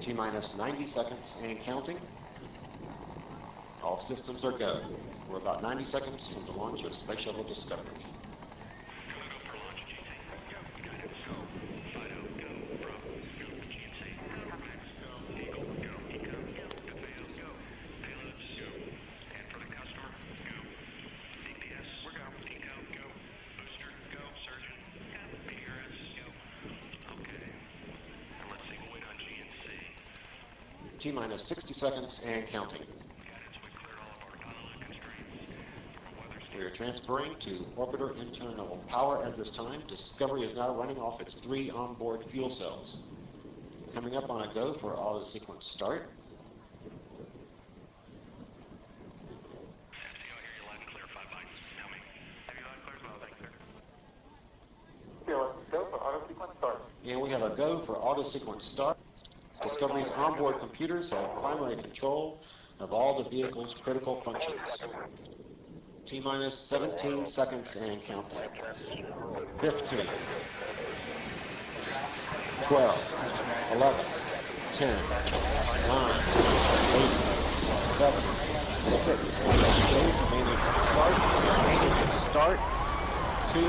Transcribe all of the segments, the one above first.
T-minus 90 seconds and counting. All systems are go. We're about 90 seconds from the launch of Space Shuttle Discovery. T-minus 60 seconds and counting. We are transferring to orbiter internal power at this time. Discovery is now running off its 3 onboard fuel cells. Coming up on a go for auto sequence start. And we have a go for auto sequence start. Discovery's onboard computers have primary control of all the vehicle's critical functions. T-minus 17 seconds and counting. 15, 12, 11, 10, 9, 8, 7, 6, start, 2,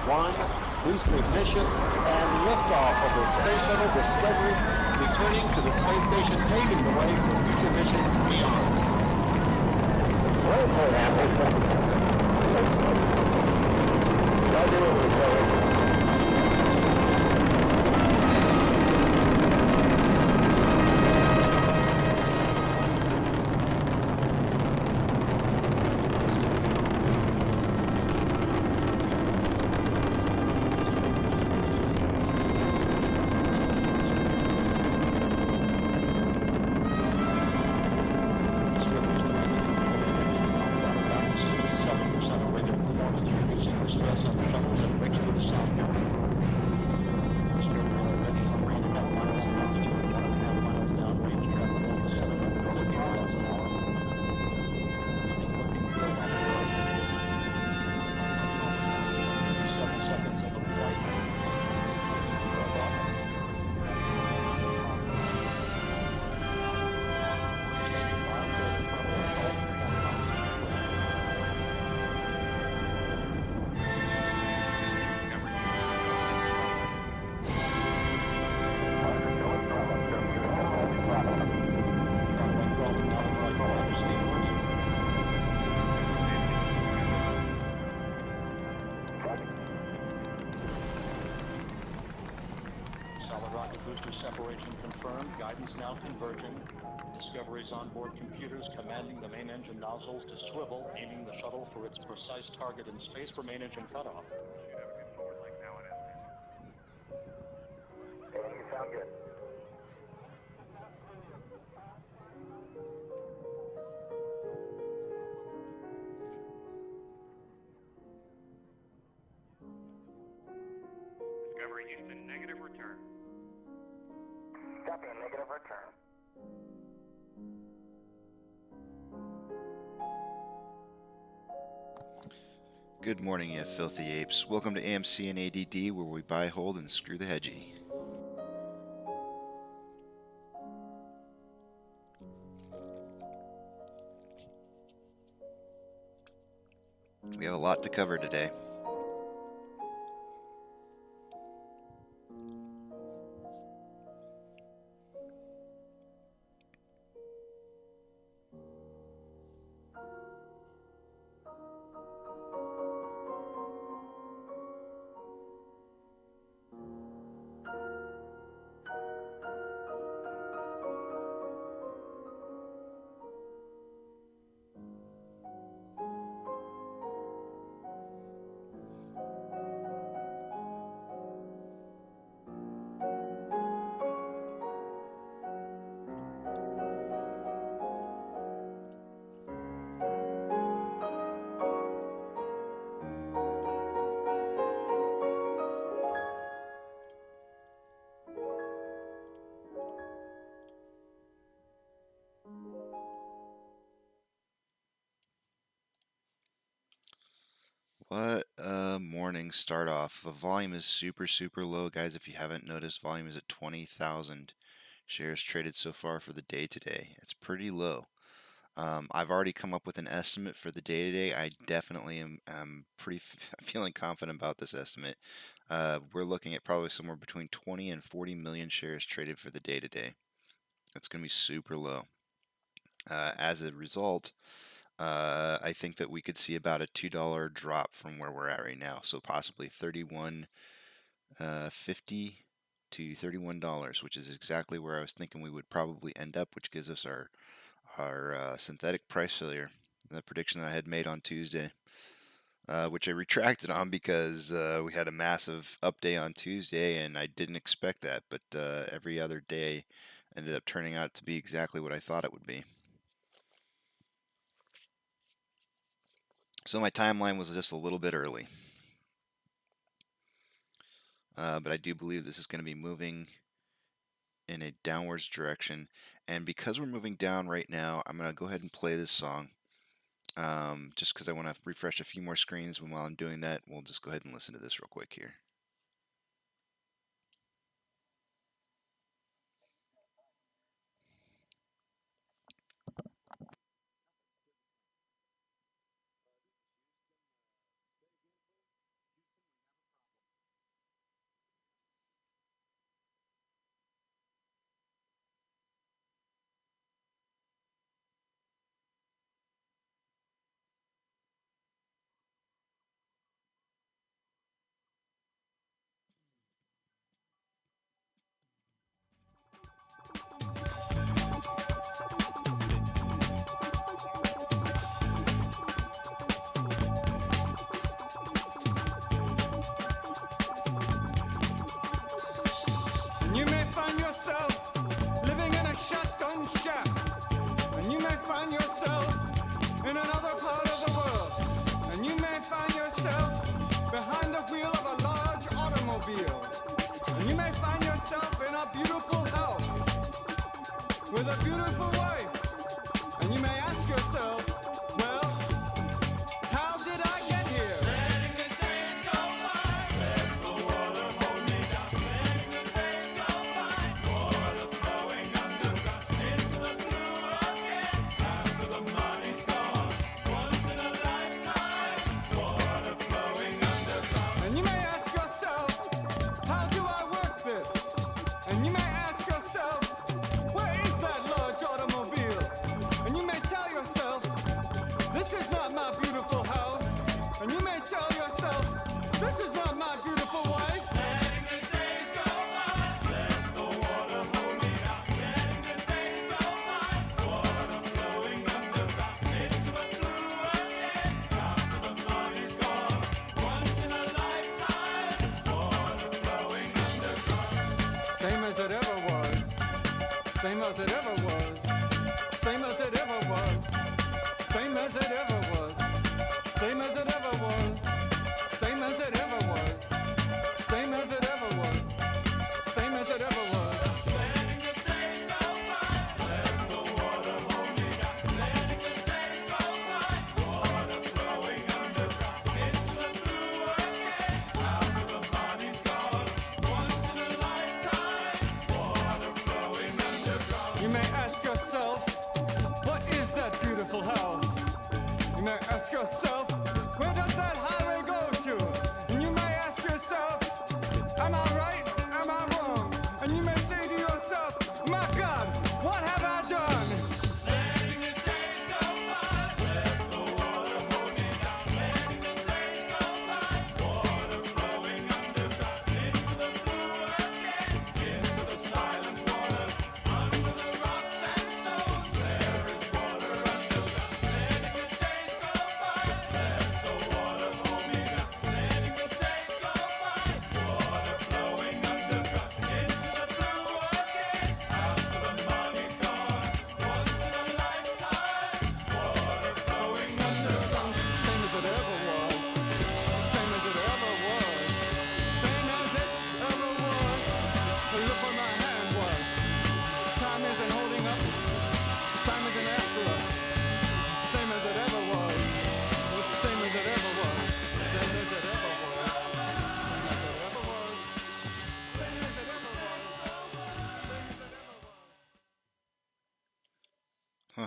1, booster ignition, and liftoff of the Space Shuttle Discovery, returning to the space station, paving the way for future missions beyond. Separation confirmed. Guidance now converging. Discovery's onboard computers commanding the main engine nozzles to swivel, aiming the shuttle for its precise target in space for main engine cutoff. You sound good. Discovery Houston, negative return. Copy, a negative return. Good morning, you filthy apes. Welcome to AMC and ADD, where we buy, hold, and screw the hedgie. We have a lot to cover today. What a morning start off. The volume is super low, guys. If you haven't noticed, volume is at 20,000. shares traded so far for the day today. It's pretty low. I've already come up with an estimate for the day today. I definitely am pretty feeling confident about this estimate. We're looking at probably somewhere between 20 and 40 million shares traded for the day today. That's going to be super low. As a result, I think that we could see about a $2 drop from where we're at right now. So possibly $31.50 to $31, which is exactly where I was thinking we would probably end up, which gives us our synthetic price failure, the prediction that I had made on Tuesday, which I retracted on because we had a massive up day on Tuesday and I didn't expect that, but every other day ended up turning out to be exactly what I thought it would be. So my timeline was just a little bit early. But I do believe this is going to be moving in a downwards direction. And because we're moving down right now, I'm going to go ahead and play this song. Just because I want to refresh a few more screens. And while I'm doing that, we'll just go ahead and listen to this real quick here. You may find yourself living in a shotgun shack, and you may find yourself in another part of the world, and you may find yourself behind the wheel of a large automobile, and you may find yourself in a beautiful house with a beautiful wife, and you may ask yourself, well, how did I get here? Letting the days go by, let the water hold me down. Letting the days go by, water flowing underground into the blue again. After the money's gone, once in a lifetime, water flowing underground. And you may ask yourself, how do I work this? And you may ask yourself, where is that large automobile? And you may tell yourself, this is not my beautiful house. And you may tell yourself, this is not my beautiful wife. Letting the days go by, let the water hold me down. Letting the days go by, water flowing underground into the blue again. After the money's gone, once in a lifetime, water flowing underground. Same as it ever was. Same as it ever was. Same as it ever was. Same as it ever was. Same as it ever was. Same as it ever was. Same as it ever was. Same as it ever was. Letting the days go by, let the water hold me down. Letting the days go by, water flowing underground into the blue again. After the money's gone, once in a lifetime, water flowing underground. You may ask yourself,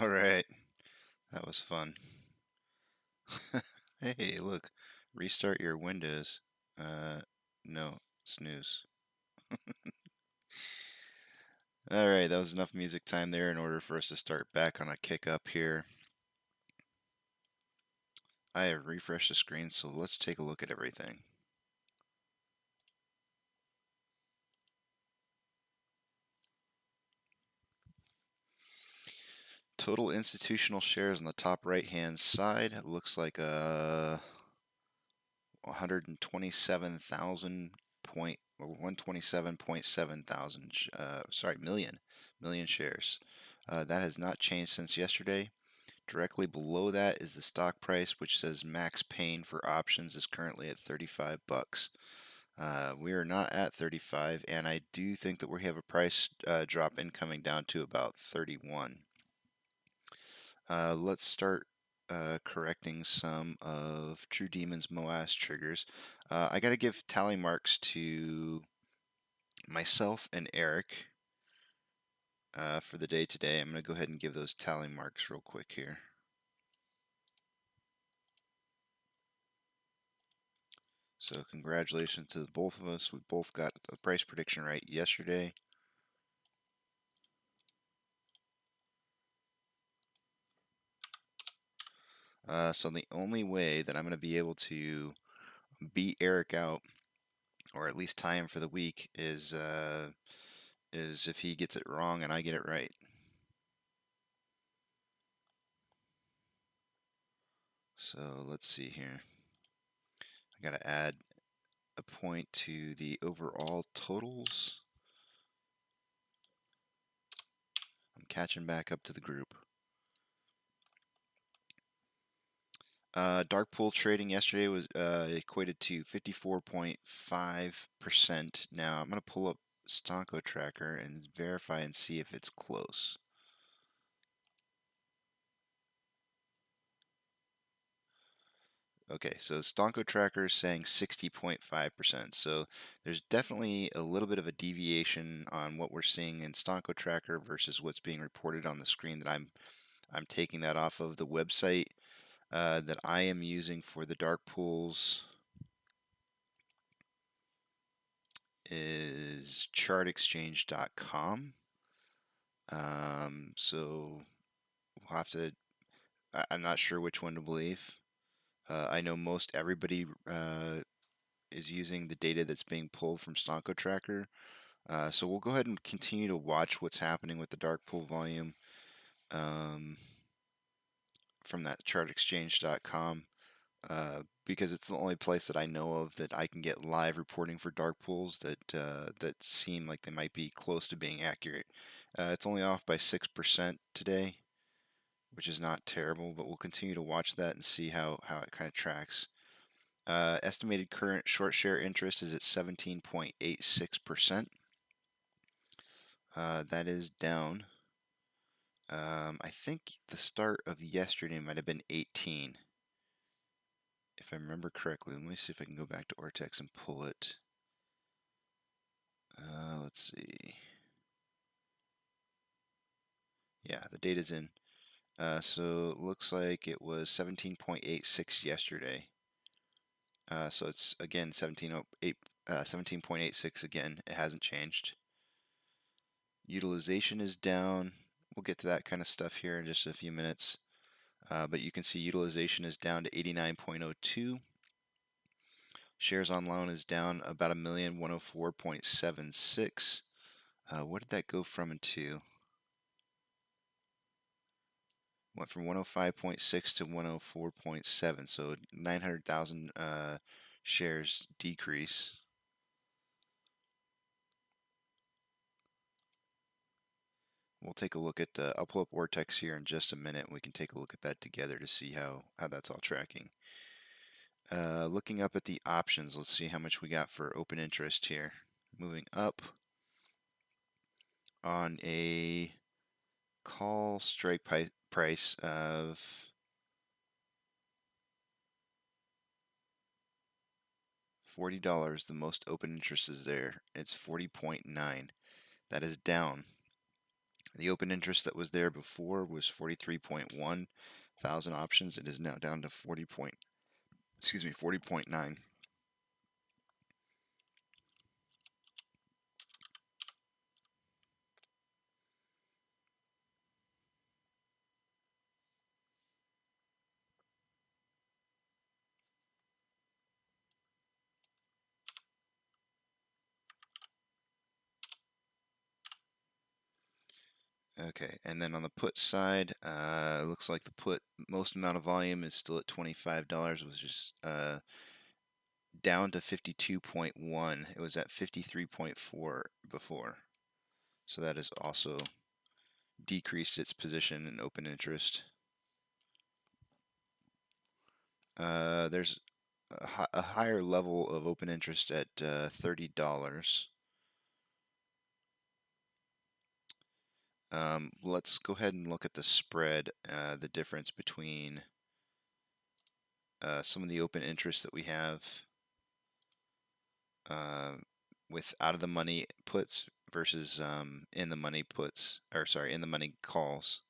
All right, that was fun. Hey, look, restart your Windows. No, snooze. All right, that was enough music time there in order for us to start back on a kick up here. I have refreshed the screen, so let's take a look at everything. Total institutional shares on the top right-hand side looks like 127,000 point or 127.7 thousand million shares. That has not changed since yesterday. Directly below that is the stock price, which says max pain for options is currently at 35 bucks. We are not at 35, and I do think that we have a price drop incoming down to about 31. Let's start correcting some of True Demon's MOAS triggers. I got to give tally marks to myself and Eric for the day today. I'm going to go ahead and give those tally marks real quick here. So congratulations to both of us. We both got the price prediction right yesterday. So the only way that I'm going to be able to beat Eric out, or at least tie him for the week, is if he gets it wrong and I get it right. So let's see here. I got to add a point to the overall totals. I'm catching back up to the group. Dark pool trading yesterday was equated to 54.5%. Now I'm going to pull up Stonko Tracker and verify and see if it's close. Okay, so Stonko Tracker is saying 60.5%. So there's definitely a little bit of a deviation on what we're seeing in Stonko Tracker versus what's being reported on the screen that I'm taking that off of. The website that I am using for the dark pools is chartexchange.com. So we'll have to, I'm not sure which one to believe. I know most everybody is using the data that's being pulled from Stonko Tracker. So we'll go ahead and continue to watch what's happening with the dark pool volume from that chartexchange.com. Because it's the only place that I know of that I can get live reporting for dark pools that seem like they might be close to being accurate. It's only off by 6% today, which is not terrible, but we'll continue to watch that and see how it kind of tracks. Estimated current short share interest is at 17.86%. That is down. I think the start of yesterday might have been 18. If I remember correctly. Let me see if I can go back to Ortex and pull it. Let's see. Yeah, the data's in. So it looks like it was 17.86 yesterday. So it's again 17.86 again. It hasn't changed. Utilization is down. We'll get to that kind of stuff here in just a few minutes. But you can see utilization is down to 89.02. Shares on loan is down about 1,104.76. What did that go from and to? Went from 105.6 to 104.7, so 900,000 shares decrease. We'll take a look at, I'll pull up Ortex here in just a minute, and we can take a look at that together to see how that's all tracking. Looking up at the options, let's see how much we got for open interest here. Moving up on a call strike price of $40. The most open interest is there. It's 40.9. That is down The open interest that was there before was 43.1 thousand options. It is now down to 40.9. Okay, and then on the put side, it looks like the put most amount of volume is still at $25, which is down to 52.1. It was at 53.4 before. So that has also decreased its position in open interest. There's a higher level of open interest at $30. Let's go ahead and look at the spread, the difference between some of the open interest that we have with out of the money puts versus in the money puts, or sorry, in the money calls.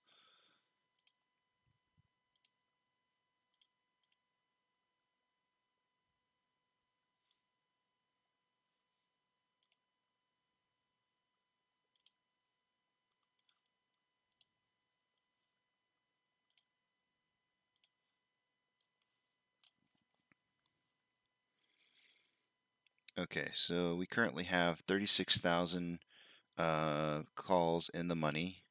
Okay, so we currently have 36,000 calls in the money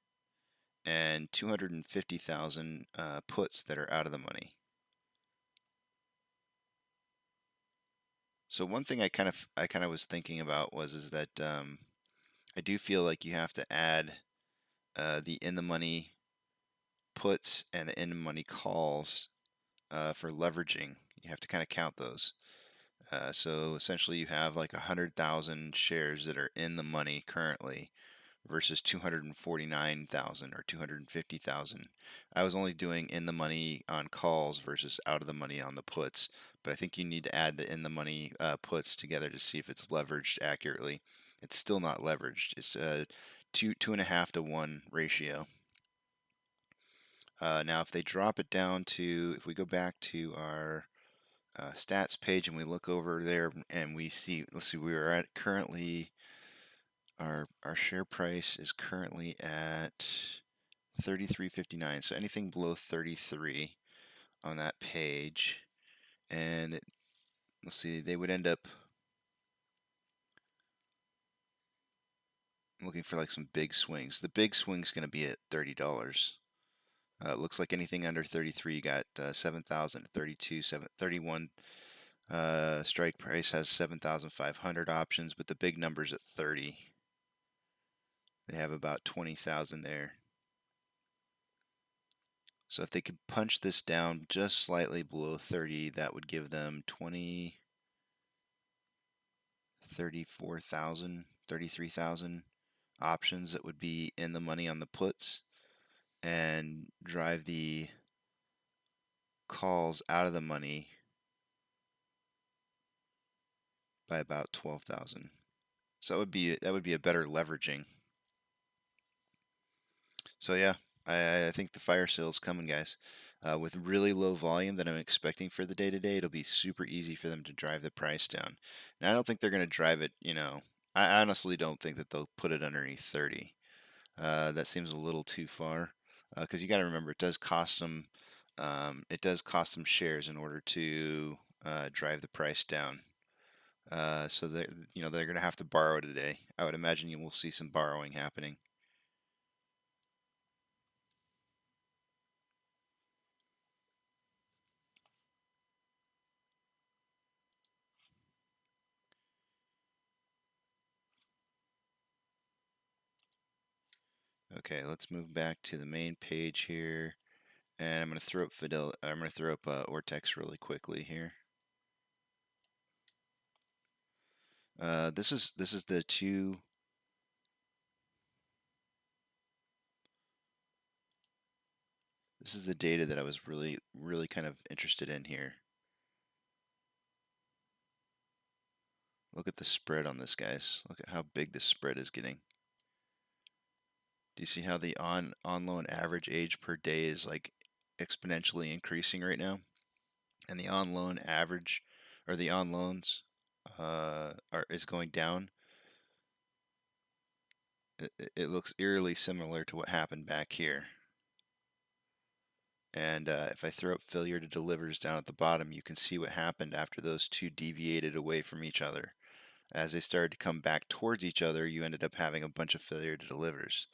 and 250,000 puts that are out of the money. So one thing I kind of was thinking about is that I do feel like you have to add the in the money puts and the in the money calls for leveraging. You have to kind of count those. So essentially, you have like 100,000 shares that are in the money currently versus 249,000 or 250,000. I was only doing in the money on calls versus out of the money on the puts, but I think you need to add the in the money puts together to see if it's leveraged accurately. It's still not leveraged. It's a 2.5 to 1 ratio. Now, if they drop it down to, if we go back to our stats page and we look over there and we see, let's see, we are at currently, our share price is currently at 33.59. So anything below 33 on that page, and let's see, they would end up looking for like some big swings. The big swing's going to be at $30. It looks like anything under 33, you got 7,000, 32, 31. Strike price has 7,500 options, but the big number's at 30. They have about 20,000 there. So if they could punch this down just slightly below 30, that would give them 34,000, 33,000 options that would be in the money on the puts and drive the calls out of the money by about 12,000. So that would be a better leveraging. So yeah, I think the fire sale's coming, guys. With really low volume that I'm expecting for the day-to-day, it'll be super easy for them to drive the price down. Now, I don't think they're going to drive it, I honestly don't think that they'll put it underneath 30. That seems a little too far, because you got to remember it does cost them shares in order to drive the price down. So they're going to have to borrow today. I would imagine you will see some borrowing happening. Okay, let's move back to the main page here, and I'm going to throw up Ortex really quickly here. This is the two. This is the data that I was really kind of interested in here. Look at the spread on this, guys. Look at how big this spread is getting. Do you see how the on loan average age per day is like exponentially increasing right now? And the on loan average, or the on loans, is going down. It looks eerily similar to what happened back here. And if I throw up failure to delivers down at the bottom, you can see what happened after those two deviated away from each other. As they started to come back towards each other, you ended up having a bunch of failure to delivers.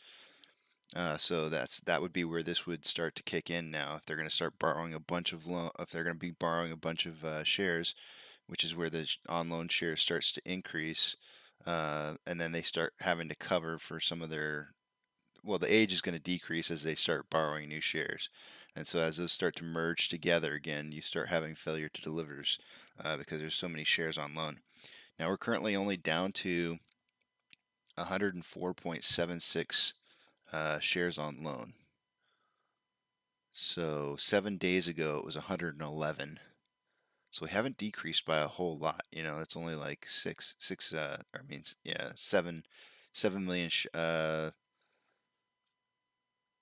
So that would be where this would start to kick in now. If they're going to start borrowing a bunch of if they're going to be borrowing a bunch of shares, which is where the on loan share starts to increase, and then they start having to cover for some of their. Well, the age is going to decrease as they start borrowing new shares, and so as those start to merge together again, you start having failure to delivers because there's so many shares on loan. Now we're currently only down to 104.76 shares on loan. So 7 days ago it was 111. So we haven't decreased by a whole lot. You know, it's only like 7 million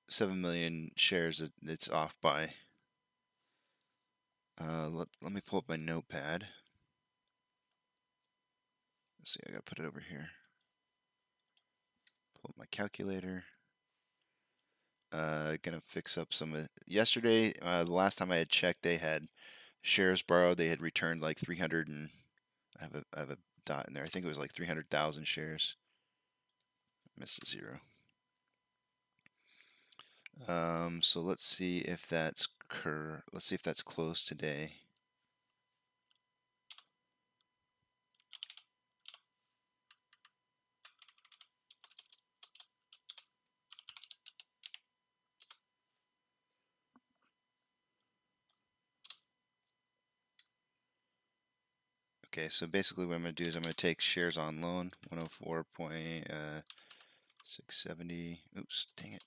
7 million shares that it's off by. Let me pull up my notepad. Let's see, I gotta put it over here. Pull up my calculator. Gonna fix up some of yesterday. The last time I had checked, they had shares borrowed. They had returned like 300 and I have a dot in there. I think it was like 300,000 shares. Missed a zero. So let's see if that's closed today. Okay, so basically what I'm going to do is I'm going to take shares on loan, 104.670. Oops, dang it.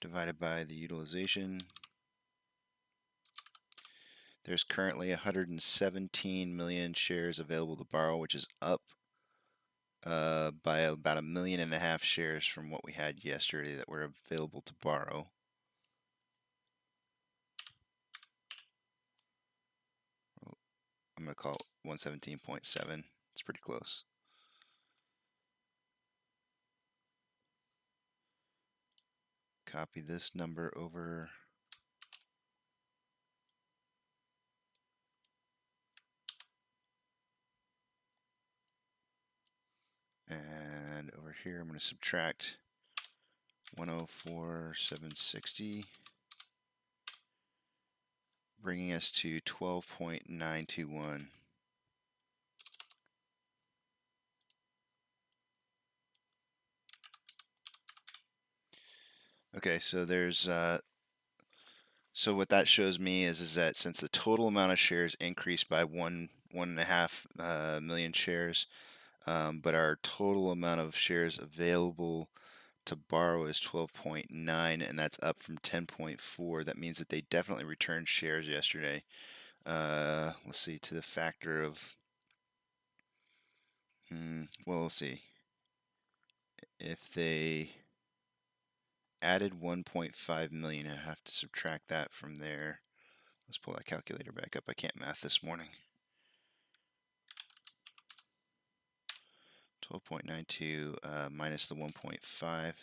Divided by the utilization. There's currently 117 million shares available to borrow, which is up by about 1.5 million shares from what we had yesterday that were available to borrow. I'm going to call it 117.7. It's pretty close. Copy this number over. And over here, I'm going to subtract 104,760, bringing us to 12.921. Okay, so there's so what that shows me is that since the total amount of shares increased by 1.5 million shares, but our total amount of shares available to borrow is 12.9, and that's up from 10.4. That means that they definitely returned shares yesterday. Let's see, to the factor of, well, let's see. If they added 1.5 million, I have to subtract that from there. Let's pull that calculator back up. I can't math this morning. 12.92 minus the 1.5,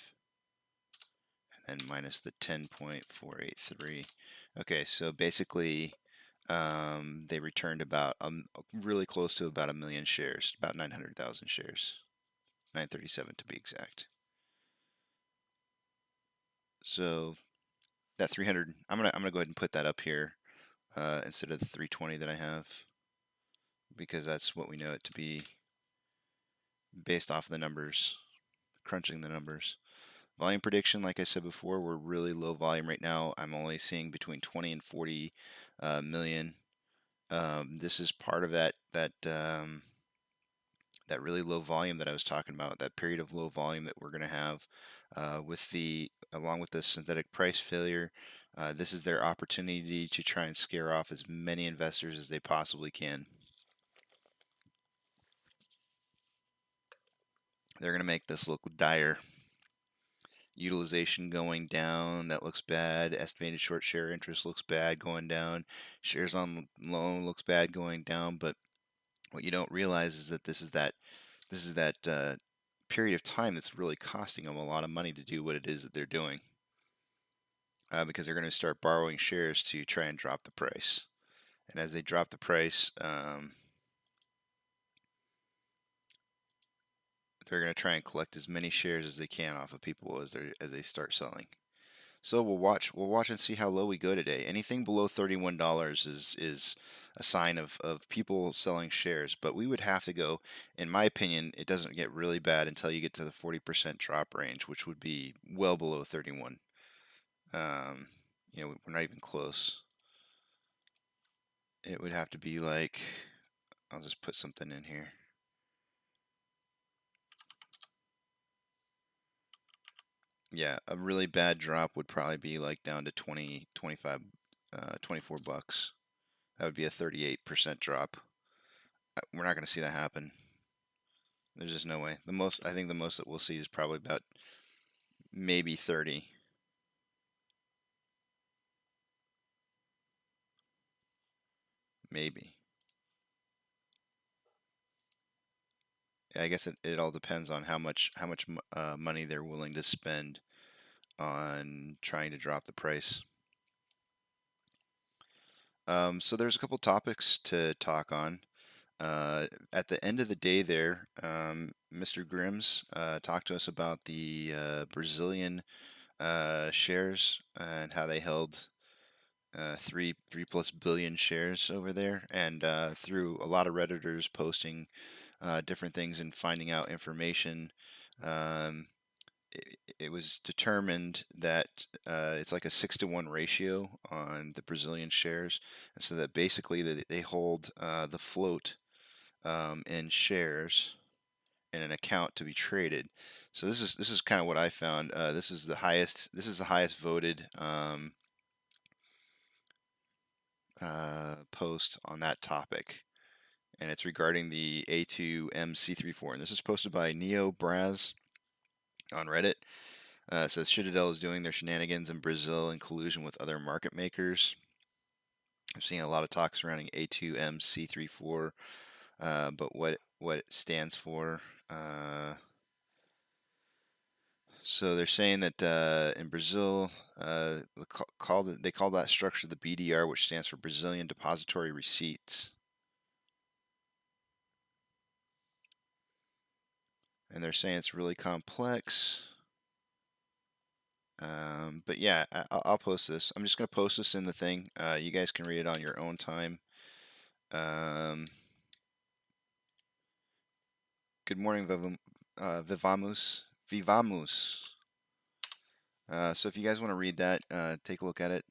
and then minus the 10.483. Okay, so basically they returned about really close to about 1 million shares, about 900,000 shares, 937 to be exact. So that 300, I'm gonna go ahead and put that up here instead of the 320 that I have, because that's what we know it to be based off the numbers, crunching the numbers. Volume prediction, like I said before, we're really low volume right now. I'm only seeing between 20 and 40 million. This is part of that really low volume that I was talking about, that period of low volume that we're going to have along with the synthetic price failure. This is their opportunity to try and scare off as many investors as they possibly can. They're going to make this look dire. Utilization going down, that looks bad. Estimated short share interest looks bad going down. Shares on loan looks bad going down. But what you don't realize is that this is that period of time that's really costing them a lot of money to do what it is that they're doing. Because they're going to start borrowing shares to try and drop the price. And as they drop the price, they're going to try and collect as many shares as they can off of people as they start selling. So we'll watch and see how low we go today. Anything below $31 is a sign of people selling shares, but we would have to go, in my opinion, it doesn't get really bad until you get to the 40% drop range, which would be well below 31. We're not even close. It would have to be like, I'll just put something in here. Yeah, a really bad drop would probably be like down to 20, 25, 24 bucks. That would be a 38% drop. We're not going to see that happen. There's just no way. I think the most that we'll see is probably about maybe 30. Maybe. I guess it all depends on how much money they're willing to spend on trying to drop the price. So there's a couple topics to talk on. At the end of the day there, Mr. Grims talked to us about the Brazilian shares and how they held 3+ billion shares over there, and through a lot of Redditors posting different things and finding out information, um, it was determined that it's like a 6-to-1 ratio on the Brazilian shares, and so that basically they hold the float in shares in an account to be traded. So this is kind of what I found. This is the highest voted post on that topic, and it's regarding the A2MC34. And this is posted by Neo Braz on Reddit. It says Citadel is doing their shenanigans in Brazil in collusion with other market makers. I'm seeing a lot of talk surrounding A2MC34, but what it stands for. So they're saying that in Brazil, they call that structure the BDR, which stands for Brazilian Depository Receipts. And they're saying it's really complex. But yeah, I'll post this. I'm just going to post this in the thing. You guys can read it on your own time. Good morning, Vivamus. So if you guys want to read that, take a look at it.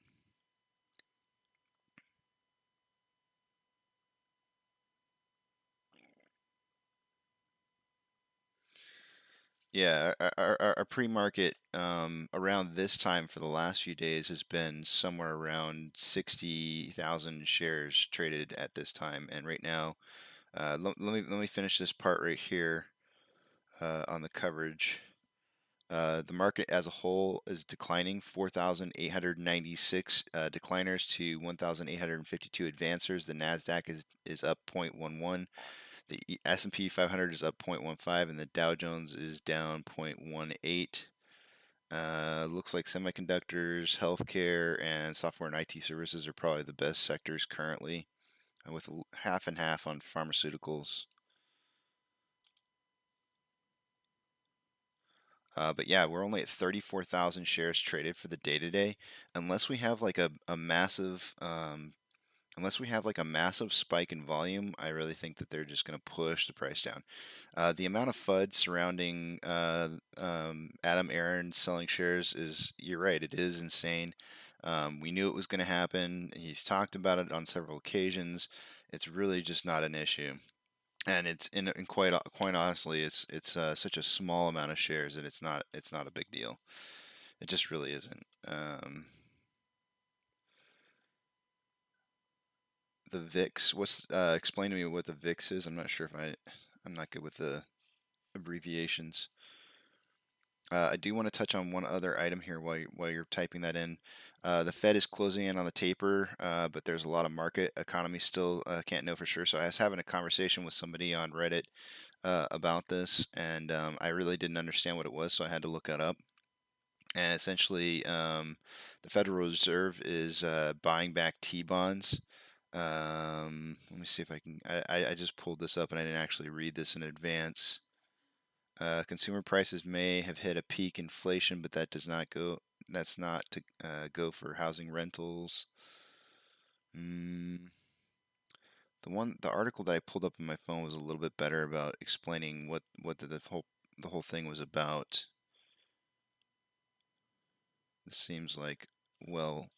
Yeah, our pre-market around this time for the last few days has been somewhere around 60,000 shares traded at this time, and right now, let me finish this part right here on the coverage. The market as a whole is declining, 4,896 decliners to 1,852 advancers. The Nasdaq is up 0.11. The S&P 500 is up 0.15, and the Dow Jones is down 0.18. Looks like semiconductors, healthcare, and software and IT services are probably the best sectors currently, with half and half on pharmaceuticals. But yeah, we're only at 34,000 shares traded for the day today. Unless we have like a massive spike in volume, I really think that they're just going to push the price down. The amount of FUD surrounding Adam Aaron selling shares you're right, it is insane. We knew it was going to happen. He's talked about it on several occasions. It's really just not an issue. And it's in quite honestly, it's such a small amount of shares that it's not a big deal. It just really isn't. The VIX. Explain to me what the VIX is. I'm not sure if I'm not good with the abbreviations. I do want to touch on one other item here while you're typing that in. The Fed is closing in on the taper, but there's a lot of market economy still can't know for sure. So I was having a conversation with somebody on Reddit about this, and I really didn't understand what it was, so I had to look it up. And essentially, the Federal Reserve is buying back T-bonds. Let me see if I can. I just pulled this up and I didn't actually read this in advance. Consumer prices may have hit a peak inflation, but that does not go. That's not to go for housing rentals. The article that I pulled up on my phone was a little bit better about explaining what the whole thing was about. It seems like, well,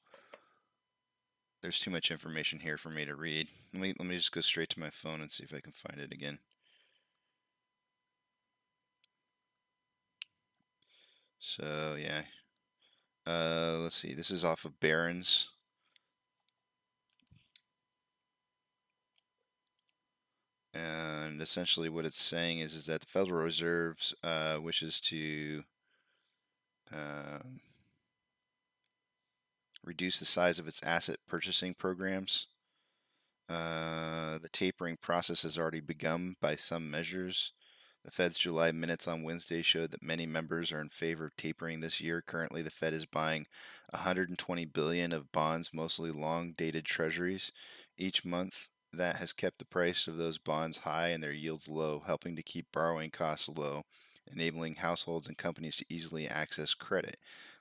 there's too much information here for me to read. Let me just go straight to my phone and see if I can find it again. So yeah, let's see. This is off of Barron's. And essentially what it's saying is that the Federal Reserve wishes to reduce the size of its asset purchasing programs. The tapering process has already begun by some measures. The Fed's July minutes on Wednesday showed that many members are in favor of tapering this year. Currently, the Fed is buying 120 billion of bonds, mostly long-dated treasuries, each month. That has kept the price of those bonds high and their yields low, helping to keep borrowing costs low, enabling households and companies to easily access credit.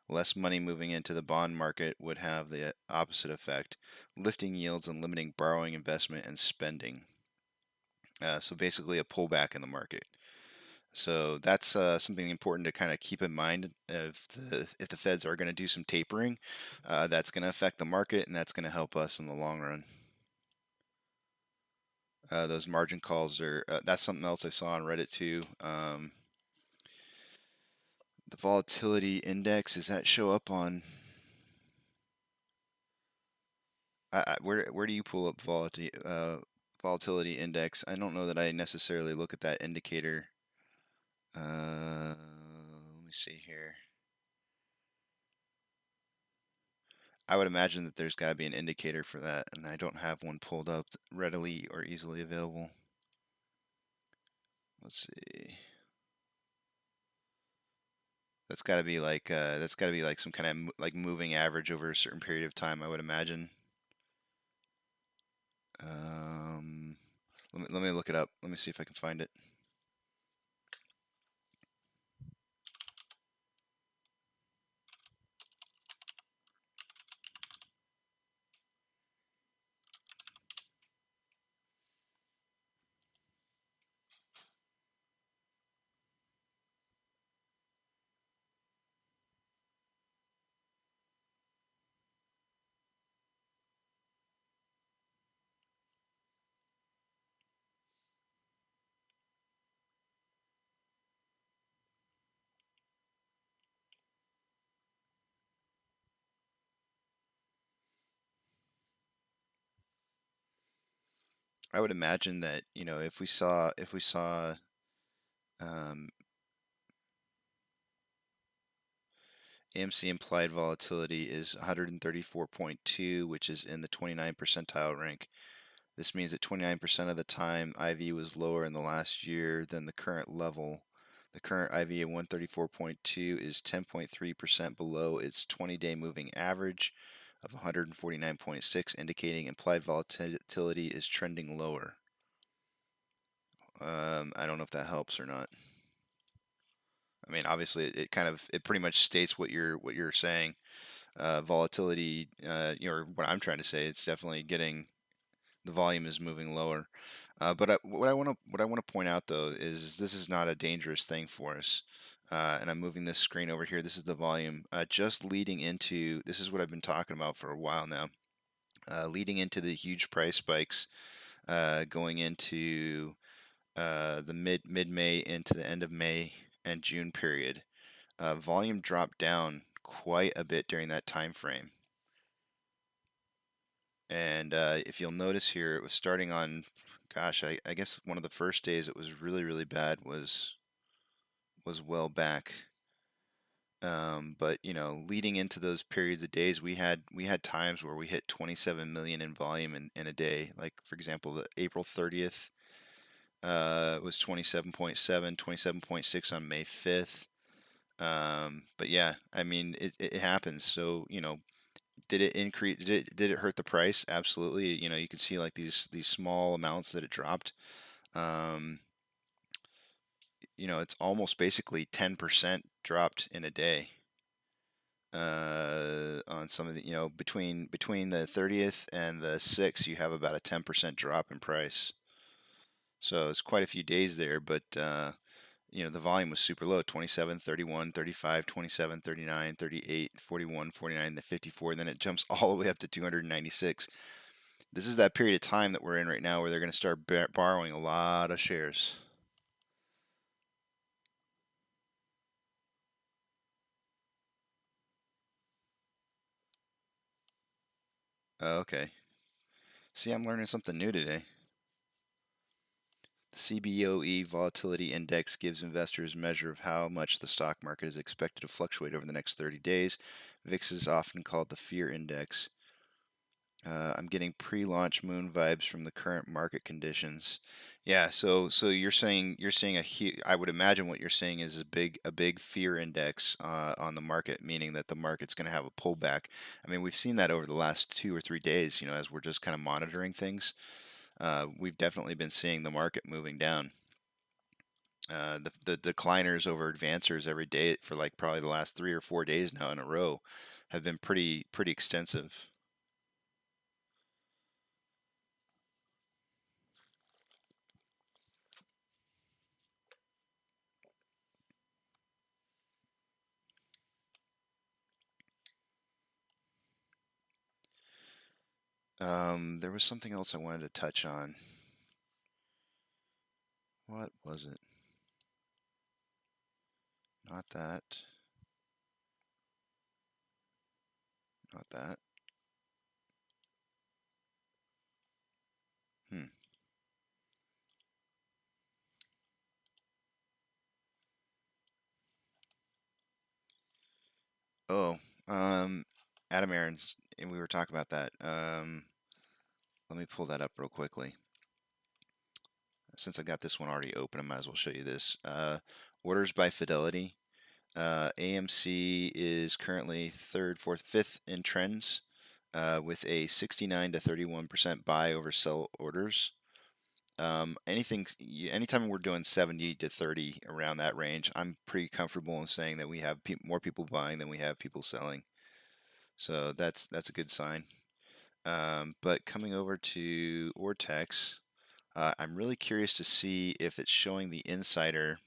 Less money moving into the bond market would have the opposite effect, lifting yields and limiting borrowing, investment, and spending. So basically, a pullback in the market. So that's something important to kind of keep in mind if the Feds are going to do some tapering. That's going to affect the market, and that's going to help us in the long run. Those margin calls are that's something else I saw on Reddit too. The volatility index, does that show up on? Where do you pull up volatility index? I don't know that I necessarily look at that indicator. Let me see here. I would imagine that there's got to be an indicator for that, and I don't have one pulled up readily or easily available. Let's see. That's got to be like some kind of like moving average over a certain period of time, I would imagine. Let me look it up. Let me see if I can find it. I would imagine that, you know, if we saw AMC implied volatility is 134.2, which is in the 29 percentile rank. This means that 29% of the time IV was lower in the last year than the current level. The current IV at 134.2 is 10.3% below its 20-day moving average of 149.6, indicating implied volatility is trending lower. I don't know if that helps or not. I mean, obviously, it pretty much states what you're saying. Volatility, what I'm trying to say, it's definitely getting the volume is moving lower. But what I want to point out though is this is not a dangerous thing for us. And I'm moving this screen over here. This is the volume. Just leading into this is what I've been talking about for a while now. Leading into the huge price spikes, going into the mid-May into the end of May and June period. Volume dropped down quite a bit during that time frame. And if you'll notice here, it was starting on, gosh, I guess one of the first days it was really, really bad was well back. But you know, leading into those periods of days, we had times where we hit 27 million in volume in a day. Like for example, the April 30th was 27.7, 27.6 on May 5th. But yeah, I mean, it happens. So you know, did it increase? Did it hurt the price? Absolutely. You know, you can see like these small amounts that it dropped. Um, you know, it's almost basically 10% dropped in a day. On some of the, you know, between the 30th and the 6th, you have about a 10% drop in price. So it's quite a few days there, but you know, the volume was super low: 27, 31, 35, 27, 39, 38, 41, 49, the 54, then it jumps all the way up to 296. This is that period of time that we're in right now where they're going to start borrowing a lot of shares. Okay. See, I'm learning something new today. The CBOE Volatility Index gives investors a measure of how much the stock market is expected to fluctuate over the next 30 days. VIX is often called the Fear Index. I'm getting pre-launch moon vibes from the current market conditions. Yeah, so you're saying I would imagine what you're saying is a big fear index on the market, meaning that the market's going to have a pullback. I mean, we've seen that over the last 2 or 3 days. You know, as we're just kind of monitoring things, we've definitely been seeing the market moving down. The decliners over advancers every day for like probably the last 3 or 4 days now in a row have been pretty extensive. There was something else I wanted to touch on. What was it? Not that. Not that. Hmm. Oh, Adam Aarons, and we were talking about that. Let me pull that up real quickly. Since I got this one already open, I might as well show you this. Orders by Fidelity. AMC is currently third, fourth, fifth in trends, with a 69 to 31% buy over sell orders. Anytime we're doing 70 to 30 around that range, I'm pretty comfortable in saying that we have more people buying than we have people selling. So that's a good sign. But coming over to Ortex, I'm really curious to see if it's showing the insider.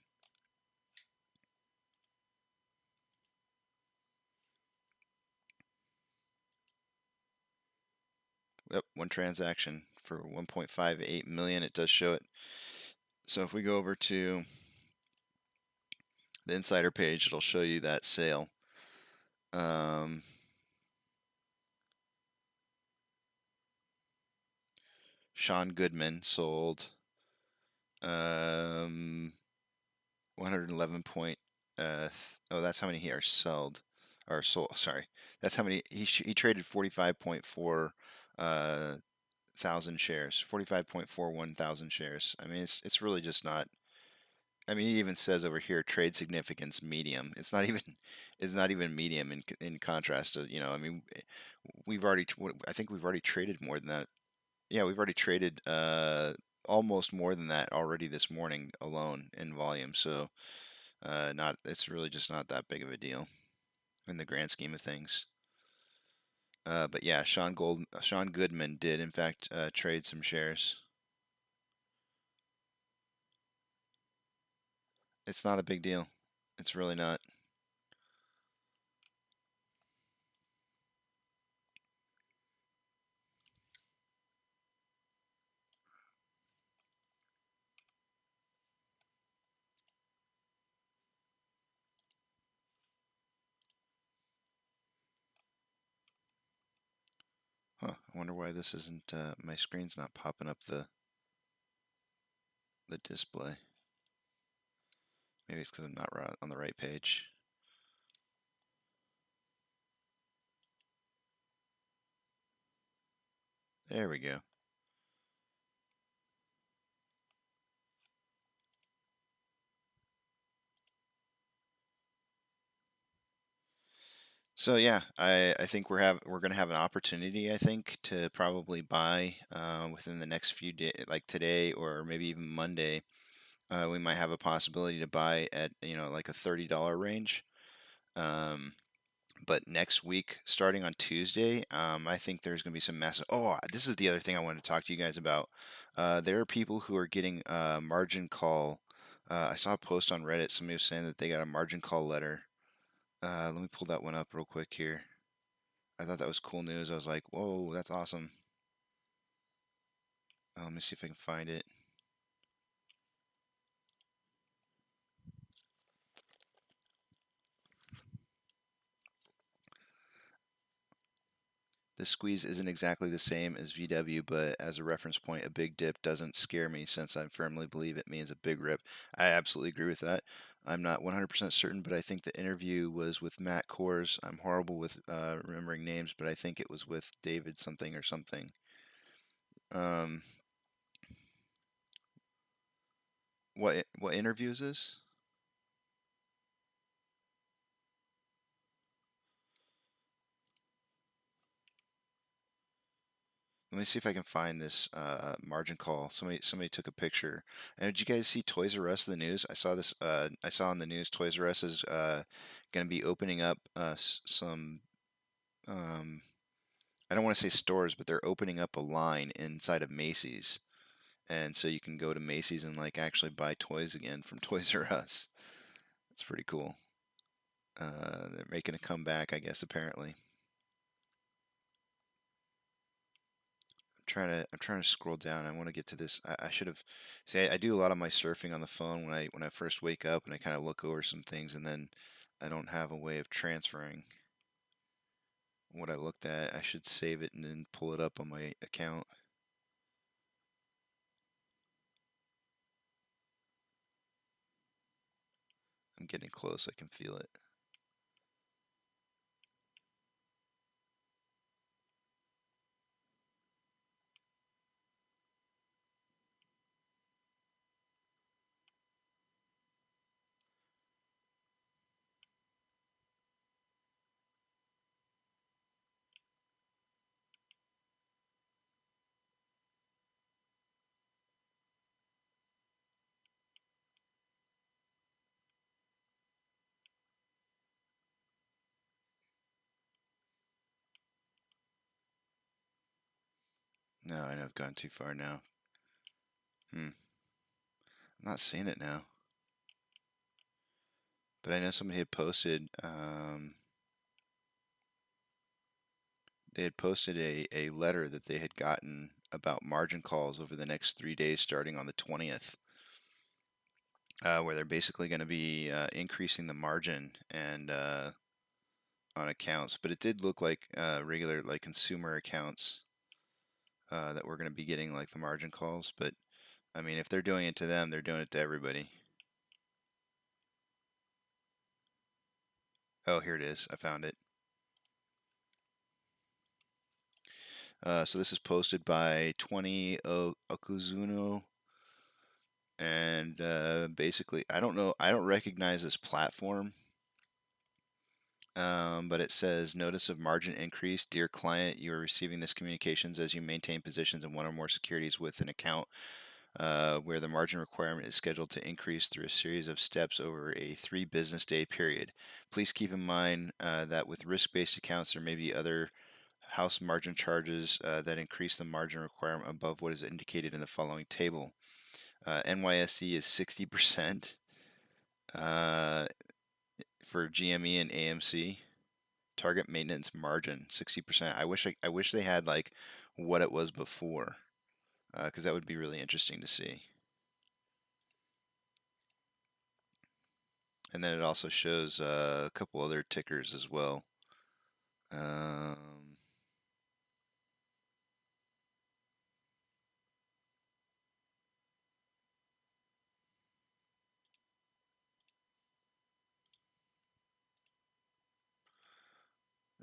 Yep, one transaction for 1.58 million. It does show it. So if we go over to the insider page, it'll show you that sale. Sean Goodman sold 111 point. Oh, that's how many he are sold, or sold. Sorry, that's how many he traded 45.4 thousand shares, 45.41 thousand shares. I mean, it's really just not. I mean, he even says over here trade significance medium. It's not even medium in contrast to, you know. I mean, I think we've already traded more than that. Yeah, we've already traded almost more than that already this morning alone in volume. So not it's really just not that big of a deal in the grand scheme of things. But yeah, Sean Goodman did in fact trade some shares. It's not a big deal. It's really not. Huh, I wonder why this isn't, my screen's not popping up the display. Maybe it's because I'm not on the right page. There we go. So yeah, I think we're gonna have an opportunity, I think, to probably buy within the next few days, like today or maybe even Monday. We might have a possibility to buy at like a $30 range. Um, but next week, starting on Tuesday, I think there's gonna be some massive. Oh, this is the other thing I wanted to talk to you guys about. There are people who are getting margin call. I saw a post on Reddit. Somebody was saying that they got a margin call letter. Let me pull that one up real quick here. I thought that was cool news. I was like, whoa, that's awesome. Let me see if I can find it. This squeeze isn't exactly the same as VW, but as a reference point, a big dip doesn't scare me since I firmly believe it means a big rip. I absolutely agree with that. I'm not 100% certain, but I think the interview was with Matt Kors. I'm horrible with remembering names, but I think it was with David something or something. Um, what interview is this? Let me see if I can find this margin call. Somebody took a picture. And did you guys see Toys R Us the news? I saw this. I saw on the news Toys R Us is going to be opening up some. Um, I don't want to say stores, but they're opening up a line inside of Macy's, and so you can go to Macy's and like actually buy toys again from Toys R Us. It's pretty cool. They're making a comeback, I guess. Apparently. I'm trying to scroll down. I want to get to this. I should have say I do a lot of my surfing on the phone when I first wake up and I kind of look over some things and then I don't have a way of transferring what I looked at. I should save it and then pull it up on my account. I'm getting close. I can feel it. No, I know I've gone too far now. I'm not seeing it now. But I know somebody had posted they had posted a letter that they had gotten about margin calls over the next 3 days starting on the 20th. Where they're basically going to be increasing the margin and on accounts, but it did look like regular like consumer accounts that we're going to be getting like the margin calls. But I mean, if they're doing it to them, they're doing it to everybody. Oh, here it is. I found it. So this is posted by 20 Okuzuno, and basically, I don't know. I don't recognize this platform. But it says notice of margin increase. Dear client, you are receiving this communications as you maintain positions in one or more securities with an account where the margin requirement is scheduled to increase through a series of steps over a 3 business day period. Please keep in mind that with risk-based accounts, there may be other house margin charges that increase the margin requirement above what is indicated in the following table. NYSE is 60%. For GME and AMC. Target maintenance margin 60%. I wish they had like what it was before, because that would be really interesting to see. And then it also shows a couple other tickers as well.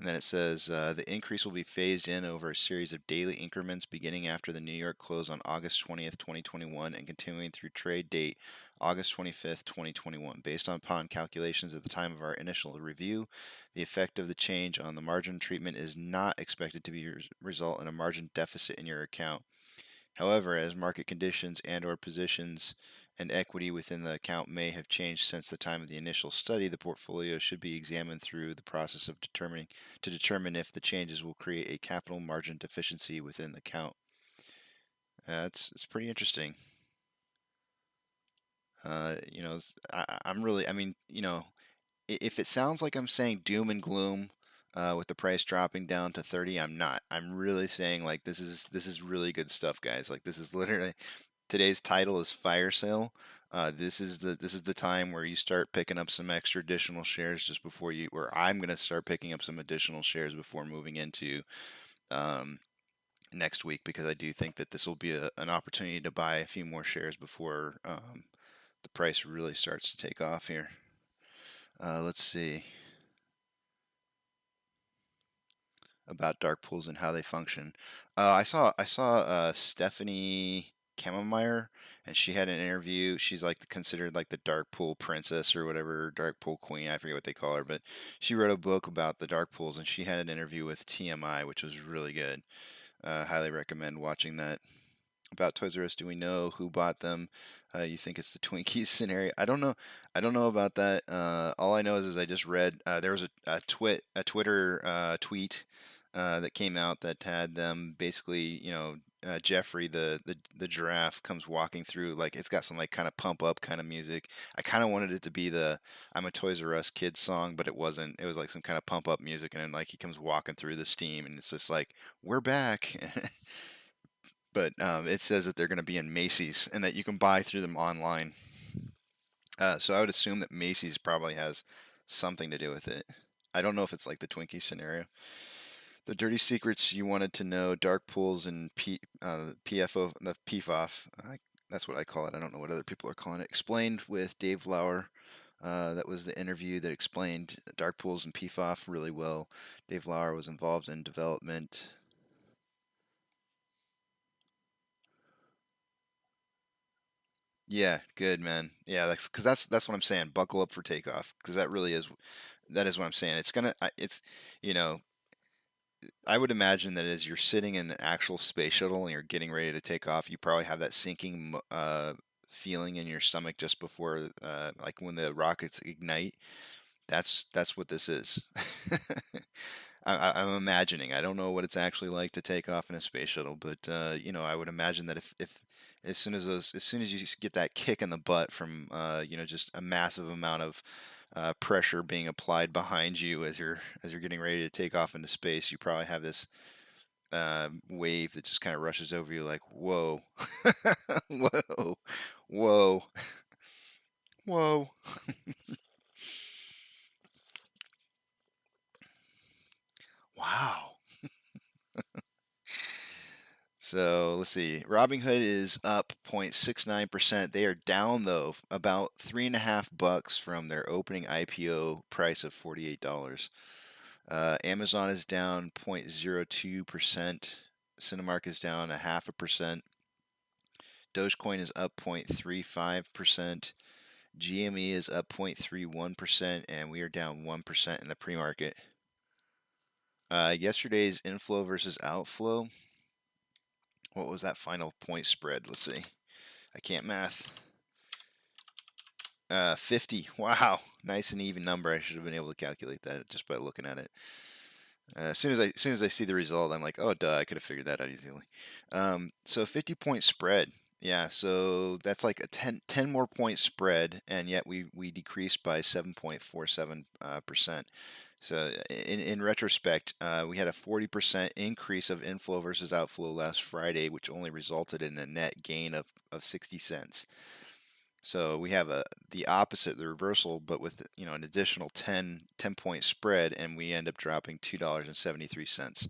And then it says the increase will be phased in over a series of daily increments beginning after the New York close on August 20th, 2021, and continuing through trade date August 25th, 2021. Based upon calculations at the time of our initial review, the effect of the change on the margin treatment is not expected to result in a margin deficit in your account. However, as market conditions and/or positions and equity within the account may have changed since the time of the initial study, the portfolio should be examined through the process of determine if the changes will create a capital margin deficiency within the account. It's pretty interesting. I'm really, I mean, if it sounds like I'm saying doom and gloom with the price dropping down to 30, I'm not. I'm really saying like this is really good stuff, guys. Like this is literally today's title is fire sale. This is the time where you start picking up some extra additional shares just before you, or I'm gonna start picking up some additional shares before moving into um, next week, because I do think that this will be an opportunity to buy a few more shares before the price really starts to take off here. Let's see about dark pools and how they function. I saw Stephanie Kammermeyer, and she had an interview. She's like considered like the dark pool princess or whatever, dark pool queen. I forget what they call her, but she wrote a book about the dark pools, and she had an interview with TMI, which was really good. Highly recommend watching that. About Toys R Us, do we know who bought them? You think it's the Twinkies scenario? I don't know. I don't know about that. All I know is I just read there was a Twitter tweet that came out that had them basically, Jeffrey the giraffe comes walking through, like it's got some like kind of pump up kind of music. I kind of wanted it to be the I'm a Toys R Us kid song, but it wasn't. It was like some kind of pump up music, and then like he comes walking through the steam, and it's just like we're back. But it says that they're going to be in Macy's and that you can buy through them online. So I would assume that Macy's probably has something to do with it. I don't know if it's like the Twinkie scenario. The dirty secrets you wanted to know: dark pools and PFO, the PFOF. That's what I call it. I don't know what other people are calling it. Explained with Dave Lauer. That was the interview that explained dark pools and PFOF really well. Dave Lauer was involved in development. Yeah, good man. Yeah, that's what I'm saying. Buckle up for takeoff, because that is what I'm saying. It's you know I would imagine that as you're sitting in the actual space shuttle and you're getting ready to take off, you probably have that sinking feeling in your stomach just before like when the rockets ignite. That's what this is. I'm imagining. I don't know what it's actually like to take off in a space shuttle, but I would imagine that if as soon as you get that kick in the butt from just a massive amount of pressure being applied behind you as you're getting ready to take off into space, you probably have this wave that just kind of rushes over you, like whoa, whoa, whoa, whoa. Wow. So let's see. Robinhood is up 0.69%. They are down though about $3.50 from their opening IPO price of $48. Amazon is down 0.02%. Cinemark is down 0.5%. Dogecoin is up 0.35%. GME is up 0.31%, and we are down 1% in the pre-market. Yesterday's inflow versus outflow. What was that final point spread? Let's see. I can't math. 50. Wow, nice and even number. I should have been able to calculate that just by looking at it. As soon as I see the result, I'm like, oh, duh, I could have figured that out easily. So 50-point spread. Yeah, so that's like a 10 more point spread, and yet we decreased by 7.47%. So in retrospect, we had a 40% increase of inflow versus outflow last Friday, which only resulted in a net gain of 60 cents. So we have the opposite, the reversal, but with an additional 10 point spread, and we end up dropping $2.73.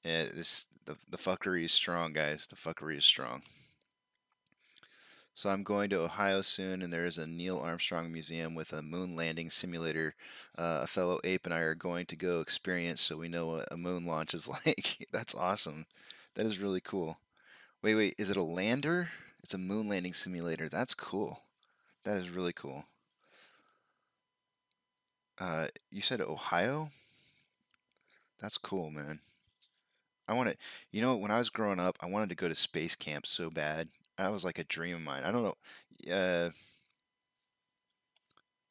The fuckery is strong, guys. The fuckery is strong. So I'm going to Ohio soon, and there is a Neil Armstrong museum with a moon landing simulator. A fellow ape and I are going to go experience so we know what a moon launch is like. That's awesome. That is really cool. Wait, is it a lander? It's a moon landing simulator. That's cool. That is really cool. You said Ohio? That's cool, man. I want to, when I was growing up, I wanted to go to space camp so bad. That was like a dream of mine. I don't know.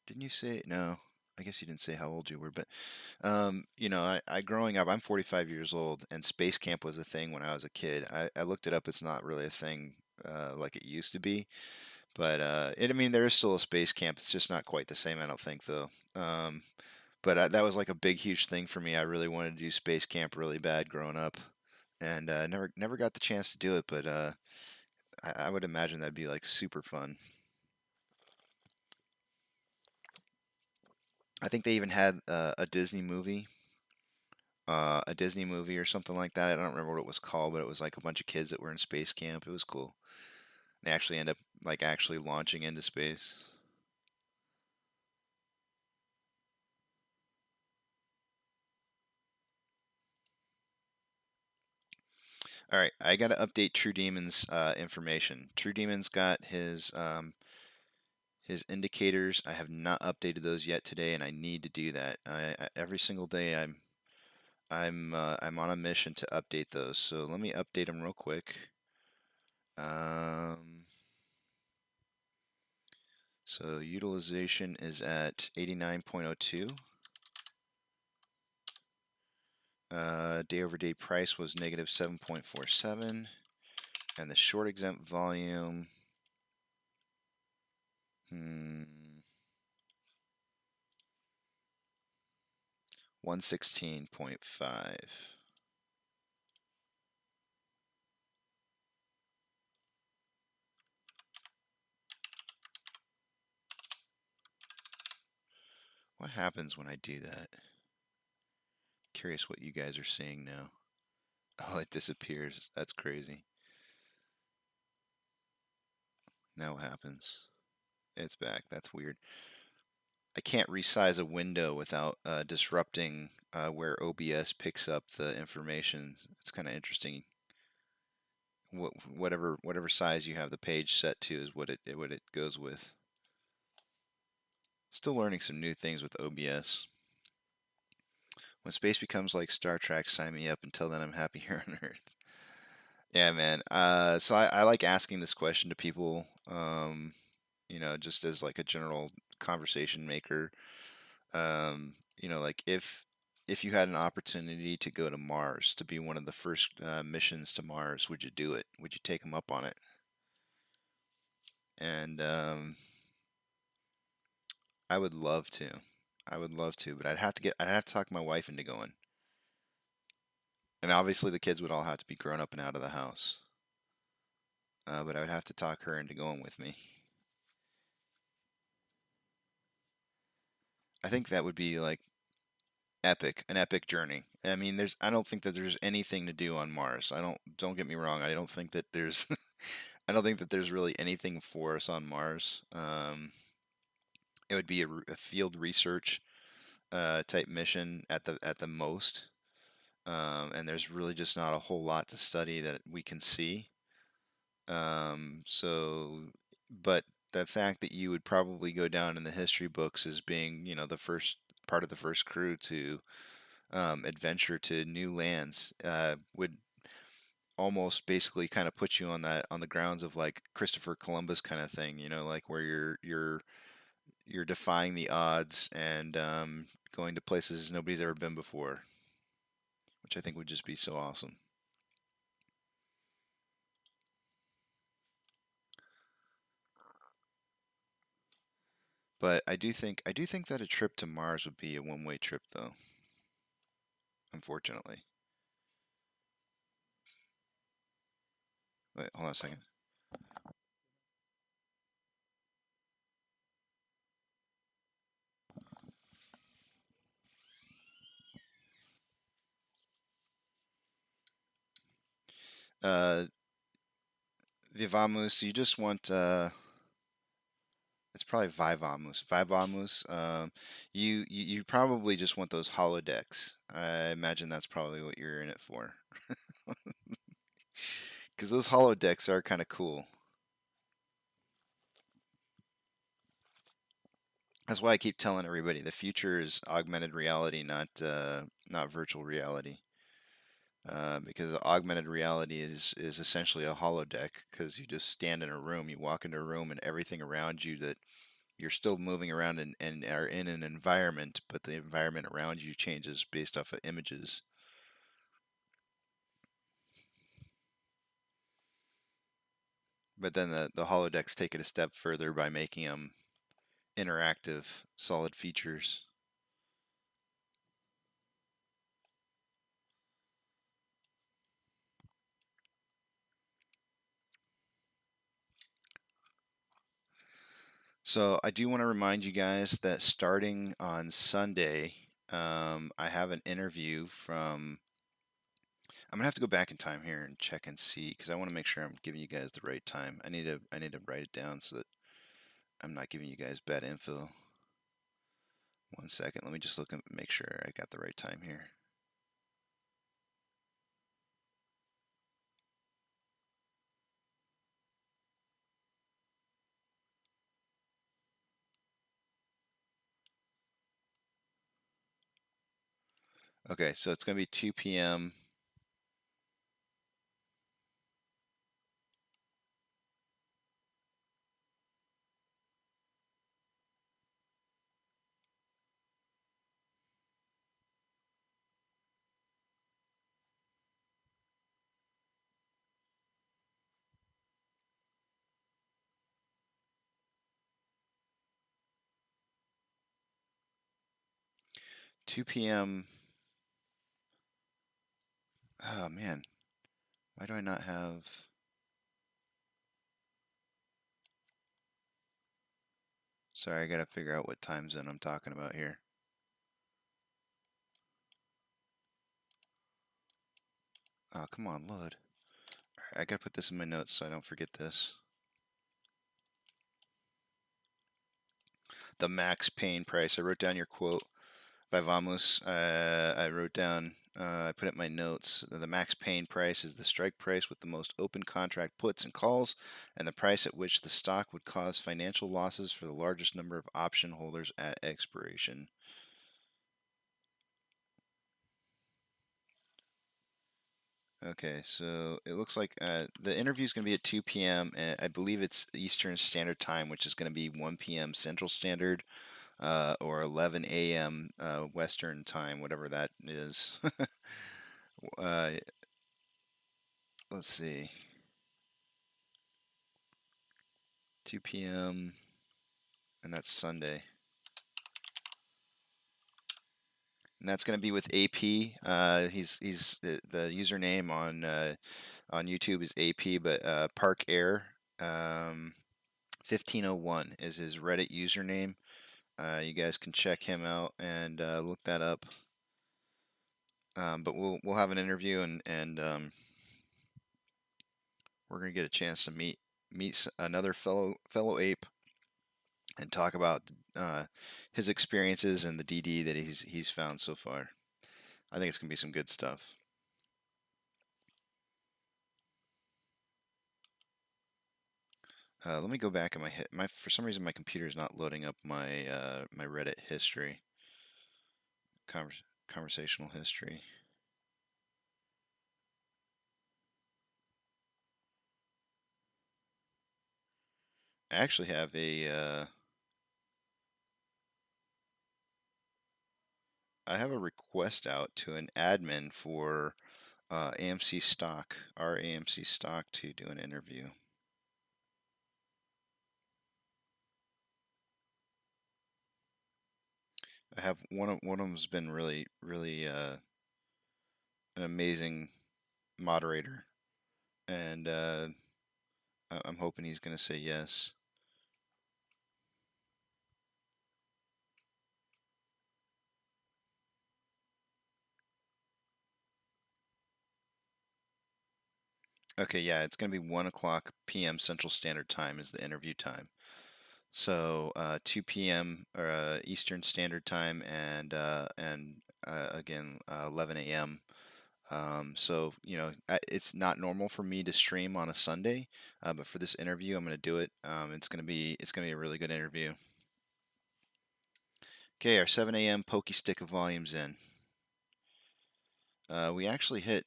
Didn't you say no? I guess you didn't say how old you were, but I growing up, I'm 45 years old, and space camp was a thing when I was a kid. I looked it up. It's not really a thing like it used to be, but I mean, there is still a space camp. It's just not quite the same, I don't think, though. But that was like a big, huge thing for me. I really wanted to do space camp really bad growing up, and never got the chance to do it. But I would imagine that'd be like super fun. I think they even had a Disney movie or something like that. I don't remember what it was called, but it was like a bunch of kids that were in space camp. It was cool. They actually end up like actually launching into space. All right, I got to update True Demon's information. True Demon's got his indicators. I have not updated those yet today, and I need to do that. Every single day I'm on a mission to update those. So let me update them real quick. So utilization is at 89.02. Day over day price was negative 7.47, and the short exempt volume 116.5. What happens when I do that? Curious what you guys are seeing now. Oh, it disappears. That's crazy. Now what happens? It's back. That's weird. I can't resize a window without disrupting where OBS picks up the information. It's kind of interesting. Whatever size you have the page set to is what it goes with. Still learning some new things with OBS. When space becomes like Star Trek, sign me up. Until then, I'm happy here on Earth. Yeah, man. So I like asking this question to people. Just as like a general conversation maker. Like if you had an opportunity to go to Mars, to be one of the first missions to Mars, would you do it? Would you take them up on it? And I would love to. I would love to, but I'd have to talk my wife into going. I mean, obviously the kids would all have to be grown up and out of the house. But I would have to talk her into going with me. I think that would be like an epic journey. I mean, I don't think that there's anything to do on Mars. Don't get me wrong. I don't think that there's, I don't think that there's really anything for us on Mars. It would be a field research type mission at the most, and there's really just not a whole lot to study that we can see. So, but the fact that you would probably go down in the history books as being, the first part of the first crew to adventure to new lands would almost basically kind of put you on the grounds of like Christopher Columbus kind of thing, like where you're defying the odds and going to places nobody's ever been before, which I think would just be so awesome. But I do think that a trip to Mars would be a one-way trip, though. Unfortunately. Wait, hold on a second. Uh, Vivamus, you just want it's probably Vivamus. Vivamus. You probably just want those holodecks. I imagine that's probably what you're in it for. Because those holodecks are kind of cool. That's why I keep telling everybody the future is augmented reality, not virtual reality. Because augmented reality is essentially a holodeck because you just stand in a room, you walk into a room, and everything around you that you're still moving around and are in an environment, but the environment around you changes based off of images. But then the holodecks take it a step further by making them interactive, solid features. So I do want to remind you guys that starting on Sunday, I have an interview from. I'm gonna have to go back in time here and check and see because I want to make sure I'm giving you guys the right time. I need to write it down so that I'm not giving you guys bad info. One second, let me just look and make sure I got the right time here. Okay, so it's gonna be 2 p.m. 2 p.m. Oh man, why do I not have? Sorry, I gotta figure out what time zone I'm talking about here. Oh, come on, load. All right, I gotta put this in my notes so I don't forget this. The max pain price. I wrote down your quote by Vamos. I wrote down, I put it in my notes. The max pain price is the strike price with the most open contract puts and calls, and the price at which the stock would cause financial losses for the largest number of option holders at expiration. Okay, so it looks like the interview is going to be at 2 p.m. and I believe it's Eastern Standard Time, which is going to be 1 p.m. Central Standard or 11 a.m. Western Time, whatever that is. uh, let's see. 2 p.m. and that's Sunday. And that's going to be with AP. He's the username on YouTube is AP, but Park Air 1501 is his Reddit username. You guys can check him out and look that up. But we'll have an interview and we're gonna get a chance to meet another fellow ape and talk about his experiences and the DD that he's found so far. I think it's gonna be some good stuff. Let me go back in my for some reason my computer is not loading up my my Reddit history, conversational history. I actually have I have a request out to an admin for AMC stock, our AMC stock, to do an interview. I have one of them's been really an amazing moderator, and I'm hoping he's going to say yes. Okay, yeah, it's going to be 1 o'clock p.m. Central Standard Time is the interview time. So 2 p.m. Eastern Standard Time and again 11 a.m. So it's not normal for me to stream on a Sunday, but for this interview, I'm going to do it. It's gonna be a really good interview. Okay, our 7 a.m. pokey stick of volumes in. We actually hit.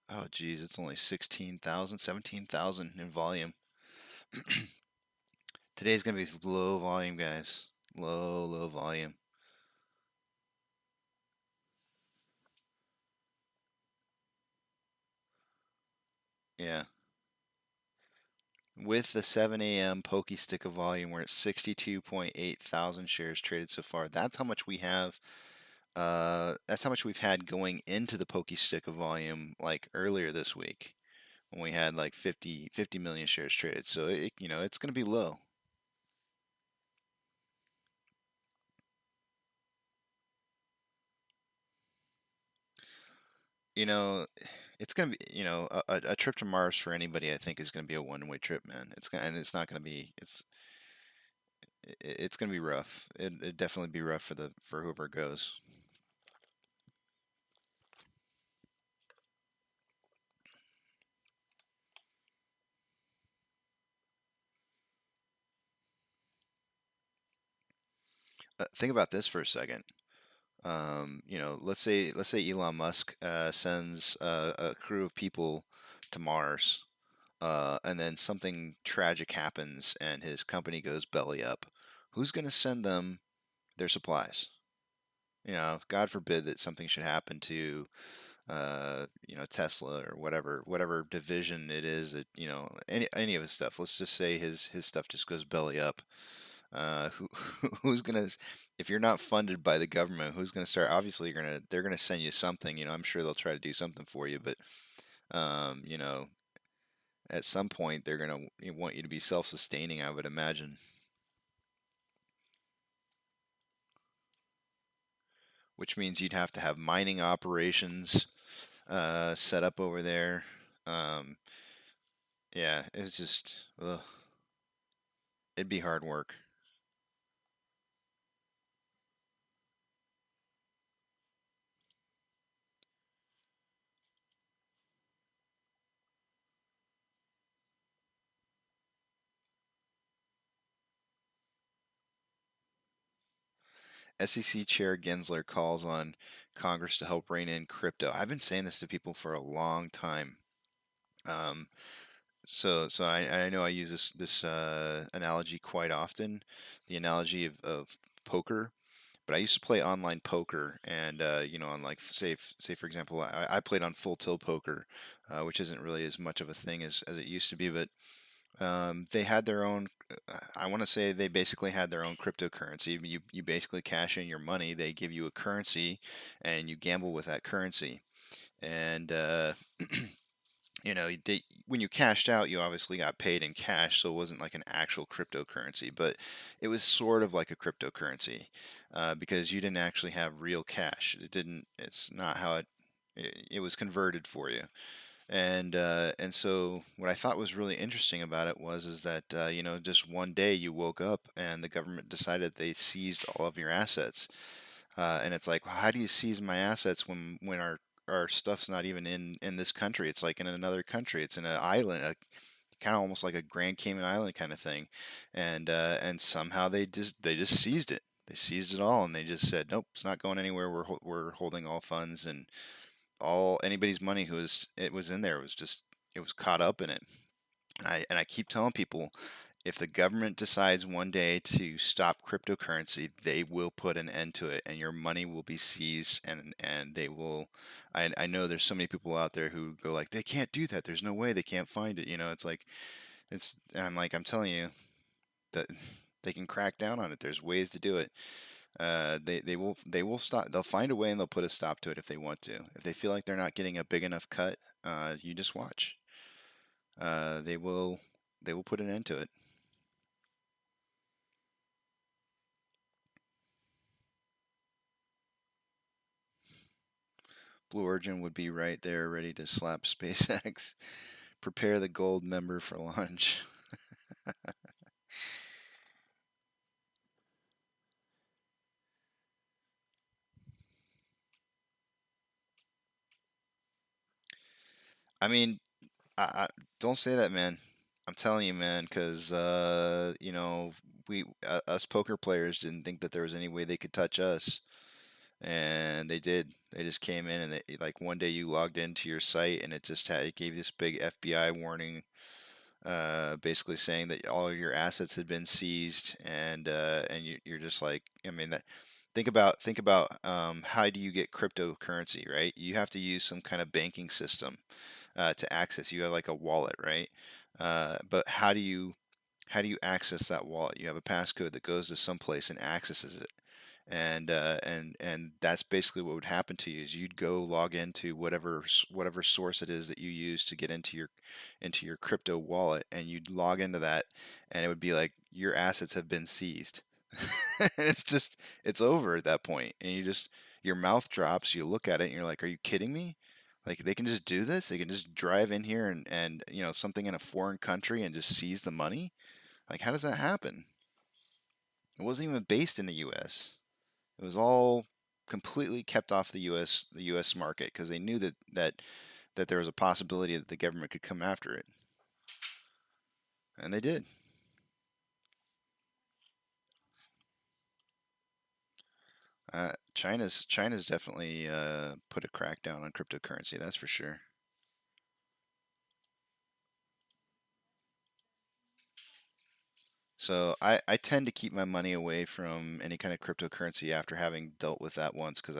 Oh, geez, it's only 16,000, 17,000 in volume. Today's gonna be low volume, guys. Low volume. Yeah. With the 7 a.m. pokey stick of volume, we're at 62.8 thousand shares traded so far. That's how much we have. That's how much we've had going into the pokey stick of volume like earlier this week when we had like 50 million shares traded. So it's going to be low. You know, it's going to be, a trip to Mars for anybody I think is going to be a one-way trip, man. And it's not going to be it's going to be rough. It'd definitely be rough for whoever goes. Think about this for a second. Let's say Elon Musk sends a crew of people to Mars, and then something tragic happens and his company goes belly up. Who's going to send them their supplies? God forbid that something should happen to, Tesla or whatever division it is that, any of his stuff. Let's just say his stuff just goes belly up. Who who's gonna if you're not funded by the government, who's gonna start? Obviously, they're gonna send you something. I'm sure they'll try to do something for you, but um, you know, at some point they're gonna want you to be self-sustaining, I would imagine. Which means you'd have to have mining operations set up over there. Um, yeah, it's just, it'd be hard work. SEC Chair Gensler calls on Congress to help rein in crypto. I've been saying this to people for a long time. Um, so I know I use this analogy quite often, the analogy of poker. But I used to play online poker, and on like say for example, I played on full tilt poker, which isn't really as much of a thing as it used to be. But they had their own. I want to say they basically had their own cryptocurrency. You basically cash in your money. They give you a currency, and you gamble with that currency. And when you cashed out, you obviously got paid in cash, so it wasn't like an actual cryptocurrency, but it was sort of like a cryptocurrency because you didn't actually have real cash. It's not how it was converted for you. And so what I thought was really interesting about it was is that just one day you woke up and the government decided they seized all of your assets, and it's like, well, how do you seize my assets when our stuff's not even in this country? It's like in another country. It's in an island, kind of almost like a Grand Cayman Island kind of thing, and somehow they just seized it. They seized it all, and they just said, nope, it's not going anywhere. We're holding all funds, and all anybody's money it was in there it was caught up in it. And I keep telling people, if the government decides one day to stop cryptocurrency, they will put an end to it, and your money will be seized, and they will. I know there's so many people out there who go like, they can't do that. There's no way they can't find it. It's like I'm telling you that they can crack down on it. There's ways to do it. They will stop. They'll find a way and they'll put a stop to it if they want to. If they feel like they're not getting a big enough cut, you just watch. They will put an end to it. Blue Origin would be right there, ready to slap SpaceX. Prepare the gold member for launch. I mean, I don't say that, man. I'm telling you, man, because you know, us poker players didn't think that there was any way they could touch us, and they did. They just came in and they like one day you logged into your site and it gave this big FBI warning, basically saying that all your assets had been seized, and you're just like, I mean that. Think about how do you get cryptocurrency, right? You have to use some kind of banking system to access. You have like a wallet, right? But how do you access that wallet? You have a passcode that goes to some place and accesses it, and that's basically what would happen to you is you'd go log into whatever source it is that you use to get into your crypto wallet, and you'd log into that, and it would be like your assets have been seized. And it's over at that point, and your mouth drops. You look at it and you're like, are you kidding me? Like they can just do this? They can just drive in here and something in a foreign country and just seize the money? Like how does that happen? It wasn't even based in the US. It was all completely kept off the US market because they knew that there was a possibility that the government could come after it. And they did. China's definitely put a crackdown on cryptocurrency, that's for sure. So I tend to keep my money away from any kind of cryptocurrency after having dealt with that once, because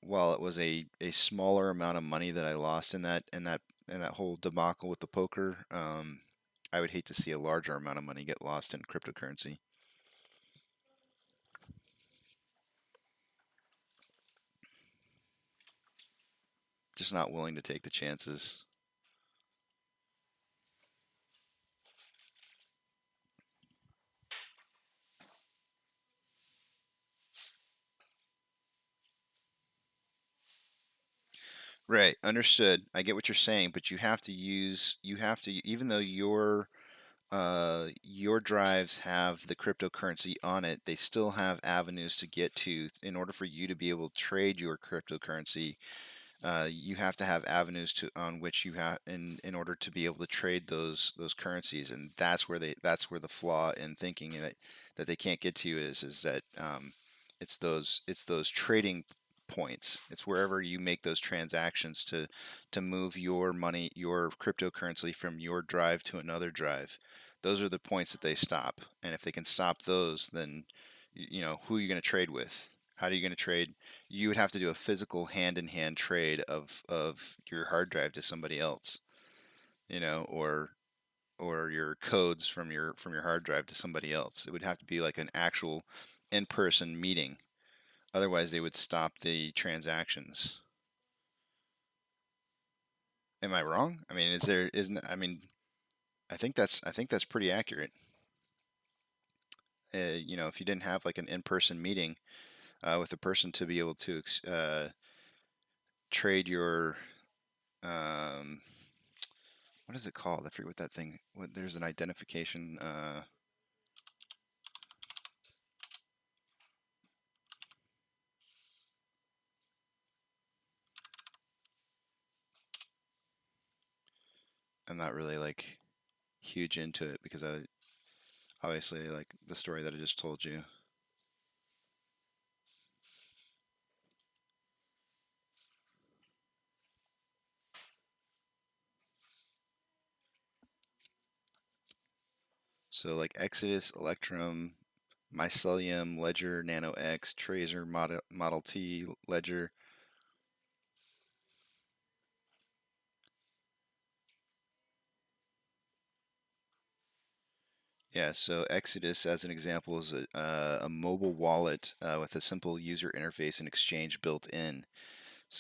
while it was a smaller amount of money that I lost in that whole debacle with the poker, I would hate to see a larger amount of money get lost in cryptocurrency. Just not willing to take the chances. Right, understood. I get what you're saying, but even though your drives have the cryptocurrency on it, they still have avenues to get to in order for you to be able to trade your cryptocurrency. You have to have avenues on which you have in order to be able to trade those currencies, and that's where the flaw in thinking that they can't get to is that it's those trading points. It's wherever you make those transactions to move your money, your cryptocurrency from your drive to another drive. Those are the points that they stop, and if they can stop those, then who are you going to trade with? How are you going to trade? You would have to do a physical hand-in-hand trade of your hard drive to somebody else, or your codes from your hard drive to somebody else. It would have to be like an actual in-person meeting. Otherwise, they would stop the transactions. Am I wrong? I mean, isn't I mean, I think that's pretty accurate. If you didn't have like an in-person meeting with a person to be able to trade your um, what is it called? I forget what that thing. There's an identification. I'm not really like huge into it because I obviously like the story that I just told you. So like Exodus, Electrum, Mycelium, Ledger, Nano X, Tracer, Model T, Ledger. Yeah, so Exodus, as an example, is a mobile wallet with a simple user interface and exchange built in.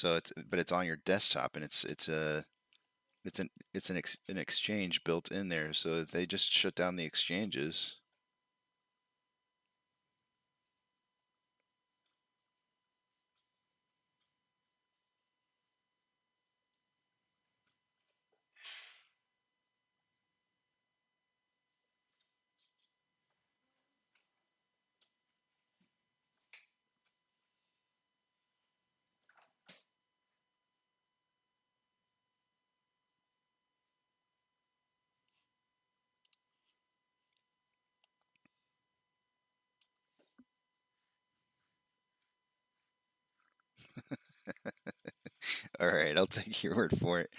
But it's on your desktop, and it's an exchange built in there. So they just shut down the exchanges. All right, I'll take your word for it.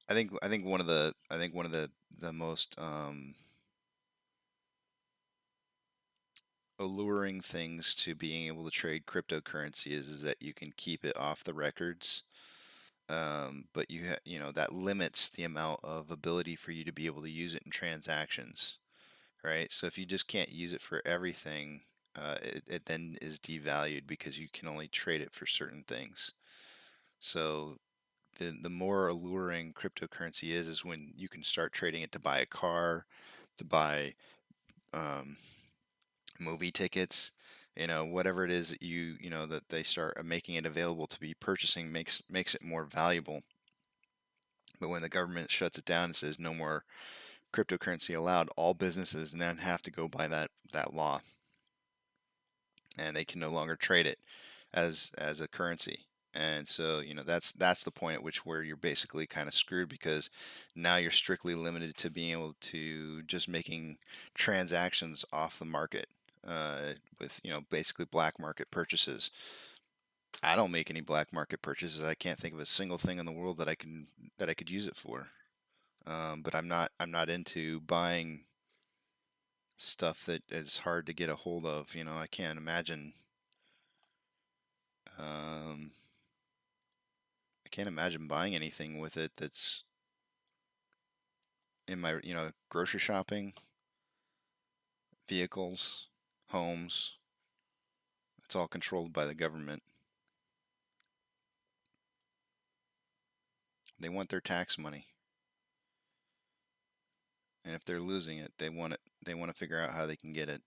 I think one of the most alluring things to being able to trade cryptocurrency is that you can keep it off the records. But that limits the amount of ability for you to be able to use it in transactions, right? So if you just can't use it for everything, it then is devalued because you can only trade it for certain things. So the more alluring cryptocurrency is when you can start trading it to buy a car, to buy um, movie tickets, whatever it is that that they start making it available to be purchasing makes it more valuable. But when the government shuts it down and says no more cryptocurrency allowed, all businesses then have to go by that law, and they can no longer trade it as a currency. And so, that's the point at which where you're basically kind of screwed, because now you're strictly limited to being able to just making transactions off the market, with basically black market purchases. I don't make any black market purchases. I can't think of a single thing in the world that I could use it for. But I'm not into buying stuff that is hard to get a hold of. I can't imagine. Um, I can't imagine buying anything with it that's in my, grocery shopping, vehicles, homes. It's all controlled by the government. They want their tax money, and if they're losing it, they want it. They want to figure out how they can get it.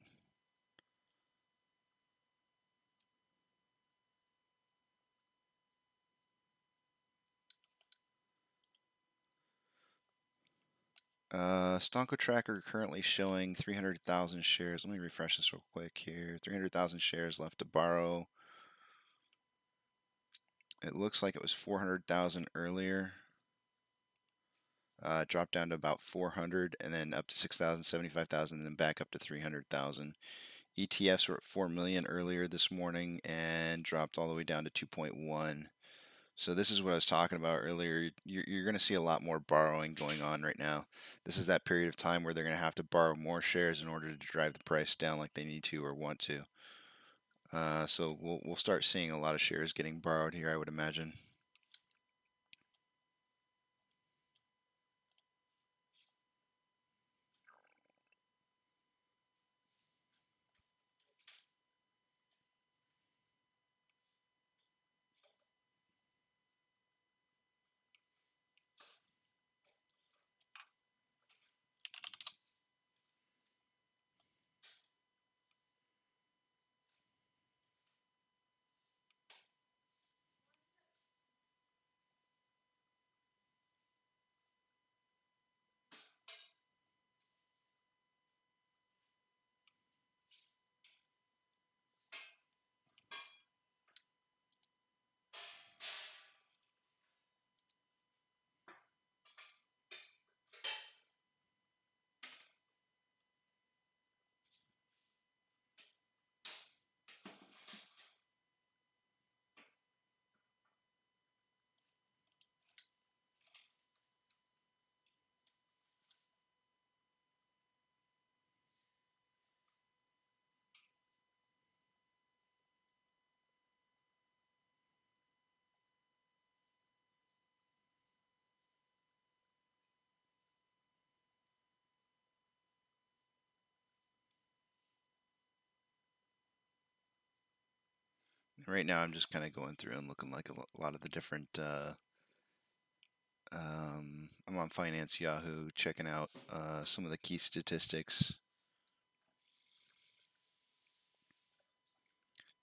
Stonko Tracker currently showing 300,000 shares. Let me refresh this real quick here. 300,000 shares left to borrow. It looks like it was 400,000 earlier. Dropped down to about 400, and then up to 6,000, 75,000, and then back up to 300,000. ETFs were at 4 million earlier this morning and dropped all the way down to 2.1. So this is what I was talking about earlier. You're going to see a lot more borrowing going on right now. This is that period of time where they're going to have to borrow more shares in order to drive the price down like they need to or want to. So we'll start seeing a lot of shares getting borrowed here, I would imagine. Right now, I'm just kind of going through and looking like a lot of the different. I'm on Finance Yahoo, checking out some of the key statistics.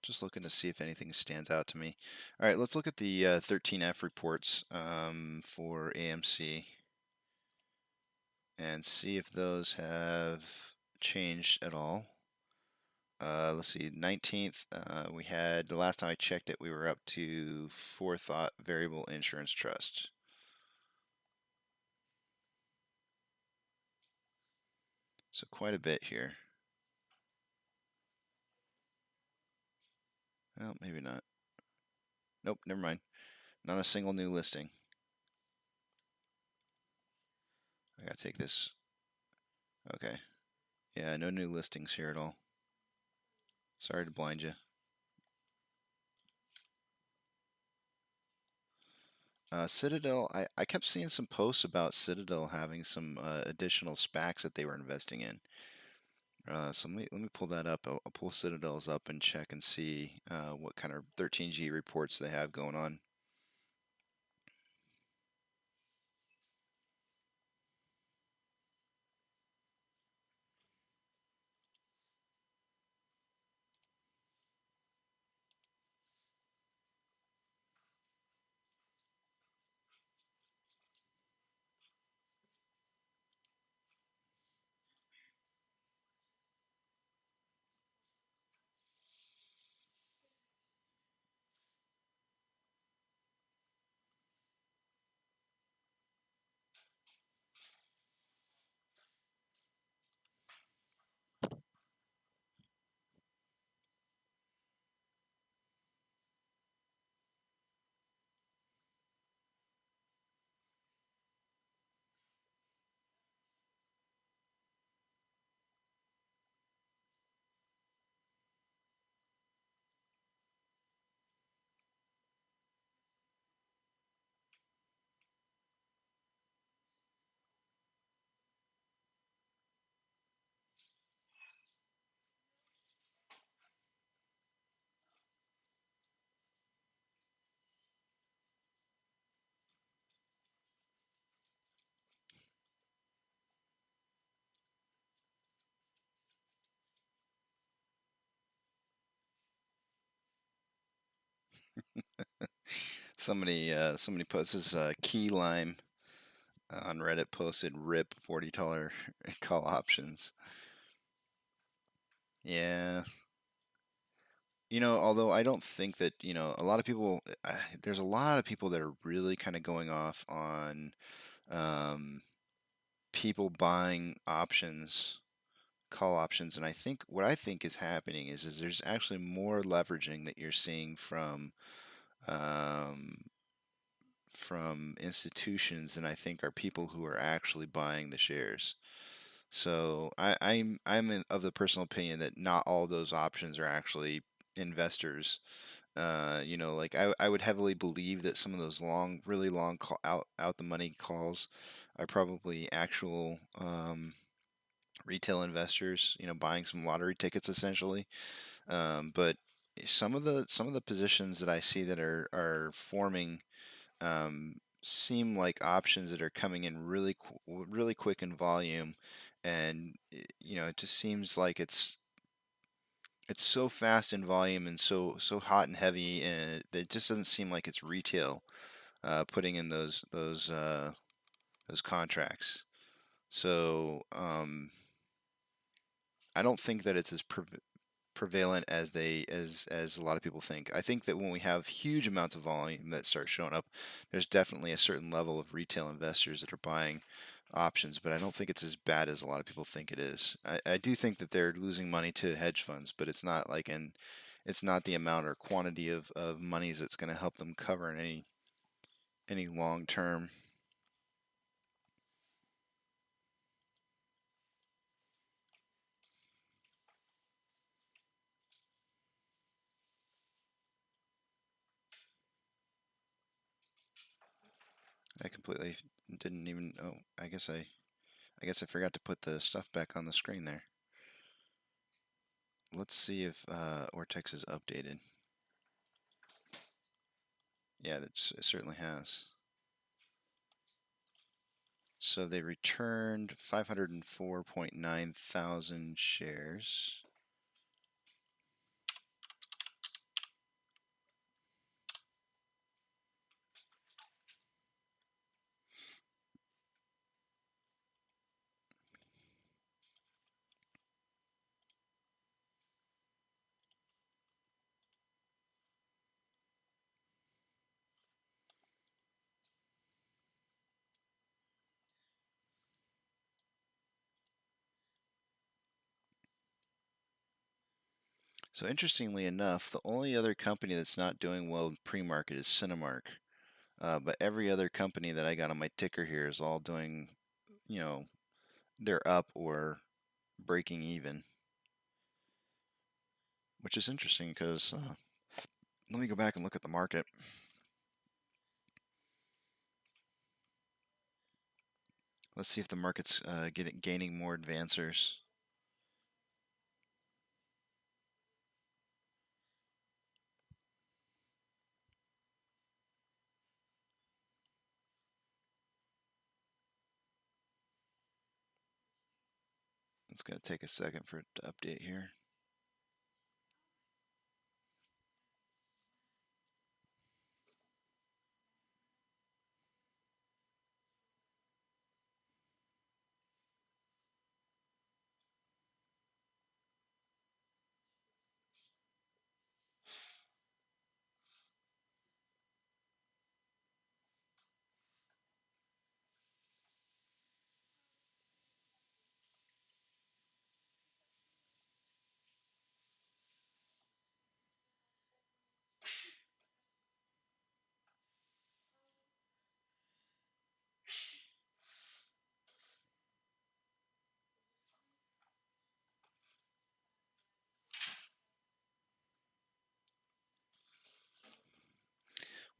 Just looking to see if anything stands out to me. All right, let's look at the 13F reports for AMC and see if those have changed at all. Let's see, 19th, we had, the last time I checked it, we were up to Forethought Variable Insurance Trust. So quite a bit here. Well, maybe not. Nope, never mind. Not a single new listing. I gotta take this. Okay. Yeah, no new listings here at all. Sorry to blind you. Citadel, I kept seeing some posts about Citadel having some additional SPACs that they were investing in. So let me pull that up. I'll pull Citadel's up and check and see what kind of 13G reports they have going on. Somebody posts this key lime on Reddit posted rip $40 call options. Yeah. Although I don't think that, a lot of people, there's a lot of people that are really kind of going off on um, people buying options, call options, and what I think is happening is there's actually more leveraging that you're seeing um, from institutions than I think are people who are actually buying the shares. So of the personal opinion that not all those options are actually investors. Like I would heavily believe that some of those really long out the money calls are probably actual retail investors, buying some lottery tickets essentially. But some of the positions that I see that are forming seem like options that are coming in really quick in volume, and it just seems like it's so fast in volume and so hot and heavy, and it just doesn't seem like it's retail putting in those contracts. So I don't think that it's as prevalent as a lot of people think. I think that when we have huge amounts of volume that start showing up, there's definitely a certain level of retail investors that are buying options, but I don't think it's as bad as a lot of people think it is. I do think that they're losing money to hedge funds, but it's not the amount or quantity of monies that's going to help them cover in any long term. I completely didn't even. Oh, I guess I forgot to put the stuff back on the screen there. Let's see if Ortex is updated. Yeah, it certainly has. So they returned 504.9 thousand shares. So interestingly enough, the only other company that's not doing well in pre-market is Cinemark. But every other company that I got on my ticker here is all doing, you know, they're up or breaking even, which is interesting because let me go back and look at the market. Let's see if the market's gaining more advancers. It's going to take a second for it to update here.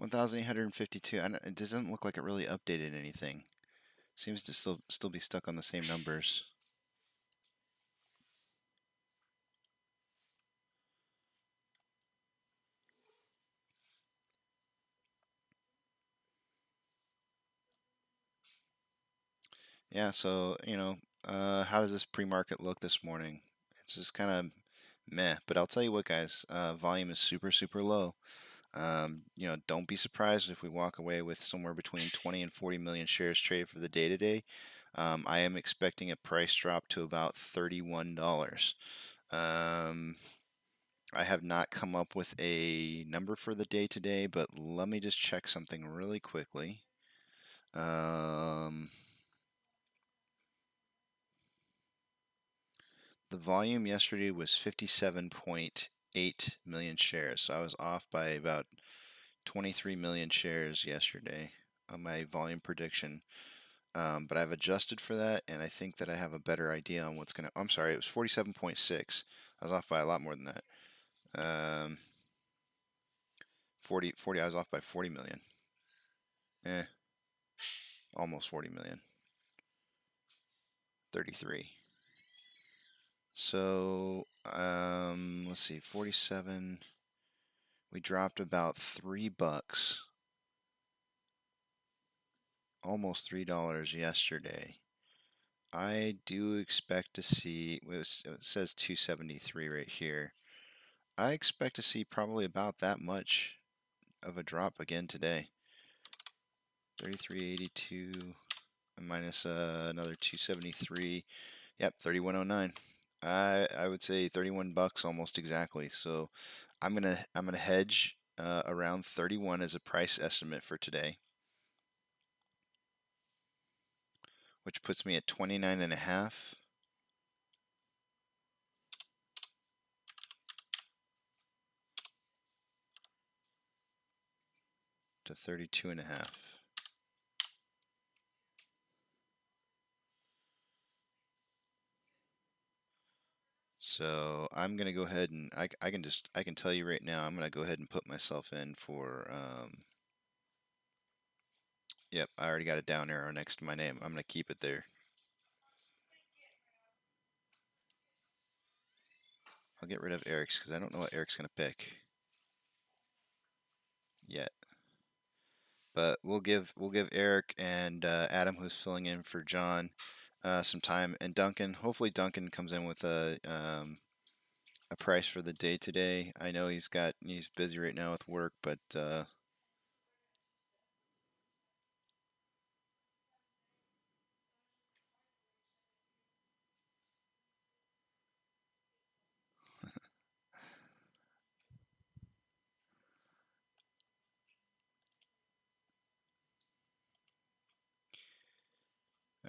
$1,852. It doesn't look like it really updated anything. Seems to still be stuck on the same numbers. Yeah, so, how does this pre-market look this morning? It's just kind of meh, but I'll tell you what, guys, volume is super, super low. Don't be surprised if we walk away with somewhere between 20 and 40 million shares traded for the day today. I am expecting a price drop to about $31. I have not come up with a number for the day today, but let me just check something really quickly. The volume yesterday was 57.8 million shares, so I was off by about 23 million shares yesterday on my volume prediction. But I've adjusted for that, and I think that I have a better idea on what's going to. I'm sorry, it was 47.6. I was off by a lot more than that. 40, I was off by 40 million. Almost 40 million. 33. So, let's see, 47. We dropped about $3, almost $3 yesterday. I do expect to see, it says 273 right here. I expect to see probably about that much of a drop again today. 33.82 minus another 273. Yep, 31.09. I would say $31 almost exactly. So I'm gonna hedge around 31 as a price estimate for today, which puts me at 29.5 to 32.5. So I'm gonna go ahead and I can tell you right now I'm gonna go ahead and put myself in for yep, I already got a down arrow next to my name. I'm gonna keep it there. I'll get rid of Eric's because I don't know what Eric's gonna pick yet. But we'll give Eric and Adam, who's filling in for John, some time, and Duncan. Hopefully Duncan comes in with a price for the day today. I know he's busy right now with work, but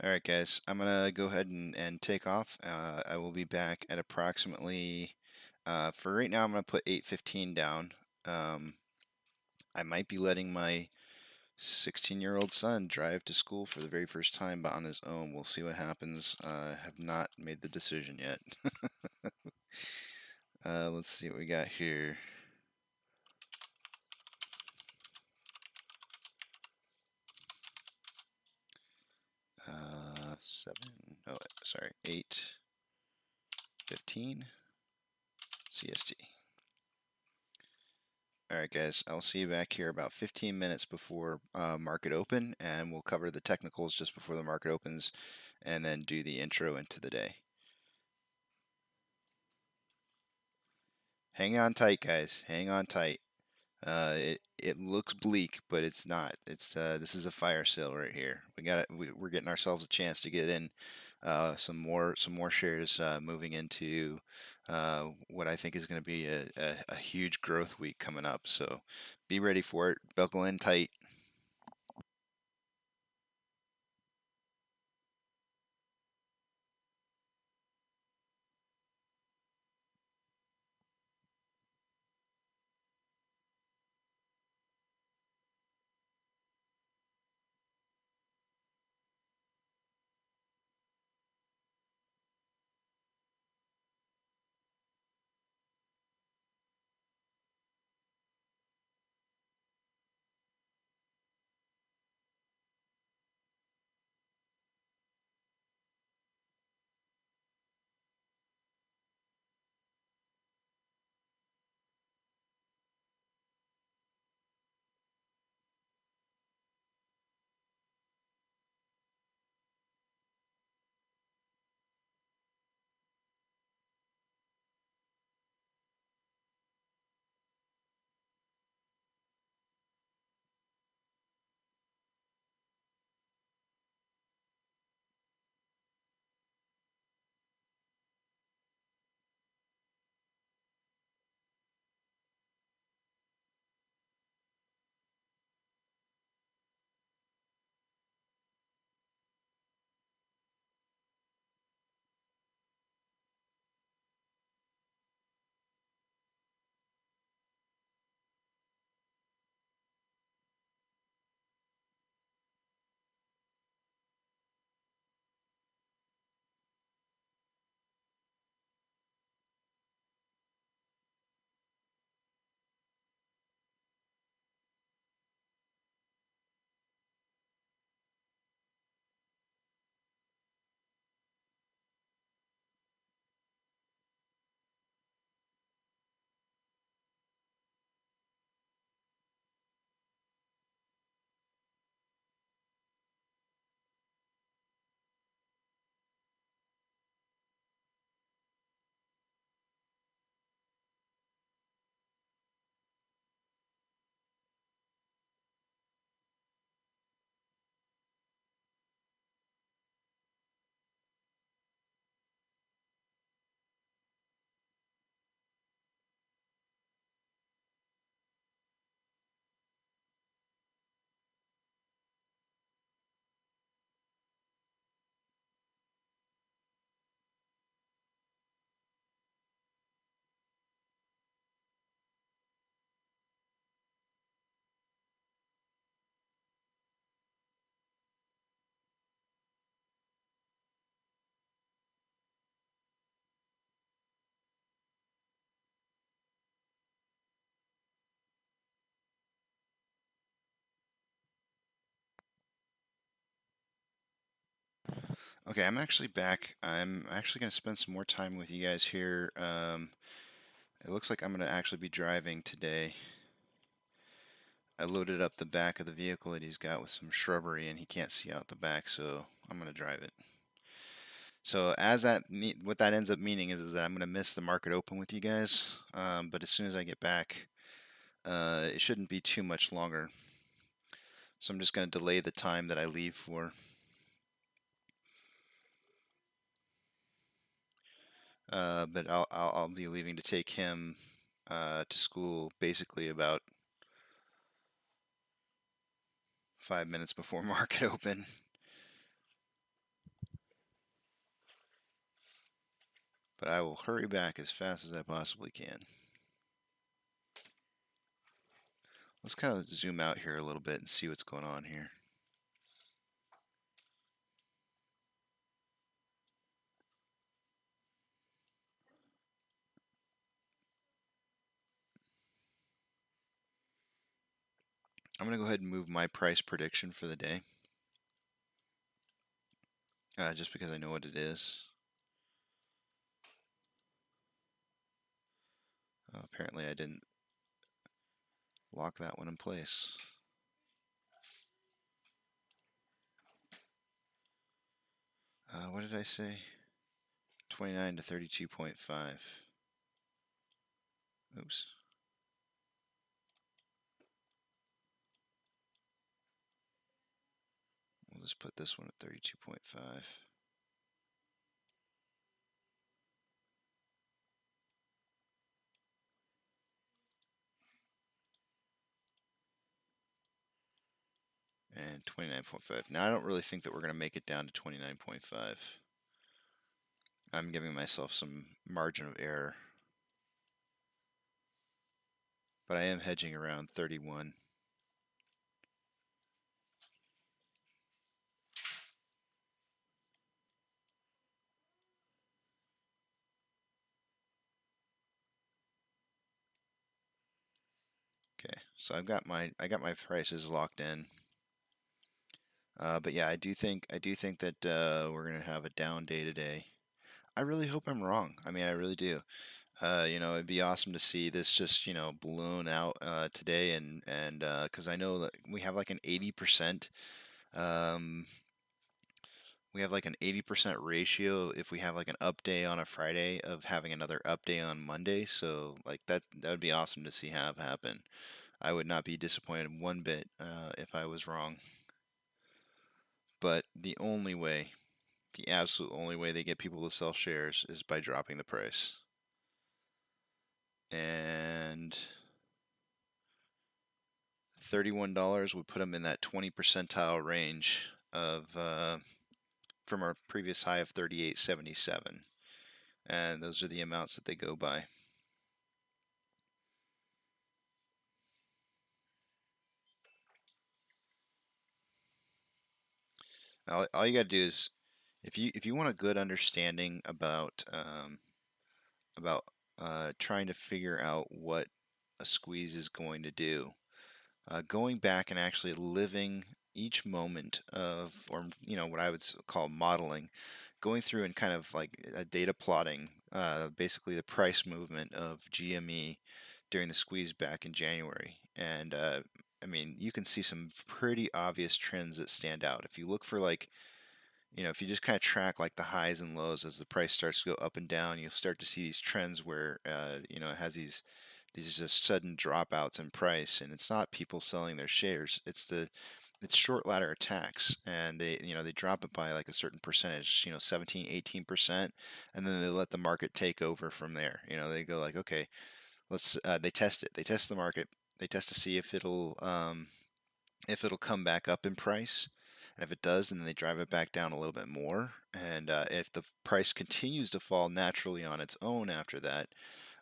all right, guys, I'm gonna go ahead and take off. I will be back at approximately For right now, I'm going to put 815 down. I might be letting my 16-year-old son drive to school for the very first time, but on his own. We'll see what happens. I have not made the decision yet. Let's see what we got here. Oh, sorry, 8:15 CST. All right, guys, I'll see you back here about 15 minutes before market open, and we'll cover the technicals just before the market opens, and then do the intro into the day. Hang on tight, guys. Hang on tight. It looks bleak, but it's not. This is a fire sale right here. We're getting ourselves a chance to get in some more shares moving into what I think is going to be a huge growth week coming up. So be ready for it. Buckle in tight. Okay, I'm actually back. I'm actually going to spend some more time with you guys here. It looks like I'm going to actually be driving today. I loaded up the back of the vehicle that he's got with some shrubbery, and he can't see out the back, so I'm going to drive it. So what that ends up meaning is that I'm going to miss the market open with you guys. But as soon as I get back, it shouldn't be too much longer. So I'm just going to delay the time that I leave for. But I'll be leaving to take him to school basically about 5 minutes before market open. but I will hurry back as fast as I possibly can. Let's kind of zoom out here a little bit and see what's going on here. I'm going to go ahead and move my price prediction for the day, just because I know what it is. Apparently I didn't lock that one in place. What did I say? 29 to 32.5. Oops. We'll just put this one at 32.5. And 29.5. Now I don't really think that we're going to make it down to 29.5. I'm giving myself some margin of error. But I am hedging around 31. Okay, so I got my prices locked in. But yeah, I do think that we're gonna have a down day today. I really hope I'm wrong. I mean, I really do. It'd be awesome to see this just balloon out today, and because I know that we have like an 80%. We have like an 80% ratio if we have like an up day on a Friday of having another up day on Monday. So like that would be awesome to see have happen. I would not be disappointed one bit if I was wrong. But the absolute only way they get people to sell shares is by dropping the price. And $31 would put them in that 20 percentile range of from our previous high of 38.77, and those are the amounts that they go by. All you got to do is, if you want a good understanding about trying to figure out what a squeeze is going to do, going back and actually living each moment of, or what I would call modeling, going through and kind of like data plotting, basically the price movement of GME during the squeeze back in January. And I mean, you can see some pretty obvious trends that stand out. If you look for like, if you just kind of track like the highs and lows as the price starts to go up and down, you'll start to see these trends where, it has these just sudden dropouts in price, and it's not people selling their shares. It's short ladder attacks, and they drop it by like a certain percentage, 17, 18%, and then they let the market take over from there. They go like, okay, let's they test it. They test the market. They test to see if it'll come back up in price. And if it does, then they drive it back down a little bit more. And if the price continues to fall naturally on its own after that,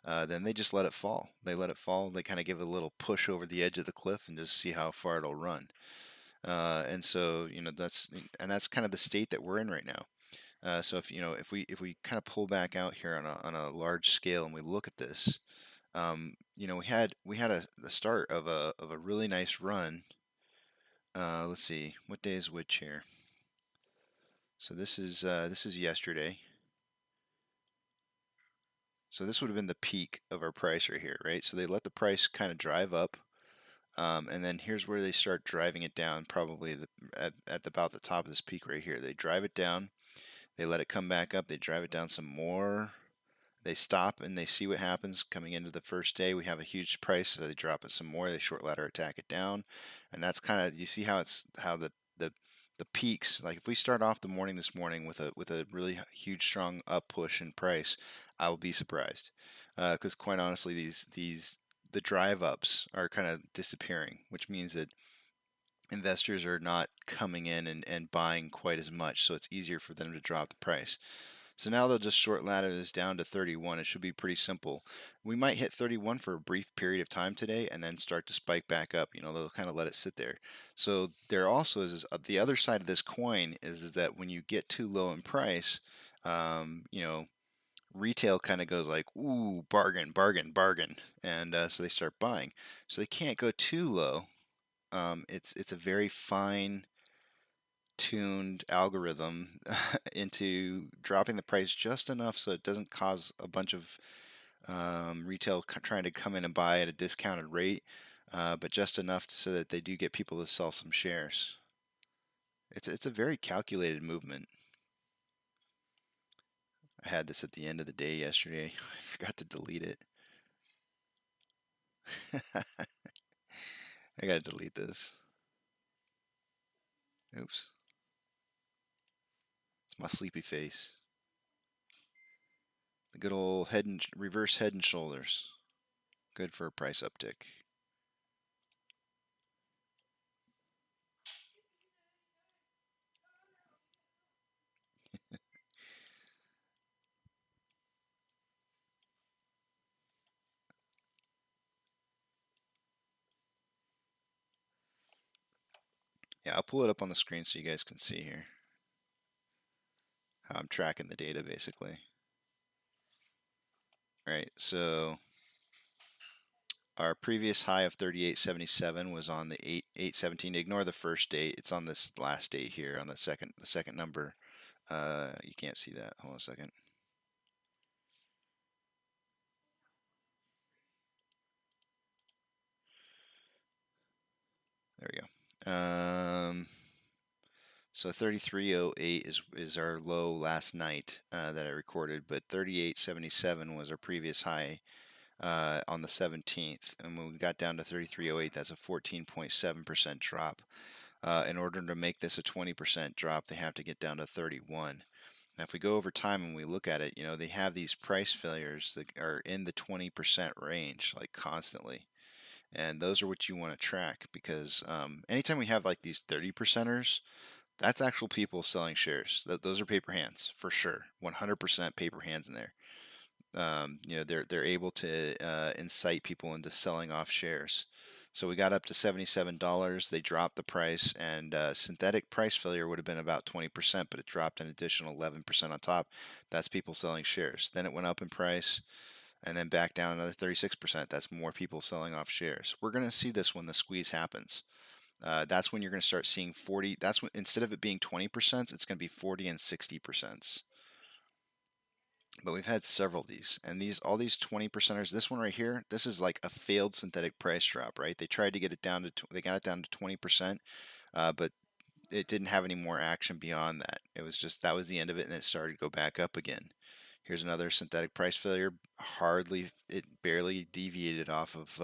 then they just let it fall. They let it fall. They kind of give it a little push over the edge of the cliff and just see how far it'll run. And so that's kind of the state that we're in right now. So if we kind of pull back out here on a large scale and we look at this, we had the start of a really nice run. Let's see, what day is which here? So this is yesterday. So this would have been the peak of our price right here, right? So they let the price kind of drive up, and then here's where they start driving it down, probably at about the top of this peak right here. They drive it down, they let it come back up, they drive it down some more, they stop and they see what happens coming into the first day. We have a huge price, so they drop it some more, they short ladder attack it down, and that's kind of, you see how the peaks, like if we start off the morning this morning with a really huge strong up push in price, I will be surprised, because quite honestly the drive ups are kind of disappearing, which means that investors are not coming in and buying quite as much, so it's easier for them to drop the price. So now they'll just short ladder this down to 31. It should be pretty simple. We might hit 31 for a brief period of time today and then start to spike back up. They'll kind of let it sit there. So there also is the other side of this coin is that when you get too low in price, retail kind of goes like, ooh, bargain, bargain, bargain. And so they start buying. So they can't go too low. It's a very fine tuned algorithm into dropping the price just enough so it doesn't cause a bunch of retail trying to come in and buy at a discounted rate, but just enough so that they do get people to sell some shares. It's a very calculated movement. I had this at the end of the day yesterday. I forgot to delete it. I gotta delete this. Oops. It's my sleepy face. The good old reverse head and shoulders. Good for a price uptick. Yeah, I'll pull it up on the screen so you guys can see here how I'm tracking the data basically. All right, so our previous high of 38.77 was on the 8.17. Ignore the first date. It's on this last date here on the second number. You can't see that. Hold on a second. There we go. So 33.08 is our low last night that I recorded, but 38.77 was our previous high on the 17th. And when we got down to 33.08, that's a 14.7% drop. In order to make this a 20% drop, they have to get down to 31. Now, if we go over time and we look at it, they have these price failures that are in the 20% range, like constantly. And those are what you want to track because anytime we have like these 30%ers, that's actual people selling shares. Those are paper hands for sure. 100% paper hands in there. They're able to incite people into selling off shares. So we got up to $77. They dropped the price, and synthetic price failure would have been about 20%, but it dropped an additional 11% on top. That's people selling shares. Then it went up in price, and then back down another 36%. That's more people selling off shares. We're going to see this when the squeeze happens. That's when you're going to start seeing 40. That's when instead of it being 20%, it's going to be 40 and 60%. But we've had several of these, and all these 20%ers. This one right here, this is like a failed synthetic price drop, right? They tried to get it down to they got it down to 20%, but it didn't have any more action beyond that. It was just that was the end of it, and it started to go back up again. Here's another synthetic price failure. It barely deviated off of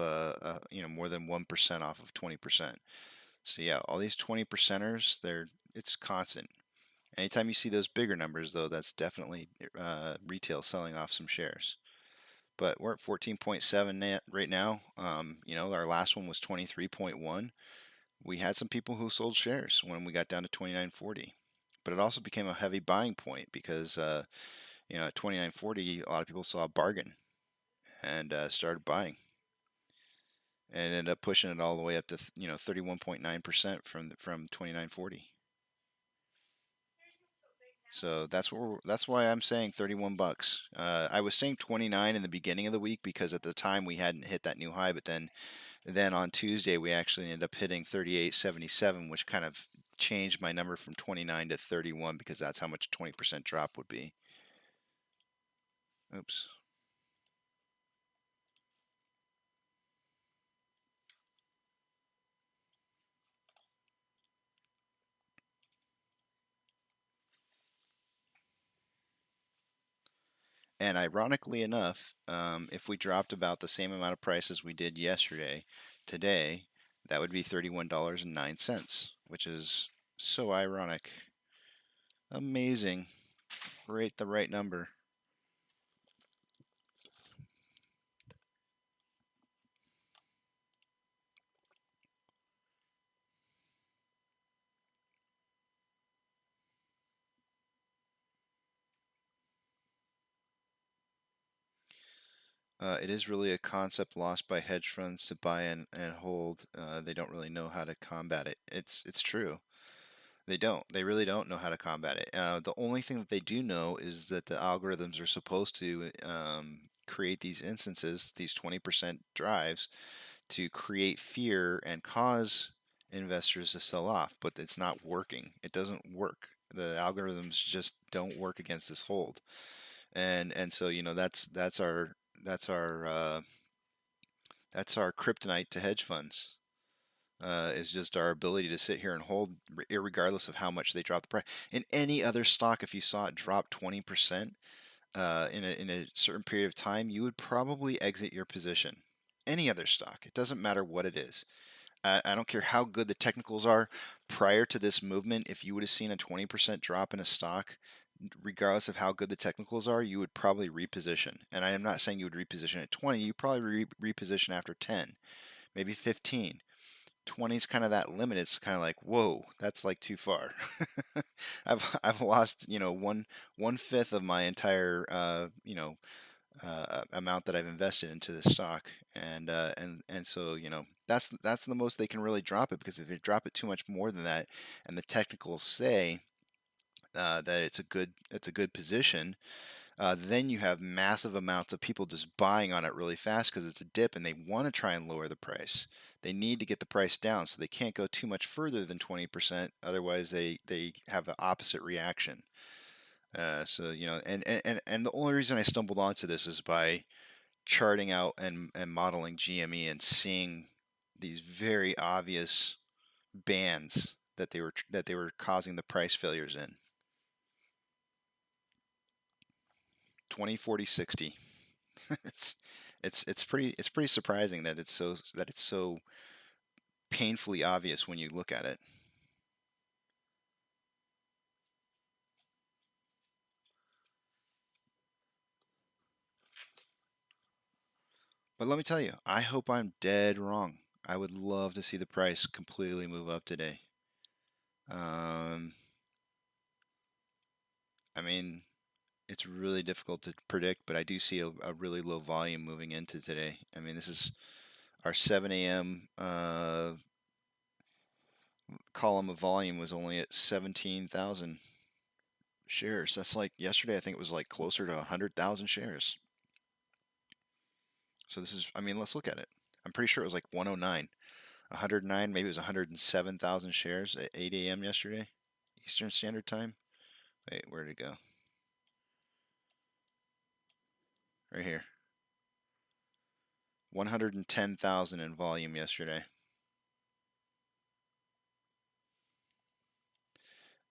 more than 1% off of 20%. So yeah, all these 20%ers, it's constant. Anytime you see those bigger numbers, though, that's definitely retail selling off some shares. But we're at 14.7 right now. Our last one was 23.1. We had some people who sold shares when we got down to 29.40. But it also became a heavy buying point because, at 29.40, a lot of people saw a bargain and started buying. And ended up pushing it all the way up to 31.9% from 29.40. So that's why I'm saying 31 bucks. I was saying 29 in the beginning of the week because at the time we hadn't hit that new high, but then on Tuesday we actually ended up hitting 38.77, which kind of changed my number from 29 to 31 because that's how much a 20% drop would be. Oops. And ironically enough, if we dropped about the same amount of price as we did yesterday, today, that would be $31.09, which is so ironic. Amazing. Right, the right number. it is really a concept lost by hedge funds to buy and hold. They don't really know how to combat it. It's true. They don't. They really don't know how to combat it. The only thing that they do know is that the algorithms are supposed to create these instances, these 20% drives, to create fear and cause investors to sell off. But it's not working. It doesn't work. The algorithms just don't work against this hold. And so that's our kryptonite to hedge funds. Is just our ability to sit here and hold, regardless of how much they drop the price. In any other stock, if you saw it drop 20% in a certain period of time, you would probably exit your position. Any other stock, it doesn't matter what it is. I don't care how good the technicals are. Prior to this movement, if you would have seen a 20% drop in a stock, regardless of how good the technicals are, you would probably reposition. And I am not saying you would reposition at 20. You probably reposition after 10, maybe 15. 20 is kind of that limit. It's kind of like, whoa, that's like too far. I've lost, one fifth of my entire amount that I've invested into this stock, and so that's the most they can really drop it, because if they drop it too much more than that, and the technicals say that it's a good position, then you have massive amounts of people just buying on it really fast because it's a dip and they want to try and lower the price. They need to get the price down, so they can't go too much further than 20%. Otherwise, they have the opposite reaction. So and the only reason I stumbled onto this is by charting out and modeling GME and seeing these very obvious bands that they were causing the price failures in. 20, 40, 60. it's pretty surprising that it's so painfully obvious when you look at it. But let me tell you, I hope I'm dead wrong. I would love to see the price completely move up today. I mean, it's really difficult to predict, but I do see a really low volume moving into today. I mean, this is our 7 a.m. Column of volume was only at 17,000 shares. That's like yesterday, I think it was like closer to 100,000 shares. So this is, I mean, let's look at it. I'm pretty sure it was like 109, 109, maybe it was 107,000 shares at 8 a.m. yesterday, Eastern Standard Time. Wait, where did it go? Right here. 110,000 in volume yesterday.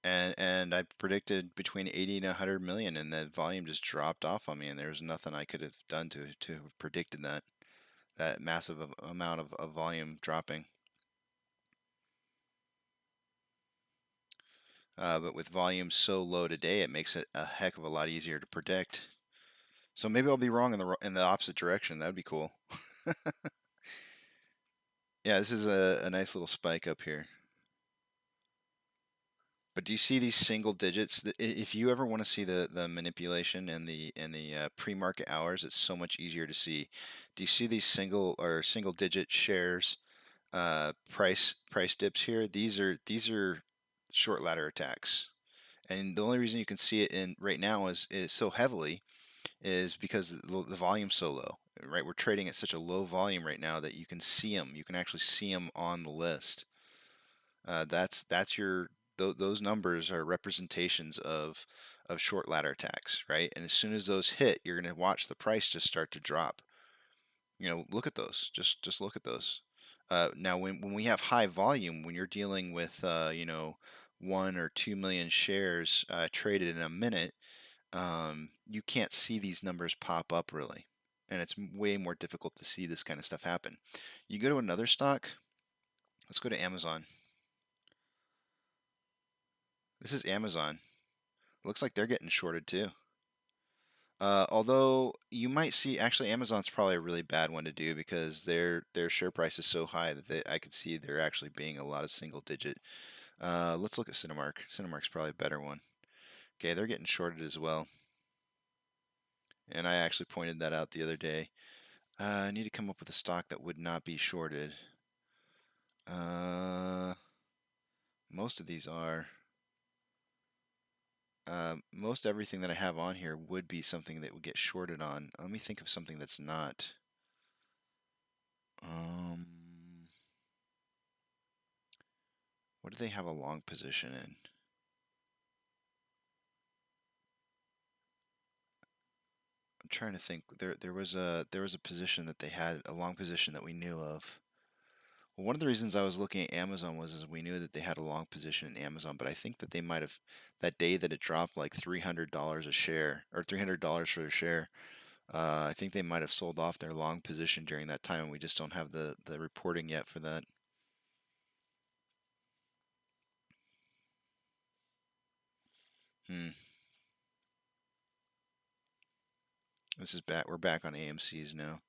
And I predicted between 80 and 100 million, and that volume just dropped off on me, and there was nothing I could have done to have predicted that massive amount of volume dropping. But with volume so low today, it makes it a heck of a lot easier to predict. So maybe I'll be wrong in the opposite direction. That'd be cool. Yeah, this is a nice little spike up here. But do you see these single digits? If you ever want to see the manipulation and the pre-market hours, it's so much easier to see. Do you see these single digit shares price dips here? These are short ladder attacks, and the only reason you can see it in right now is so heavily is because the volume's so low. Right, we're trading at such a low volume right now that you can see them. You can actually see them on the list. That's your those numbers are representations of short ladder attacks, right? And as soon as those hit, you're going to watch the price just start to drop. Look at those. Just look at those. Now, when we have high volume, when you're dealing with 1 or 2 million shares traded in a minute, you can't see these numbers pop up really, and it's way more difficult to see this kind of stuff happen. You go to another stock. Let's go to Amazon. This is Amazon. Looks like they're getting shorted too. Although you might see, actually, Amazon's probably a really bad one to do because their share price is so high that I could see there actually being a lot of single digit. Let's look at Cinemark. Cinemark's probably a better one. Okay, they're getting shorted as well. And I actually pointed that out the other day. I need to come up with a stock that would not be shorted. Most of these are. Most everything that I have on here would be something that would get shorted on. Let me think of something that's not. What do they have a long position in? I'm trying to think. There was a position that they had, a long position that we knew of. Well, one of the reasons I was looking at Amazon was is we knew that they had a long position in Amazon, but I think that they might have, that day that it dropped like $300 a share or $300 for a share. I think they might have sold off their long position during that time, and we just don't have the reporting yet for that. This is back. We're back on AMC's now.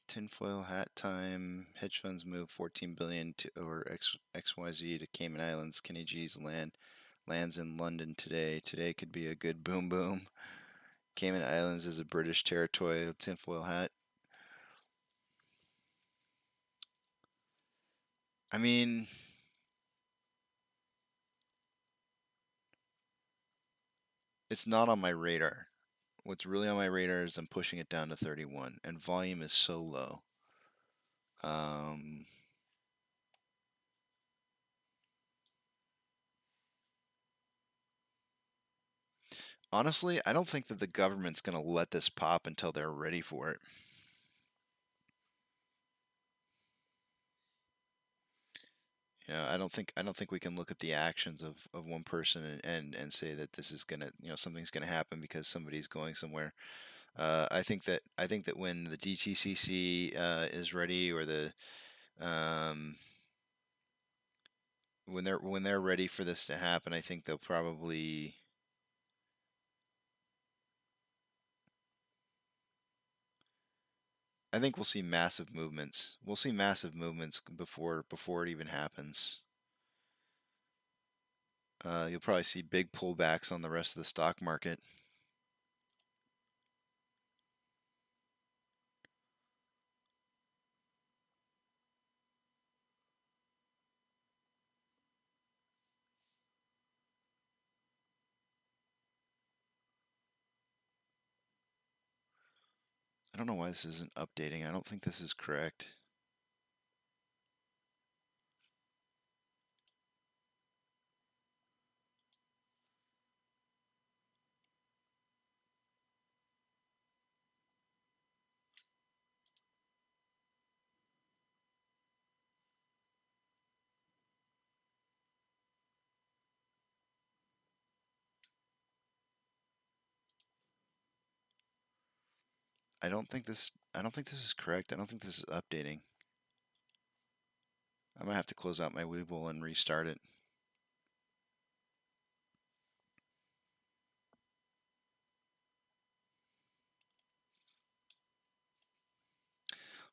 Tinfoil hat time. Hedge funds move 14 billion to or XYZ to Cayman Islands. Kenny G's lands in London today. Today could be a good boom boom. Cayman Islands is a British territory. Tinfoil hat. I mean, it's not on my radar. What's really on my radar is I'm pushing it down to 31, and volume is so low. Honestly, I don't think that the government's going to let this pop until they're ready for it. You know, I don't think we can look at the actions of one person and say that this is gonna, something's gonna happen because somebody's going somewhere. I think that when the DTCC is ready, or the when they're ready for this to happen, I think they'll probably. I think we'll see massive movements. We'll see massive movements before it even happens. You'll probably see big pullbacks on the rest of the stock market. I don't know why this isn't updating. I don't think this is correct. I don't think this is correct. I don't think this is updating. I might have to close out my Weeble and restart it.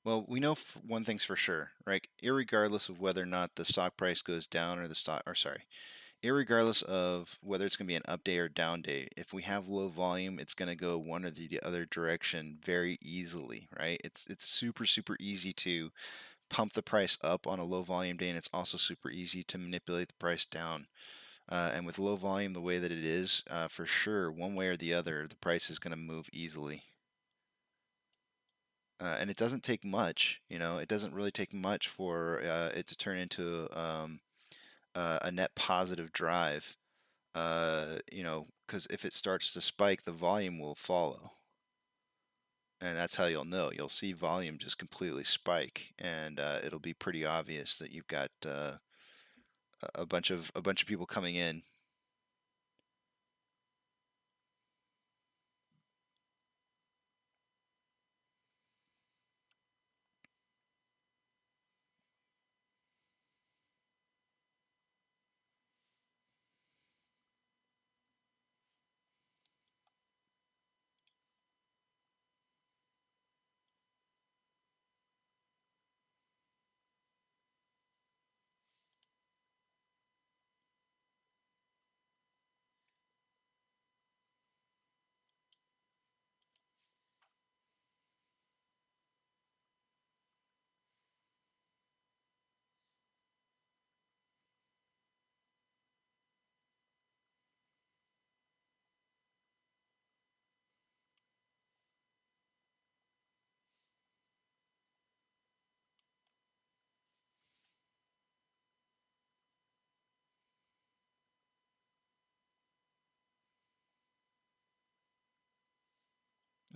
Well, we know one thing's for sure, right? Irregardless of whether or not the stock price goes down or irregardless of whether it's going to be an up day or down day, if we have low volume, it's going to go one or the other direction very easily, right? It's super easy to pump the price up on a low volume day, and it's also super easy to manipulate the price down. And with low volume the way that it is, for sure, one way or the other, the price is going to move easily. And it doesn't take much, it doesn't really take much for it to turn into a net positive drive, because if it starts to spike, the volume will follow. And that's how you'll know. You'll see volume just completely spike, and it'll be pretty obvious that you've got a bunch of people coming in.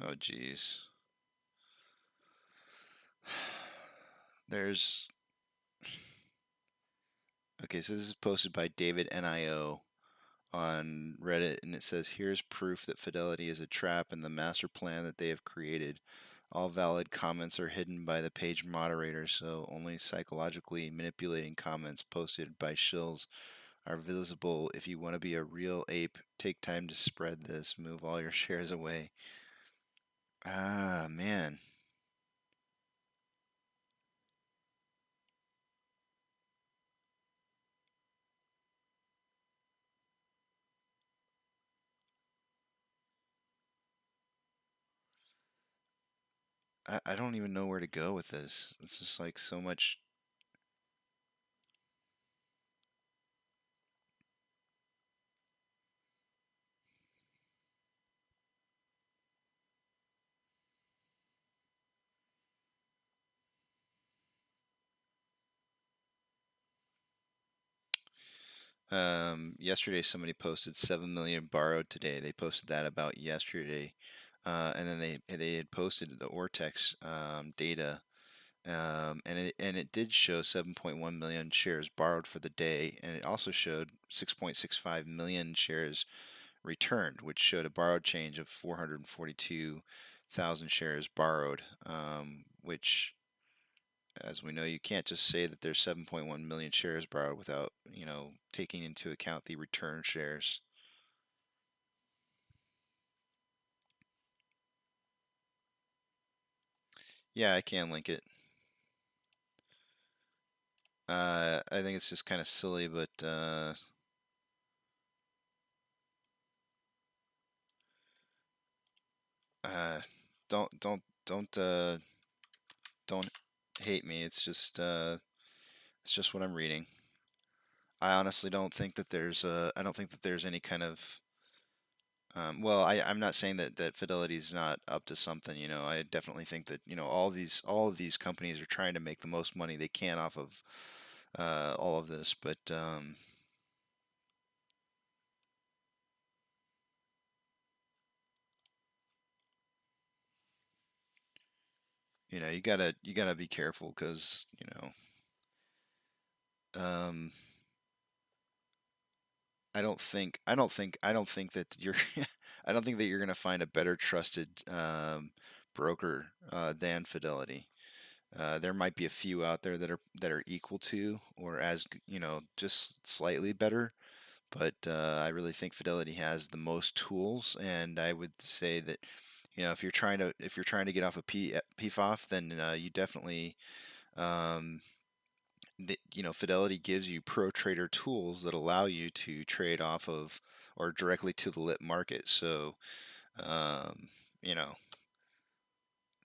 Oh, geez. There's Okay, so this is posted by David NIO on Reddit, and it says, "Here's proof that Fidelity is a trap in the master plan that they have created. All valid comments are hidden by the page moderator, so only psychologically manipulating comments posted by shills are visible. If you want to be a real ape, take time to spread this. Move all your shares away." Ah, man. I don't even know where to go with this. It's just like so much. Yesterday somebody posted 7 million borrowed today. They posted that about yesterday, and then they had posted the Ortex data, and it did show 7.1 million shares borrowed for the day, and it also showed 6.65 million shares returned, which showed a borrowed change of 442,000 shares borrowed, which, as we know, you can't just say that there's 7.1 million shares borrowed without, taking into account the return shares. Yeah, I can link it. I think it's just kind of silly, but uh, don't hate me. It's just what I'm reading. I honestly don't think that I don't think that there's any kind of well, I'm not saying that Fidelity is not up to something. I definitely think that all of these companies are trying to make the most money they can off of all of this, but you gotta be careful because um, I don't think that you're I don't think that you're gonna find a better trusted broker than Fidelity. There might be a few out there that are equal to or as just slightly better, but I really think Fidelity has the most tools, and I would say that if you're trying to get off a PFOF, then you definitely um, Fidelity gives you pro trader tools that allow you to trade off of or directly to the lit market. So um, you know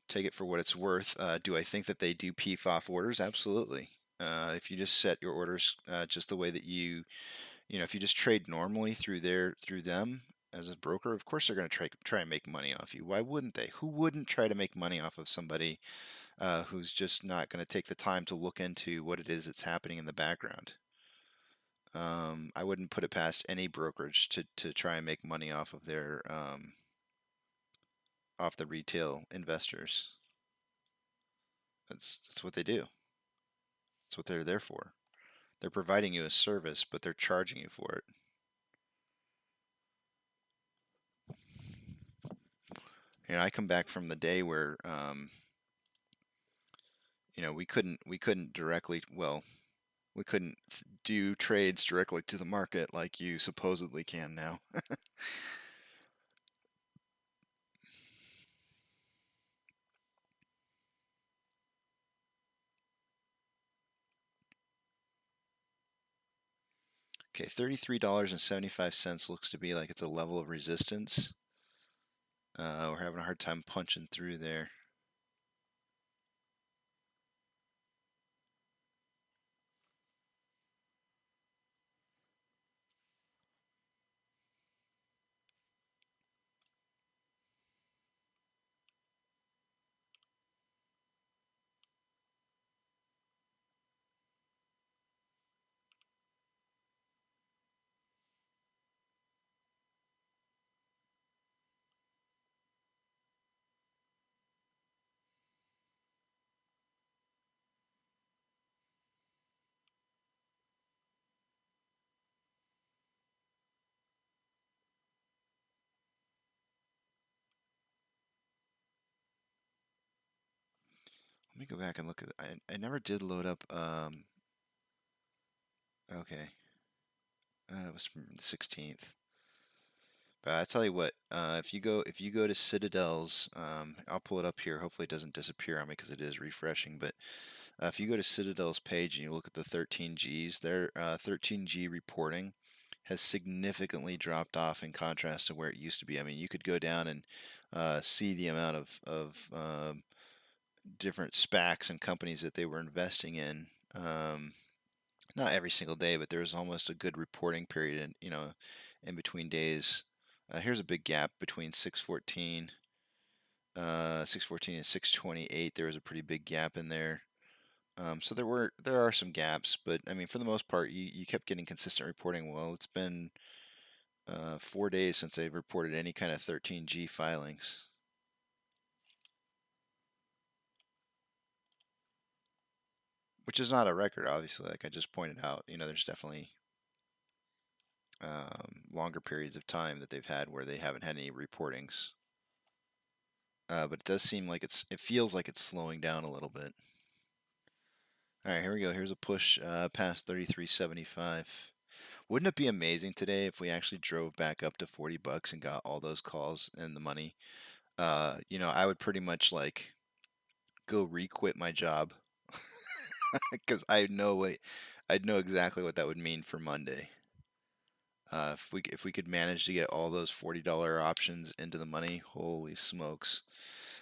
take it for what it's worth. Do I think that they do PFOF orders? Absolutely. If you just set your orders just the way that if you just trade normally through them as a broker, of course they're going to try and make money off you. Why wouldn't they? Who wouldn't try to make money off of somebody who's just not going to take the time to look into what it is that's happening in the background? I wouldn't put it past any brokerage to try and make money off of their off the retail investors. That's what they do. That's what they're there for. They're providing you a service, but they're charging you for it. I come back from the day where we couldn't directly we couldn't do trades directly to the market like you supposedly can now. Okay, $33.75 looks to be like it's a level of resistance. We're having a hard time punching through there. me go back and look at it. I never did load up. Okay. It was from the 16th. But I tell you what, if you go to Citadel's, I'll pull it up here. Hopefully it doesn't disappear on me because it is refreshing. But if you go to Citadel's page and you look at the 13Gs, their 13G reporting has significantly dropped off in contrast to where it used to be. I mean, you could go down and see the amount of different SPACs and companies that they were investing in. Not every single day, but there's almost a good reporting period, in between days. Here's a big gap between 614 and 628. There was a pretty big gap in there. So there are some gaps, but I mean, for the most part, you kept getting consistent reporting. Well, it's been 4 days since they've reported any kind of 13G filings. Which is not a record, obviously, like I just pointed out. There's definitely longer periods of time that they've had where they haven't had any reportings. But it does seem like it feels like it's slowing down a little bit. All right, here we go. Here's a push past 33.75. Wouldn't it be amazing today if we actually drove back up to 40 bucks and got all those calls and the money? I would pretty much like go re-quit my job because I'd know exactly what that would mean for Monday. If we could manage to get all those $40 options into the money, holy smokes!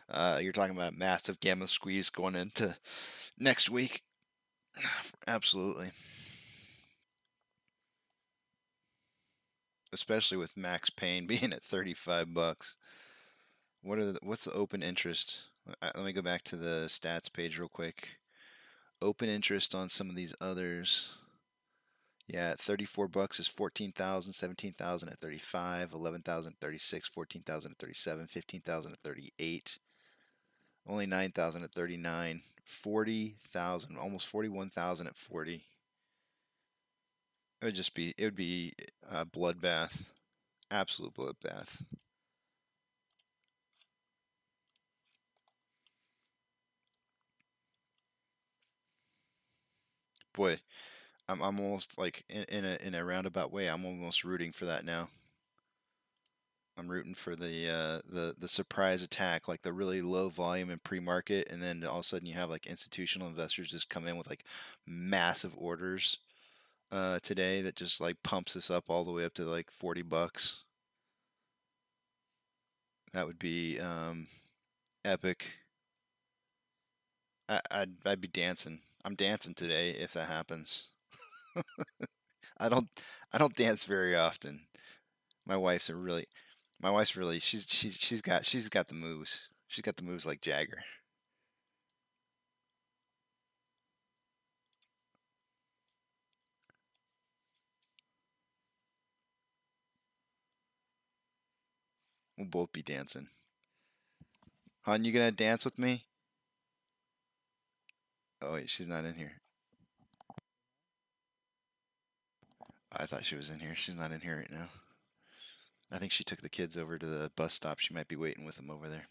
You're talking about a massive gamma squeeze going into next week. Absolutely. Especially with Max Payne being at 35 bucks. What's the open interest? Let me go back to the stats page real quick. Open interest on some of these others. Yeah, at 34 bucks is 14,000, 17,000 at 35, 11,000 at 36, 14,000 at 37, 15,000 at 38. Only 9,000 at 39, 40,000, almost 41,000 at 40. It would be a bloodbath, absolute bloodbath. Boy, I'm almost like in a roundabout way. I'm almost rooting for that now. I'm rooting for the surprise attack, like the really low volume in pre-market, and then all of a sudden you have like institutional investors just come in with like massive orders today that just like pumps us up all the way up to like 40 bucks. That would be epic. I'd be dancing. I'm dancing today if that happens. I don't dance very often. My wife's a really My wife's really she's got the moves. She's got the moves like Jagger. We'll both be dancing. Hon, you gonna dance with me? Oh wait, she's not in here. I thought she was in here. She's not in here right now. I think she took the kids over to the bus stop. She might be waiting with them over there.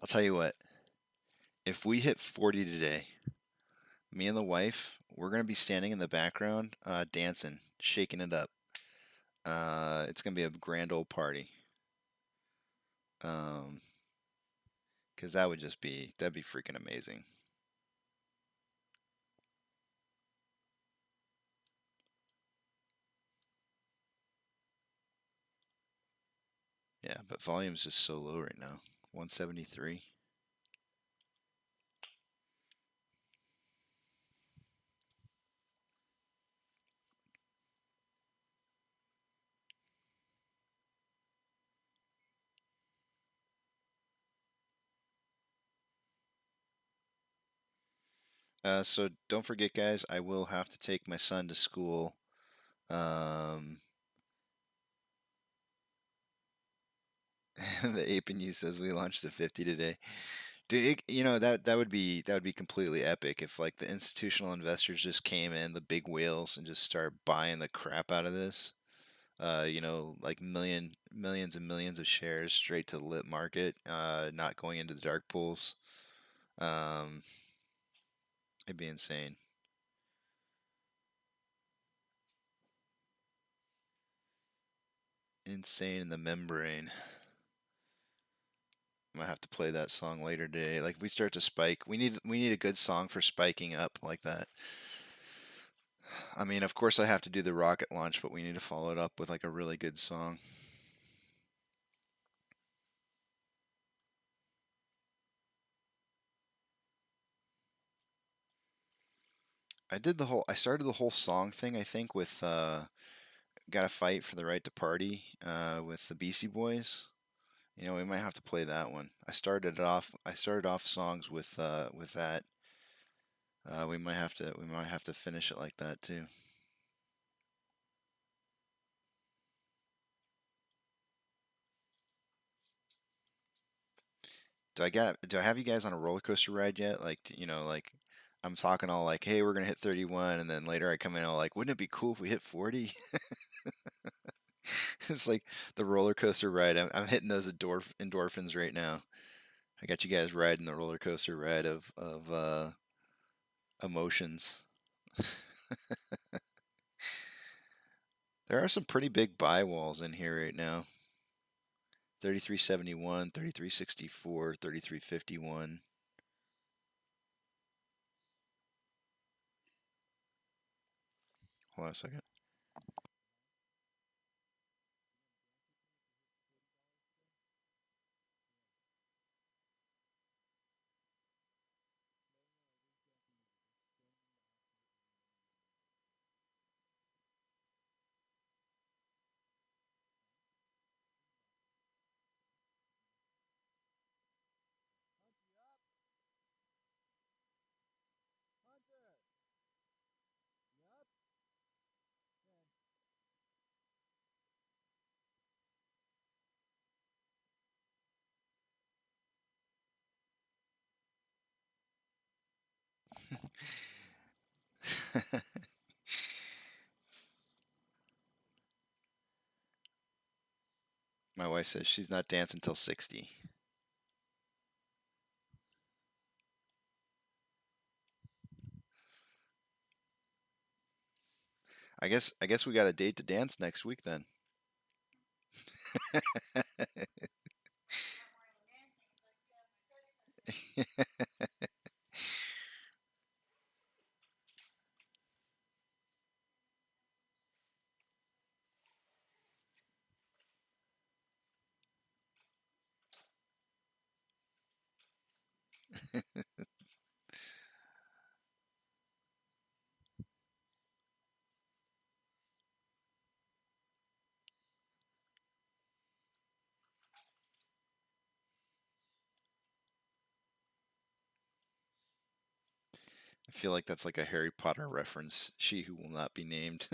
I'll tell you what. If we hit 40 today, me and the wife, we're gonna be standing in the background, dancing, shaking it up. It's gonna be a grand old party. Because that'd be freaking amazing. Yeah, but volume's just so low right now. 173. So don't forget, guys, I will have to take my son to school. The Ape and You says we launched to 50 today. Dude, that would be completely epic if like the institutional investors just came in, the big whales, and just start buying the crap out of this. Like millions and millions of shares straight to the lit market, not going into the dark pools. Um, it'd be insane. Insane in the membrane. I might have to play that song later today. Like if we start to spike, we need a good song for spiking up like that. I mean, of course I have to do the rocket launch, but we need to follow it up with like a really good song. I started the whole song thing, I think, with Gotta Fight for the Right to Party with the Beastie Boys. We might have to play that one. I started off songs with that. We might have to finish it like that too. Do I have you guys on a roller coaster ride yet? Like, like I'm talking all like, "Hey, we're gonna hit 31," and then later I come in all like, "Wouldn't it be cool if we hit 40?" It's like the roller coaster ride. I'm hitting those endorphins right now. I got you guys riding the roller coaster ride of emotions. There are some pretty big buy walls in here right now. 3371, 3364, 3351. Hold on a second. My wife says she's not dancing till 60. I guess we got a date to dance next week then. I feel like that's like a Harry Potter reference. She who will not be named.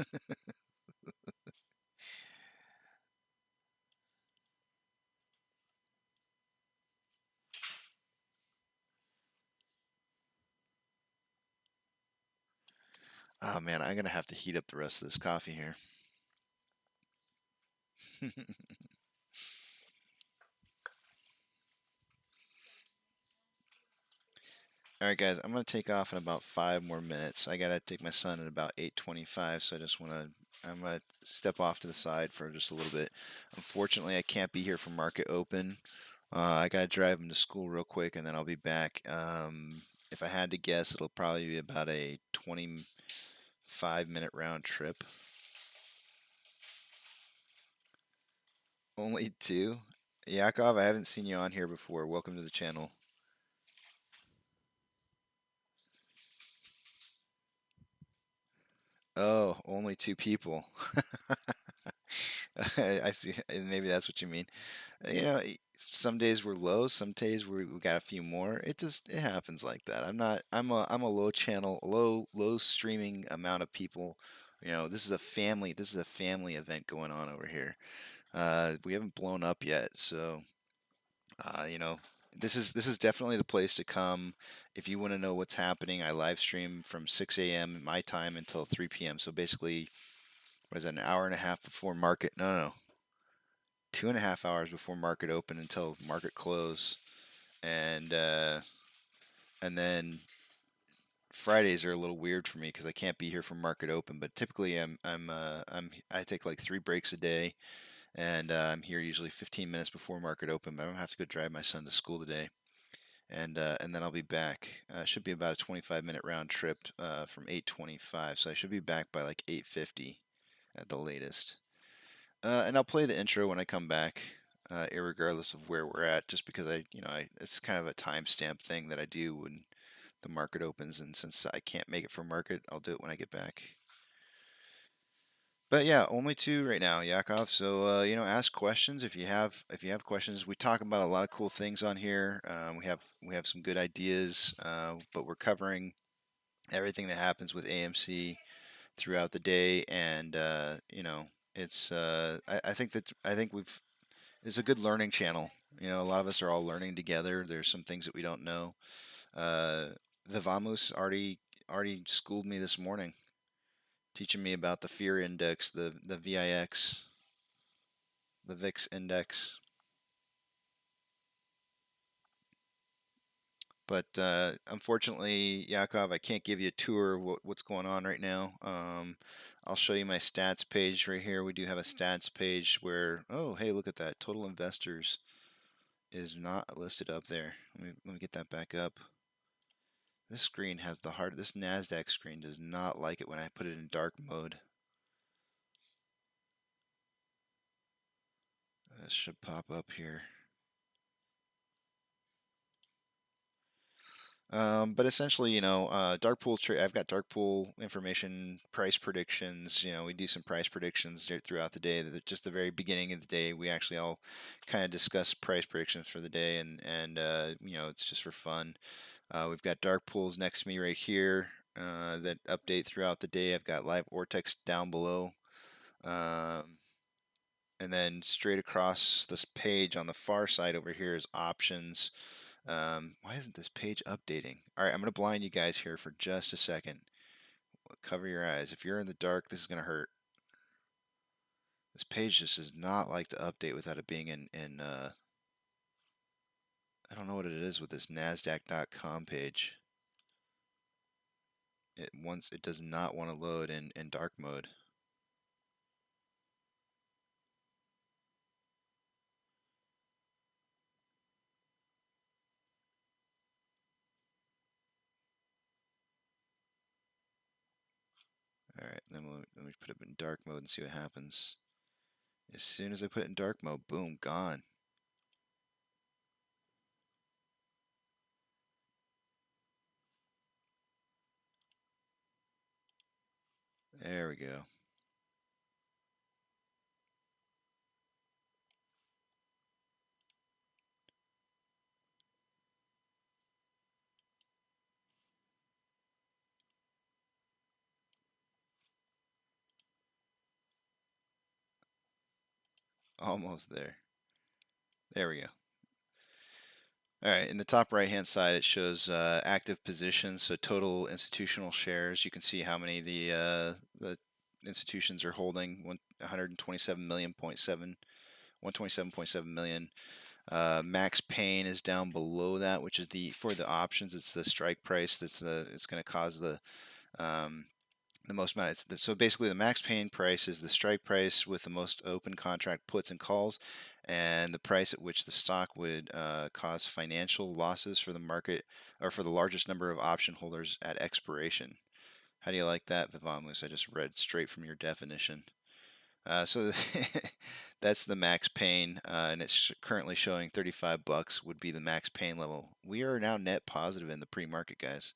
Oh man, I'm gonna have to heat up the rest of this coffee here. All right, guys, I'm gonna take off in about 5 more minutes. I gotta take my son at about 8:25, so I'm gonna step off to the side for just a little bit. Unfortunately, I can't be here for market open. I gotta drive him to school real quick, and then I'll be back. If I had to guess, it'll probably be about a 25-minute round trip. Only two? Yakov, I haven't seen you on here before. Welcome to the channel. Oh, only two people. I see. Maybe that's what you mean. Some days we're low, some days we got a few more. It happens like that. I'm a low channel, low streaming amount of people. This is a family event going on over here. We haven't blown up yet, so uh, you know, this is definitely the place to come if you want to know what's happening. I live stream from 6 a.m. my time until 3 p.m. So basically, what is that, an hour and a half before market? No, 2.5 hours before market open until market close, and and then Fridays are a little weird for me because I can't be here for market open. But typically, I take like 3 breaks a day, and I'm here usually 15 minutes before market open. But I don't have to go drive my son to school today, and then I'll be back. Should be about a 25-minute round trip from 8:25, so I should be back by like 8:50 at the latest. And I'll play the intro when I come back, irregardless of where we're at, just because it's kind of a timestamp thing that I do when the market opens, and since I can't make it for market, I'll do it when I get back. But yeah, only two right now, Yakov. So ask questions if you have questions. We talk about a lot of cool things on here. We have some good ideas, but we're covering everything that happens with AMC throughout the day, and it's I think it's a good learning channel. A lot of us are all learning together. There's some things that we don't know. Uh, Vivamus already schooled me this morning, teaching me about the fear index, the VIX, the VIX index. But unfortunately, Yakov, I can't give you a tour of what's going on right now. I'll show you my stats page right here. We do have a stats page where, oh, hey, look at that. Total investors is not listed up there. Let me get that back up. This screen has this NASDAQ screen does not like it when I put it in dark mode. This should pop up here. But essentially, dark pool trade. I've got dark pool information, price predictions. We do some price predictions throughout the day. Just the very beginning of the day, we actually all kind of discuss price predictions for the day, and it's just for fun. We've got dark pools next to me right here that update throughout the day. I've got live Ortex down below. And then straight across this page on the far side over here is options. Why isn't this page updating? All right, I'm going to blind you guys here for just a second. Cover your eyes. If you're in the dark, this is going to hurt. This page just does not like to update without it being in I don't know what it is with this NASDAQ.com page. It does not want to load in dark mode. All right, then let me put it in dark mode and see what happens. As soon as I put it in dark mode, boom, gone. There we go. Almost there. There we go. All right, in the top right-hand side, it shows active positions, so total institutional shares. You can see how many the institutions are holding: 127.7 million. Max pain is down below that, which is for the options. It's the strike price. It's going to cause the most amount. So basically, the max pain price is the strike price with the most open contract puts and calls, and the price at which the stock would cause financial losses for the market or for the largest number of option holders at expiration. How do you like that, Vivamus? I just read straight from your definition. So that's the max pain, and it's currently showing $35 would be the max pain level. We are now net positive in the pre-market, guys.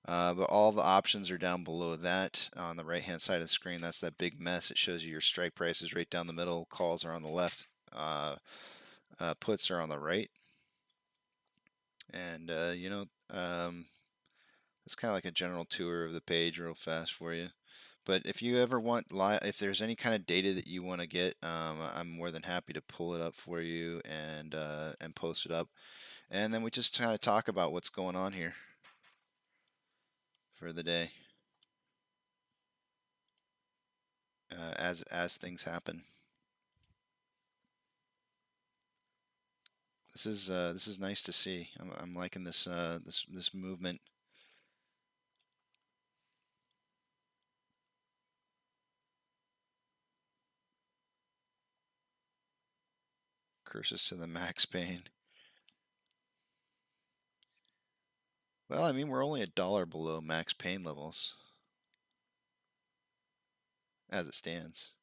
But all the options are down below that on the right-hand side of the screen. That's that big mess. It shows you your strike prices right down the middle. Calls are on the left. Puts are on the right. And, it's kind of like a general tour of the page real fast for you. But if you ever want if there's any kind of data that you want to get, I'm more than happy to pull it up for you and post it up. And then we just kind of talk about what's going on here for the day as things happen. This is nice to see. I'm liking this this movement. Curses to the max pain. Well, I mean, we're only $1 below max pain levels as it stands.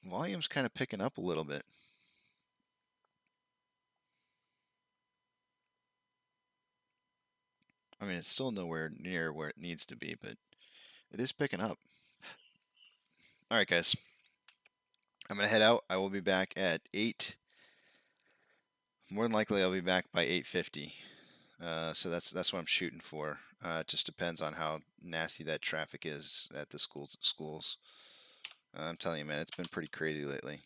Volume's kind of picking up a little bit. I mean, it's still nowhere near where it needs to be, but it is picking up. All right, guys. I'm going to head out. I will be back at 8. More than likely, I'll be back by 8:50. So that's what I'm shooting for. It just depends on how nasty that traffic is at the schools. I'm telling you, man, it's been pretty crazy lately.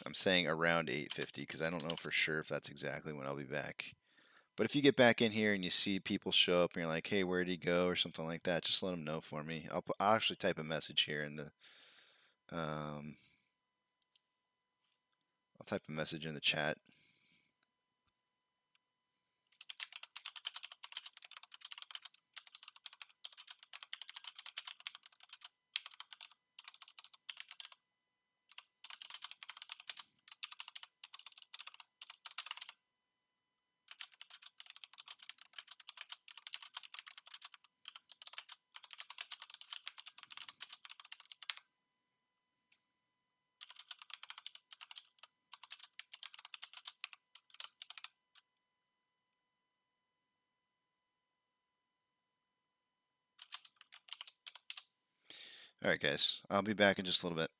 I'm saying around 8:50 because I don't know for sure if that's exactly when I'll be back. But if you get back in here and you see people show up and you're like, hey, where'd he go or something like that, just let them know for me. I'll actually type a message here in the I'll type a message in the chat. All right, guys. I'll be back in just a little bit.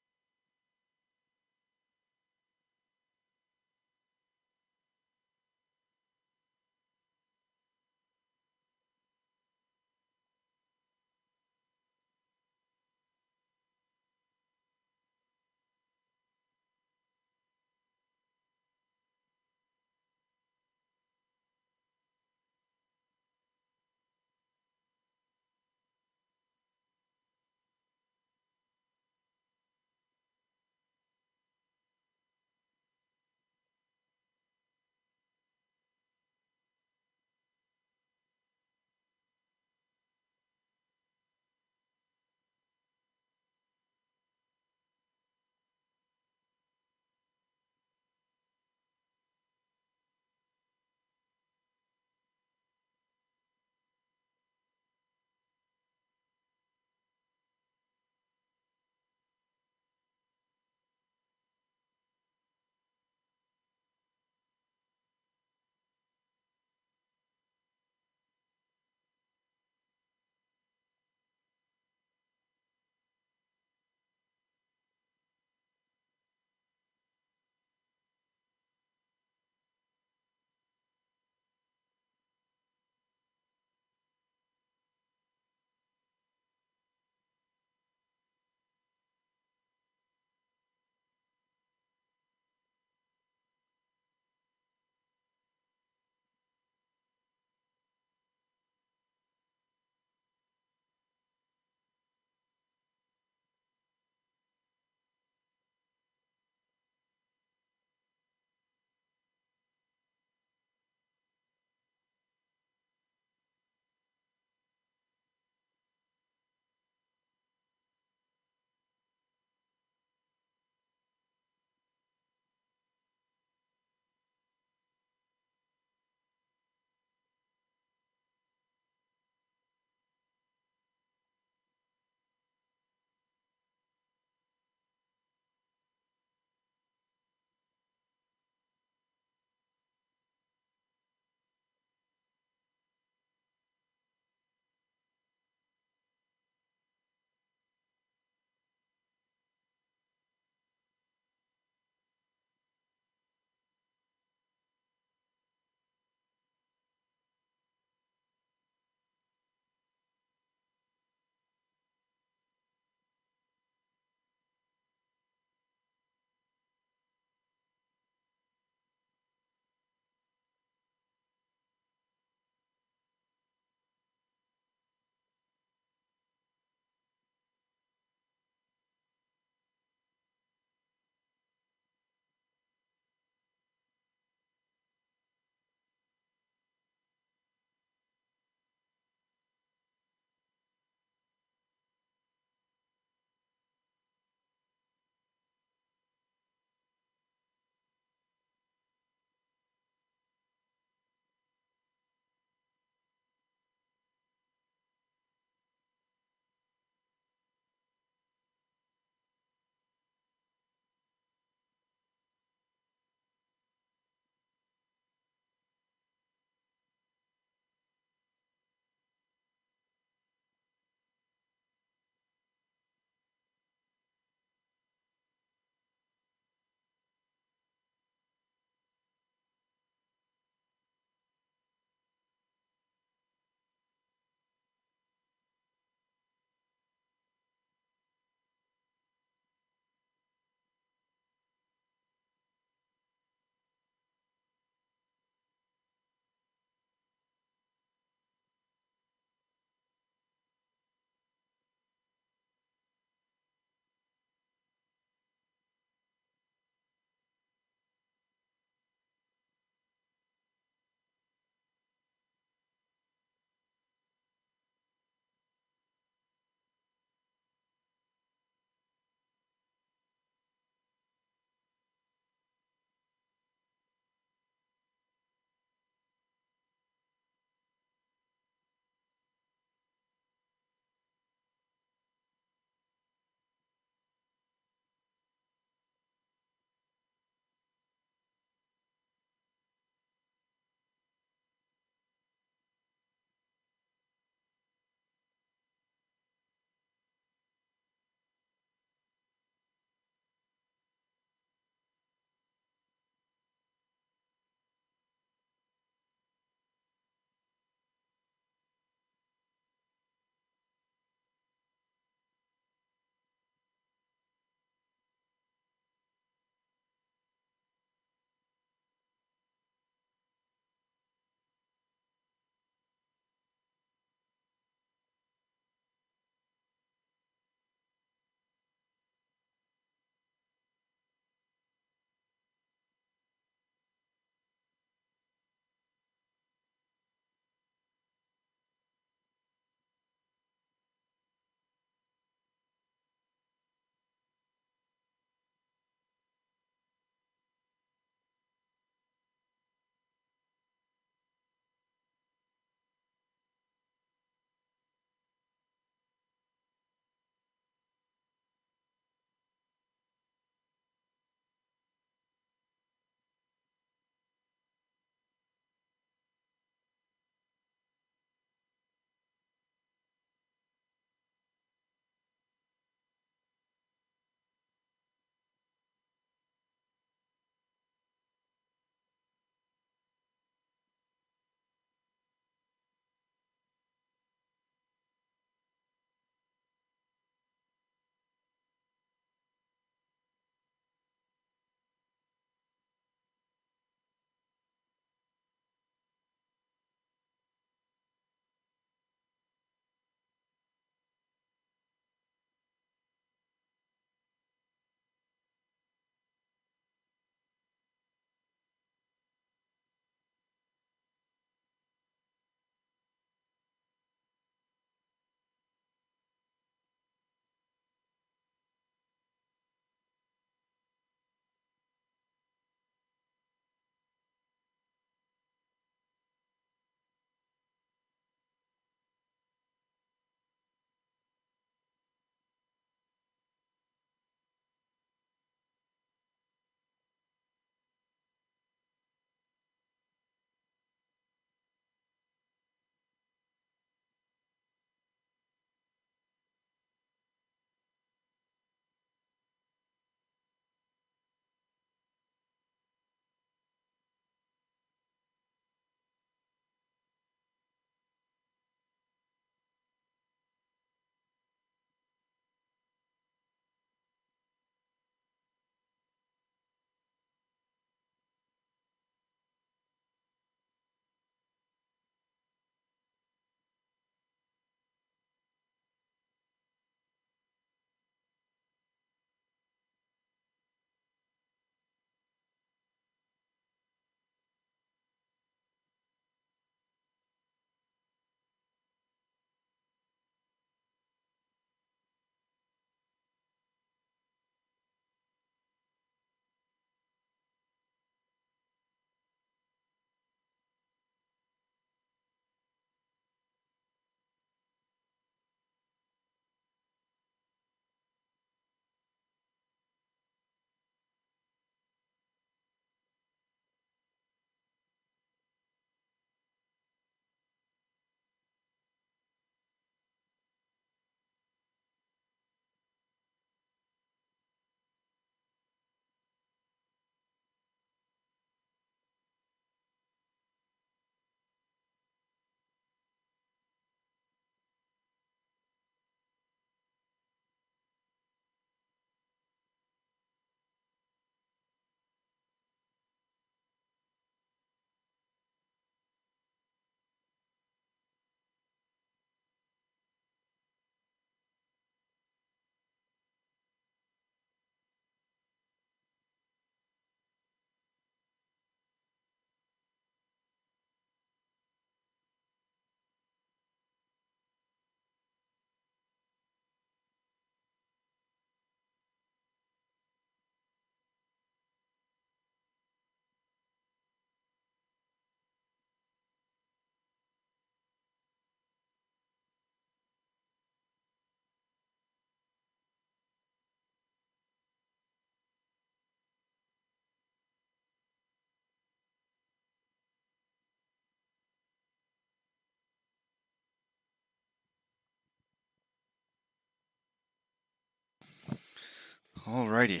Alrighty,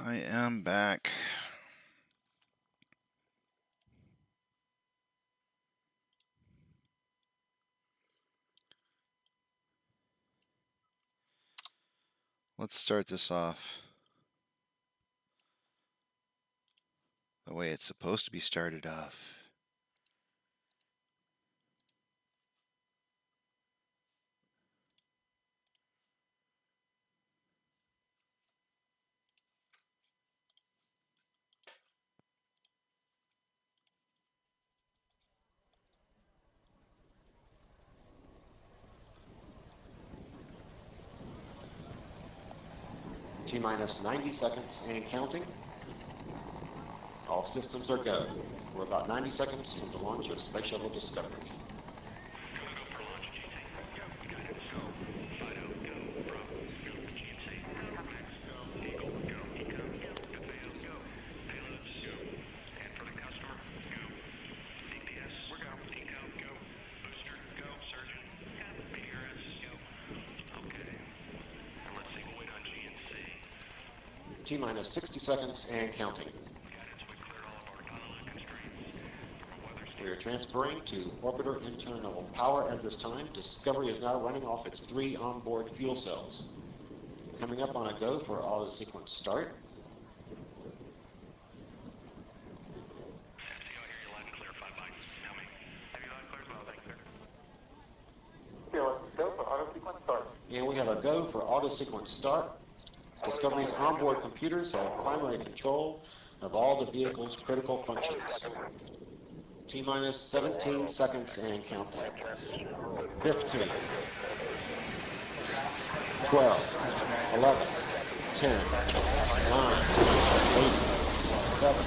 I am back. Let's start this off the way it's supposed to be started off. T-minus 90 seconds and counting. All systems are go. We're about 90 seconds from the launch of Space Shuttle Discovery. T-minus 60 seconds and counting. We are transferring to orbiter internal power at this time. Discovery is now running off its 3 onboard fuel cells. Coming up on a go for auto sequence start. And we have a go for auto sequence start. Discovery's onboard computers have primary control of all the vehicle's critical functions. T-minus 17 seconds and counting. 15, 12, 11, 10, 9, 8, 7,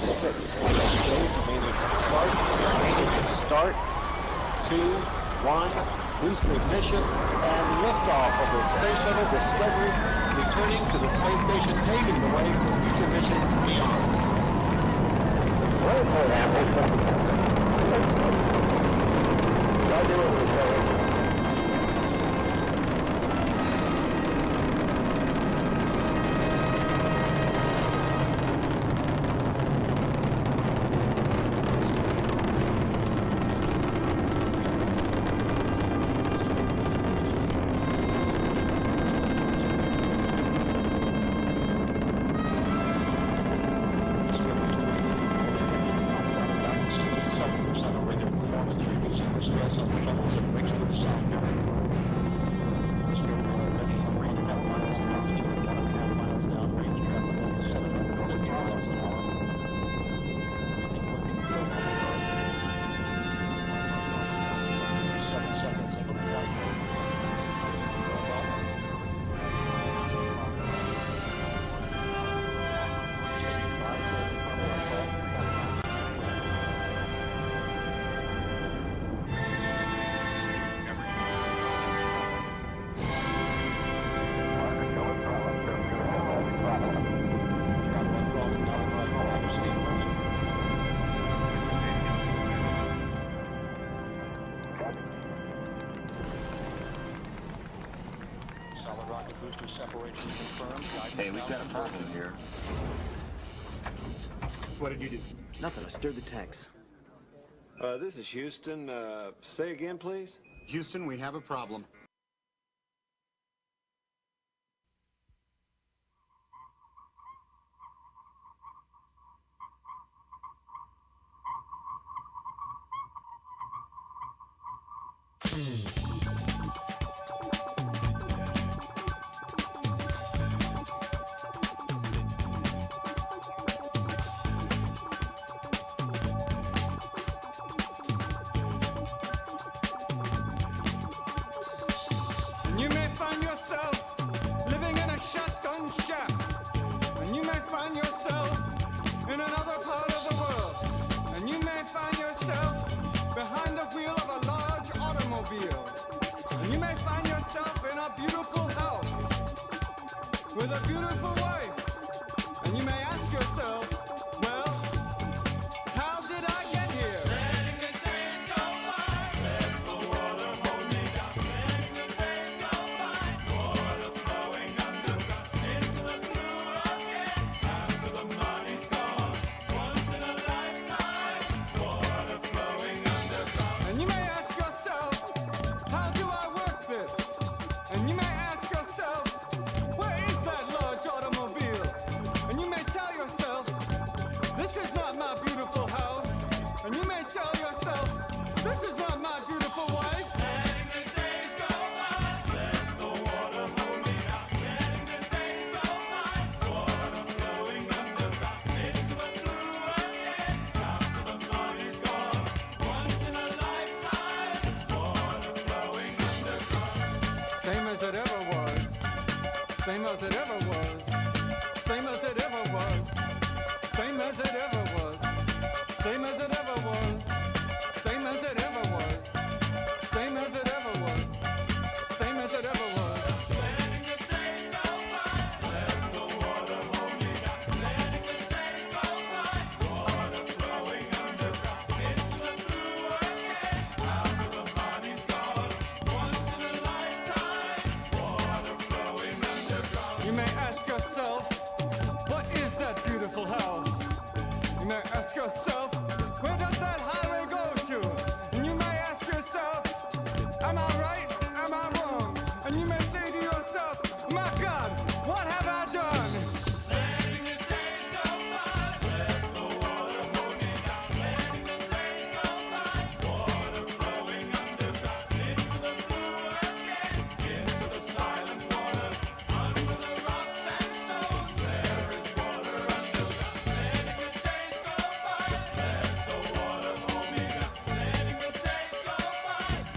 6, start, 2, 1, booster ignition, and liftoff of the Space Shuttle Discovery, returning to the space station, paving the way for future missions beyond. Hey, we've got a problem here. What did you do? Nothing. I stirred the tanks. This is Houston. Say again, please. Houston, we have a problem. You may find yourself living in a shotgun shack, and you may find yourself in another part of the world, and you may find yourself behind the wheel of a large automobile, and you may find yourself in a beautiful house with a beautiful wife, and you may ask yourself, well, how did I get here? Letting the days go by, let the water hold me down. Letting the days go by, water flowing underground into the blue Same as it ever was. Same as it ever was. Same as it ever was. Same as it ever was. Same as it ever was. Same as it ever was. Same as it ever was. Letting the days go by. Let the water hold me down. Letting the days go by. Water flowing underground into the blue again. After the body's gone. Once in a lifetime. Water flowing underground. You may ask yourself, what is that beautiful house? You may ask yourself, where does that highway go to? And you may ask yourself, am I right? Am I wrong? And you may say to yourself, my God, what have I done? Letting the days go by. Let the water hold me down. Letting the days go by. Water flowing underground into the blue again. Into the silent water. Under the rocks and stones. There is water underground. Letting the days go by. Let the water hold me down. Letting the days go by.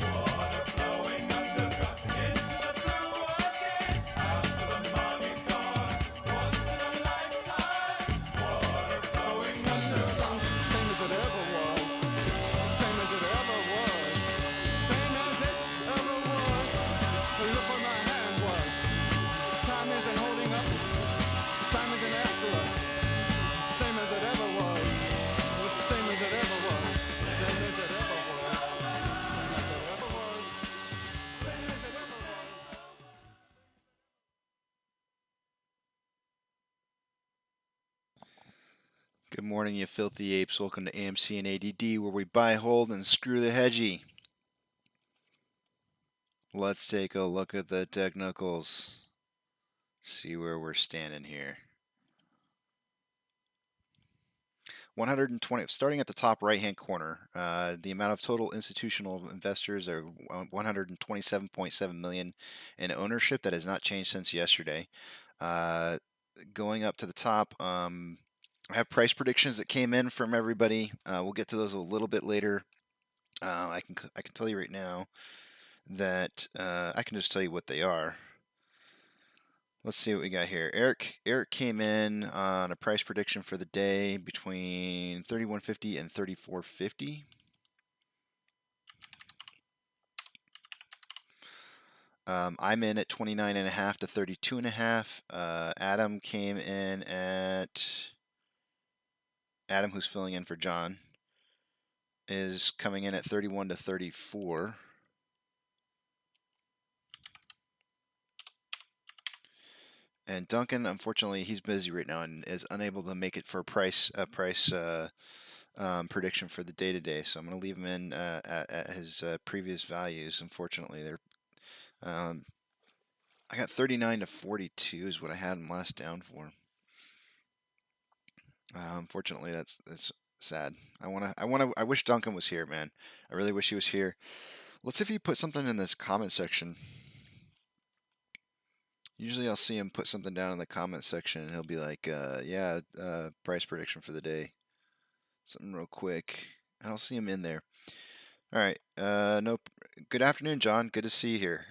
Water flowing underground into the blue again. After the money's gone. Once in a lifetime. Water flowing underground. Same as it ever was. Same as it ever was. Same as it ever was. Look where my hand was. Time isn't holding up. Time isn't after us. Same as it ever was. Same as it ever was. Same as it ever was. Same as it ever was. Same as it ever was. Good morning, you filthy apes. Welcome to AMC and ADD, where we buy, hold, and screw the hedgie. Let's take a look at the technicals. See where we're standing here. 120, starting at the top right-hand corner, the amount of total institutional investors are 127.7 million in ownership. That has not changed since yesterday. Going up to the top, I have price predictions that came in from everybody. We'll get to those a little bit later. I can tell you right now that I can just tell you what they are. Let's see what we got here. Eric came in on a price prediction for the day between 31.50 and 34.50. I'm in at 29.5 to 32.5. Adam came in at Adam, who's filling in for John, is coming in at 31 to 34. And Duncan, unfortunately, he's busy right now and is unable to make it for a price prediction for the day today. So I'm going to leave him in at his previous values. Unfortunately, I got 39 to 42 is what I had him last down for. Unfortunately, that's sad. I wish Duncan was here, man. I really wish he was here. Let's see if he put something in this comment section. Usually I'll see him put something down in the comment section and he'll be like, yeah, price prediction for the day. Something real quick. And I'll see him in there. All right. Nope. Good afternoon, John. Good to see you here.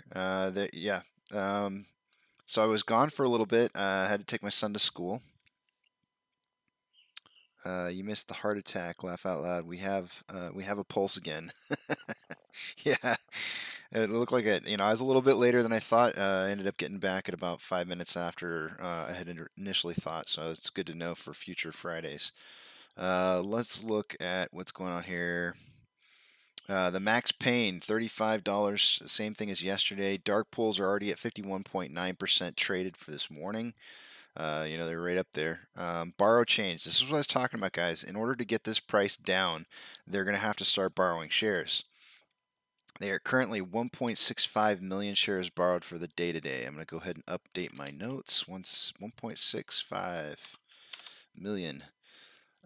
Yeah. So I was gone for a little bit. I had to take my son to school. You missed the heart attack. Laugh out loud. We have a pulse again. Yeah. It looked like it. I was a little bit later than I thought. I ended up getting back at about 5 minutes after I had initially thought. So it's good to know for future Fridays. Let's look at what's going on here. The max pain, $35. Same thing as yesterday. Dark pools are already at 51.9% traded for this morning. They're right up there. Borrow change. This is what I was talking about, guys. In order to get this price down, they're going to have to start borrowing shares. They are currently 1.65 million shares borrowed for the day today. I'm going to go ahead and update my notes. 1.65 million.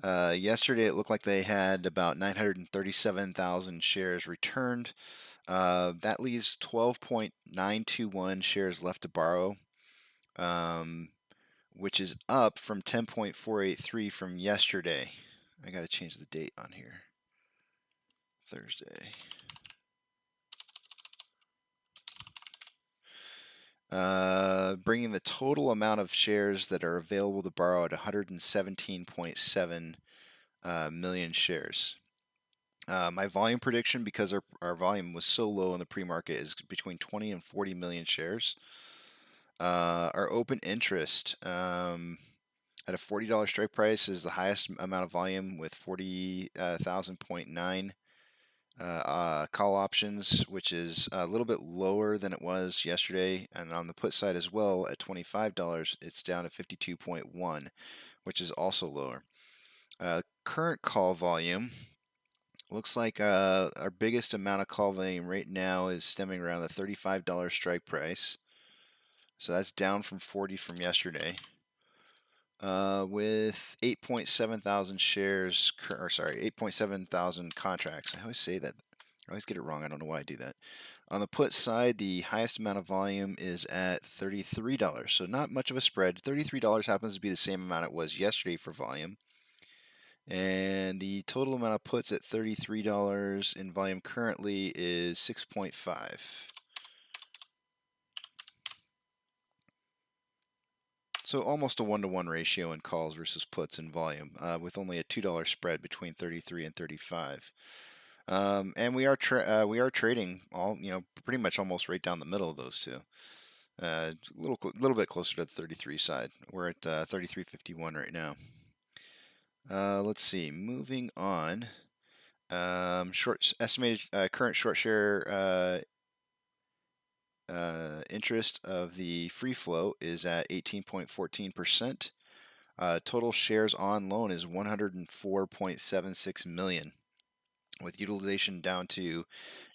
Yesterday, it looked like they had about 937,000 shares returned. That leaves 12.921 shares left to borrow, which is up from 10.483 from yesterday. I got to change the date on here. Thursday. bringing the total amount of shares that are available to borrow at 117.7 million shares. My volume prediction, because our volume was so low in the pre-market, is between 20 and 40 million shares. Our open interest at a $40 strike price is the highest amount of volume with 40,000.9 call options, which is a little bit lower than it was yesterday. And on the put side as well, at $25, it's down to 52.1, which is also lower. Current call volume looks like our biggest amount of call volume right now is stemming around the $35 strike price. So that's down from 40 from yesterday. With 8.7 thousand shares, or sorry, 8.7 thousand contracts. I always say that. I always get it wrong. I don't know why I do that. On the put side, the highest amount of volume is at $33. So not much of a spread. $33 happens to be the same amount it was yesterday for volume. And the total amount of puts at $33 in volume currently is 6.5. So almost a 1-to-1 ratio in calls versus puts in volume, with only a $2 spread between 33 and 35. And we are trading pretty much almost right down the middle of those two. A little bit closer to the 33 side. We're at 33.51 right now. Let's see. Moving on. Estimated current short share interest of the free float is at 18.14%. Total shares on loan is 104.76 million, with utilization down to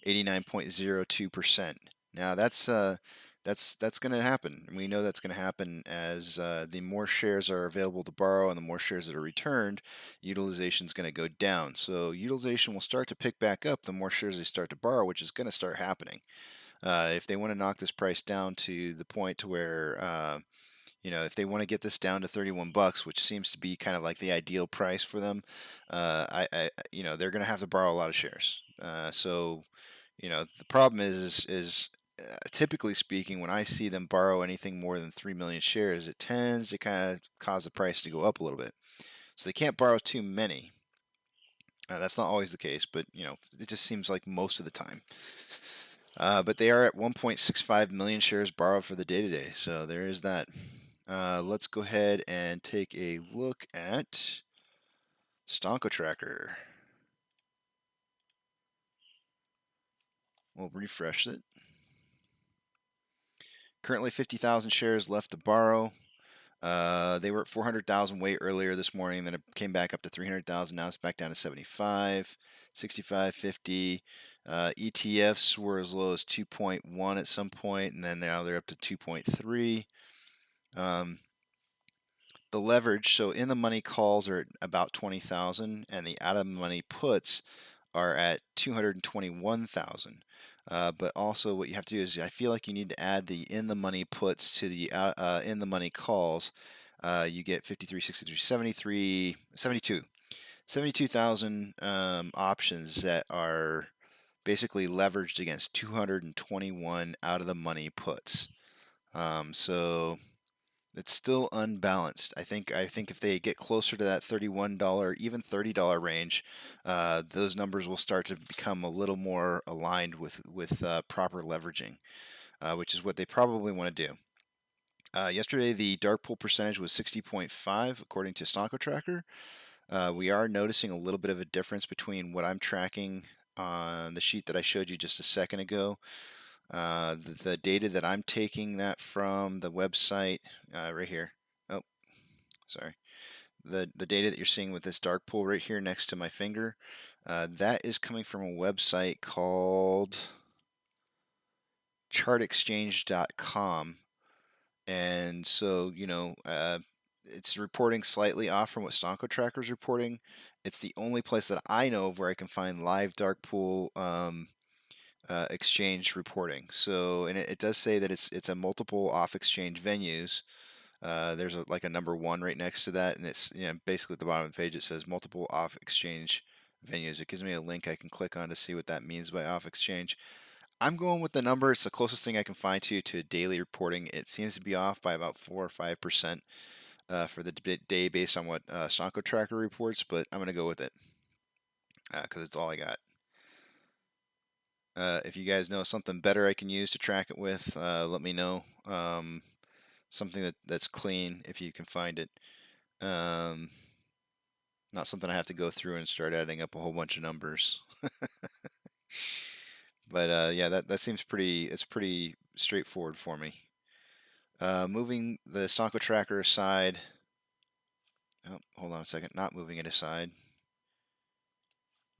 89.02%. Now that's going to happen. We know that's going to happen as the more shares are available to borrow and the more shares that are returned, utilization is going to go down. So utilization will start to pick back up the more shares they start to borrow, which is going to start happening. If they want to knock this price down to the point to where if they want to get this down to $31, which seems to be kind of like the ideal price for them, they're going to have to borrow a lot of shares. So the problem is typically speaking, when I see them borrow anything more than 3 million shares, it tends to kind of cause the price to go up a little bit. So they can't borrow too many. That's not always the case, but it just seems like most of the time. But they are at 1.65 million shares borrowed for the day today, so there is that. Let's go ahead and take a look at Stonko Tracker. We'll refresh it. Currently 50,000 shares left to borrow. They were at 400,000 weight earlier this morning, then it came back up to 300,000. Now it's back down to 75, 65, 50. ETFs were as low as 2.1 at some point, and then now they're up to 2.3. The leverage, so in the money calls are at about 20,000, and the out of money puts are at 221,000. But also what you have to do is, I feel like you need to add the in the money puts to the in the money calls. You get 53, 63, 73, 72. 72,000 options that are basically leveraged against 221 out of the money puts. So it's still unbalanced. I think if they get closer to that $31, even $30 range, those numbers will start to become a little more aligned with proper leveraging, which is what they probably want to do. Yesterday, the dark pool percentage was 60.5 according to Stonko Tracker. We are noticing a little bit of a difference between what I'm tracking on the sheet that I showed you just a second ago. The data that I'm taking that from the website right here. Oh, sorry. The data that you're seeing with this dark pool right here next to my finger, that is coming from a website called chartexchange.com. And so, it's reporting slightly off from what Stonko Tracker is reporting. It's the only place that I know of where I can find live dark pool exchange reporting. So, and it does say that it's a multiple off exchange venues. There's a number 1 right next to that, and it's basically at the bottom of the page it says multiple off exchange venues. It gives me a link I can click on to see what that means by off exchange. I'm going with the number. It's the closest thing I can find to daily reporting. It seems to be off by about 4 or 5% for the day based on what Stonko Tracker reports, but I'm going to go with it because it's all I got. If you guys know something better I can use to track it with, let me know. Something that's clean if you can find it. Not something I have to go through and start adding up a whole bunch of numbers. But yeah, that seems it's pretty straightforward for me. Moving the Stonko tracker aside. Oh, hold on a second. Not moving it aside.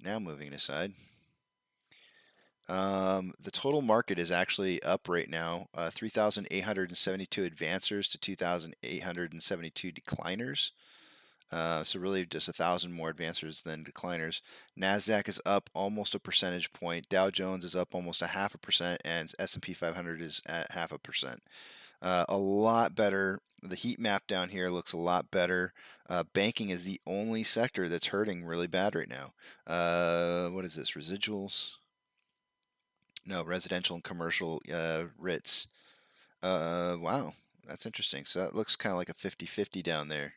Now moving it aside. The total market is actually up right now. 3,872 advancers to 2,872 decliners. So really just 1,000 more advancers than decliners. NASDAQ is up almost a percentage point. Dow Jones is up almost 0.5%, and S&P 500 is at 0.5%. A lot better. The heat map down here looks a lot better. Banking is the only sector that's hurting really bad right now. What is this? Residuals? No, residential and commercial REITs. Wow, that's interesting. So that looks kind of like a 50-50 down there.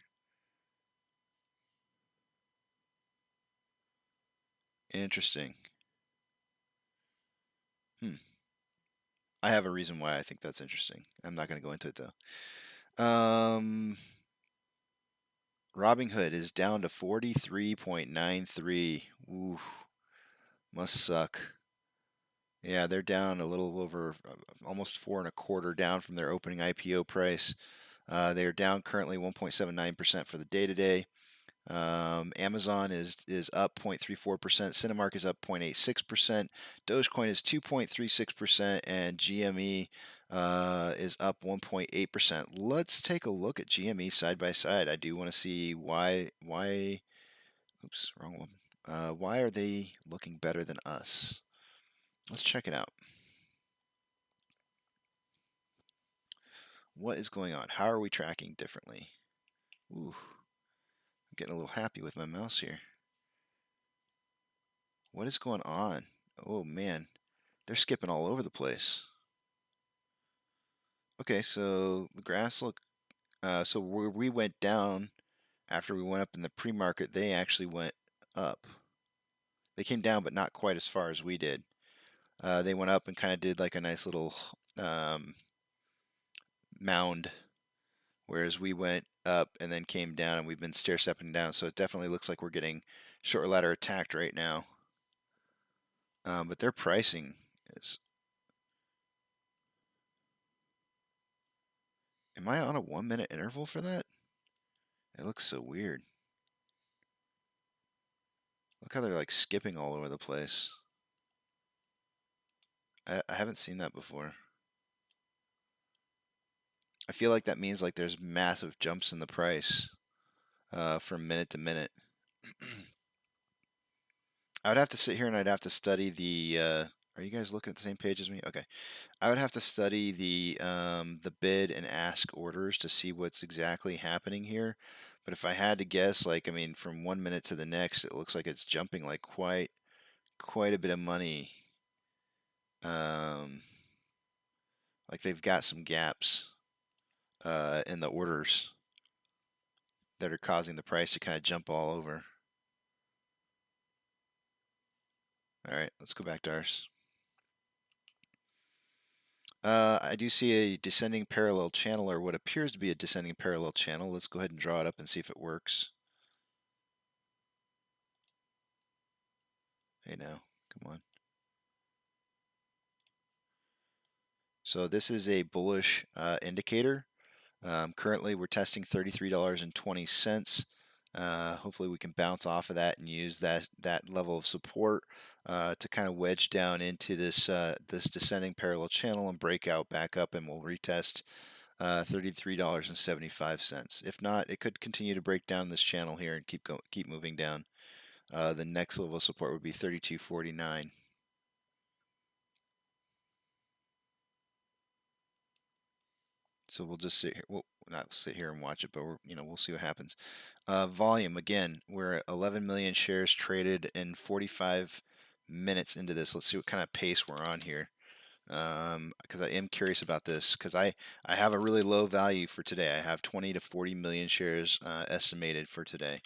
Interesting. I have a reason why I think that's interesting. I'm not going to go into it though. Robinhood is down to 43.93. Ooh, must suck. Yeah, they're down a little over almost 4.25 down from their opening IPO price. They are down currently 1.79% for the day today. Amazon is up 0.34%. Cinemark is up 0.86%. Dogecoin is 2.36%, and GME is up 1.8%. Let's take a look at GME side by side. I do want to see why. Oops, wrong one. Why are they looking better than us? Let's check it out. What is going on? How are we tracking differently? Ooh, I'm getting a little happy with my mouse here. What is going on? Oh man, they're skipping all over the place. Okay, so the graphs look, so where we went down after we went up in the pre-market, they actually went up. They came down, but not quite as far as we did. They went up and kind of did like a nice little mound, whereas we went up and then came down, and we've been stair-stepping down. So it definitely looks like we're getting short ladder attacked right now. But their pricing is. Am I on a 1-minute interval for that? It looks so weird. Look how they're like skipping all over the place. I haven't seen that before. I feel like that means like there's massive jumps in the price from minute to minute. I would have to sit here and I'd have to study the. Are you guys looking at the same page as me? Okay. I would have to study the bid and ask orders to see what's exactly happening here. But if I had to guess, like I mean, from 1 minute to the next, it looks like it's jumping like quite a bit of money. Like they've got some gaps in the orders that are causing the price to kind of jump all over. All right, let's go back to ours. I do see a descending parallel channel, or what appears to be a descending parallel channel. Let's go ahead and draw it up and see if it works. Hey now, come on. So this is a bullish indicator. Currently we're testing $33.20. Hopefully we can bounce off of that and use that level of support to kind of wedge down into this this descending parallel channel and break out back up, and we'll retest $33.75. If not, it could continue to break down this channel here and keep moving down. The next level of support would be $32.49. So we'll just sit here. We'll not sit here and watch it, but we'll see what happens. Volume again. We're at 11 million shares traded in 45 minutes into this. Let's see what kind of pace we're on here. because I am curious about this because I have a really low value for today. I have 20 to 40 million shares estimated for today.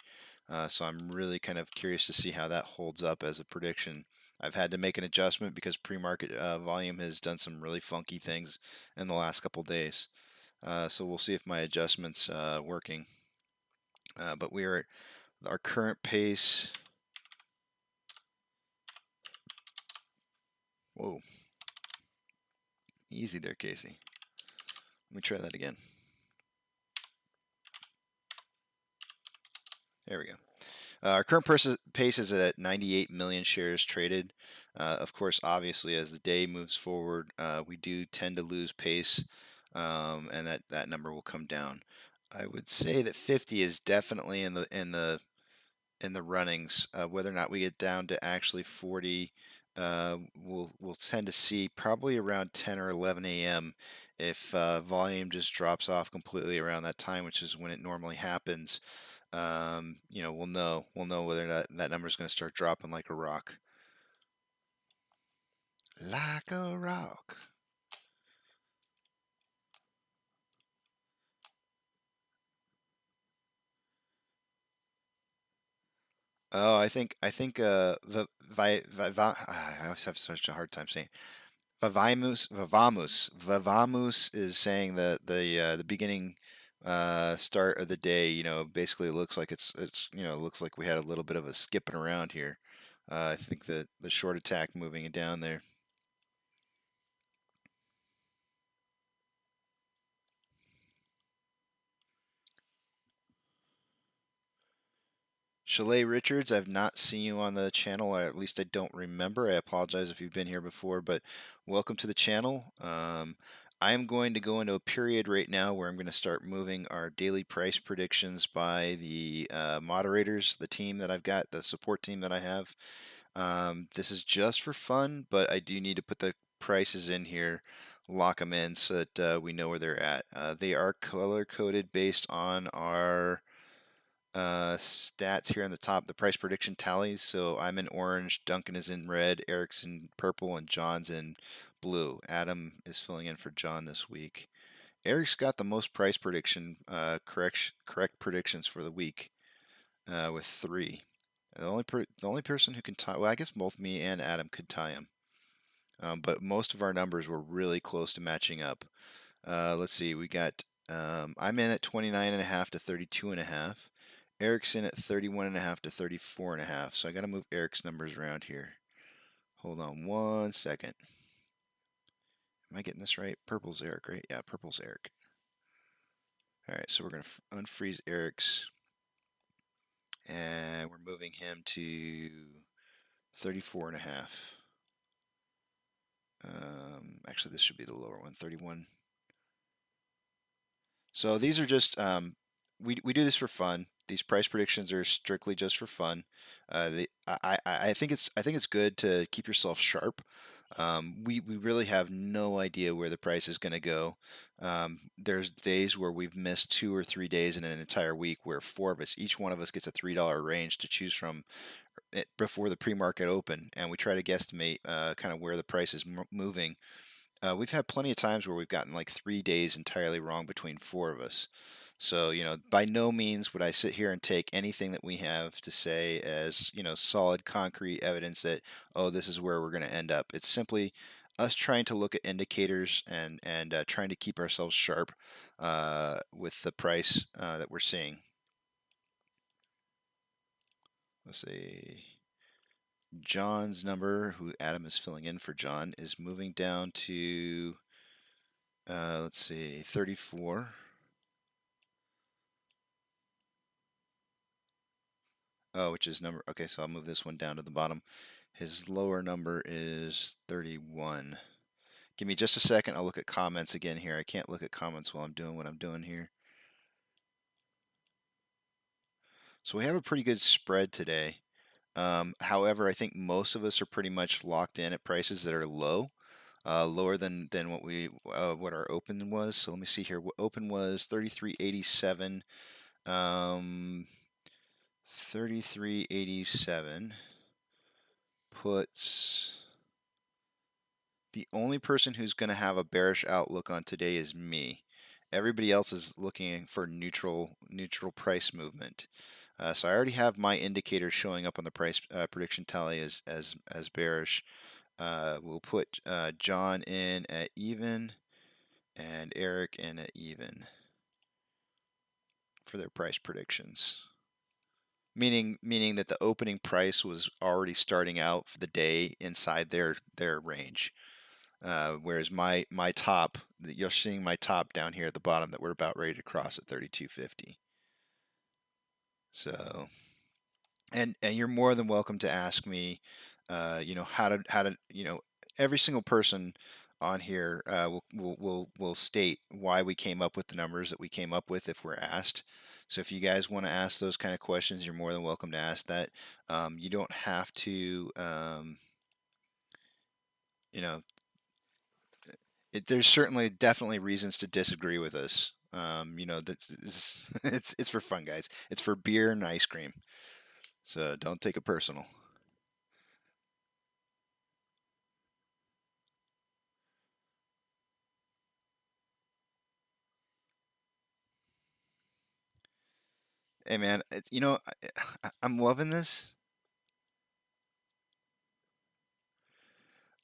So I'm really kind of curious to see how that holds up as a prediction. I've had to make an adjustment because pre-market volume has done some really funky things in the last couple days. So we'll see if my adjustment's working. But we are at our current pace. Whoa. Easy there, Casey. Let me try that again. There we go. Our current pace is at 98 million shares traded. Of course, obviously, as the day moves forward, we do tend to lose pace, and that number will come down. I would say that 50 is definitely in the runnings. Whether or not we get down to actually 40, we'll tend to see probably around 10 or 11 a.m. if volume just drops off completely around that time, which is when it normally happens. We'll know whether that number is going to start dropping like a rock. Like a rock. Oh, I think I always have such a hard time saying Vavamus is saying that the beginning start of the day, basically looks like it's looks like we had a little bit of a skipping around here. I think that the short attack moving it down there. Chalet Richards, I've not seen you on the channel, or at least I don't remember. I apologize if you've been here before, but welcome to the channel. I am going to go into a period right now where I'm going to start moving our daily price predictions by the moderators, the team that I've got, the support team that I have. This is just for fun, but I do need to put the prices in here, lock them in so that we know where they're at. They are color coded based on our stats here on the top, the price prediction tallies. So I'm in orange, Duncan is in red, Eric's in purple, and John's in blue. Adam is filling in for John this week. Eric's got the most price prediction correct predictions for the week with 3. The only person who can tie, well, I guess both me and Adam could tie him, but most of our numbers were really close to matching up. Let's see, we got I'm in at 29.5 to 32.5. Eric's in at 31.5 to 34.5. So I got to move Eric's numbers around here. Hold on 1 second. Am I getting this right? Purple's Eric, right? Yeah, purple's Eric. All right, so we're going to unfreeze Eric's, and we're moving him to 34.5. Actually, this should be the lower one, 31. So these are just we do this for fun. These price predictions are strictly just for fun. I think it's good to keep yourself sharp. We really have no idea where the price is going to go. There's days where we've missed 2 or 3 days in an entire week where 4 of us, each one of us gets a $3 range to choose from before the pre-market open, and we try to guesstimate kind of where the price is moving. We've had plenty of times where we've gotten like 3 days entirely wrong between 4 of us. So, by no means would I sit here and take anything that we have to say as, solid concrete evidence that, oh, this is where we're going to end up. It's simply us trying to look at indicators and trying to keep ourselves sharp with the price that we're seeing. Let's see. John's number, who Adam is filling in for John, is moving down to, let's see, 34. Oh, which is number, okay, so I'll move this one down to the bottom. His lower number is 31. Give me just a second, I'll look at comments again here. I can't look at comments while I'm doing what I'm doing here. So we have a pretty good spread today. However, I think most of us are pretty much locked in at prices that are low. Lower than what our open was. So let me see here. What open was 33.87. 33.87 puts The only person who's going to have a bearish outlook on today is me. Everybody else is looking for neutral price movement. So I already have my indicator showing up on the price prediction tally as bearish. We'll put John in at even and Eric in at even for their price predictions. Meaning that the opening price was already starting out for the day inside their range. Whereas my top, you're seeing my top down here at the bottom that we're about ready to cross at 32.50. So, and you're more than welcome to ask me, how to, every single person on here will state why we came up with the numbers that we came up with if we're asked. So if you guys want to ask those kind of questions, you're more than welcome to ask that. You don't have to, there's certainly definitely reasons to disagree with us. That's it's for fun, guys. It's for beer and ice cream. So don't take it personal. Hey man, I'm loving this.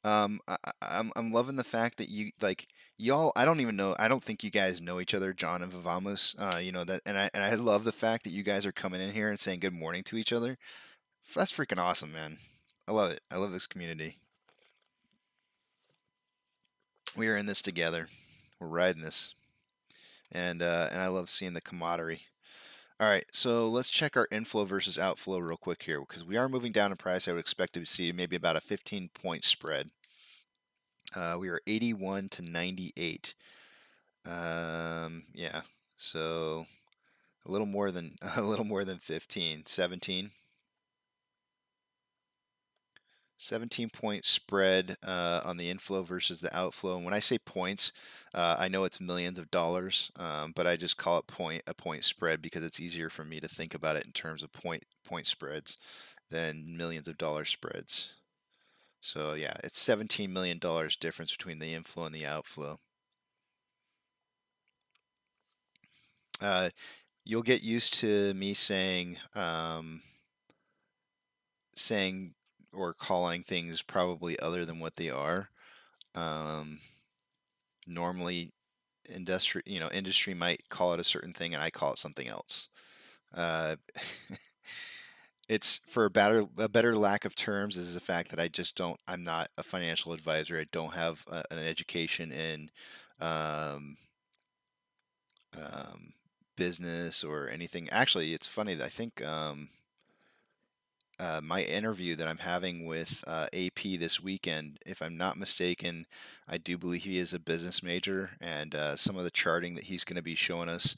I'm loving the fact that you like y'all. I don't even know. I don't think you guys know each other, John and Vivamos. That, and I love the fact that you guys are coming in here and saying good morning to each other. That's freaking awesome, man. I love it. I love this community. We are in this together. We're riding this, and I love seeing the camaraderie. All right, so let's check our inflow versus outflow real quick here because we are moving down in price. I would expect to see maybe about a 15-point spread. We are 81 to 98. Yeah, so a little more than 15, 17. 17-point spread on the inflow versus the outflow. And when I say points, I know it's millions of dollars, but I just call it a point spread because it's easier for me to think about it in terms of point spreads than millions of dollar spreads. So yeah, it's $17 million difference between the inflow and the outflow. You'll get used to me saying or calling things probably other than what they are. Normally, industry might call it a certain thing, and I call it something else. It's for a better lack of terms is the fact that I'm not a financial advisor. I don't have an education in business or anything. Actually, it's funny that I think my interview that I'm having with AP this weekend, if I'm not mistaken, I do believe he is a business major, and some of the charting that he's going to be showing us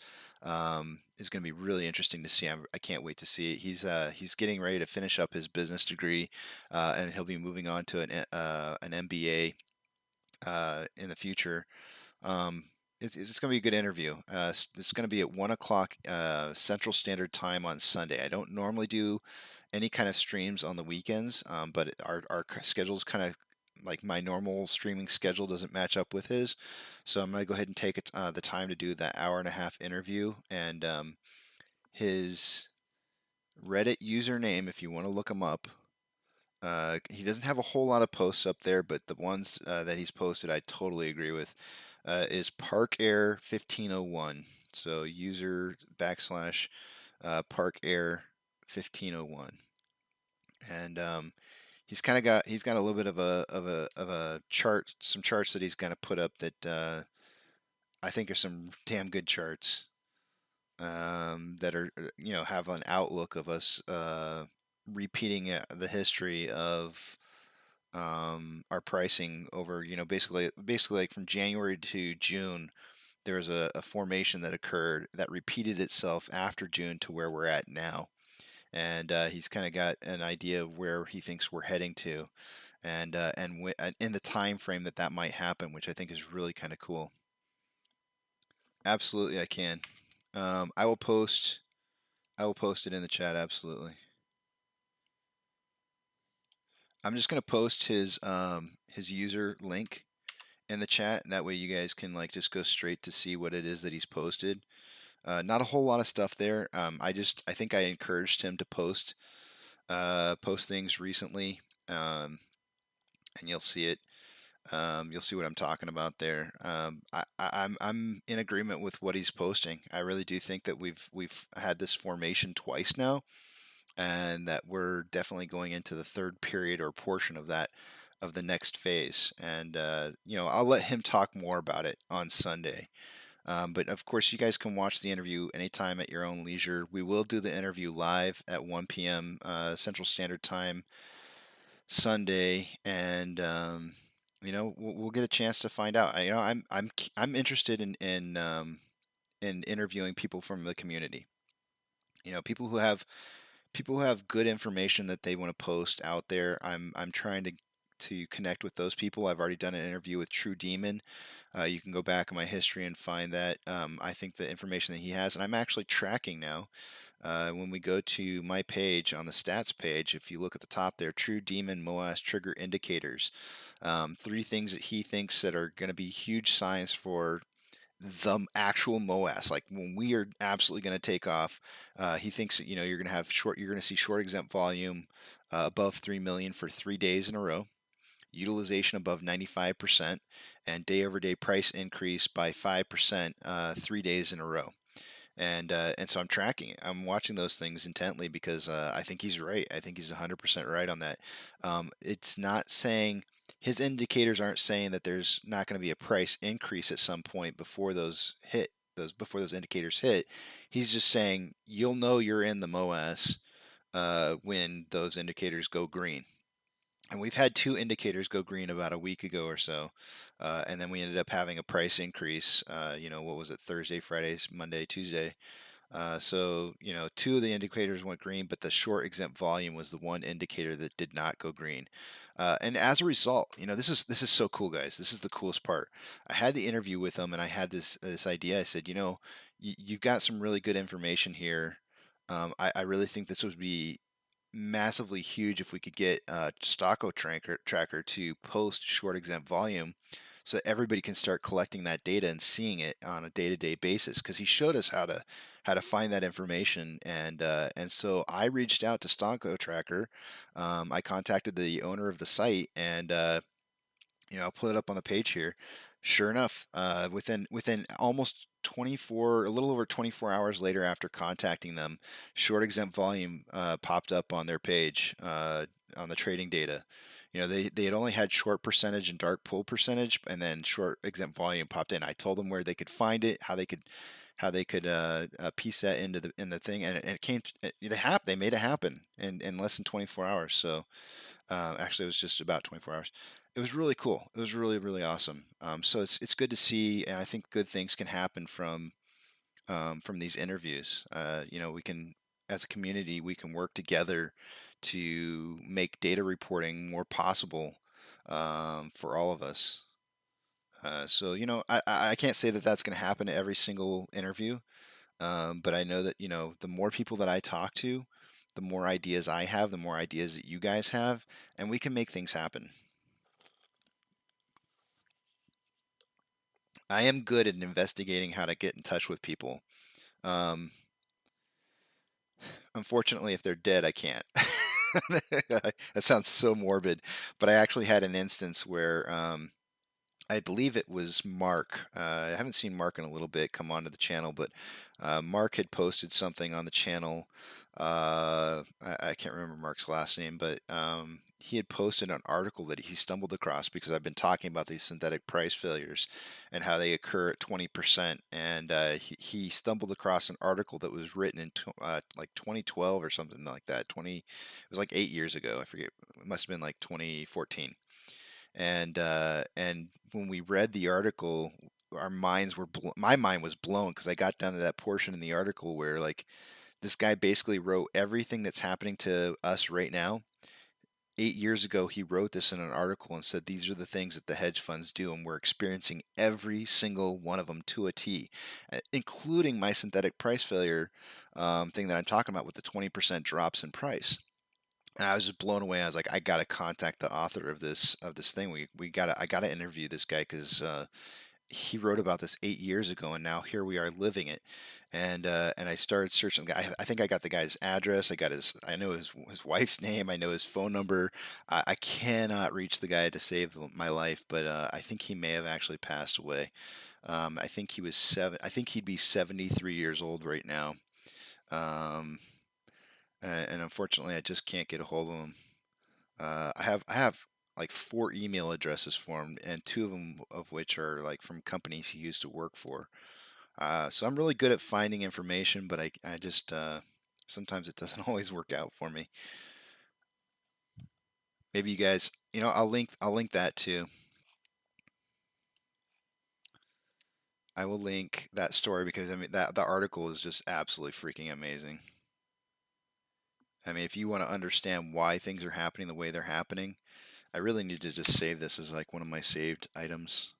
is going to be really interesting to see. I can't wait to see it. He's getting ready to finish up his business degree, and he'll be moving on to an MBA in the future. It's going to be a good interview. It's going to be at 1 o'clock Central Standard Time on Sunday. I don't normally do any kind of streams on the weekends, but our schedule is kind of like my normal streaming schedule doesn't match up with his. So I'm going to go ahead and take the time to do that hour-and-a-half interview. And his Reddit username, if you want to look him up, he doesn't have a whole lot of posts up there, but the ones that he's posted I totally agree with. Is parkair 1501. So user / parkair 1501. And he's got a little bit of a chart, some charts that he's going to put up that I think are some damn good charts that are have an outlook of us repeating the history of our pricing over, basically like from January to June, there was a formation that occurred that repeated itself after June to where we're at now. And he's kind of got an idea of where he thinks we're heading to, and in the time frame that might happen, which I think is really kind of cool. Absolutely, I can. I will post it in the chat. Absolutely. I'm just going to post his user link in the chat, and that way you guys can like just go straight to see what it is that he's posted. Not a whole lot of stuff there. I think I encouraged him to post things recently, and you'll see it. You'll see what I'm talking about there. I'm in agreement with what he's posting. I really do think that we've had this formation twice now, and that we're definitely going into the third period or portion of that, of the next phase. And I'll let him talk more about it on Sunday. But of course, you guys can watch the interview anytime at your own leisure. We will do the interview live at 1 p.m. Central Standard Time Sunday, and we'll get a chance to find out. I'm interested in interviewing people from the community. People who have good information that they want to post out there. I'm trying to connect with those people. I've already done an interview with True Demon. You can go back in my history and find that. I think the information that he has, and I'm actually tracking now. When we go to my page on the stats page, if you look at the top there, True Demon MOAS trigger indicators, 3 things that he thinks that are going to be huge signs for the actual MOAS, like when we are absolutely going to take off. He thinks that, you're going to see short exempt volume above 3 million for 3 days in a row, utilization above 95%, and day over day price increase by 5% 3 days in a row. And so I'm tracking it. I'm watching those things intently because I think he's right. I think he's 100% right on that. It's not saying, his indicators aren't saying that there's not going to be a price increase at some point before those indicators hit. He's just saying you'll know you're in the MOAS when those indicators go green. And we've had 2 indicators go green about a week ago or so, and then we ended up having a price increase. What was it? Thursday, Friday, Monday, Tuesday. So 2 of the indicators went green, but the short exempt volume was the one indicator that did not go green. And as a result, this is so cool, guys. This is the coolest part. I had the interview with him, and I had this idea. I said, you've got some really good information here. I really think this would be massively huge if we could get Stocko tracker to post short exempt volume, so that everybody can start collecting that data and seeing it on a day-to-day basis. Because he showed us how to find that information, and so I reached out to Stocko tracker. I contacted the owner of the site, and I'll put it up on the page here. Sure enough, within almost 24, a little over 24 hours later after contacting them, short exempt volume popped up on their page on the trading data. They had only had short percentage and dark pool percentage, and then short exempt volume popped in. I told them where they could find it, how they could piece that in the thing, and it came. They made it happen in less than 24 hours. So actually, it was just about 24 hours. It was really cool. It was really, really awesome. So it's good to see, and I think good things can happen from these interviews. We can, as a community, we can work together to make data reporting more possible for all of us. So I can't say that that's going to happen at every single interview, but I know that the more people that I talk to, the more ideas I have, the more ideas that you guys have, and we can make things happen. I am good at investigating how to get in touch with people. Unfortunately, if they're dead, I can't. That sounds so morbid, but I actually had an instance where I believe it was Mark. I haven't seen Mark in a little bit come onto the channel, but Mark had posted something on the channel. I can't remember Mark's last name, but he had posted an article that he stumbled across because I've been talking about these synthetic price failures and how they occur at 20%. And he stumbled across an article that was written in like 2012 or something like that. It was like 8 years ago. I forget. It must have been like 2014. And when we read the article, my mind was blown because I got down to that portion in the article where like this guy basically wrote everything that's happening to us right now. 8 years ago, he wrote this in an article and said these are the things that the hedge funds do, and we're experiencing every single one of them to a T, including my synthetic price failure thing that I'm talking about with the 20% drops in price. And I was just blown away. I was like, I gotta contact the author of this thing. I gotta interview this guy because he wrote about this 8 years ago, and now here we are living it. And I started searching. I think I got the guy's address. I know his wife's name. I know his phone number. I cannot reach the guy to save my life, but I think he may have actually passed away. I think he was seven. I think he'd be 73 years old right now. Um, and unfortunately, I just can't get a hold of him. I have like 4 email addresses for him, and 2 of which are like from companies he used to work for. So I'm really good at finding information, but I just sometimes it doesn't always work out for me. Maybe you guys, I'll link that too. I will link that story because I mean that the article is just absolutely freaking amazing. I mean, if you want to understand why things are happening the way they're happening, I really need to just save this as like one of my saved items.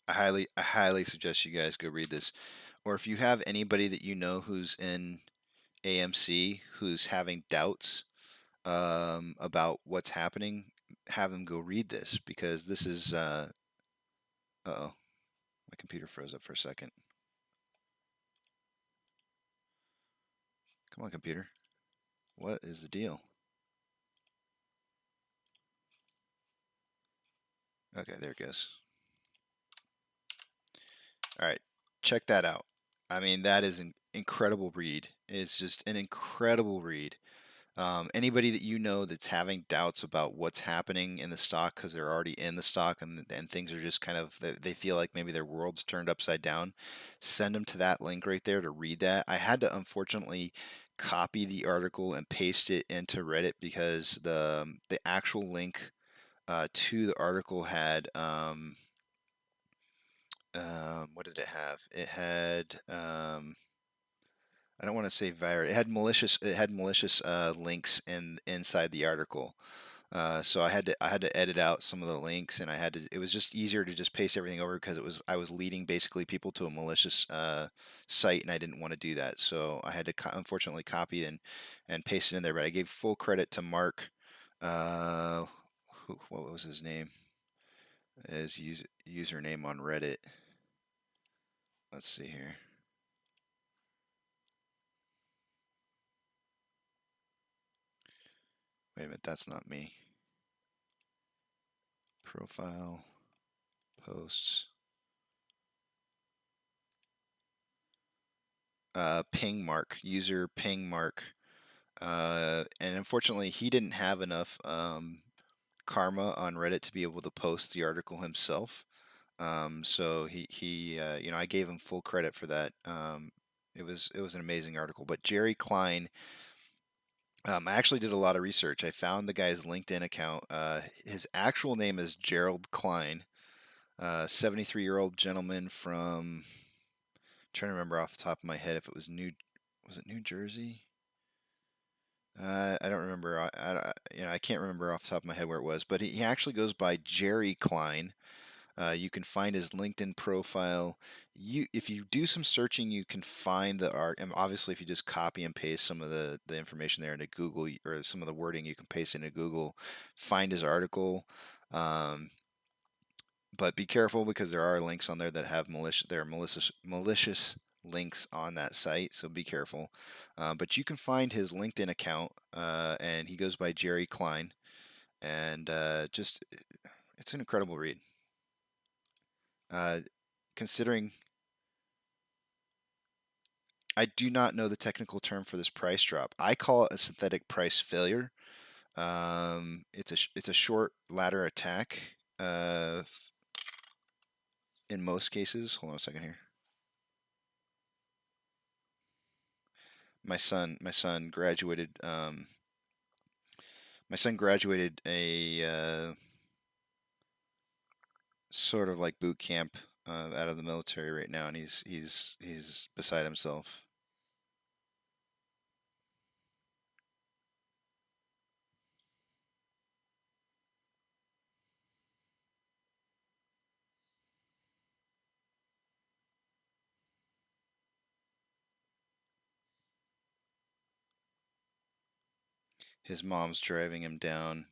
I highly suggest you guys go read this. Or if you have anybody that you know who's in AMC who's having doubts about what's happening, have them go read this because this is. Uh-oh, my computer froze up for a second. Come on, computer. What is the deal? Okay, there it goes. All right, check that out. I mean, that is an incredible read. It's just an incredible read. Anybody that you know that's having doubts about what's happening in the stock because they're already in the stock and things are just kind of they feel like maybe their world's turned upside down, send them to that link right there to read that. I had to unfortunately copy the article and paste it into Reddit because the actual link to the article had what did it have? It had I don't want to say virus. It had malicious links inside the article. So I had to edit out some of the links, and it was just easier to just paste everything over because I was leading basically people to a malicious site, and I didn't want to do that. So I had to unfortunately copy and paste it in there. But I gave full credit to Mark. Uh, what was his name? His username on Reddit. Let's see here. Wait a minute, that's not me. Profile, posts, ping mark, user ping mark. And unfortunately, he didn't have enough karma on Reddit to be able to post the article himself. So I gave him full credit for that. It was an amazing article. But Jerry Klein, I actually did a lot of research. I found the guy's LinkedIn account. His actual name is Gerald Klein, 73-year-old gentleman from. Trying to remember off the top of my head if it was New Jersey? I don't remember. I can't remember off the top of my head where it was, but he actually goes by Jerry Klein. You can find his LinkedIn profile. If you do some searching, you can find the art. And obviously, if you just copy and paste some of the information there into Google or some of the wording, you can paste into Google, find his article. But be careful because there are links on there that have malicious links on that site, so be careful. But you can find his LinkedIn account, and he goes by Jerry Klein, and it's an incredible read. Considering I do not know the technical term for this price drop, I call it a synthetic price failure. It's a short ladder attack. In most cases, hold on a second here. My son graduated. My son graduated a sort of like boot camp out of the military right now, and he's beside himself. His mom's driving him down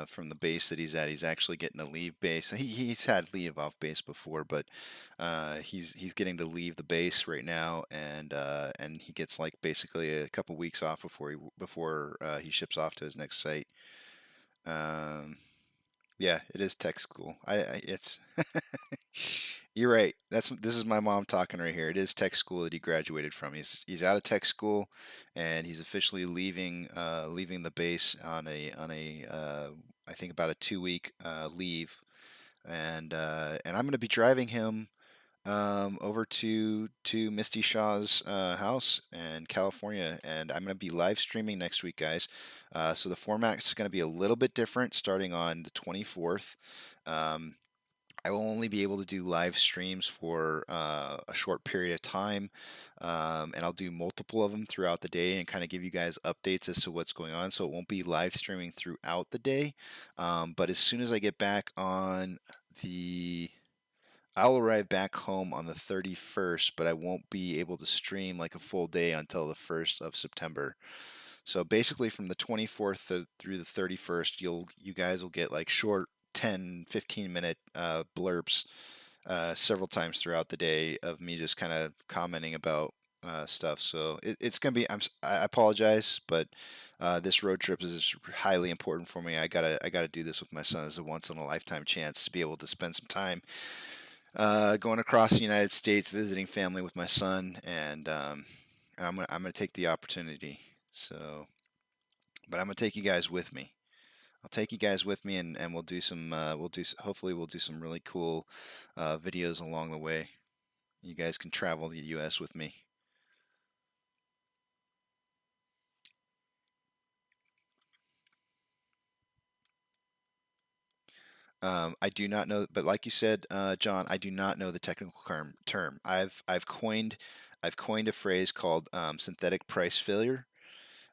from the base that he's at. He's actually getting to leave base. He's had leave off base before, but he's getting to leave the base right now, and he gets like basically a couple weeks off before he ships off to his next site. Yeah, it is tech school. It's You're right. This is my mom talking right here. It is tech school that he graduated from. He's out of tech school, and he's officially leaving the base on a I think about a 2 week leave, and I'm going to be driving him over to Misty Shaw's house in California, and I'm going to be live streaming next week, guys. So the format's going to be a little bit different starting on the 24th. I will only be able to do live streams for a short period of time, and I'll do multiple of them throughout the day and kind of give you guys updates as to what's going on. So it won't be live streaming throughout the day, but as soon as I get back on I'll arrive back home on the 31st, but I won't be able to stream like a full day until the 1st of September. So basically from the 24th through the 31st, you guys will get like short 10, 15-minute blurbs several times throughout the day of me just kind of commenting about stuff. So it's going to be, I apologize, but this road trip is highly important for me. I gotta do this with my son as a once in a lifetime chance to be able to spend some time going across the United States, visiting family with my son, and I'm gonna take the opportunity. So, but I'm gonna take you guys with me. I'll take you guys with me, and we'll do some hopefully we'll do some really cool videos along the way. You guys can travel the U.S. with me. I do not know, but like you said, John, I do not know the technical term. I've coined a phrase called synthetic price failure.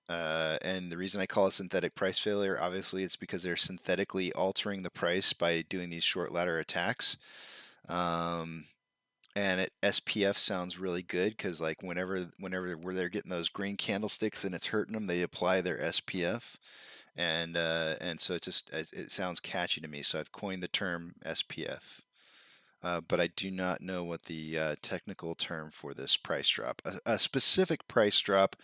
And the reason I call it synthetic price failure, obviously, it's because they're synthetically altering the price by doing these short ladder attacks. And SPF sounds really good because like whenever they're getting those green candlesticks and it's hurting them, they apply their SPF, and so it sounds catchy to me. So I've coined the term SPF. But I do not know what the technical term for this price drop, a specific price drop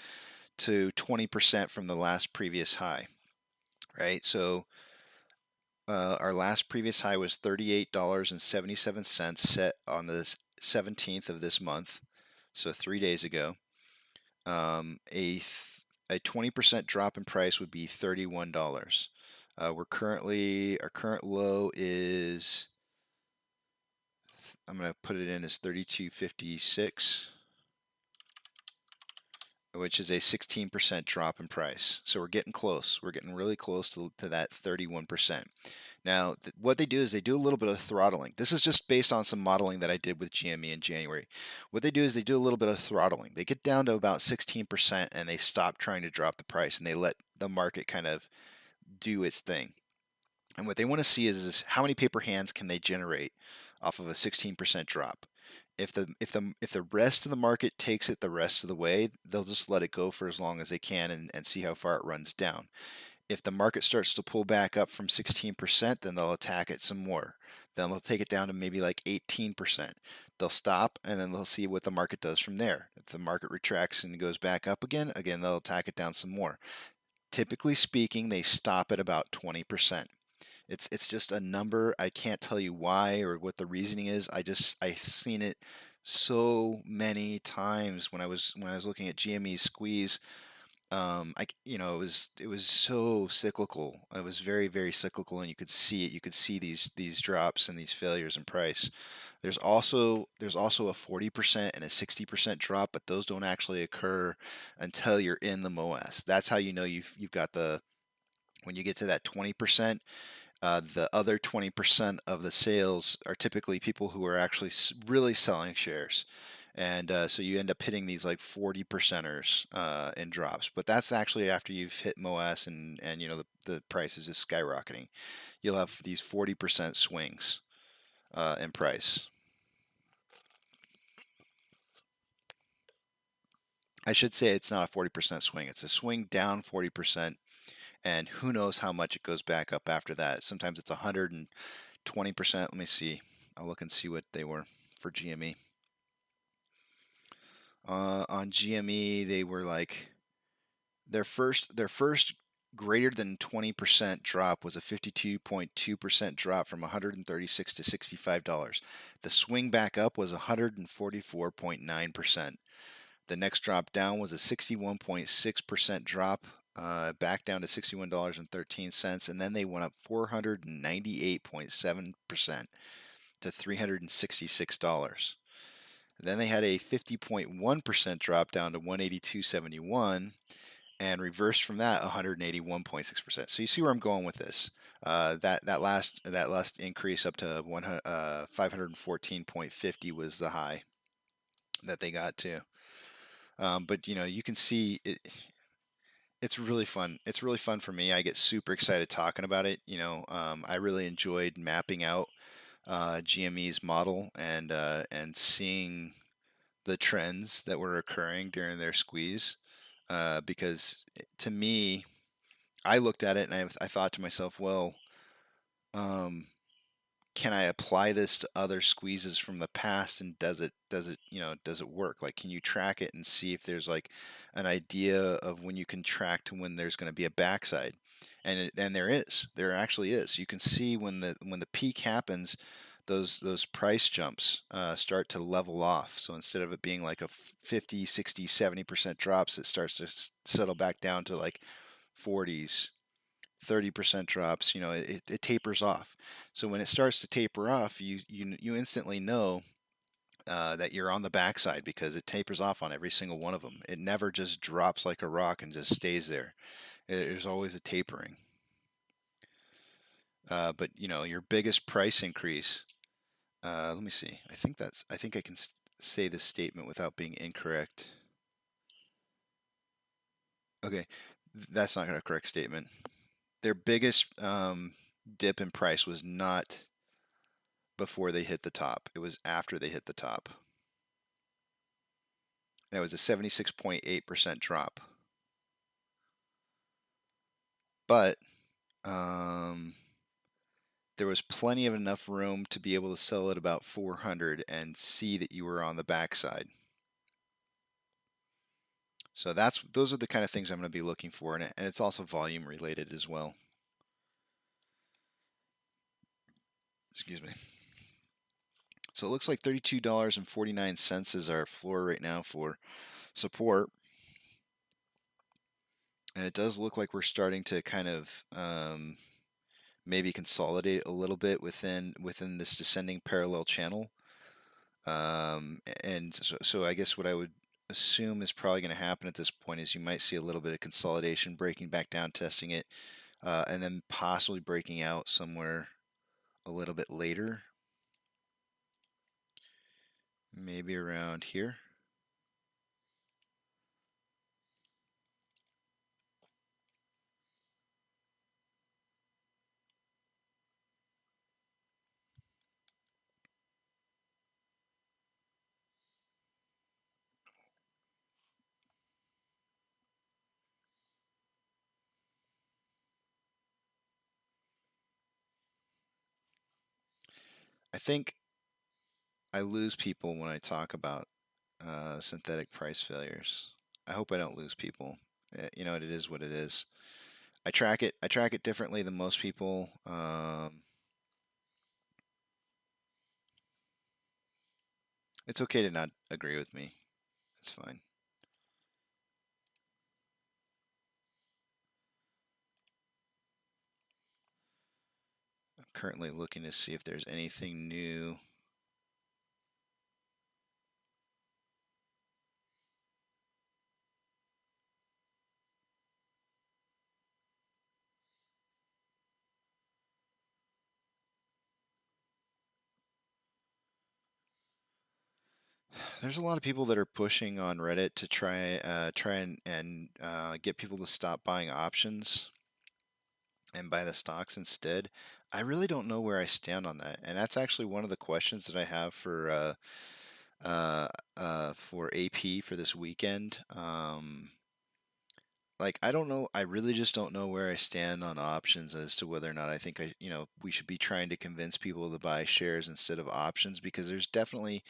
to 20% from the last previous high, right? So our last previous high was $38.77 set on the 17th of this month, so 3 days ago. A 20% drop in price would be $31. Our current low is, I'm going to put it in as 32.56, which is a 16% drop in price. So we're getting close. We're getting really close to that 31%. Now, what they do is they do a little bit of throttling. This is just based on some modeling that I did with GME in January. What they do is they do a little bit of throttling. They get down to about 16% and they stop trying to drop the price and they let the market kind of do its thing. And what they want to see is how many paper hands can they generate off of a 16% drop. If the rest of the market takes it the rest of the way, they'll just let it go for as long as they can and see how far it runs down. If the market starts to pull back up from 16%, then they'll attack it some more. Then they'll take it down to maybe like 18%. They'll stop and then they'll see what the market does from there. If the market retracts and goes back up again, they'll attack it down some more. Typically speaking, they stop at about 20%. It's just a number. I can't tell you why or what the reasoning is. I've seen it so many times when I was looking at GME squeeze. It was so cyclical. It was very, very cyclical, and you could see it. You could see these drops and these failures in price. There's also a 40% and a 60% drop, but those don't actually occur until you're in the MOAS. That's how you know you've got when you get to that 20%. The other 20% of the sales are typically people who are actually really selling shares. And so you end up hitting these like 40%ers in drops. But that's actually after you've hit MOAS and the price is just skyrocketing. You'll have these 40% swings in price. I should say it's not a 40% swing. It's a swing down 40%. and who knows how much it goes back up after that. Sometimes it's 120%. Let me see. I'll look and see what they were for GME. On GME, they were like their first greater than 20% drop was a 52.2% drop from 136 to $65. The swing back up was 144.9%. The next drop down was a 61.6% drop, back down to $61.13, and then they went up 498.7% to $366. Then they had a 50.1% drop down to 182.71, and reversed from that 181.6%. So you see where I'm going with this. That last increase up to 514.50 was the high that they got to. But you can see it. It's really fun. It's really fun for me. I get super excited talking about it. I really enjoyed mapping out GME's model and seeing the trends that were occurring during their squeeze. Because to me, I looked at it and I thought to myself, well, can I apply this to other squeezes from the past, and does it work? Like, can you track it and see if there's like an idea of when you can track to when there's going to be a backside? And there actually is. You can see when the peak happens, those price jumps start to level off. So instead of it being like a 50, 60, 70% drops, it starts to settle back down to like 40s, 30% drops. It tapers off. So when it starts to taper off, you instantly know that you're on the backside, because it tapers off on every single one of them. It never just drops like a rock and just stays there. There's always a tapering. But your biggest price increase. Let me see. I think I can say this statement without being incorrect. Okay, that's not a correct statement. Their biggest dip in price was not before they hit the top. It was after they hit the top. And it was a 76.8% drop. But there was plenty of enough room to be able to sell at about 400 and see that you were on the backside. So those are the kind of things I'm going to be looking for, and it's also volume related as well. Excuse me. So it looks like $32.49 is our floor right now for support. And it does look like we're starting to kind of maybe consolidate a little bit within this descending parallel channel. And so I guess what I would assume is probably going to happen at this point is you might see a little bit of consolidation, breaking back down, testing it, and then possibly breaking out somewhere a little bit later. Maybe around here. I think I lose people when I talk about synthetic price failures. I hope I don't lose people. It is what it is. I track it differently than most people. It's okay to not agree with me. It's fine. I'm currently looking to see if there's anything new. There's a lot of people that are pushing on Reddit to try and get people to stop buying options and buy the stocks instead. I really don't know where I stand on that, and that's actually one of the questions that I have for AP for this weekend. like I don't know. I really just don't know where I stand on options as to whether or not I think we should be trying to convince people to buy shares instead of options because there's definitely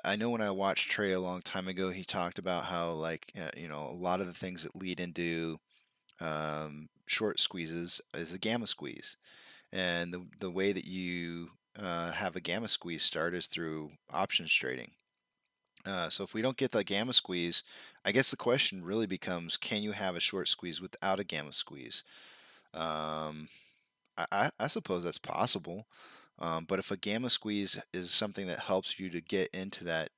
I know when I watched Trey a long time ago, he talked about how like a lot of the things that lead into short squeezes is a gamma squeeze, and the way that you have a gamma squeeze start is through options trading. So if we don't get the gamma squeeze, I guess the question really becomes, can you have a short squeeze without a gamma squeeze? Um, I suppose that's possible. But if a gamma squeeze is something that helps you to get into that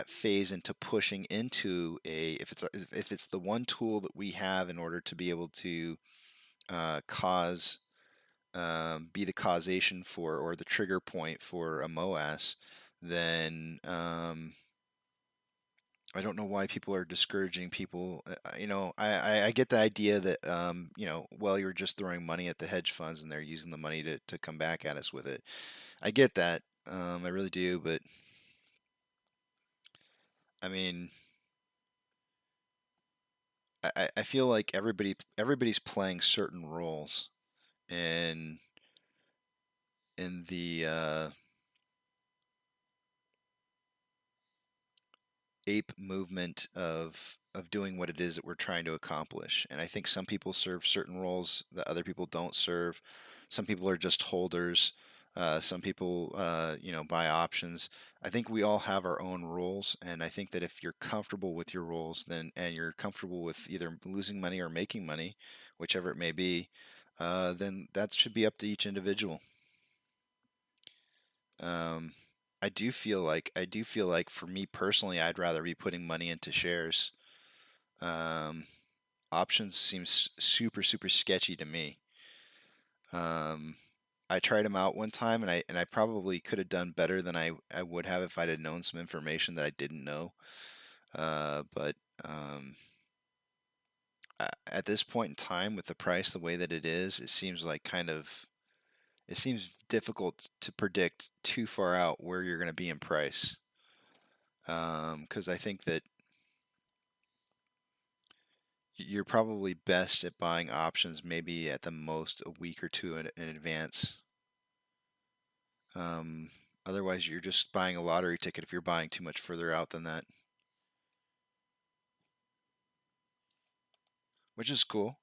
phase into pushing into if it's the one tool that we have in order to be able to cause be the causation for or the trigger point for a MOAS, then I don't know why people are discouraging people. I get the idea that well, you're just throwing money at the hedge funds and they're using the money to come back at us with it. I get that. I really do, but I mean, I feel like everybody's playing certain roles in the ape movement of doing what it is that we're trying to accomplish. And I think some people serve certain roles that other people don't serve. Some people are just holders. Some people, buy options. I think we all have our own roles, and I think that if you're comfortable with your roles, then and you're comfortable with either losing money or making money, whichever it may be, then that should be up to each individual. Um, I do feel like for me personally, I'd rather be putting money into shares. Um, Options seems super super sketchy to me. Um, I tried them out one time, and I probably could have done better than I would have if I'd have known some information that I didn't know. But at this point in time, with the price the way that it is, it seems difficult to predict too far out where you're going to be in price. Because I think that you're probably best at buying options maybe at the most a week or two in advance. Um, Otherwise, you're just buying a lottery ticket if you're buying too much further out than that, which is cool.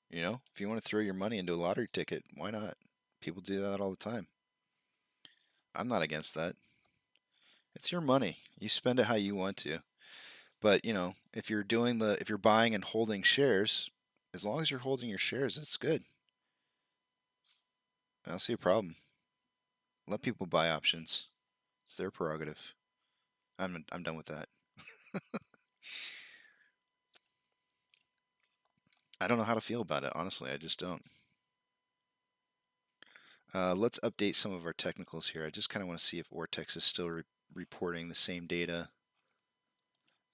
If you want to throw your money into a lottery ticket, why not? People do that all the time. I'm not against that. It's your money. You spend it how you want to. But, if you're buying and holding shares, as long as you're holding your shares, it's good. I don't see a problem. Let people buy options. It's their prerogative. I'm done with that. I don't know how to feel about it, honestly. I just don't. Let's update some of our technicals here. I just kind of want to see if Ortex is still reporting the same data.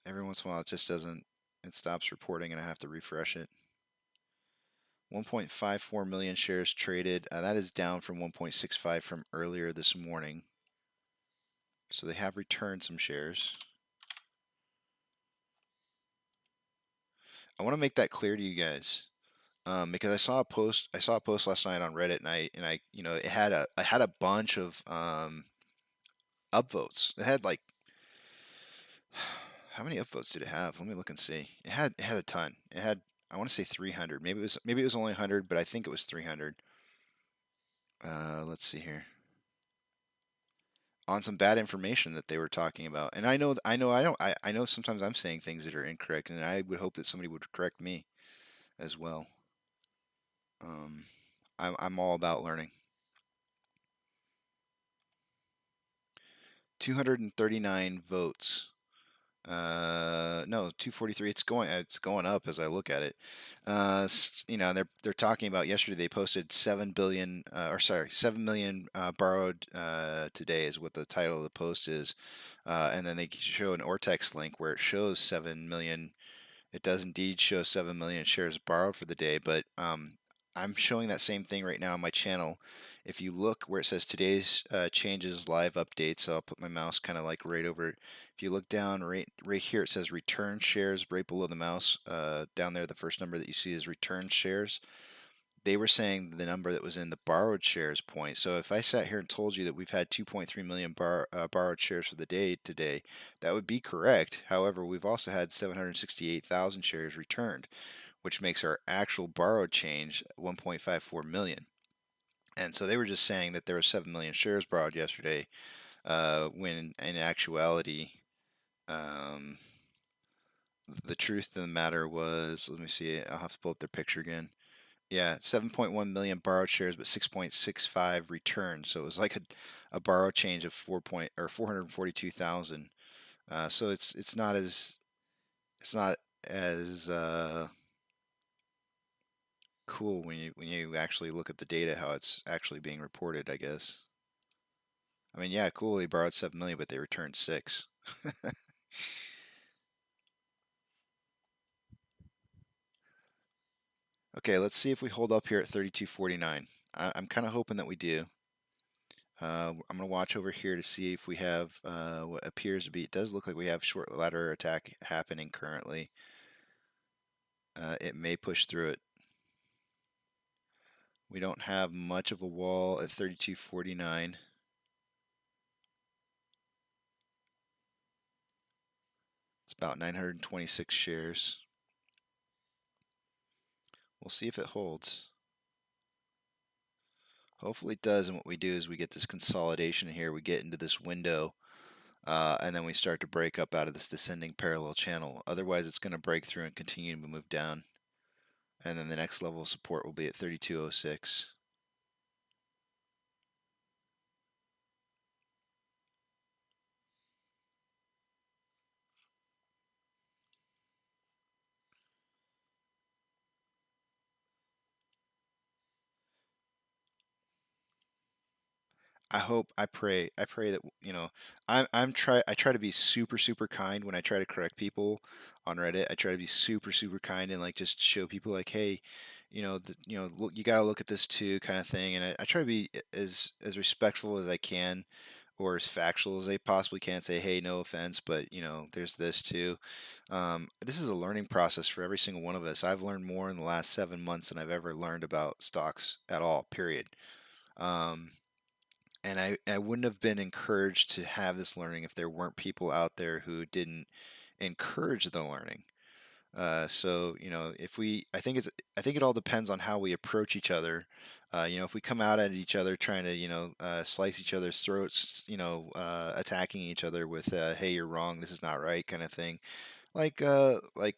Every once in a while, it stops reporting and I have to refresh it. 1.54 million shares traded. That is down from 1.65 from earlier this morning. So they have returned some shares. I want to make that clear to you guys. Because I saw a post last night on Reddit, and it had a bunch of upvotes. It had like how many upvotes did it have? Let me look and see. It had a ton. It had, I want to say 300. Maybe it was only 100, but I think it was 300. Let's see here. On some bad information that they were talking about, and I know sometimes I'm saying things that are incorrect, and I would hope that somebody would correct me as well. I'm all about learning. 239 votes. No, 243. It's going up as I look at it. They're talking about yesterday they posted 7 billion, 7 million borrowed today is what the title of the post is, and then they show an Ortex link where it shows 7 million. It does indeed show 7 million shares borrowed for the day, but I'm showing that same thing right now on my channel, if you look where it says today's changes live update, so I'll put my mouse kind of like right over it. If you look down right here, it says return shares right below the mouse. Down there, the first number that you see is return shares. They were saying the number that was in the borrowed shares point. So if I sat here and told you that we've had 2.3 million borrowed shares for the day today, that would be correct. However, we've also had 768,000 shares returned, which makes our actual borrowed change 1.54 million. And so they were just saying that there were 7 million shares borrowed yesterday, when in actuality, the truth of the matter was, let me see, I'll have to pull up their picture again. Yeah, 7.1 million borrowed shares, but 6.65 returned. So it was like a borrow change of 442,000. So it's not as cool when you actually look at the data how it's actually being reported, I guess. I mean, yeah, cool. They borrowed 7 million, but they returned 6. Okay, let's see if we hold up here at 32.49. I'm kind of hoping that we do. I'm going to watch over here to see if we have what appears to be, it does look like we have short ladder attack happening currently. It may push through it. We don't have much of a wall at 32.49. It's about 926 shares. We'll see if it holds. Hopefully it does, and what we do is we get this consolidation here, we get into this window, and then we start to break up out of this descending parallel channel. Otherwise it's going to break through and continue to move down. And then the next level of support will be at 32.06. I pray that, I try to be super kind when I try to correct people on Reddit. I try to be super kind and like just show people like, hey, look, you gotta look at this too, kind of thing. And I try to be as respectful as I can, or as factual as I possibly can. Say, hey, no offense, but there's this too. This is a learning process for every single one of us. I've learned more in the last 7 months than I've ever learned about stocks at all. Period. And I wouldn't have been encouraged to have this learning if there weren't people out there who didn't encourage the learning. So I think it all depends on how we approach each other. If we come out at each other trying to slice each other's throats, attacking each other with hey, you're wrong, this is not right, kind of thing. Like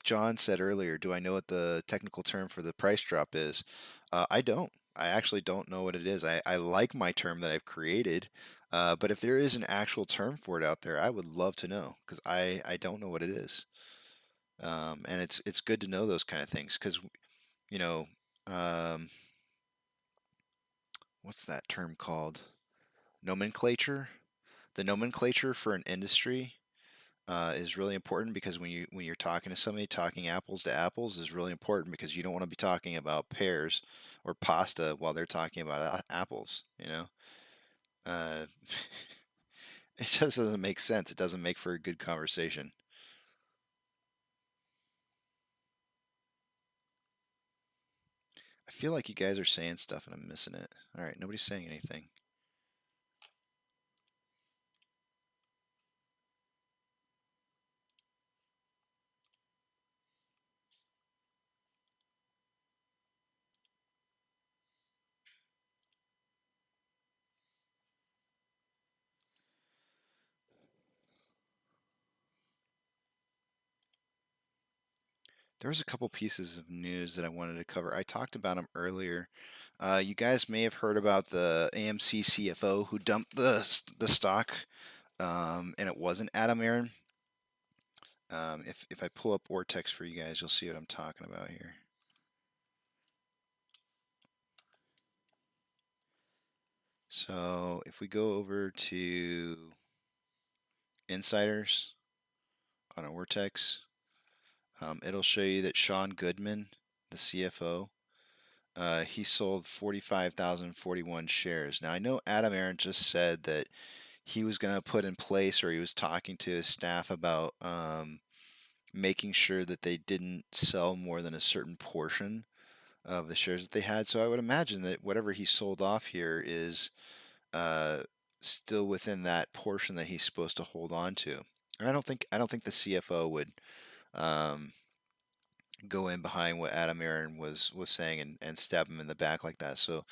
John said earlier, do I know what the technical term for the price drop is? I don't. I actually don't know what it is. I like my term that I've created, but if there is an actual term for it out there, I would love to know, because I don't know what it is. And it's good to know those kind of things, because you know um, what's that term called? Nomenclature. The nomenclature for an industry is really important, because when you're talking to somebody, talking apples to apples is really important, because you don't want to be talking about pears or pasta while they're talking about apples. Uh, it just doesn't make sense. It doesn't make for a good conversation. I feel like you guys are saying stuff and I'm missing it. All right, nobody's saying anything. There was a couple pieces of news that I wanted to cover. I talked about them earlier. You guys may have heard about the AMC CFO who dumped the stock, and it wasn't Adam Aaron. If I pull up Ortex for you guys, you'll see what I'm talking about here. So if we go over to Insiders on Ortex, it'll show you that Sean Goodman, the CFO, he sold 45,041 shares. Now I know Adam Aaron just said that he was going to put in place, or he was talking to his staff about making sure that they didn't sell more than a certain portion of the shares that they had. So I would imagine that whatever he sold off here is uh, still within that portion that he's supposed to hold on to. And I don't think the CFO would um, go in behind what Adam Aaron was saying and stab him in the back like that. So,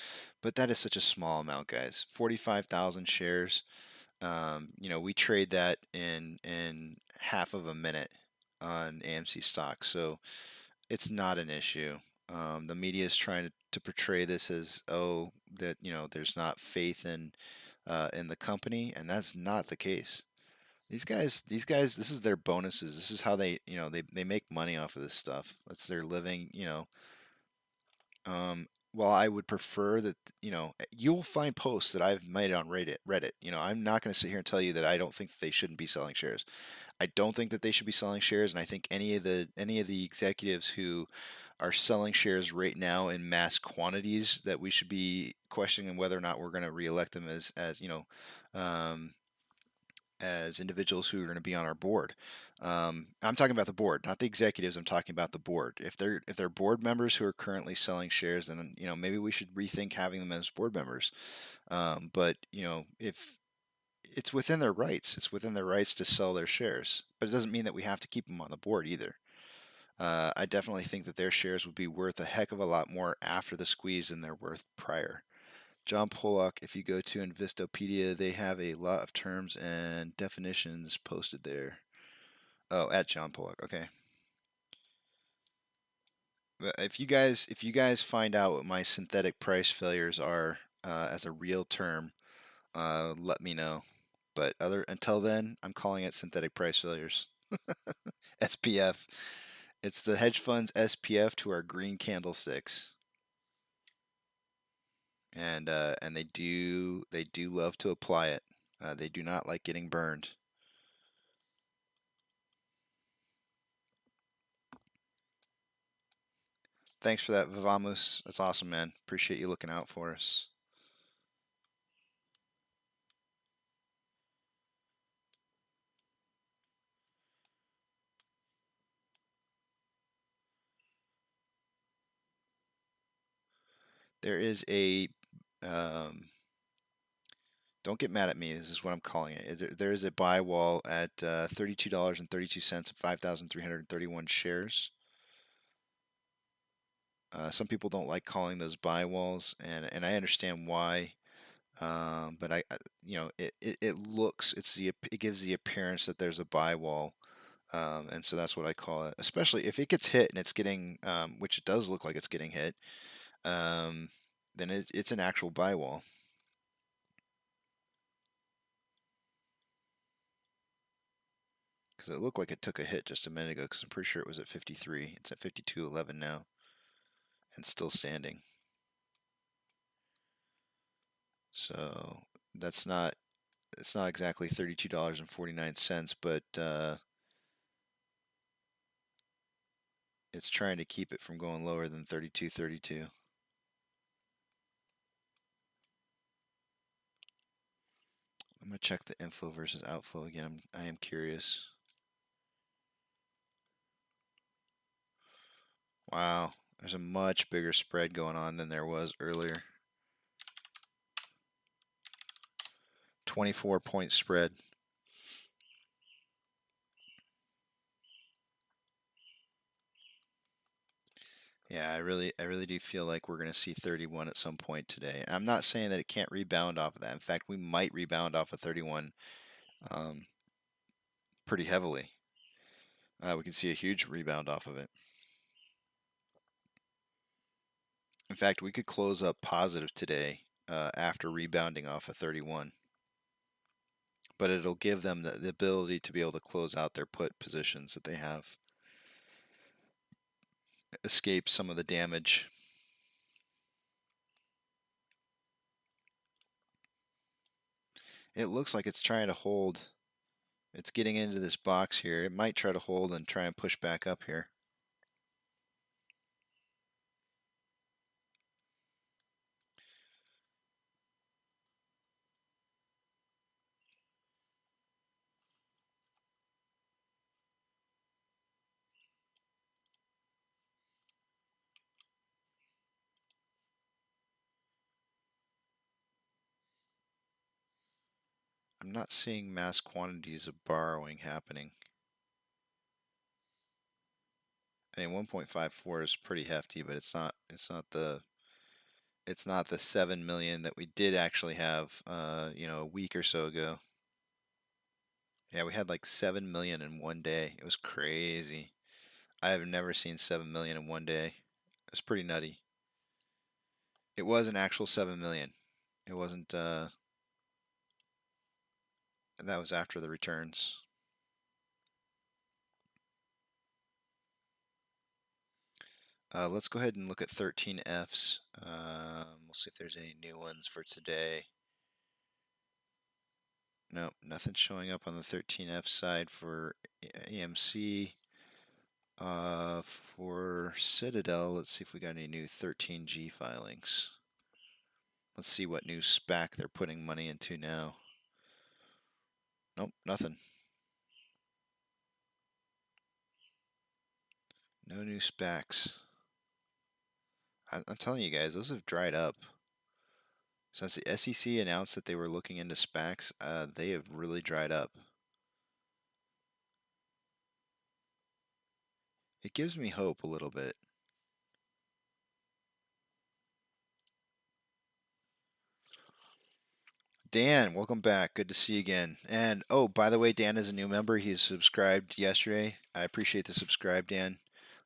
but that is such a small amount, guys. 45,000 shares. We trade that in half of a minute on AMC stock, so it's not an issue. The media is trying to portray this as, oh, that there's not faith in the company, and that's not the case. These guys, this is their bonuses. This is how they make money off of this stuff. That's their living. While I would prefer that, you'll find posts that I've made on Reddit. I'm not going to sit here and tell you that I don't think that they shouldn't be selling shares. I don't think that they should be selling shares, and I think any of the executives who are selling shares right now in mass quantities, that we should be questioning whether or not we're going to reelect them um, as individuals who are going to be on our board. I'm talking about the board, not the executives. I'm talking about the board. If they're board members who are currently selling shares, then maybe we should rethink having them as board members. But if it's within their rights, it's within their rights to sell their shares. But it doesn't mean that we have to keep them on the board either. I definitely think that their shares would be worth a heck of a lot more after the squeeze than they're worth prior. John Pollock, if you go to Investopedia, they have a lot of terms and definitions posted there. Oh, at John Pollock. Okay. If you guys find out what my synthetic price failures are as a real term, let me know. But until then, I'm calling it synthetic price failures. SPF. It's the hedge fund's SPF to our green candlesticks. And they do love to apply it. They do not like getting burned. Thanks for that, Vivamus. That's awesome, man. Appreciate you looking out for us. There is a don't get mad at me. This is what I'm calling it. There is a buy wall at $32.32 of 5,331 shares. Some people don't like calling those buy walls, and I understand why. But it gives the appearance that there's a buy wall, and so that's what I call it. Especially if it gets hit and it's getting, which it does look like it's getting hit, then it's an actual buy wall. Because it looked like it took a hit just a minute ago, because I'm pretty sure it was at 53. It's at 52.11 now, and still standing. So it's not exactly $32.49, but it's trying to keep it from going lower than 32.32. I'm gonna check the inflow versus outflow again. I am curious. Wow, there's a much bigger spread going on than there was earlier. 24-point spread. Yeah, I really do feel like we're going to see 31 at some point today. I'm not saying that it can't rebound off of that. In fact, we might rebound off of 31 pretty heavily. We can see a huge rebound off of it. In fact, we could close up positive today after rebounding off of 31. But it'll give them the ability to be able to close out their put positions that they have. Escape some of the damage. It looks like it's trying to hold. It's getting into this box here. It might try to hold and try and push back up here. I'm not seeing mass quantities of borrowing happening. I mean, 1.54 is pretty hefty, but it's not the 7 million that we did actually have, a week or so ago. Yeah, we had like 7 million in one day. It was crazy. I have never seen 7 million in one day. It's pretty nutty. It was an actual 7 million. It wasn't, that was after the returns. Let's go ahead and look at 13Fs. We'll see if there's any new ones for today. No, nothing showing up on the 13F side for AMC. For Citadel, let's see if we got any new 13G filings. Let's see what new SPAC they're putting money into now. Nope, nothing. No new SPACs. I'm telling you guys, those have dried up. Since the SEC announced that they were looking into SPACs, they have really dried up. It gives me hope a little bit. Dan, welcome back. Good to see you again. And oh, by the way, Dan is a new member. He's subscribed yesterday. I appreciate the subscribe, Dan.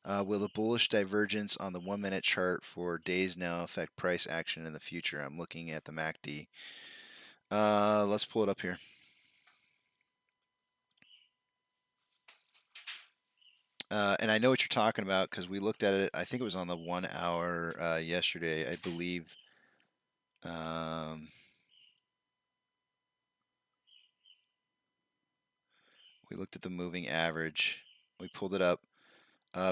Will the bullish divergence on the 1-minute chart for days now affect price action in the future? I'm looking at the MACD. Let's pull it up here. And I know what you're talking about because we looked at it. I think it was on the 1 hour yesterday, I believe. We looked at the moving average. We pulled it up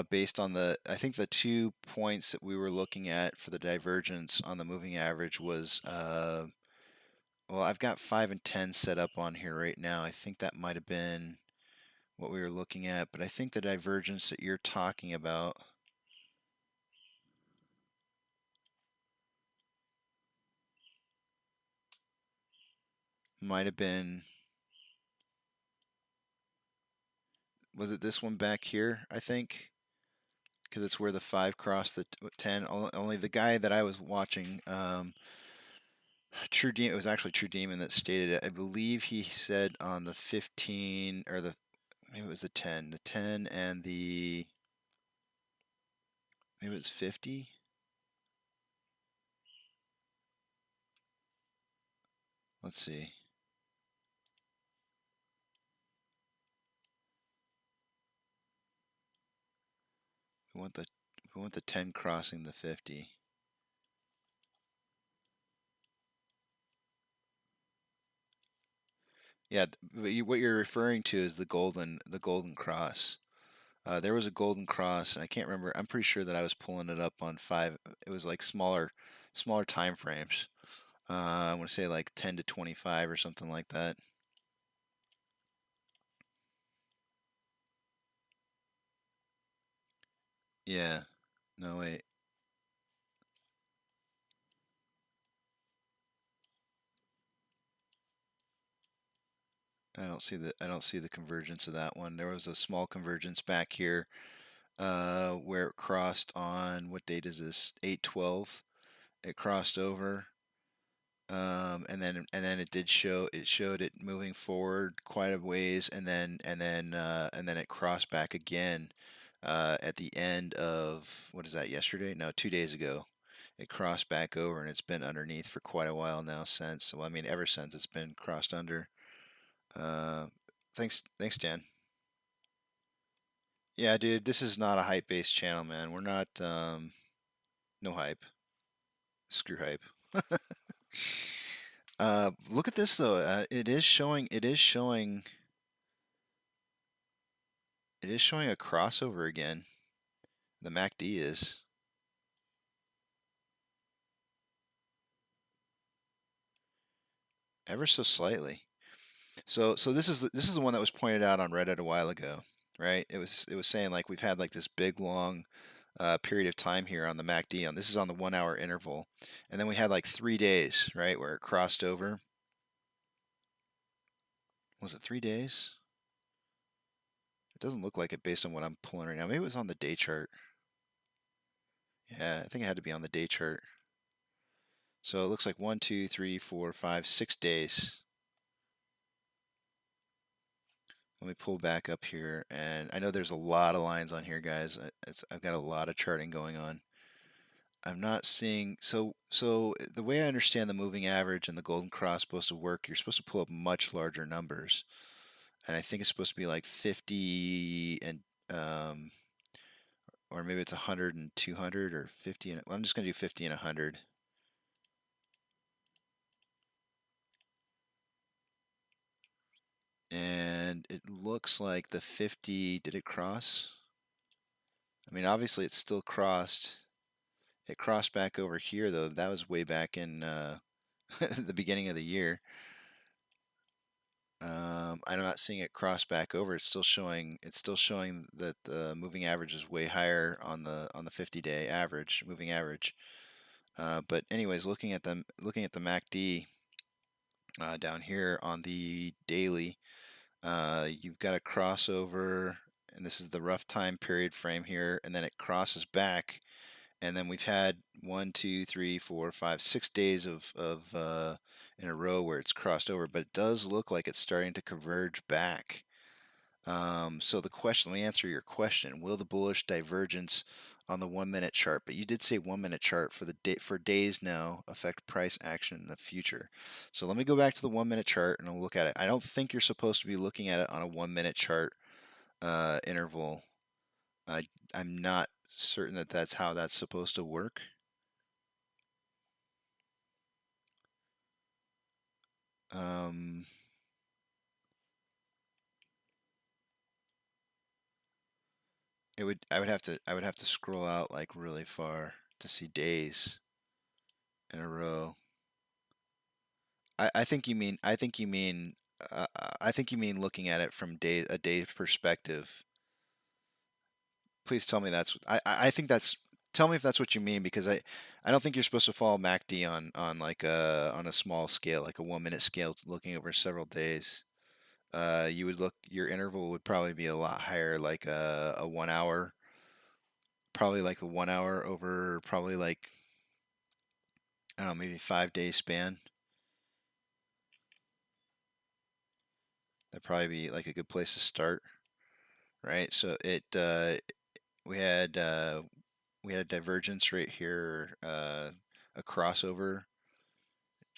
based on I think the 2 points that we were looking at for the divergence on the moving average was, well, I've got 5 and 10 set up on here right now. I think that might have been what we were looking at, but I think the divergence that you're talking about might have been, was it this one back here, I think? Because it's where the 5 crossed the 10. Only the guy that I was watching, True Demon, it was actually True Demon that stated it. I believe he said on the 15, or maybe it was the 10. The 10 and maybe it was 50? Let's see. We want the 10 crossing the 50. Yeah, what you're referring to is the golden cross. There was a golden cross, and I can't remember. I'm pretty sure that I was pulling it up on 5. It was like smaller time frames. I want to say like 10 to 25 or something like that. Yeah. No, wait. I don't see the convergence of that one. There was a small convergence back here, where it crossed on, what date is this? 8/12. It crossed over, and then it showed it moving forward quite a ways, and then it crossed back again, at the end of, what is that? Yesterday? No, 2 days ago. It crossed back over, and it's been underneath for quite a while now since. Well, I mean, ever since it's been crossed under. Thanks, Dan. Yeah, dude, this is not a hype-based channel, man. We're not, no hype. Screw hype. Look at this though. It is showing a crossover again. The MACD is. Ever so slightly. So this is the one that was pointed out on Reddit a while ago, right? It was saying like we've had like this big long period of time here on the MACD. This is on the 1 hour interval, and then we had like 3 days, right, where it crossed over. Was it 3 days? It doesn't look like it based on what I'm pulling right now. Maybe it was on the day chart. Yeah, I think it had to be on the day chart. So it looks like 1, 2, 3, 4, 5, 6 days. Let me pull back up here, and I know there's a lot of lines on here, guys. I've got a lot of charting going on. I'm not seeing, so the way I understand the moving average and the golden cross supposed to work, you're supposed to pull up much larger numbers, and I think it's supposed to be like 50 and or maybe it's 100 and 200 or 50 and well, I'm just gonna do 50 and 100. And it looks like the 50, did it cross? I mean, obviously it's still crossed. It crossed back over here though. That was way back in the beginning of the year. I'm not seeing it cross back over. It's still showing. It's still showing that the moving average is way higher on the 50-day average, moving average. But anyways, looking at the MACD down here on the daily, you've got a crossover, and this is the rough time period frame here, and then it crosses back, and then we've had 1, 2, 3, 4, 5, 6 days of in a row where it's crossed over, but it does look like it's starting to converge back. So the question, let me answer your question: will the bullish divergence on the 1-minute chart? But you did say 1-minute chart for the day, for days now, affect price action in the future. So let me go back to the 1-minute chart and I'll look at it. I don't think you're supposed to be looking at it on a 1-minute chart interval. I'm not certain that that's how that's supposed to work. I would have to scroll out like really far to see days in a row. I think you mean I think you mean looking at it from a day perspective. Please tell me I think that's, tell me if that's what you mean, because I don't think you're supposed to follow MACD on like on a small scale, like a 1-minute scale looking over several days. You would look, your interval would probably be a lot higher, like a 1 hour, probably like a 1 hour over probably like, I don't know, maybe 5-day span. That'd probably be like a good place to start, right? So we had a divergence right here, a crossover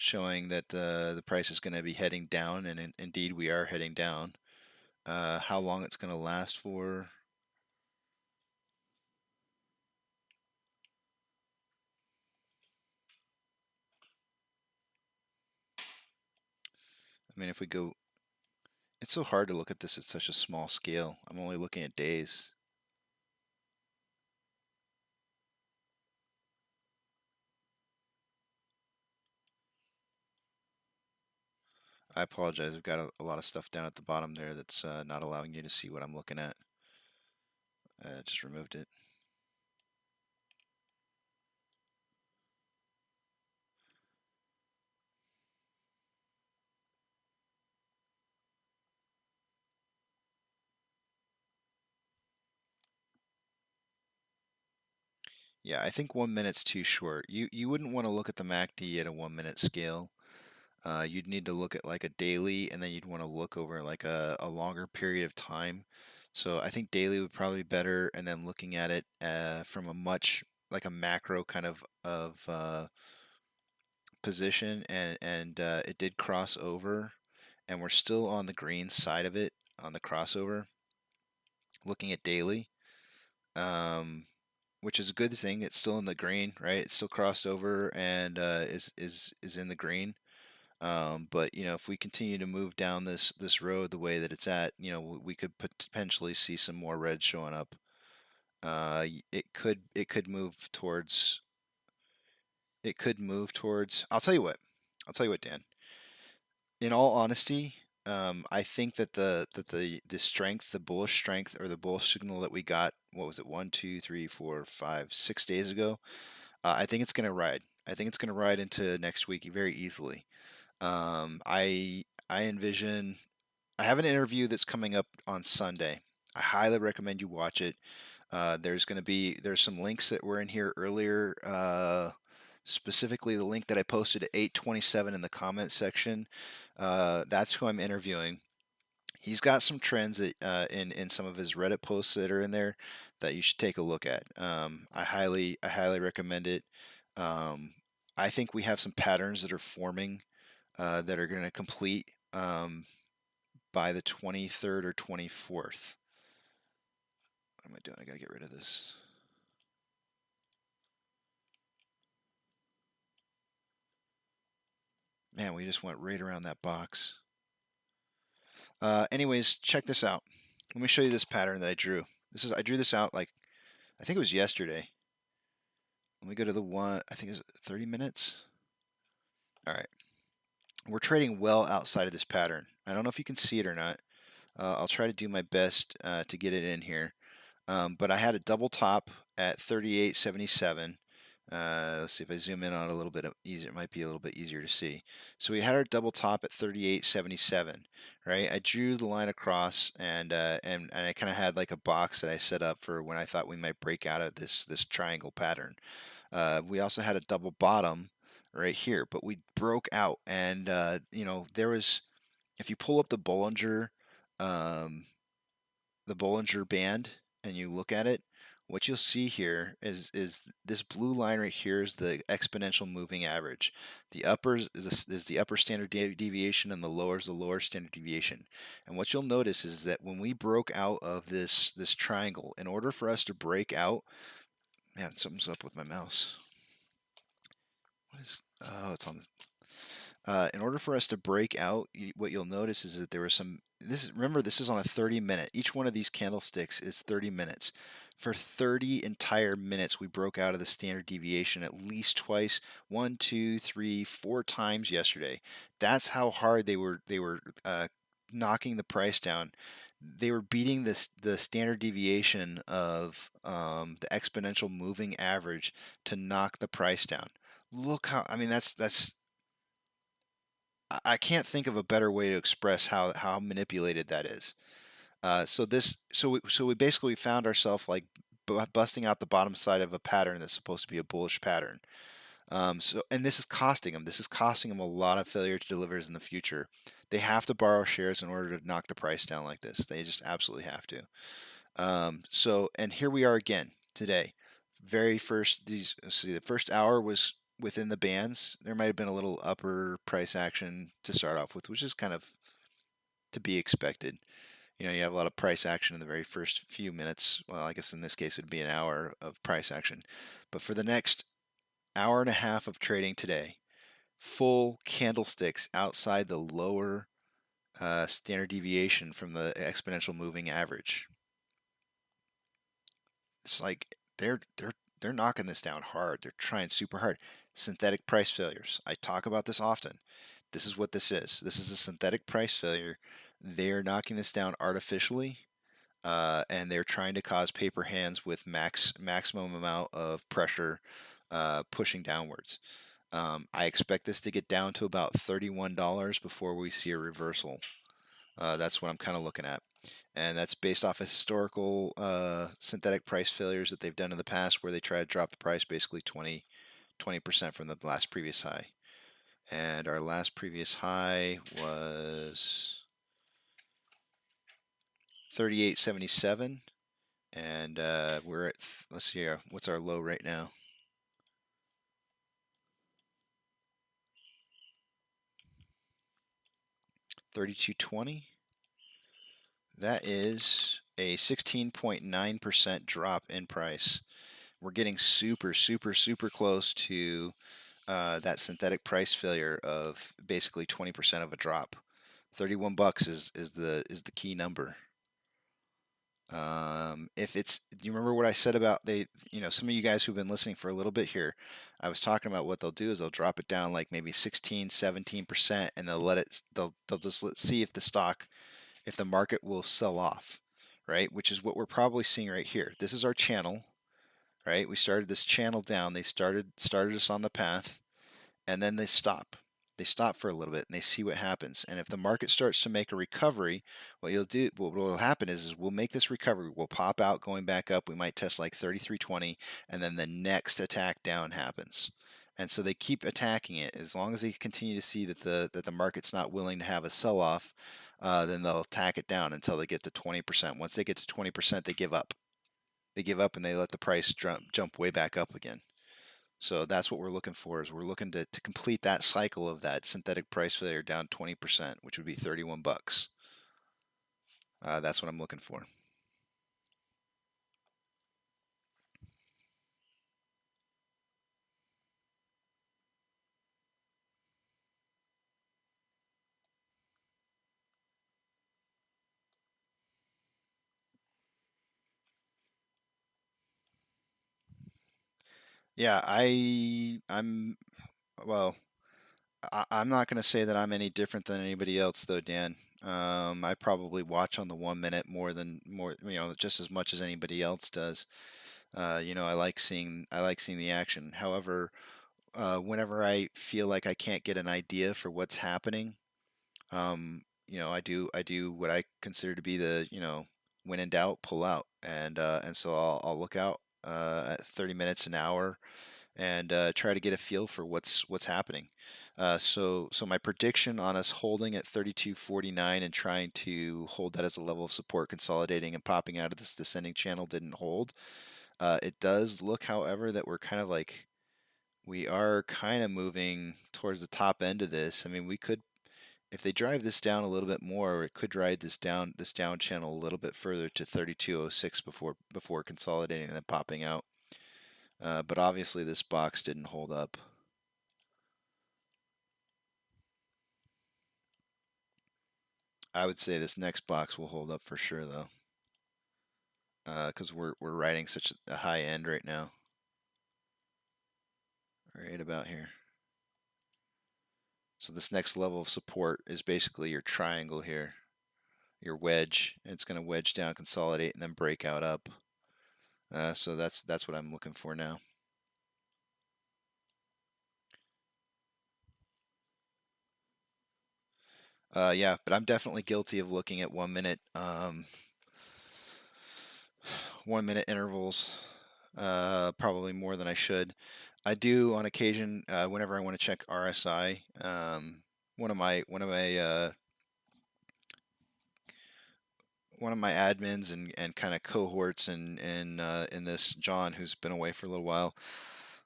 showing that the price is going to be heading down, and indeed we are heading down. How long it's going to last for? I mean, if we go, it's so hard to look at this at such a small scale. I'm only looking at days. I apologize. I've got a lot of stuff down at the bottom there that's not allowing you to see what I'm looking at. Just removed it. Yeah, I think 1 minute's too short. You wouldn't want to look at the MACD at a 1-minute scale. You'd need to look at like a daily, and then you'd want to look over like a longer period of time. So I think daily would probably be better, and then looking at it from a much like a macro kind of position, and it did cross over, and we're still on the green side of it on the crossover. Looking at daily, which is a good thing. It's still in the green, right? It's still crossed over and is in the green. But you know, if we continue to move down this road the way that it's at, you know, we could potentially see some more red showing up. It could move towards. It could move towards. I'll tell you what. Dan. In all honesty, I think that the strength, the bullish strength, or the bullish signal that we got, what was it, 1, 2, 3, 4, 5, 6 days ago? I think it's gonna ride. I think it's gonna ride into next week very easily. I envision I have an interview that's coming up on Sunday. I highly recommend you watch it. There's some links that were in here earlier. Specifically, the link that I posted at 8:27 in the comment section. That's who I'm interviewing. He's got some trends that in some of his Reddit posts that are in there that you should take a look at. I highly recommend it. I think we have some patterns that are forming that are going to complete by the 23rd or 24th. What am I doing? I gotta get rid of this. Man, we just went right around that box. Anyways, check this out. Let me show you this pattern that I drew. I drew this out like, I think it was yesterday. Let me go to the one, I think it's 30 minutes. All right. We're trading well outside of this pattern. I don't know if you can see it or not. I'll try to do my best to get it in here. But I had a double top at 38.77. Let's see if I zoom in on it a little bit easier. It might be a little bit easier to see. So we had our double top at 38.77, right? I drew the line across, and I kind of had like a box that I set up for when I thought we might break out of this triangle pattern. We also had a double bottom right here, but we broke out, and there was, if you pull up the Bollinger Band and you look at it, what you'll see here is this blue line right here is the exponential moving average. The upper is the upper standard deviation, and the lower is the lower standard deviation. And what you'll notice is that when we broke out of this triangle, in order for us to break out, man, something's up with my mouse. What is? Oh, it's on. In order for us to break out, what you'll notice is that there was some. Remember, this is on a 30-minute. Each one of these candlesticks is 30 minutes. For 30 entire minutes, we broke out of the standard deviation at least twice, 1, 2, 3, 4 times yesterday. That's how hard they were knocking the price down. They were beating the standard deviation of the exponential moving average to knock the price down. Look how, I mean, that's. I can't think of a better way to express how manipulated that is. So we basically found ourselves like busting out the bottom side of a pattern that's supposed to be a bullish pattern. And this is costing them. This is costing them a lot of failure to deliver in the future. They have to borrow shares in order to knock the price down like this. They just absolutely have to. And here we are again today. The first hour was within the bands. There might have been a little upper price action to start off with, which is kind of to be expected. You have a lot of price action in the very first few minutes. Well, I guess in this case it would be an hour of price action. But for the next hour and a half of trading today, full candlesticks outside the lower standard deviation from the exponential moving average. It's like they're knocking this down hard. They're trying super hard. Synthetic price failures. I talk about this often. This is what this is. This is a synthetic price failure. They're knocking this down artificially, and they're trying to cause paper hands with maximum amount of pressure pushing downwards. I expect this to get down to about $31 before we see a reversal. That's what I'm kind of looking at. And that's based off of historical synthetic price failures that they've done in the past, where they try to drop the price basically 20% from the last previous high. And our last previous high was 38.77, and we're at, let's see here, what's our low right now? $32.20. That is a 16.9% drop in price. We're getting super close to that synthetic price failure of basically 20% of a drop. $31 is the key number. Do you remember what I said about some of you guys who've been listening for a little bit here, I was talking about what they'll do is they'll drop it down like maybe 16, 17%, and they'll just see if the market will sell off, right? Which is what we're probably seeing right here. This is our channel, right? We started this channel down. They started us on the path, and then they stop. They stop for a little bit and they see what happens. And if the market starts to make a recovery, what will happen is we'll make this recovery. We'll pop out going back up. We might test like 33.20, and then the next attack down happens. And so they keep attacking it as long as they continue to see that the market's not willing to have a sell-off. Then they'll attack it down until they get to 20%. Once they get to 20%, they give up. They give up and they let the price jump way back up again. So that's what we're looking for, is we're looking to complete that cycle of that synthetic price failure down 20%, which would be 31 bucks. That's what I'm looking for. Yeah, well, I'm not going to say that I'm any different than anybody else, though, Dan. I probably watch on the 1 minute more, just as much as anybody else does. I like seeing the action. However, whenever I feel like I can't get an idea for what's happening, I do what I consider to be when in doubt, pull out, and so I'll look out at 30 minutes, an hour, and try to get a feel for what's happening. So my prediction on us holding at 32.49 and trying to hold that as a level of support, consolidating and popping out of this descending channel didn't hold. It does look, however, that we are kind of moving towards the top end of this. I mean, we could, if they drive this down a little bit more, it could drive this down channel a little bit further to 32.06 before consolidating and then popping out. But obviously this box didn't hold up. I would say this next box will hold up for sure, though, because we're riding such a high end right now, right about here. So this next level of support is basically your triangle here, your wedge. It's going to wedge down, consolidate, and then break out up. So that's what I'm looking for now. Yeah, but I'm definitely guilty of looking at 1 minute 1 minute intervals, probably more than I should. I do on occasion, whenever I want to check RSI. One of my admins and kind of cohorts in this, John, who's been away for a little while.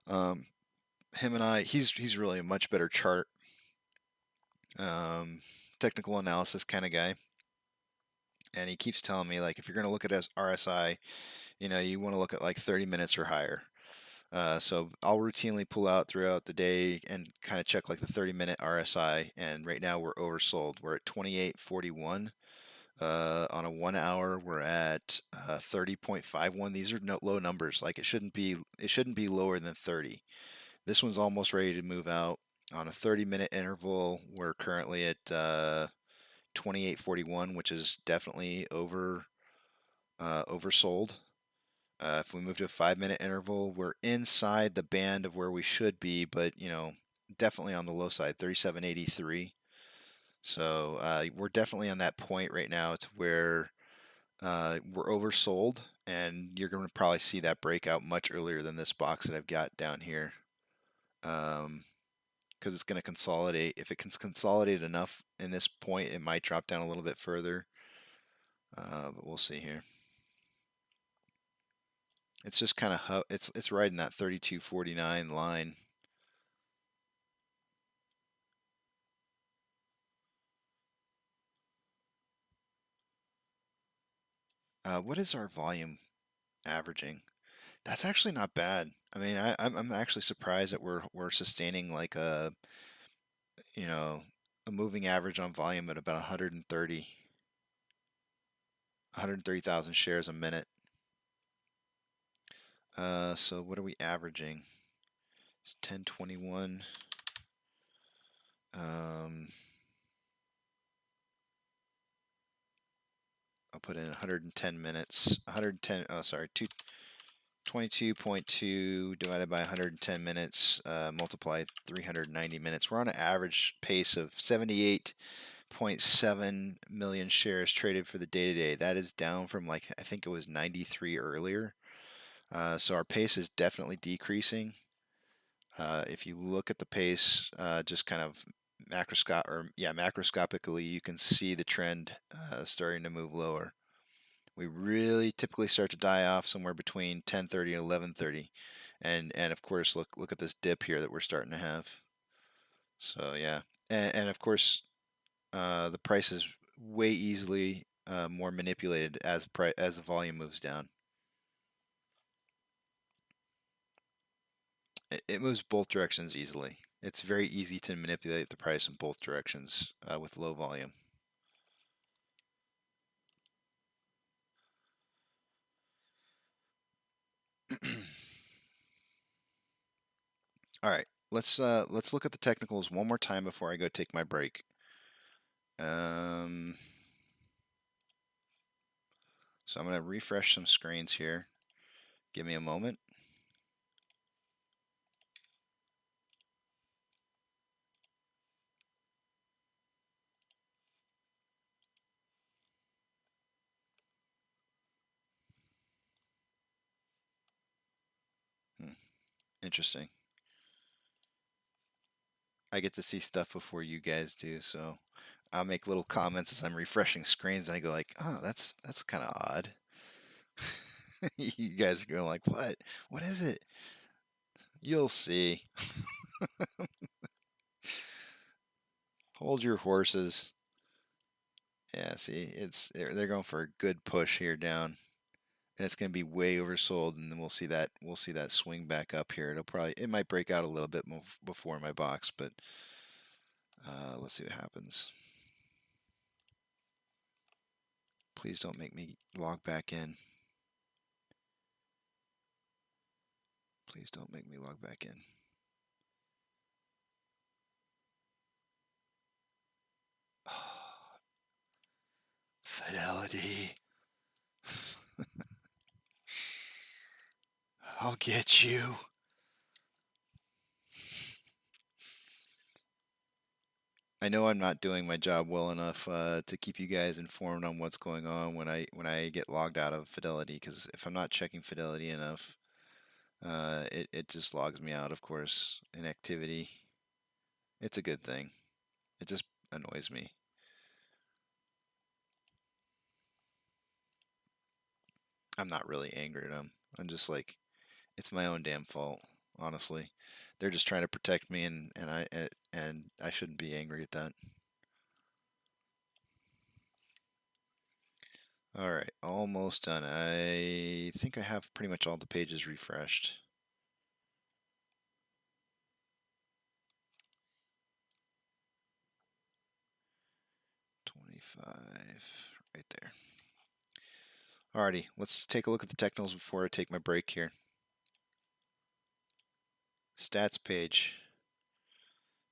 Him and I, he's really a much better chart, technical analysis kind of guy. And he keeps telling me, like, if you're going to look at RSI, you want to look at like 30 minutes or higher. So I'll routinely pull out throughout the day and kind of check like the 30-minute RSI. And right now we're oversold. We're at 28.41. On a 1 hour, we're at 30.51. These are low numbers. Like it shouldn't be lower than 30. This one's almost ready to move out. On a 30-minute interval, we're currently at 28.41, which is definitely oversold. If we move to a 5-minute interval, we're inside the band of where we should be, but definitely on the low side, 37.83. So we're definitely on that point right now to where we're oversold, and you're going to probably see that breakout much earlier than this box that I've got down here. Because it's going to consolidate. If it can consolidate enough in this point, it might drop down a little bit further. But we'll see here. It's just kind of it's right in that 32.49 line. What is our volume averaging? That's actually not bad. I mean, I'm actually surprised that we're sustaining like a moving average on volume at about 130,000 shares a minute. So what are we averaging? It's 1021. I'll put in 110 minutes. 110. Oh, sorry. 22.2 divided by 110 minutes, multiply 390 minutes. We're on an average pace of 78.7 million shares traded for the day today. That is down from, like, I think it was 93 earlier. So our pace is definitely decreasing. If you look at the pace, just kind of macroscopically, you can see the trend starting to move lower. We really typically start to die off somewhere between 10:30 and 11:30, and of course, look at this dip here that we're starting to have. So yeah, and of course, the price is way easily more manipulated as the volume moves down. It moves both directions easily. It's very easy to manipulate the price in both directions with low volume. All right, let's look at the technicals one more time before I go take my break. So I'm going to refresh some screens here. Give me a moment. Interesting. I get to see stuff before you guys do, so I'll make little comments as I'm refreshing screens, and I go like, "Oh, that's kind of odd." You guys are going like, "What? What is it?" You'll see. Hold your horses. Yeah, see, they're going for a good push here down, and it's going to be way oversold, and then we'll see that swing back up here. It might break out a little bit more before my box, but let's see what happens. Please don't make me log back in. Please don't make me log back in. Oh, Fidelity. I'll get you. I know I'm not doing my job well enough to keep you guys informed on what's going on when I get logged out of Fidelity, because if I'm not checking Fidelity enough, it just logs me out, of course, in activity. It's a good thing. It just annoys me. I'm not really angry at them. I'm just like, it's my own damn fault, honestly. They're just trying to protect me, and I shouldn't be angry at that. All right, almost done. I think I have pretty much all the pages refreshed. Right there. Alrighty, let's take a look at the technicals before I take my break here. Stats page.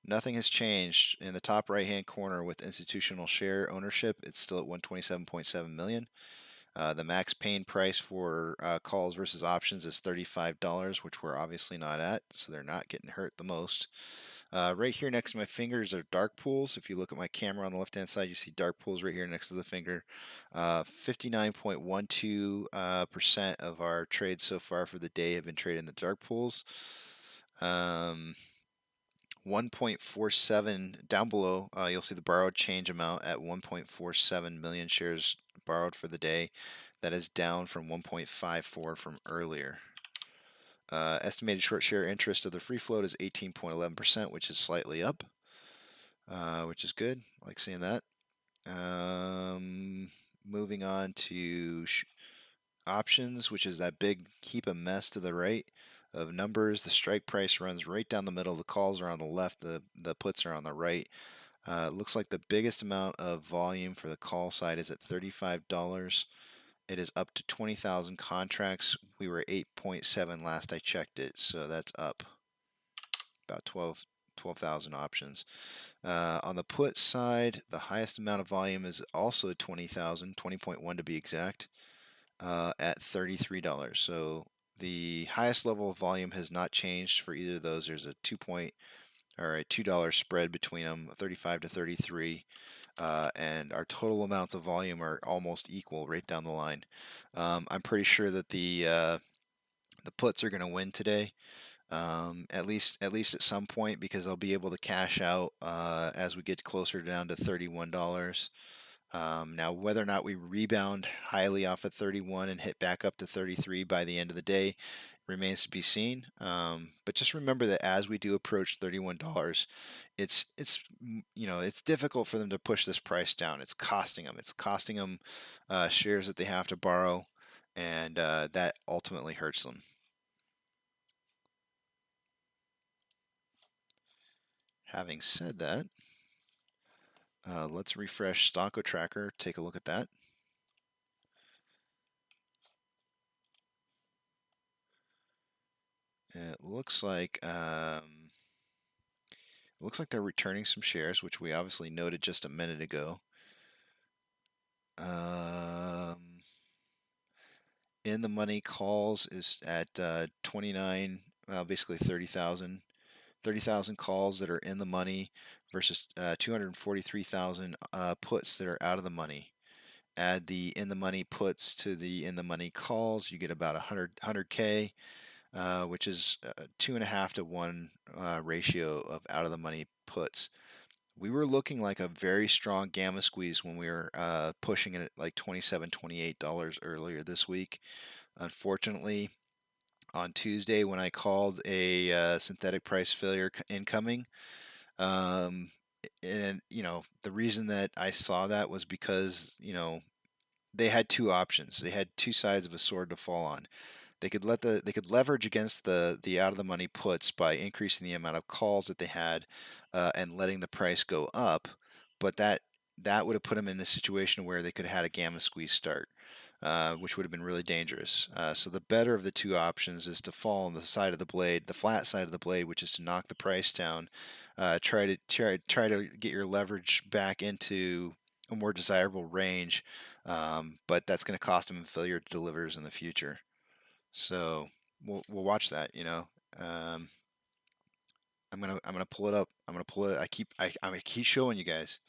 Nothing has changed in the top right-hand corner with institutional share ownership. It's still at 127.7 million. The max paying price for calls versus options is $35, which we're obviously not at, so they're not getting hurt the most. Right here next to my fingers are dark pools. If you look at my camera on the left-hand side, you see dark pools right here next to the finger. 59.12% of our trades so far for the day have been traded in the dark pools. 1.47 down below, you'll see the borrowed change amount at 1.47 million shares borrowed for the day. That is down from 1.54 from earlier. Estimated short share interest of the free float is 18.11%, which is slightly up, which is good. I like seeing that. Moving on to options, which is that big heap of mess to the right of numbers. The strike price runs right down the middle. The calls are on the left. The puts are on the right. Looks like the biggest amount of volume for the call side is at $35. It is up to 20,000 contracts. We were 8.7 last I checked it, so that's up about 12,000 options. On the put side, the highest amount of volume is also 20,000, 20.1 to be exact, at $33. So the highest level of volume has not changed for either of those. There's a $2 spread between them, 35 to 33. And our total amounts of volume are almost equal right down the line. I'm pretty sure that the puts are going to win today, at least at some point, because they'll be able to cash out as we get closer down to $31. Now, whether or not we rebound highly off at 31 and hit back up to 33 by the end of the day remains to be seen. But just remember that as we do approach $31, it's difficult for them to push this price down. It's costing them. It's costing them shares that they have to borrow, and that ultimately hurts them. Having said that, let's refresh Stonko Tracker. Take a look at that. It looks like they're returning some shares, which we obviously noted just a minute ago. In the money calls is at 29, well, basically 30,000 calls that are in the money versus 243,000 puts that are out of the money. Add the in the money puts to the in the money calls, you get about 100K. Which is 2.5 to 1 ratio of out of the money puts. We were looking like a very strong gamma squeeze when we were pushing it at like $27, $28 earlier this week. Unfortunately, on Tuesday when I called a synthetic price failure incoming, and the reason that I saw that was because they had two options. They had two sides of a sword to fall on. They could leverage against the out of the money puts by increasing the amount of calls that they had and letting the price go up, but that would have put them in a situation where they could have had a gamma squeeze start, which would have been really dangerous. So the better of the two options is to fall on the side of the blade, the flat side of the blade, which is to knock the price down. Try to get your leverage back into a more desirable range, but that's going to cost them failure to delivers in the future. So we'll watch that. I'm gonna pull it up. I'm gonna pull it. I'm gonna keep showing you guys.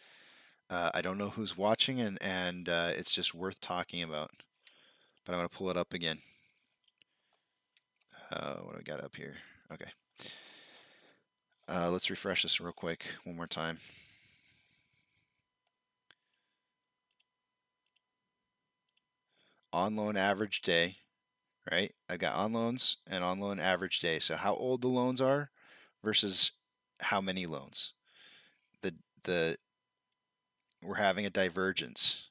I don't know who's watching, and it's just worth talking about. But I'm gonna pull it up again. What do we got up here? Okay. Let's refresh this real quick one more time. On loan average day. Right? I got on loans and on loan average day. So how old the loans are versus how many loans. We're having a divergence,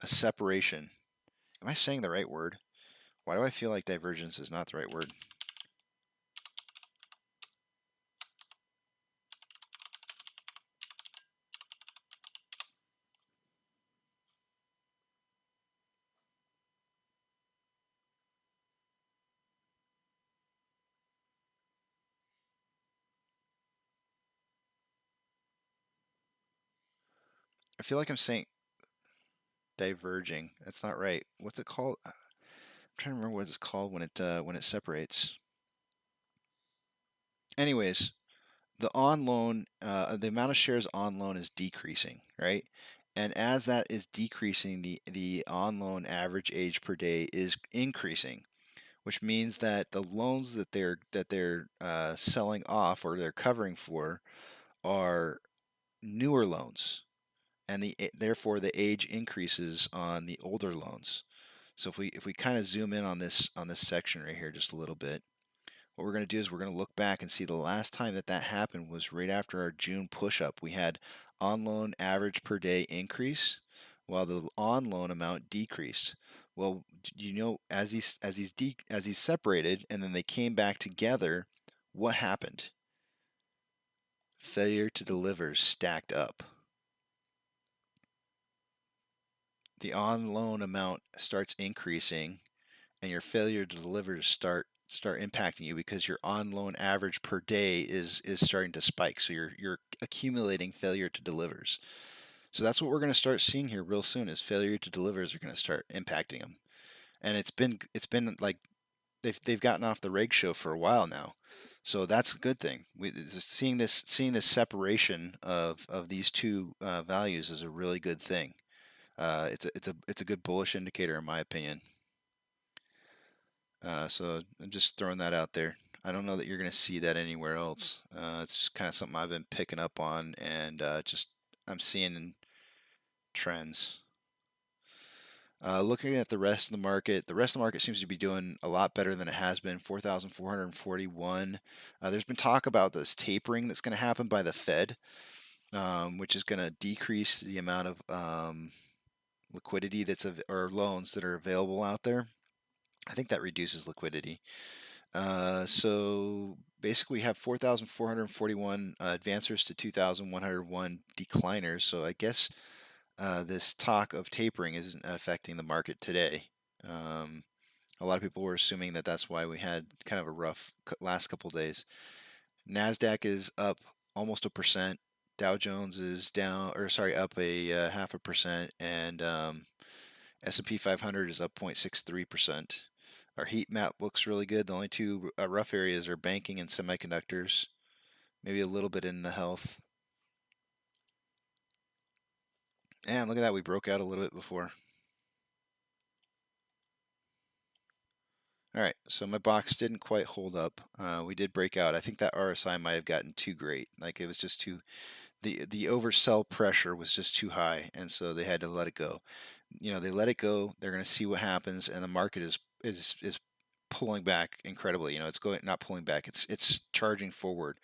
a separation. Am I saying the right word? Why do I feel like divergence is not the right word? I feel like I'm saying diverging. That's not right. What's it called? I'm trying to remember what it's called when it separates. Anyways, the on loan, the amount of shares on loan is decreasing, right? And as that is decreasing, the on loan average age per day is increasing, which means that the loans that they're selling off or they're covering for are newer loans, and therefore the age increases on the older loans. So if we kind of zoom in on this section right here just a little bit, what we're going to do is we're going to look back and see the last time that happened was right after our June push-up. We had on loan average per day increase while the on loan amount decreased. Well, as these separated and then they came back together, what happened? Failure to deliver stacked up. The on loan amount starts increasing and your failure to deliver start impacting you because your on loan average per day is starting to spike. So you're accumulating failure to delivers. So that's what we're going to start seeing here real soon is failure to delivers are going to start impacting them. And it's been like they've gotten off the reg show for a while now, so that's a good thing. Seeing this separation of these two values is a really good thing. It's a good bullish indicator in my opinion. So I'm just throwing that out there. I don't know that you're going to see that anywhere else. It's kind of something I've been picking up on, and just I'm seeing trends. Looking at the rest of the rest of the market seems to be doing a lot better than it has been. 4,441. There's been talk about this tapering that's going to happen by the Fed, which is going to decrease the amount of liquidity or loans that are available out there. I think that reduces liquidity. So basically, we have 4,441 advancers to 2,101 decliners. So I guess this talk of tapering isn't affecting the market today. A lot of people were assuming that that's why we had kind of a rough last couple days. NASDAQ is up almost 1%. Dow Jones is down, or sorry, up a 0.5%, and S&P 500 is up 0.63%. Our heat map looks really good. The only two rough areas are banking and semiconductors, maybe a little bit in the health. And look at that, we broke out a little bit before. All right, so my box didn't quite hold up. We did break out. I think that RSI might have gotten too great. Like it was just too, the oversell pressure was just too high, and so they had to let it go. You know, they let it go. They're going to see what happens, and the market is pulling back incredibly. You know, it's not pulling back. It's charging forward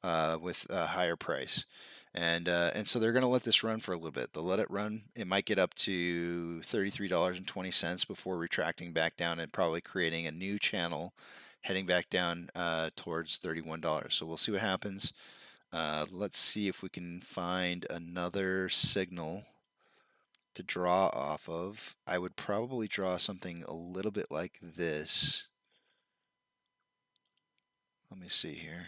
with a higher price. And so they're going to let this run for a little bit. They'll let it run. It might get up to $33.20 before retracting back down and probably creating a new channel heading back down towards $31. So we'll see what happens. Let's see if we can find another signal to draw off of. I would probably draw something a little bit like this. Let me see here.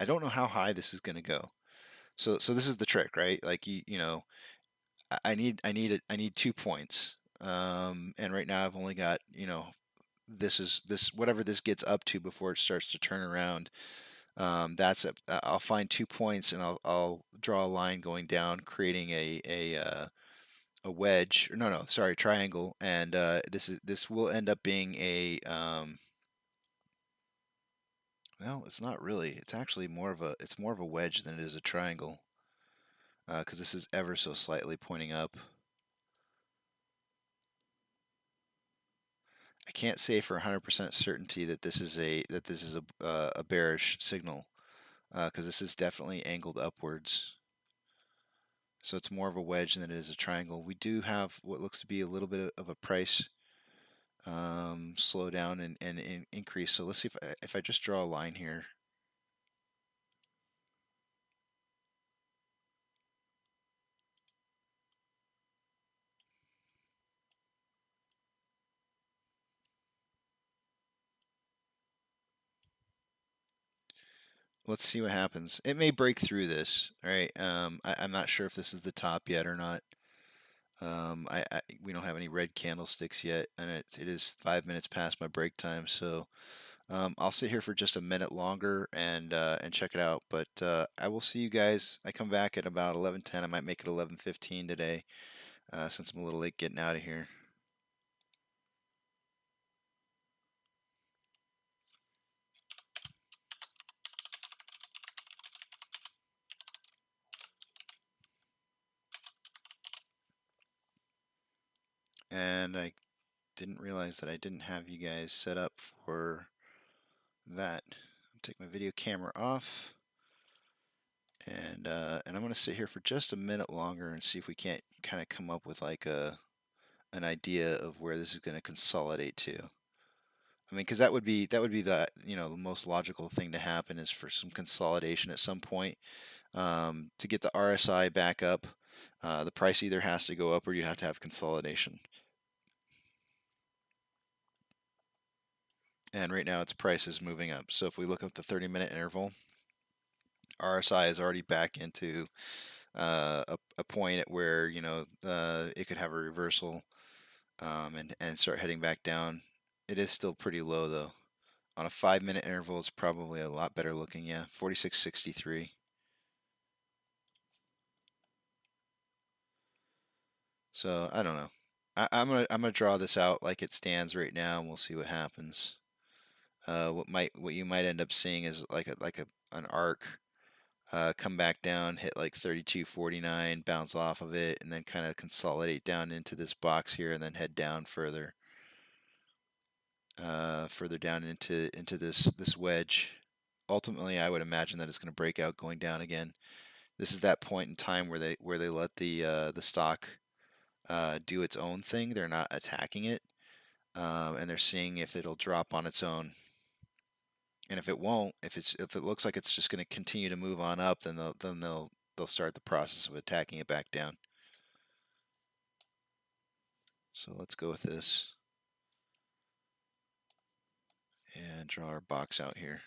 I don't know how high this is going to go. So this is the trick, right? Like you know, I need 2 points. And right now I've only got, you know, this whatever this gets up to before it starts to turn around. That's it. I'll find 2 points and I'll draw a line going down, creating a wedge. Or no, sorry, triangle. And this will end up being a well, it's not really. It's actually more of a wedge than it is a triangle, because this is ever so slightly pointing up. I can't say for 100% certainty that this is a bearish signal, because this is definitely angled upwards. So it's more of a wedge than it is a triangle. We do have what looks to be a little bit of a price slow down and increase. So let's see if I just draw a line here. Let's see what happens. It may break through this. All right. I'm not sure if this is the top yet or not. We don't have any red candlesticks yet, and it is 5 minutes past my break time. So I'll sit here for just a minute longer and check it out. But I will see you guys. I come back at about 11:10. I might make it 11:15 today, since I'm a little late getting out of here. And I didn't realize that I didn't have you guys set up for that. I'll take my video camera off, and I'm going to sit here for just a minute longer and see if we can't kind of come up with like an idea of where this is going to consolidate to. I mean, because that would be the, you know, the most logical thing to happen is for some consolidation at some point, to get the RSI back up. The price either has to go up or you have to have consolidation. And right now its price is moving up. So if we look at the 30-minute interval, RSI is already back into a point at where it could have a reversal and start heading back down. It is still pretty low though. On a 5-minute interval, it's probably a lot better looking. Yeah, 46.63. So I don't know. I'm gonna draw this out like it stands right now, and we'll see what happens. What you might end up seeing is an arc come back down, hit like 32.49, bounce off of it, and then kind of consolidate down into this box here, and then head down further down into this wedge. Ultimately, I would imagine that it's going to break out going down again. This is that point in time where they let the stock do its own thing. They're not attacking it, and they're seeing if it'll drop on its own. And if it won't, if it looks like it's just going to continue to move on up, then they'll start the process of attacking it back down. So let's go with this and draw our box out here.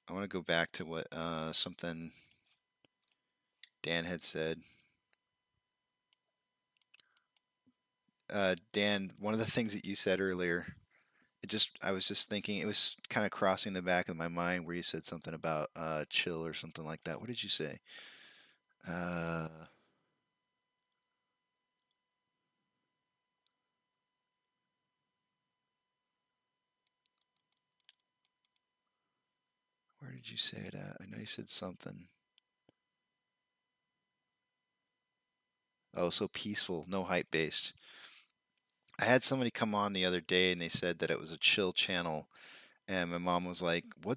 I want to go back to what something Dan had said. Dan, one of the things that you said earlier, I was just thinking, it was kind of crossing the back of my mind where you said something about chill or something like that. What did you say? Where did you say it at? I know you said something. Oh, so peaceful, no hype based. I had somebody come on the other day and they said that it was a chill channel. And my mom was like, I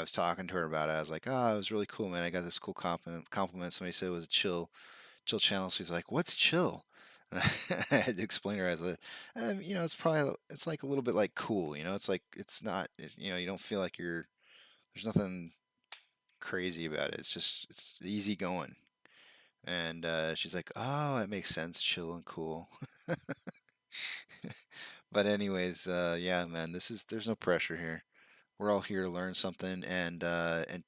was talking to her about it. I was like, oh, it was really cool, man. I got this cool compliment. Somebody said it was a chill channel. She's like, what's chill? And I had to explain to her. I was like, it's like a little bit like cool, it's like, it's not, you don't feel like there's nothing crazy about it. It's easy going. And she's like, oh, that makes sense. Chill and cool. But anyways, yeah, man, there's no pressure here. We're all here to learn something and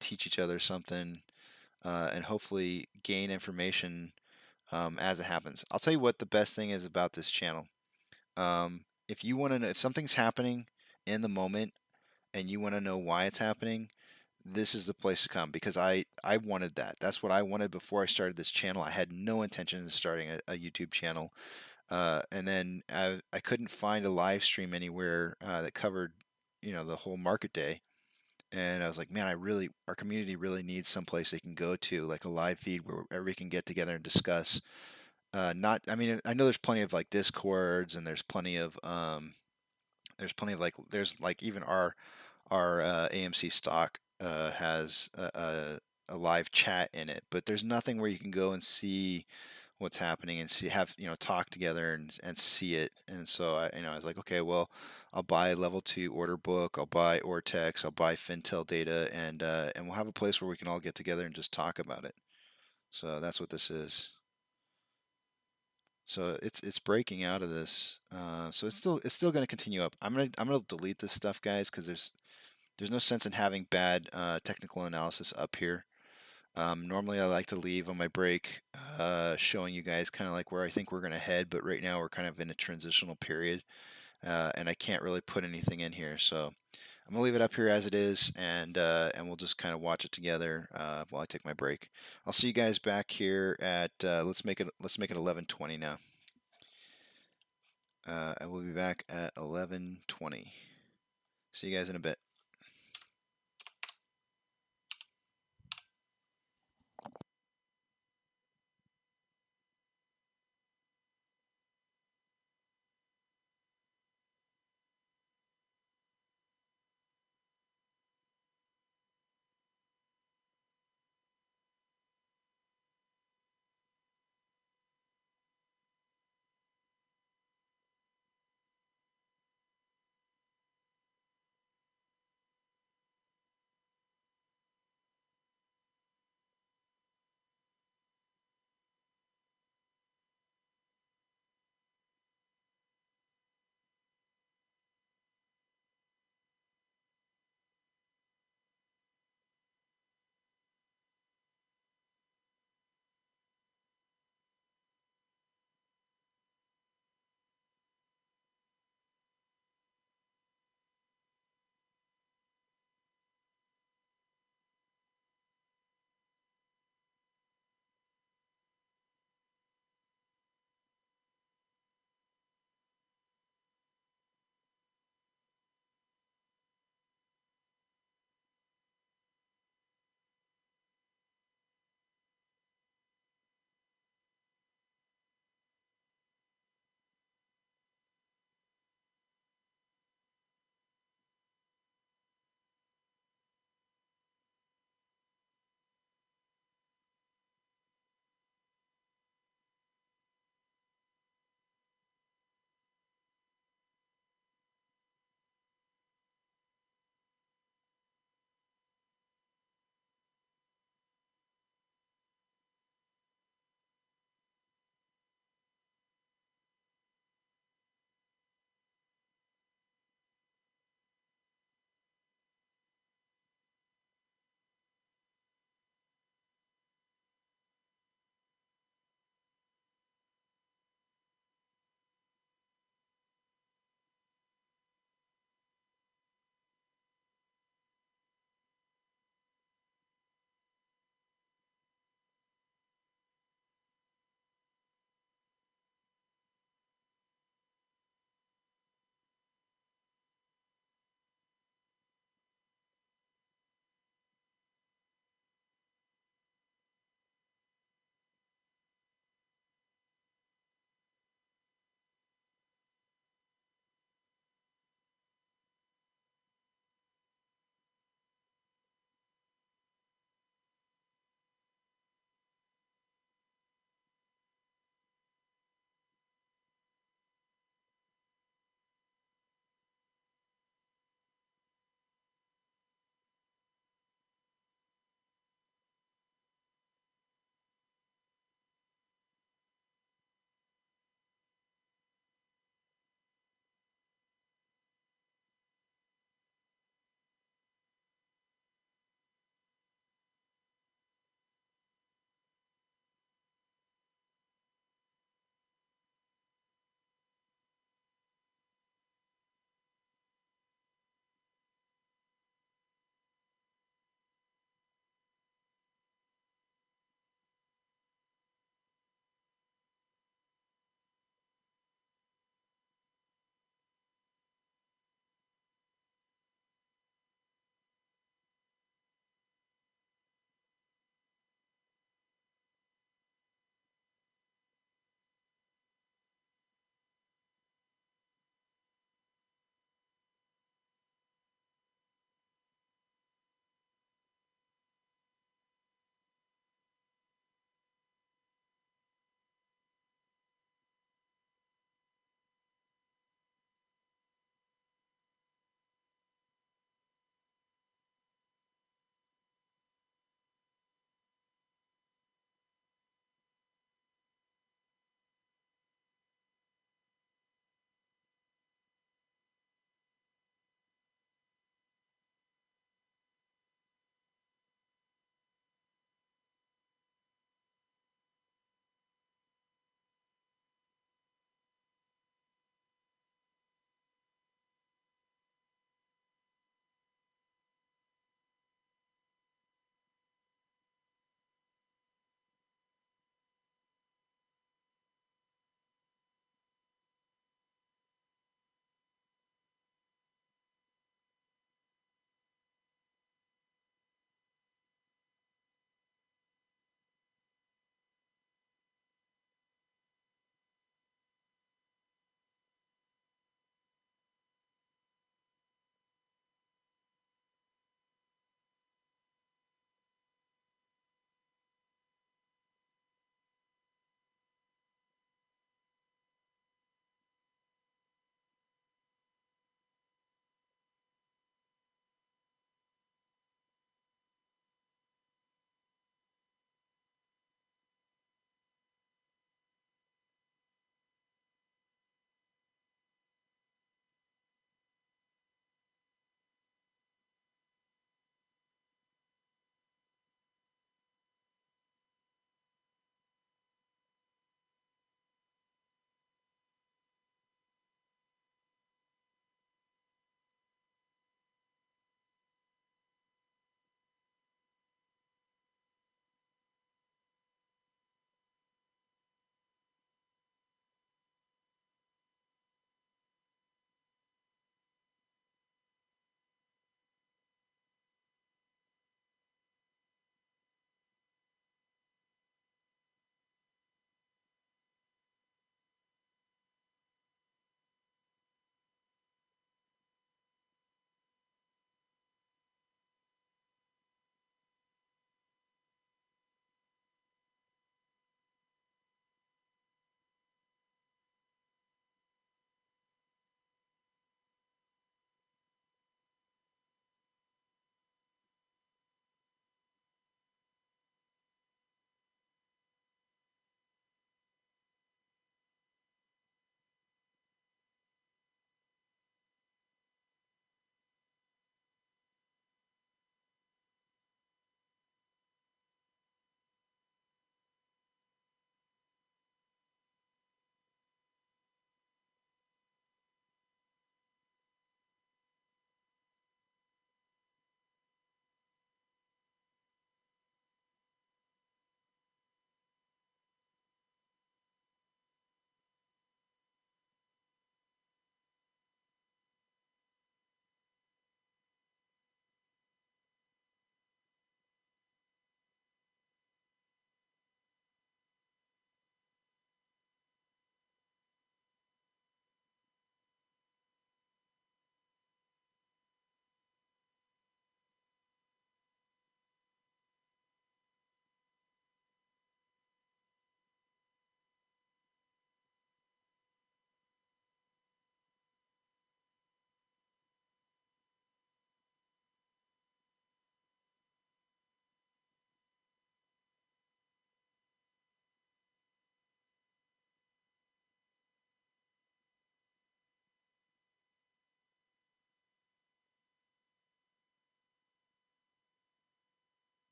teach each other something, and hopefully gain information as it happens. I'll tell you what the best thing is about this channel. If you want to know if something's happening in the moment and you want to know why it's happening, this is the place to come, because I wanted that. That's what I wanted before I started this channel. I had no intention of starting a YouTube channel. And then I couldn't find a live stream anywhere that covered, the whole market day. And I was like, man, our community really needs some place they can go to, like a live feed where everybody can get together and discuss. I mean, I know there's plenty of like Discords, and there's plenty of there's like even our AMC stock has a live chat in it, but there's nothing where you can go and see what's happening and talk together and see it. And so I was like, okay, well, I'll buy level 2 order book, I'll buy Ortex, I'll buy Fintel data, and we'll have a place where we can all get together and just talk about it. So that's what this is. So it's breaking out of this. So it's still going to continue up. I'm gonna delete this stuff, guys, because there's no sense in having bad technical analysis up here. Normally I like to leave on my break showing you guys kind of like where I think we're going to head, but right now we're kind of in a transitional period, and I can't really put anything in here. So I'm going to leave it up here as it is, and we'll just kind of watch it together while I take my break. I'll see you guys back here at let's make it 11:20 now. I will be back at 11:20. See you guys in a bit.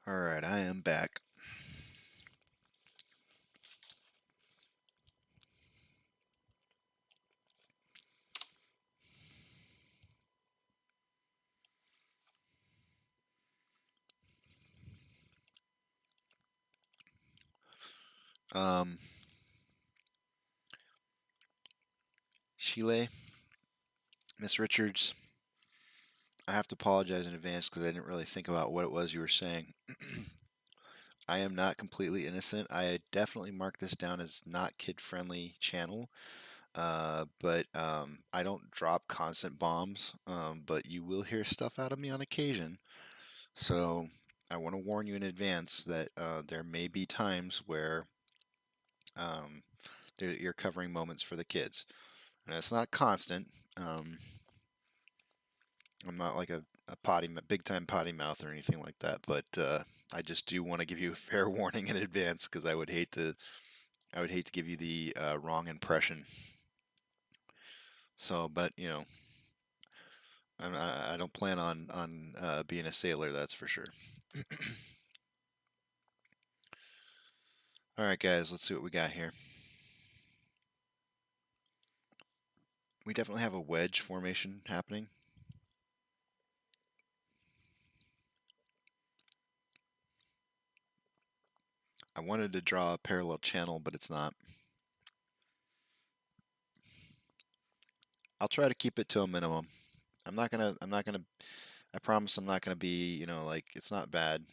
All right, I am back. Sheila, Miss Richards, I have to apologize in advance because I didn't really think about what it was you were saying. I am not completely innocent. I definitely marked this down as not kid-friendly channel, but I don't drop constant bombs. But you will hear stuff out of me on occasion. So I want to warn you in advance that there may be times where um, you're covering moments for the kids, and it's not constant. Um, I'm not like a big time potty mouth or anything like that, but I just do want to give you a fair warning in advance because I would hate to give you the wrong impression. So, but you know, I don't plan on being a sailor, that's for sure. All right, guys, let's see what we got here. We definitely have a wedge formation happening. I wanted to draw a parallel channel, but it's not. I'll try to keep it to a minimum. I promise I'm not gonna be, like, it's not bad.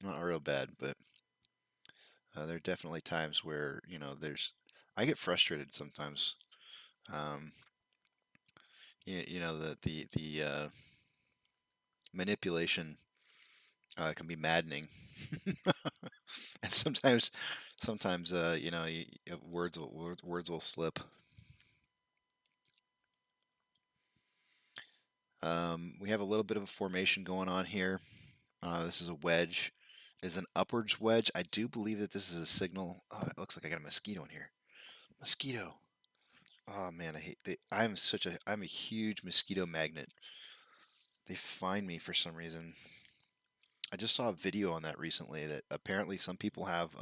Not real bad, but there are definitely times where, I get frustrated sometimes. Um, the manipulation can be maddening. And sometimes, words will slip. We have a little bit of a formation going on here. This is a wedge. Is an upwards wedge. I do believe that this is a signal. Oh, it looks like I got a mosquito in here. Mosquito. Oh man, I'm a huge mosquito magnet. They find me for some reason. I just saw a video on that recently that apparently some people have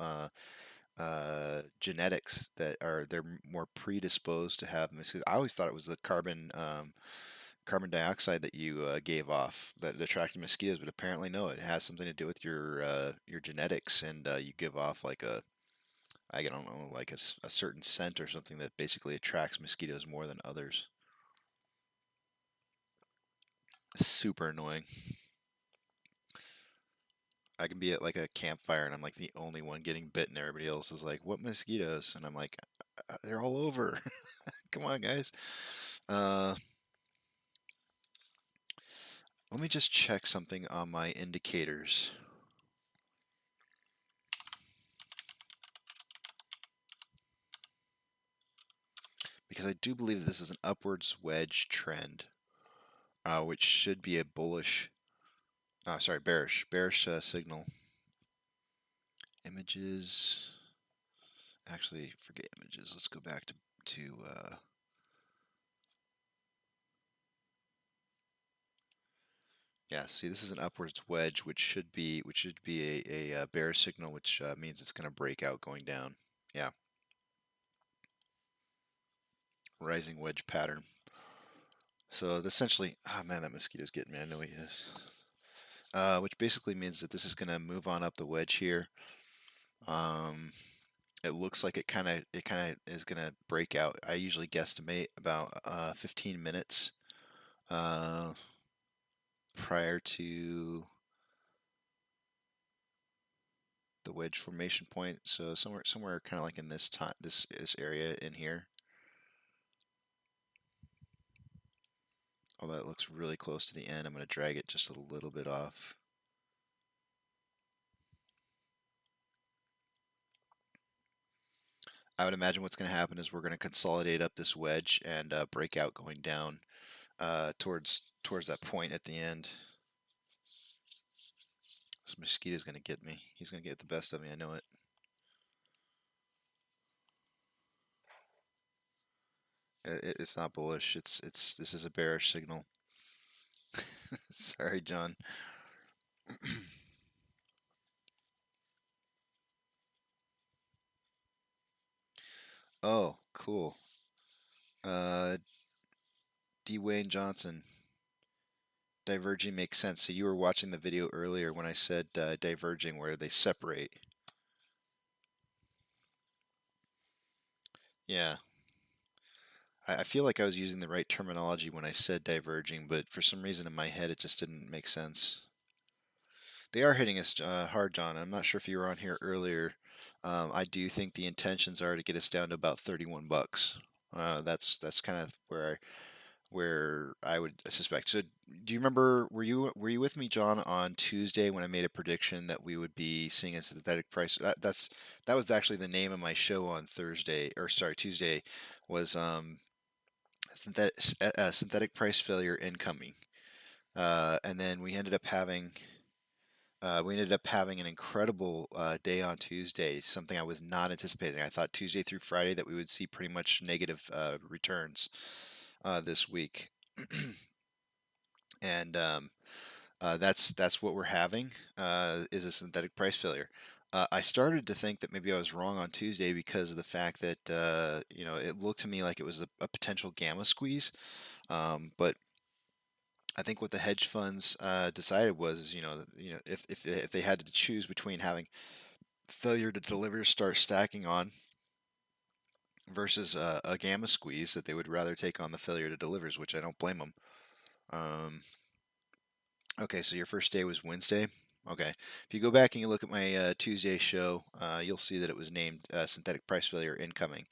genetics that they're more predisposed to have mosquitoes. I always thought it was the carbon dioxide that you gave off that attracted mosquitoes, but apparently no, it has something to do with your genetics, and you give off like I don't know, like a certain scent or something that basically attracts mosquitoes more than others. It's super annoying. I can be at like a campfire and I'm like the only one getting bitten. Everybody else is like, "What mosquitoes?" And I'm like, "They're all over." Come on, guys. Uh, Let me just check something on my indicators. Because I do believe that this is an upwards wedge trend, which should be a bearish signal. Images. Actually, forget images. Let's go back to yeah. See, this is an upwards wedge, which should be a bearish signal, which means it's going to break out going down. Yeah. Rising wedge pattern. So essentially, oh man, that mosquito's getting me. I know he is. Which basically means that this is going to move on up the wedge here. It looks like it kind of is going to break out. I usually guesstimate about 15 minutes prior to the wedge formation point. So somewhere kind of like in this area in here. Although it looks really close to the end, I'm going to drag it just a little bit off. I would imagine what's going to happen is we're going to consolidate up this wedge and break out going down towards that point at the end. This mosquito's going to get me. He's going to get the best of me. I know it. It's not bullish. This is a bearish signal. Sorry, John. Oh, cool. D. Wayne Johnson. Diverging makes sense. So you were watching the video earlier when I said diverging, where they separate. Yeah. I feel like I was using the right terminology when I said diverging, but for some reason in my head it just didn't make sense. They are hitting us hard, John. I'm not sure if you were on here earlier. I do think the intentions are to get us down to about 31 bucks. That's kind of where I would suspect. So, do you remember? Were you with me, John, on Tuesday when I made a prediction that we would be seeing a synthetic price? That was actually the name of my show on Thursday, or sorry, Tuesday, was synthetic price failure incoming, and then we ended up having an incredible day on Tuesday, something I was not anticipating. I thought Tuesday through Friday that we would see pretty much negative returns this week, and that's what we're having is a synthetic price failure. I started to think that maybe I was wrong on Tuesday because of the fact that it looked to me like it was a potential gamma squeeze, but I think what the hedge funds decided was, if they had to choose between having failure to deliver start stacking on versus a gamma squeeze, that they would rather take on the failure to delivers, which I don't blame them. Okay, so your first day was Wednesday. Okay, if you go back and you look at my Tuesday show, you'll see that it was named synthetic price failure incoming,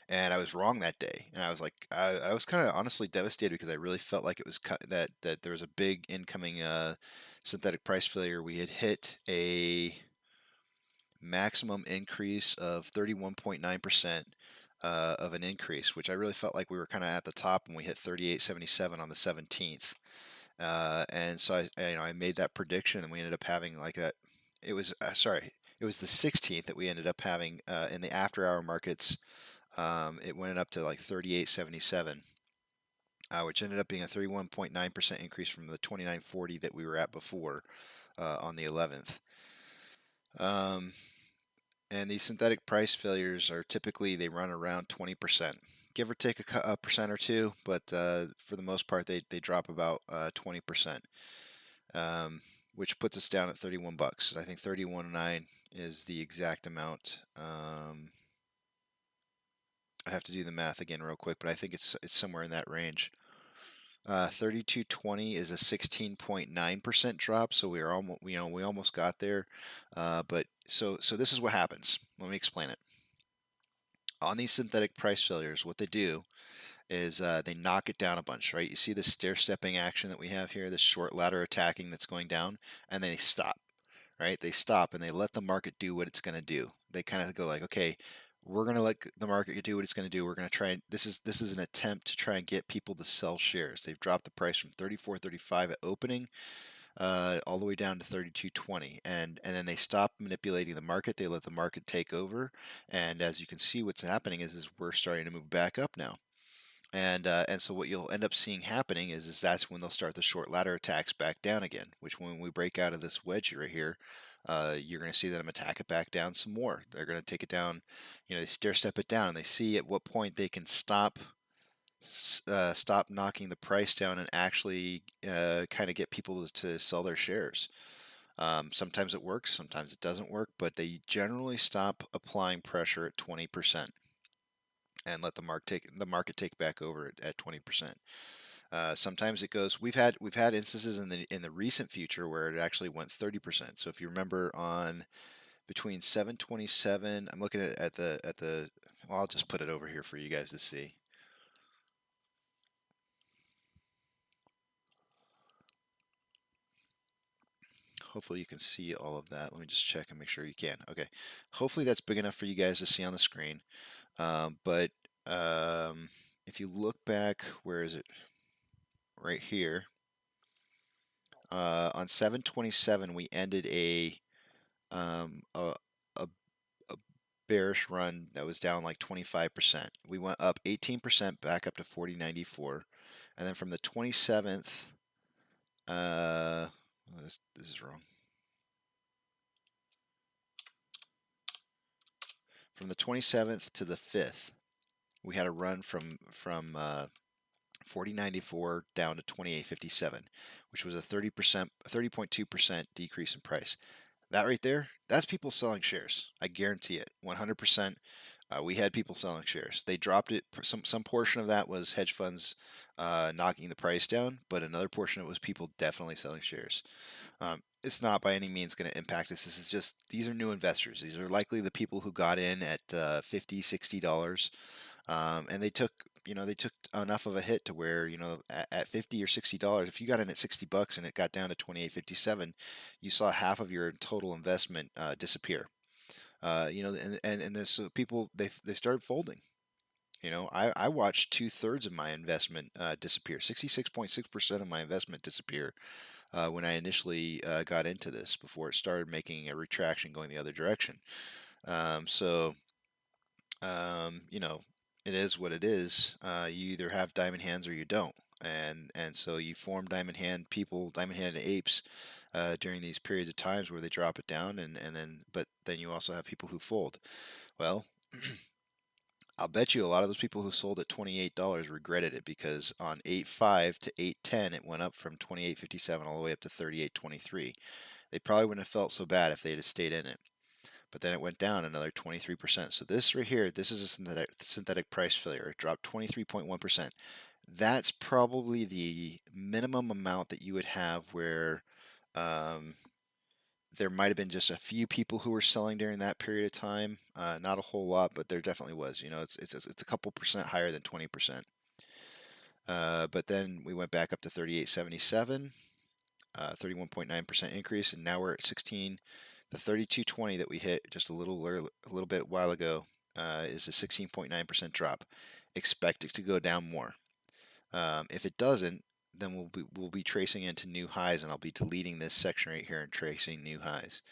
and I was wrong that day. And I was like, I was kind of honestly devastated because I really felt like it was that there was a big incoming synthetic price failure. We had hit a maximum increase of 31.9% of an increase, which I really felt like we were kind of at the top when we hit 38.77 on the 17th. And so I made that prediction, and we ended up having like a. It was sorry, it was the 16th that we ended up having in the after-hour markets. It went up to like 38.77, which ended up being a 31.9% increase from the 29.40 that we were at before on the 11th. And these synthetic price failures are typically they run around 20%, give or take a percent or two, but for the most part they drop about 20%, which puts us down at 31 bucks. I think 31.9 is the exact amount. I have to do the math again real quick, but I think it's somewhere in that range. 32.20 is a 16.9% drop, so we are almost we almost got there. But so this is what happens. Let me explain it. On these synthetic price failures, what they do is they knock it down a bunch, right? You see the stair-stepping action that we have here, this short ladder attacking that's going down, and then they stop, right? They stop and they let the market do what it's going to do. They kind of go like, okay, we're going to let the market do what it's going to do. We're going to try and this is an attempt to try and get people to sell shares. They've dropped the price from 34.35 at opening all the way down to 32.20, and then they stop manipulating the market. They let the market take over, and as you can see, what's happening is we're starting to move back up now. And so what you'll end up seeing happening is that's when they'll start the short ladder attacks back down again, which when we break out of this wedge right here, you're going to see them attack it back down some more. They're going to take it down, they stair step it down, and they see at what point they can stop knocking the price down and actually kind of get people to sell their shares. Sometimes it works, sometimes it doesn't work, but they generally stop applying pressure at 20%. And let the market take back over at 20%. Sometimes it goes. We've had instances in the recent future where it actually went 30%. So if you remember on between 727, I'm looking at the. Well, I'll just put it over here for you guys to see. Hopefully you can see all of that. Let me just check and make sure you can. Okay. Hopefully that's big enough for you guys to see on the screen. But if you look back, where is it? Right here. On 727, we ended a bearish run that was down like 25%. We went up 18% back up to 40.94, and then from the 27th, this is wrong. From the 27th to the 5th, We had a run from 40.94 down to 28.57, which was a 30.2% decrease in price. That right there, that's people selling shares. I guarantee it, 100%. We had people selling shares. They dropped it. Some portion of that was hedge funds knocking the price down, but another portion of it was people definitely selling shares. It's not by any means going to impact us. This is just, these are new investors. These are likely the people who got in at $50, $60, and they took enough of a hit to where, at $50 or $60, if you got in at $60 and it got down to 28.57, you saw half of your total investment disappear. And there's so people they started folding. I watched 2/3 of my investment disappear. 66.6% of my investment disappear when I initially got into this before it started making a retraction going the other direction. So it is what it is. You either have diamond hands or you don't, and so you form diamond handed apes during these periods of times where they drop it down, but then you also have people who fold. Well, I'll bet you a lot of those people who sold at $28 regretted it, because on 8.5 to 8.10 it went up from 28.57 all the way up to 38.23. They probably wouldn't have felt so bad if they had stayed in it. But then it went down another 23%. So this right here, this is a synthetic price failure. It dropped 23.1%. That's probably the minimum amount that you would have where there might have been just a few people who were selling during that period of time. Not a whole lot, but there definitely was. It's a couple percent higher than 20%. But then we went back up to 38.77, 31.9% increase, and now we're at 16. The 32.20 that we hit just a little bit while ago is a 16.9% drop. Expect it to go down more. If it doesn't, then we'll be tracing into new highs, and I'll be deleting this section right here and tracing new highs.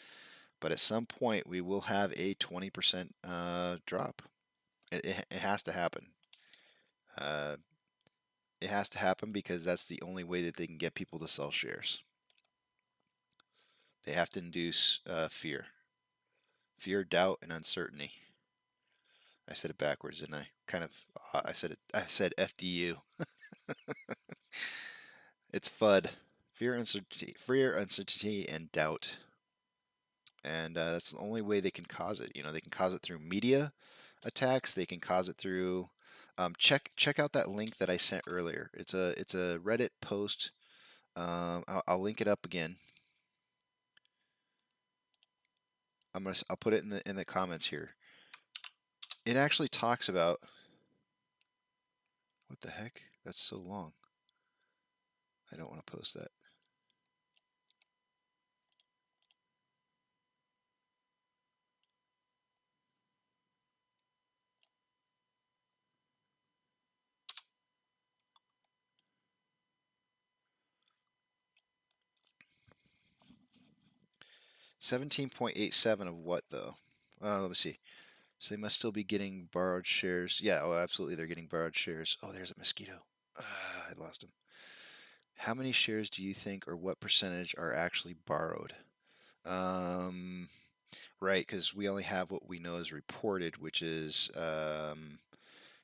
But at some point, we will have a 20% drop. It has to happen. It has to happen because that's the only way that they can get people to sell shares. They have to induce fear, doubt, and uncertainty. I said it backwards, didn't I? I said FDU. It's FUD. Fear, uncertainty, and doubt. And that's the only way they can cause it. They can cause it through media attacks. They can cause it through. Check out that link that I sent earlier. It's a Reddit post. I'll link it up again. I'll put it in the comments here. It actually talks about, what the heck? That's so long. I don't want to post that. $17.87 of what though? Let me see. So they must still be getting borrowed shares. Yeah, absolutely, they're getting borrowed shares. Oh, there's a mosquito. I lost him. How many shares do you think, or what percentage are actually borrowed? Right, because we only have what we know is reported, which is,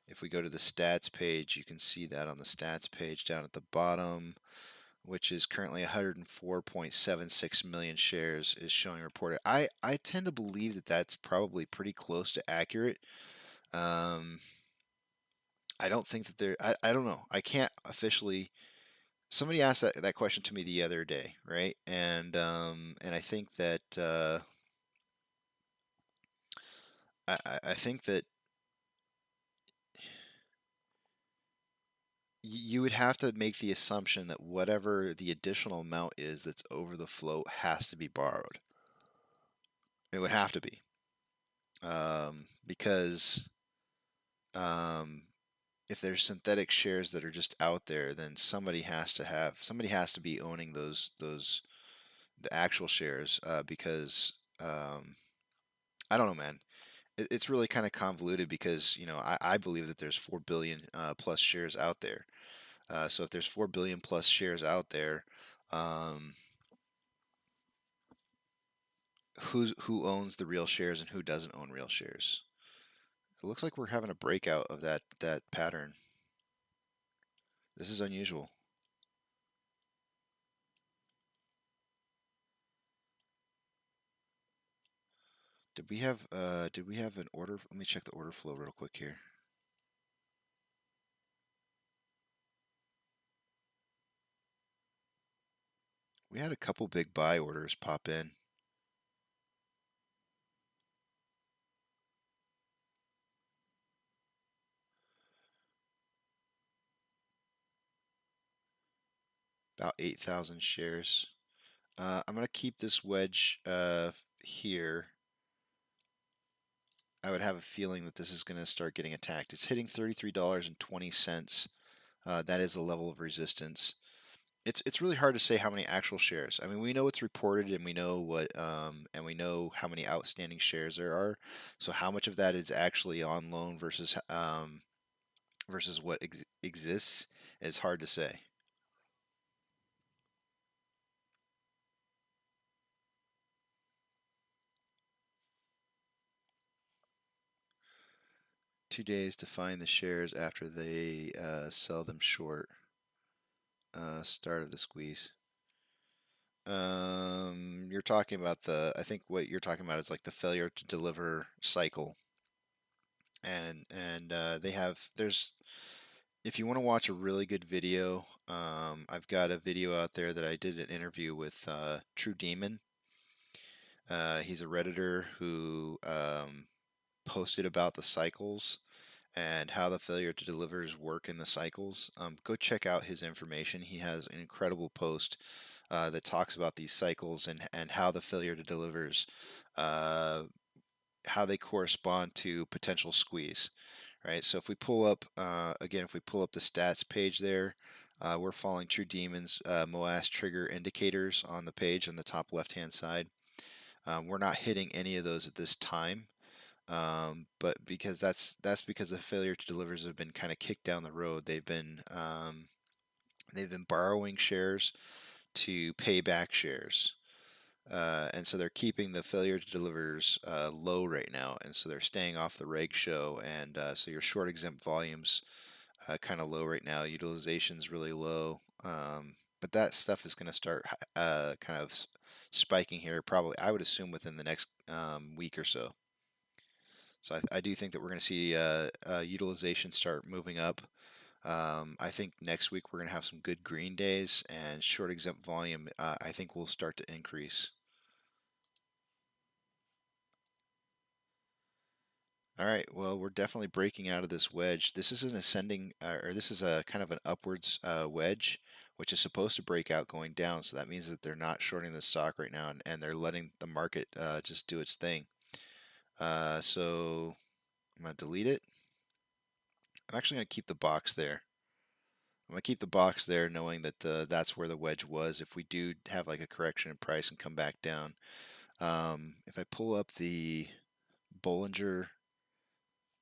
if we go to the stats page, you can see that on the stats page down at the bottom, which is currently 104.76 million shares is showing reported. I tend to believe that that's probably pretty close to accurate. I don't think that there. I don't know. I can't officially. Somebody asked that question to me the other day, right? And I think that I think that you would have to make the assumption that whatever the additional amount is that's over the float has to be borrowed. It would have to be, because if there's synthetic shares that are just out there, then somebody has to be owning the actual shares, because I don't know, man. It's really kind of convoluted because I believe that there's 4 billion plus shares out there. So if there's 4 billion plus shares out there, who owns the real shares and who doesn't own real shares? looks like we're having a breakout of that pattern. This is unusual. Did we have an order? Let me check the order flow real quick here. We had a couple big buy orders pop in. About 8,000 shares. I'm going to keep this wedge here. I would have a feeling that this is going to start getting attacked. It's hitting $33.20. That is the level of resistance. It's really hard to say how many actual shares. I mean, we know it's reported, and we know what and we know how many outstanding shares there are. So how much of that is actually on loan versus what exists is hard to say. $2 to find the shares after they sell them short. Start of the squeeze. You're talking about I think what you're talking about is like the failure to deliver cycle. And if you want to watch a really good video, I've got a video out there that I did an interview with True Demon. He's a Redditor who posted about the cycles and how the failure to delivers work in the cycles. Go check out his information. He has an incredible post that talks about these cycles and how the failure to delivers, how they correspond to potential squeeze. Right. So if we pull up again, if we pull up the stats page there, we're following True Demon's MOAS trigger indicators on the page on the top left-hand side. We're not hitting any of those at this time. But because that's because the failure to delivers have been kind of kicked down the road. They've been borrowing shares to pay back shares, and so they're keeping the failure to delivers low right now, and so they're staying off the reg show, and so your short exempt volumes kind of low right now. Utilization's really low, but that stuff is going to start kind of spiking here. Probably, I would assume within the next week or so. So I do think that we're going to see utilization start moving up. I think next week we're going to have some good green days, and short exempt volume I think will start to increase. All right, well, we're definitely breaking out of this wedge. This is an ascending, or this is a kind of an upwards wedge, which is supposed to break out going down. So that means that they're not shorting the stock right now, and they're letting the market just do its thing. So I'm going to delete it. I'm actually going to keep the box there. I'm going to keep the box there knowing that that's where the wedge was. If we do have like a correction in price and come back down. If I pull up the Bollinger,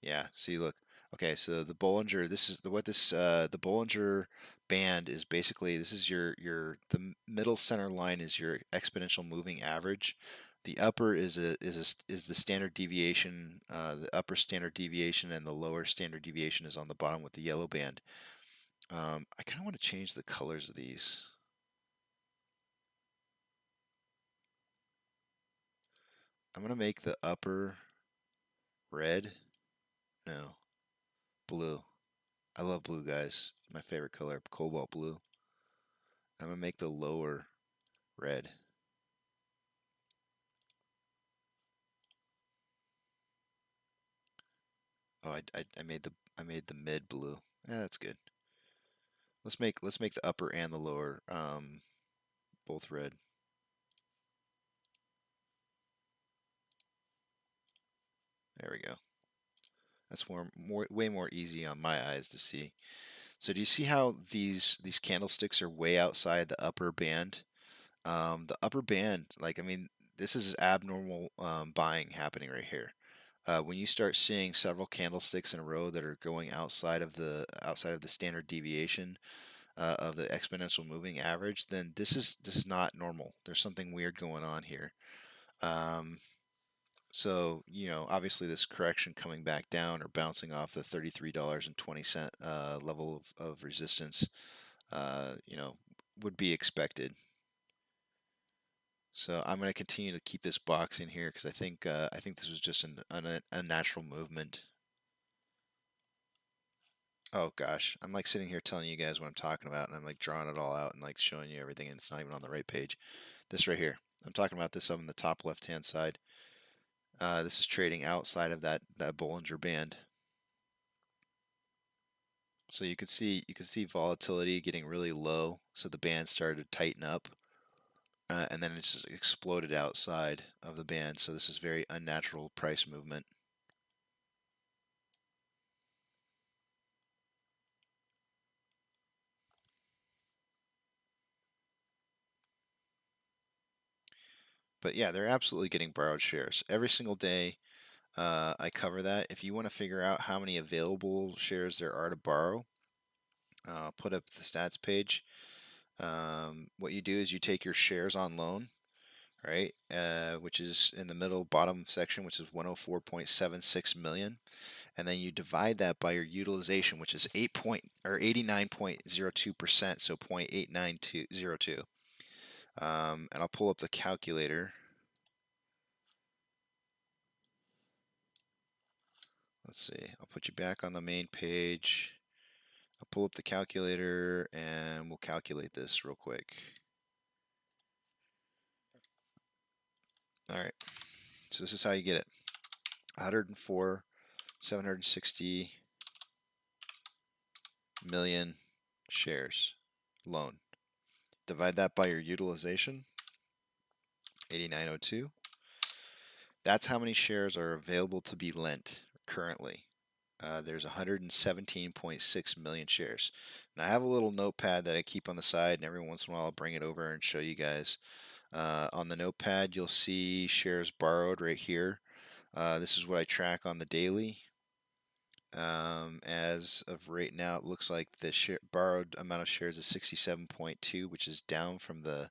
yeah, see, look. Okay, so the Bollinger, this is the Bollinger band is basically, this is the middle center line is your exponential moving average. The upper is the standard deviation, the upper standard deviation, and the lower standard deviation is on the bottom with the yellow band. I kind of want to change the colors of these. I'm going to make the upper red. No, blue. I love blue, guys. My favorite color, cobalt blue. I'm going to make the lower red. Oh, I made the mid blue. Yeah, that's good. Let's make the upper and the lower both red. There we go. That's way more easy on my eyes to see. So do you see how these candlesticks are way outside the upper band? The upper band, like, I mean, this is abnormal buying happening right here. When you start seeing several candlesticks in a row that are going outside of the standard deviation of the exponential moving average, then this is not normal. There's something weird going on here. So, obviously this correction coming back down or bouncing off the $33.20 level of resistance, would be expected. So I'm going to continue to keep this box in here because I think this was just a natural movement. Oh gosh, I'm like sitting here telling you guys what I'm talking about, and I'm like drawing it all out and like showing you everything, and it's not even on the right page. This right here, I'm talking about this up in the top left-hand side. This is trading outside of that Bollinger Band. So you can see volatility getting really low. So the band started to tighten up, and then it just exploded outside of the band. So this is very unnatural price movement. But yeah, they're absolutely getting borrowed shares every single day. I cover that. If you want to figure out how many available shares there are to borrow, put up the stats page. What you do is you take your shares on loan, right, which is in the middle bottom section, which is 104.76 million, and then you divide that by your utilization, which is 89.02%, so 0.8902. And I'll pull up the calculator. Let's see. I'll put you back on the main page. I'll pull up the calculator and we'll calculate this real quick. All right. So this is how you get it. 104,760 million shares loan. Divide that by your utilization, 8902. That's how many shares are available to be lent currently. There's 117.6 million shares. Now I have a little notepad that I keep on the side, and every once in a while I'll bring it over and show you guys. On the notepad, you'll see shares borrowed right here. This is what I track on the daily. As of right now, it looks like the borrowed amount of shares is 67.2, which is down from the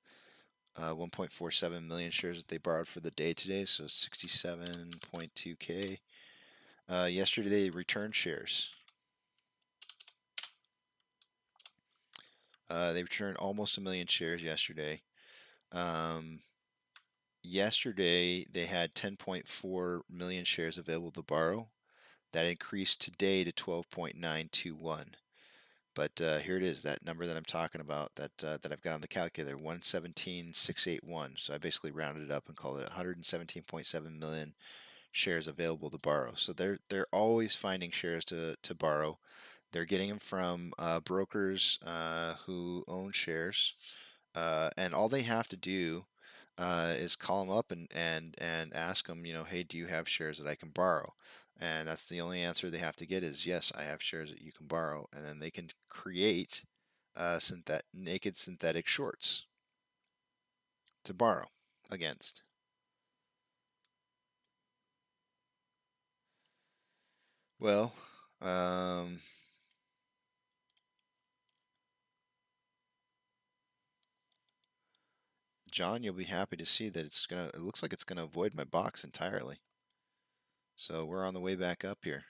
1.47 million shares that they borrowed for the day today, so 67.2K. Yesterday they returned shares. They returned almost 1 million shares yesterday. Yesterday they had 10.4 million shares available to borrow. That increased today to 12.921. But here it is, that number that I'm talking about, that I've got on the calculator, 117,681. So I basically rounded it up and called it 117.7 million shares available to borrow. So they're always finding shares to borrow. They're getting them from brokers who own shares, and all they have to do is call them up and ask them, hey, do you have shares that I can borrow? And that's the only answer they have to get is, yes, I have shares that you can borrow. And then they can create naked synthetic shorts to borrow against. Well, John, you'll be happy to see that it looks like it's gonna avoid my box entirely. So we're on the way back up here.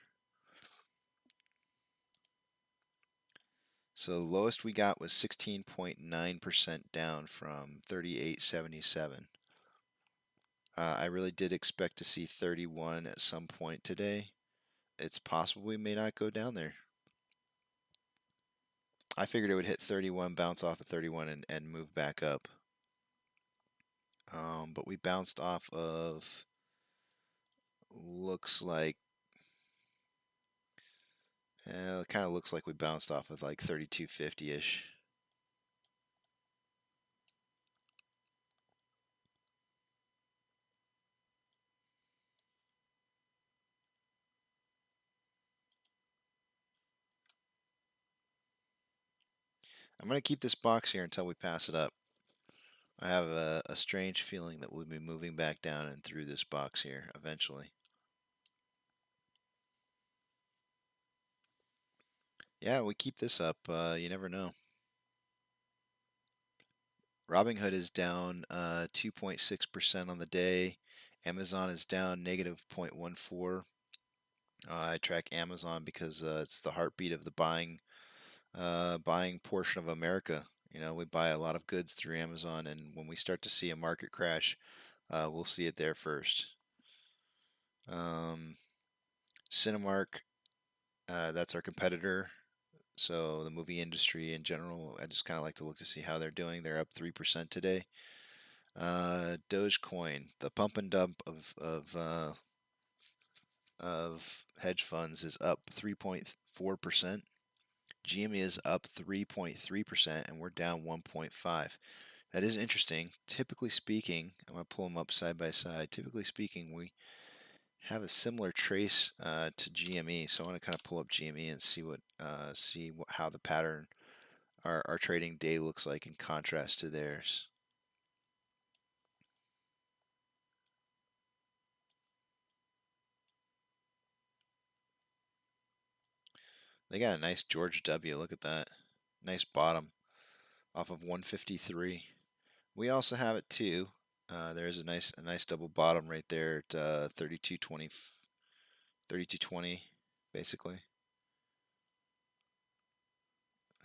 So the lowest we got was 16.9% down from 38.77. I really did expect to see 31 at some point today. It's possible we may not go down there. I figured it would hit 31, bounce off of 31, and move back up. But we bounced off of, looks like, it kind of looks like we bounced off of like 32.50-ish. I'm going to keep this box here until we pass it up. I have a strange feeling that we'll be moving back down and through this box here eventually. Yeah, we keep this up. You never know. Robinhood is down 2.6% on the day. Amazon is down negative 0.14. I track Amazon because it's the heartbeat of the buying portion of America. You know, we buy a lot of goods through Amazon, and when we start to see a market crash, we'll see it there first. Cinemark, that's our competitor. So the movie industry in general, I just kind of like to look to see how they're doing. They're up 3% today. Dogecoin, the pump and dump of hedge funds, is up 3.4%. GME is up 3.3%, and we're down 1.5. That is interesting. Typically speaking, I'm going to pull them up side by side. Typically speaking, we have a similar trace to GME, so I want to kind of pull up GME and see how the pattern our trading day looks like in contrast to theirs. They got a nice George W. Look at that. Nice bottom off of 153. We also have it too. There's a nice double bottom right there at 3220 basically.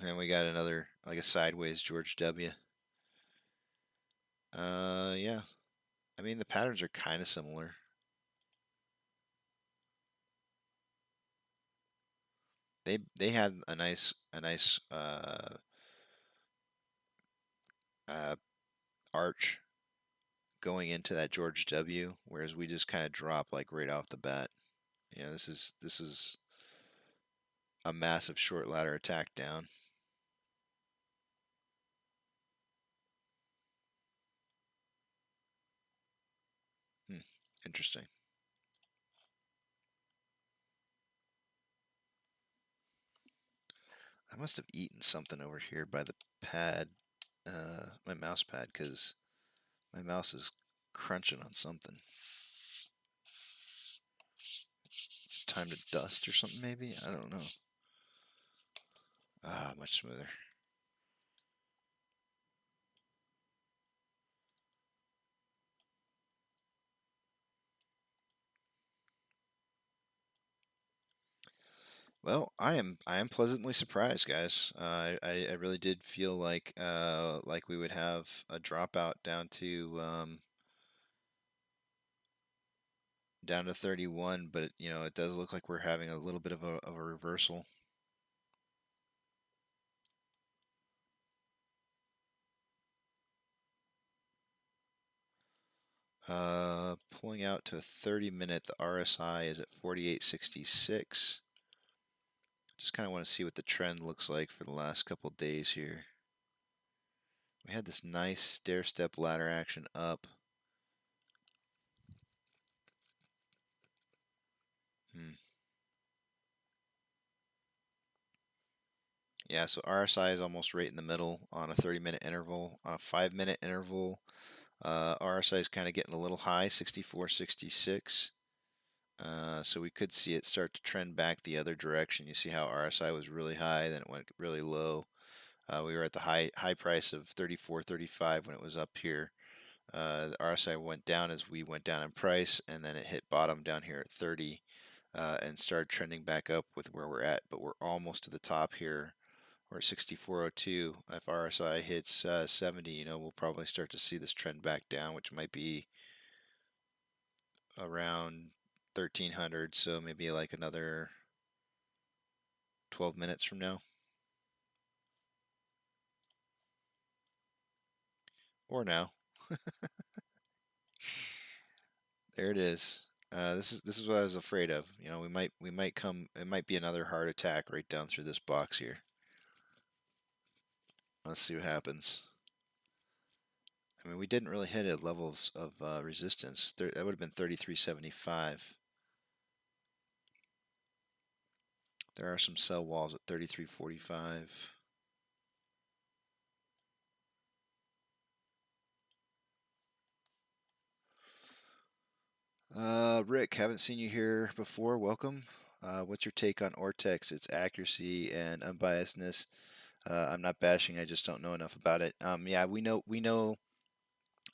And we got another like a sideways George W. Yeah. I mean the patterns are kind of similar. They had a nice arch going into that George W, whereas we just kind of drop like right off the bat. You know, this is a massive short ladder attack down. Interesting. I must have eaten something over here by the pad, my mouse pad, because my mouse is crunching on something. It's time to dust or something, maybe? I don't know. Ah, much smoother. Well, I am pleasantly surprised, guys. I really did feel like we would have a dropout down to 31, but you know it does look like we're having a little bit of a reversal. Pulling out to a 30-minute, the RSI is at 48.66. Just kind of want to see what the trend looks like for the last couple days here. We had this nice stair-step ladder action up. Yeah, so RSI is almost right in the middle on a 30-minute interval. On a 5-minute interval, RSI is kind of getting a little high, 64.66. So we could see it start to trend back the other direction. You see how RSI was really high, then it went really low. We were at the high price of 34.35 when it was up here. The RSI went down as we went down in price, and then it hit bottom down here at 30 and started trending back up with where we're at. But we're almost to the top here. We're at 64.02. If RSI hits 70, you know, we'll probably start to see this trend back down, which might be around 1300, so maybe like another 12 minutes from now. Or now. There it is. This is what I was afraid of. You know, we might come. It might be another heart attack right down through this box here. Let's see what happens. I mean, we didn't really hit at levels of resistance. That would have been 33.75. There are some sell walls at 33.45. Rick, haven't seen you here before. Welcome. What's your take on Ortex, its accuracy and unbiasedness? I'm not bashing. I just don't know enough about it. Yeah, we know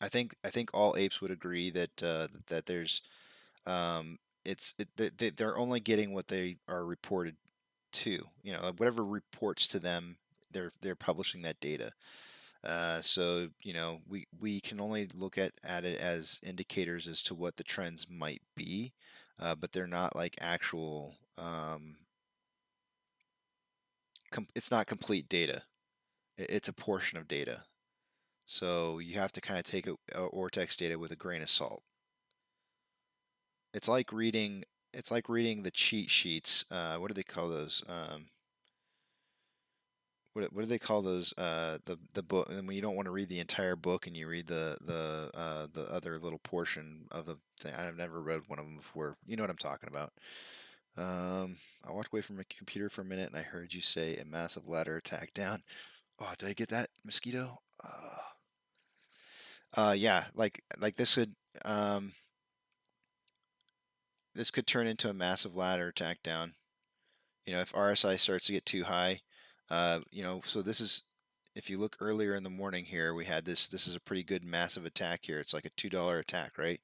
I think all apes would agree that that there's they're only getting what they are reported to. Like whatever reports to them, they're publishing that data. So we can only look at it as indicators as to what the trends might be, but they're not like actual. It's not complete data. It's a portion of data. So you have to kind of take Ortex data with a grain of salt. It's like reading. It's like reading the cheat sheets. What do they call those? What do they call those? The book, and when you don't want to read the entire book and you read the other little portion of the thing. I've never read one of them before. You know what I'm talking about. I walked away from my computer for a minute and I heard you say a massive ladder attack down. Oh, did I get that mosquito? Yeah, like this could turn into a massive ladder attack down. If RSI starts to get too high, so this is, if you look earlier in the morning here, we had this is a pretty good massive attack here. It's like a $2 attack, right?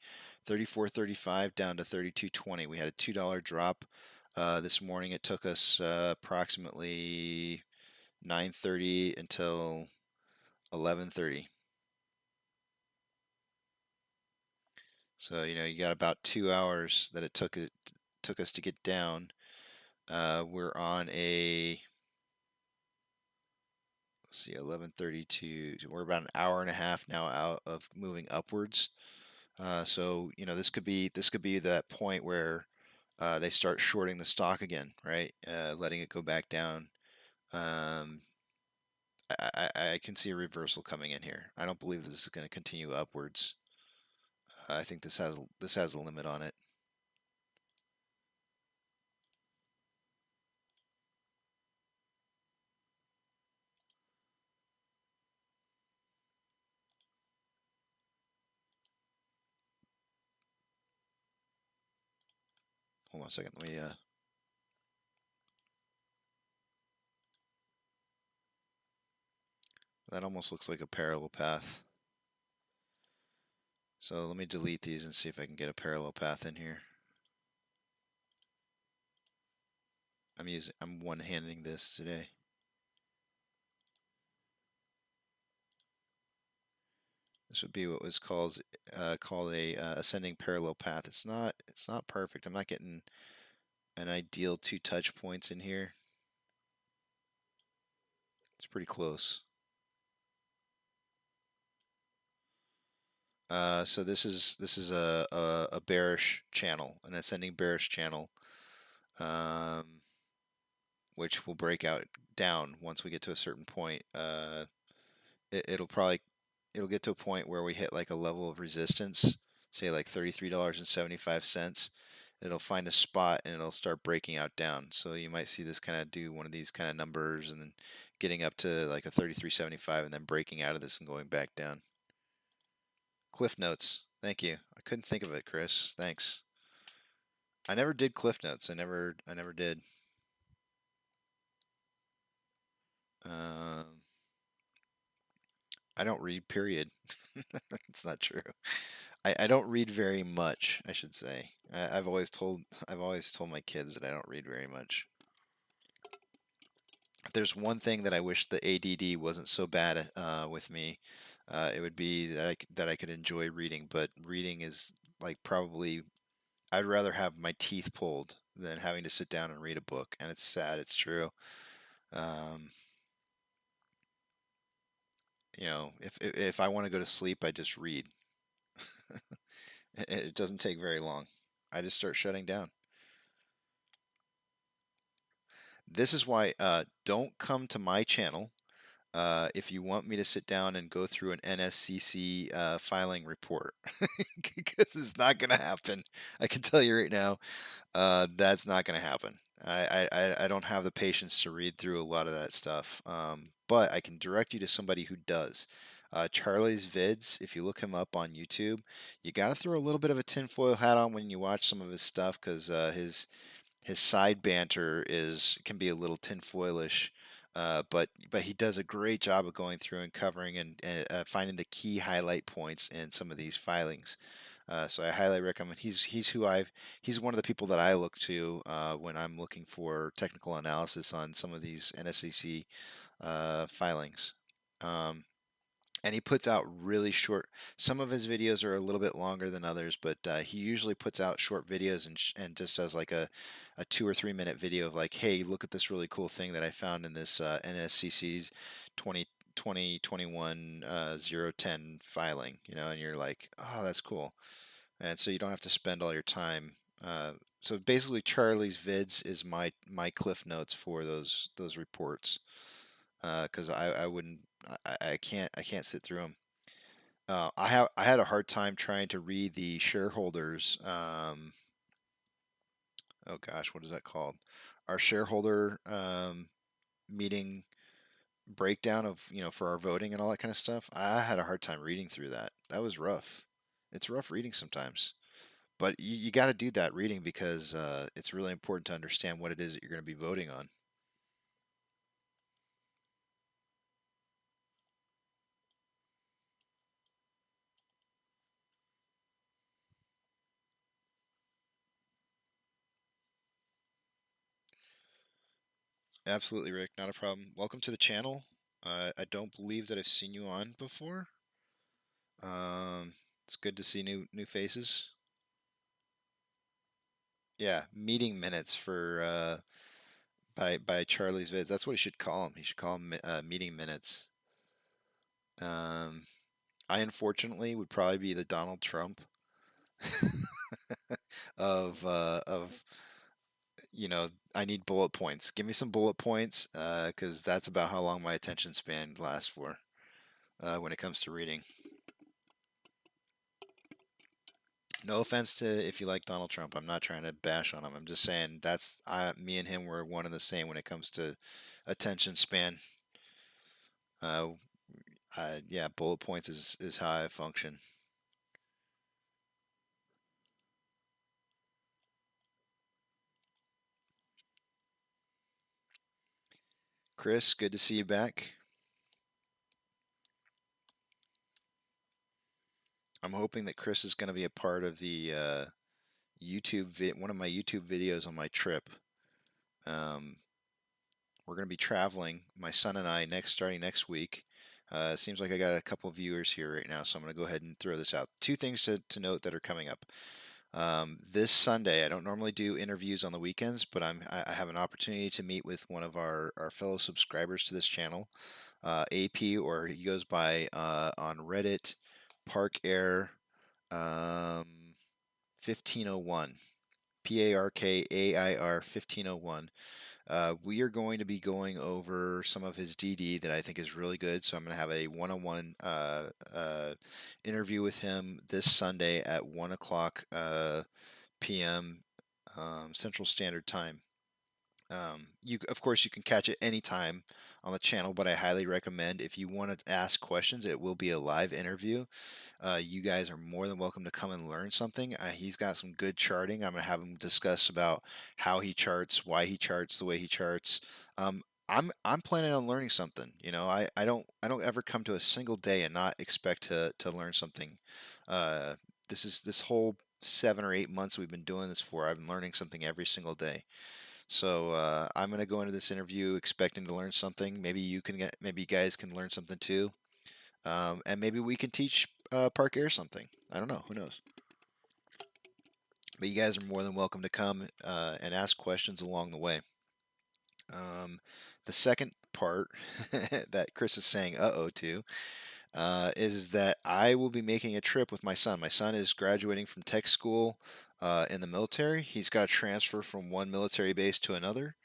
34.35 down to 32.20. We had a $2 drop. This morning it took us approximately 9:30 until 11:30. So you got about 2 hours that it took us to get down. We're on a, let's see, 11:32. We're about an hour and a half now out of moving upwards. So this could be that point where they start shorting the stock again, right? Letting it go back down. I can see a reversal coming in here. I don't believe this is going to continue upwards. I think this has a limit on it. Hold on a second. Let me that almost looks like a parallel path. So let me delete these and see if I can get a parallel path in here. I'm one-handing this today. This would be what was called a ascending parallel path. It's not perfect. I'm not getting an ideal 2 touch points in here. It's pretty close. So this is a bearish channel, an ascending bearish channel, which will break out down once we get to a certain point. It'll get to a point where we hit like a level of resistance, say like $33.75. It'll find a spot and it'll start breaking out down. So you might see this kind of do one of these kind of numbers and then getting up to like a 33.75 and then breaking out of this and going back down. Cliff Notes. Thank you. I couldn't think of it, Chris. Thanks. I never did Cliff Notes. I never did. I don't read, period. It's not true. I don't read very much, I should say. I've always told my kids that I don't read very much. If there's one thing that I wish the ADD wasn't so bad with me, it would be that I could enjoy reading. But reading is like probably, I'd rather have my teeth pulled than having to sit down and read a book. And it's sad, it's true. If I want to go to sleep, I just read. It doesn't take very long. I just start shutting down. This is why don't come to my channel if you want me to sit down and go through an NSCC filing report, because it's not going to happen. I can tell you right now, that's not going to happen. I don't have the patience to read through a lot of that stuff, but I can direct you to somebody who does. Charlie's vids, if you look him up on YouTube, you got to throw a little bit of a tinfoil hat on when you watch some of his stuff, because his side banter can be a little tinfoilish. but he does a great job of going through and covering and finding the key highlight points in some of these filings. So I highly recommend. He's one of the people that I look to when I'm looking for technical analysis on some of these NSCC filings. Um, and he puts out really short. Some of his videos are a little bit longer than others, but he usually puts out short videos and just does like a 2 or 3 minute video of like, hey, look at this really cool thing that I found in this NSCC's 2021 010 filing, and you're like, oh, that's cool. And so you don't have to spend all your time. So basically, Charlie's vids is my cliff notes for those reports, because I wouldn't I can't sit through them. I had a hard time trying to read the shareholders. Oh gosh, what is that called? Our shareholder meeting breakdown of for our voting and all that kind of stuff. I had a hard time reading through that. That was rough. It's rough reading sometimes, but you got to do that reading because it's really important to understand what it is that you're going to be voting on. Absolutely, Rick. Not a problem. Welcome to the channel. I don't believe that I've seen you on before. It's good to see new faces. Yeah, meeting minutes for by Charlie's vids. That's what he should call them. He should call them meeting minutes. I unfortunately would probably be the Donald Trump of I need bullet points. Give me some bullet points, because that's about how long my attention span lasts for when it comes to reading. No offense to if you like Donald Trump. I'm not trying to bash on him. I'm just saying that's me and him were one and the same when it comes to attention span. Yeah, bullet points is how I function. Chris, good to see you back. I'm hoping that Chris is going to be a part of the one of my YouTube videos on my trip. We're going to be traveling, my son and I, starting next week. It seems like I got a couple viewers here right now, so I'm going to go ahead and throw this out. Two things to note that are coming up. This Sunday, I don't normally do interviews on the weekends, but I have an opportunity to meet with one of our fellow subscribers to this channel, AP, or he goes by on Reddit, Park Air 1501, PARKAIR 1501. We are going to be going over some of his DD that I think is really good. So I'm going to have a one-on-one interview with him this Sunday at 1 o'clock p.m. Central Standard Time. Of course, you can catch it anytime on the channel, but I highly recommend if you want to ask questions, it will be a live interview. You guys are more than welcome to come and learn something. He's got some good charting. I'm going to have him discuss about how he charts, why he charts the way he charts. I'm planning on learning something. I don't ever come to a single day and not expect to learn something. This whole 7 or 8 months we've been doing this for, I've been learning something every single day. So I'm going to go into this interview expecting to learn something. Maybe you guys can learn something too. And maybe we can teach Park Air something. I don't know. Who knows? But you guys are more than welcome to come and ask questions along the way. The second part that Chris is saying uh-oh to is that I will be making a trip with my son. My son is graduating from tech school in the military. He's got to transfer from one military base to another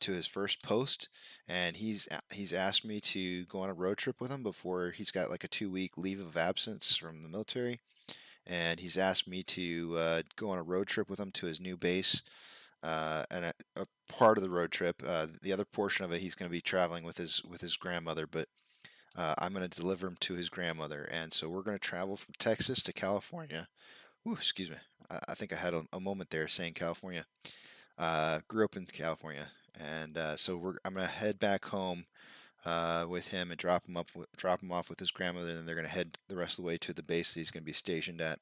to his first post, and he's asked me to go on a road trip with him before he's got like a 2-week leave of absence from the military, and he's asked me to go on a road trip with him to his new base. And a part of the road trip, the other portion of it, he's going to be traveling with his grandmother, but I'm going to deliver him to his grandmother, and so we're going to travel from Texas to California. Ooh, excuse me. I think I had a moment there saying California. Grew up in California, And so I'm gonna head back home with him and drop him off with his grandmother, and then they're gonna head the rest of the way to the base that he's gonna be stationed at.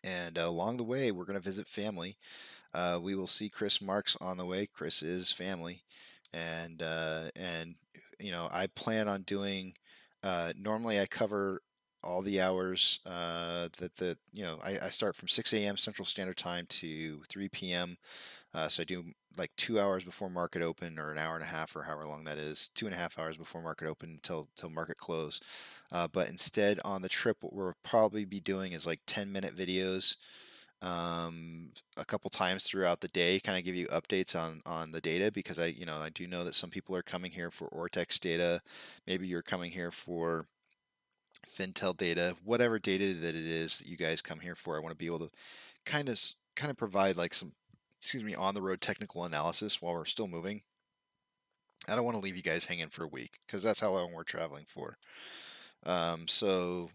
And along the way, we're gonna visit family. We will see Chris Marks on the way. Chris is family, and I plan on doing. Normally, I cover all the hours I start from 6 a.m. Central Standard Time to 3 p.m. So I do like 2 hours before market open, or an hour and a half, or however long that is, 2.5 hours before market open until market close. But instead, on the trip, what we'll probably be doing is like 10-minute videos a couple times throughout the day, kind of give you updates on the data, because I do know that some people are coming here for Ortex data. Maybe you're coming here for Fintel data, whatever data that it is that you guys come here for. I want to be able to kind of provide like some, excuse me, on the road technical analysis while we're still moving. I don't want to leave you guys hanging for a week, because that's how long we're traveling for. So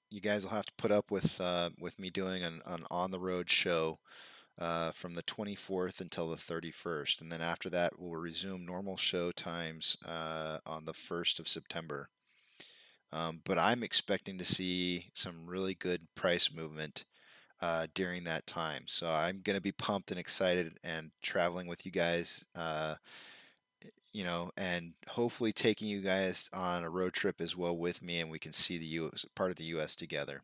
you guys will have to put up with me doing an on the road show from the 24th until the 31st, and then after that we'll resume normal show times on the 1st of September. But I'm expecting to see some really good price movement during that time. So I'm going to be pumped and excited and traveling with you guys, and hopefully taking you guys on a road trip as well with me, and we can see the US, part of the U.S. together.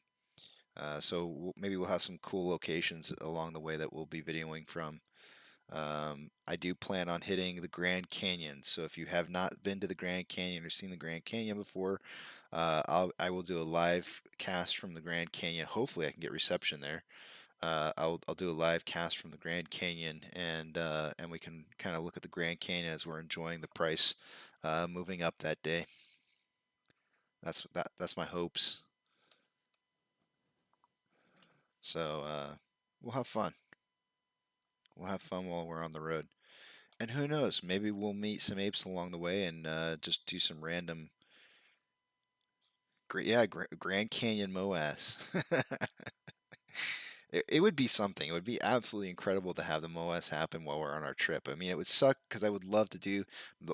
So maybe we'll have some cool locations along the way that we'll be videoing from. I do plan on hitting the Grand Canyon. So if you have not been to the Grand Canyon or seen the Grand Canyon before, I will do a live cast from the Grand Canyon. Hopefully, I can get reception there. I'll do a live cast from the Grand Canyon, and we can kind of look at the Grand Canyon as we're enjoying the price moving up that day. That's my hopes. So we'll have fun. We'll have fun while we're on the road. And who knows, maybe we'll meet some apes along the way and just do some random, Grand Canyon MOAS. It would be something. It would be absolutely incredible to have the MOAS happen while we're on our trip. I mean, it would suck because I would love to do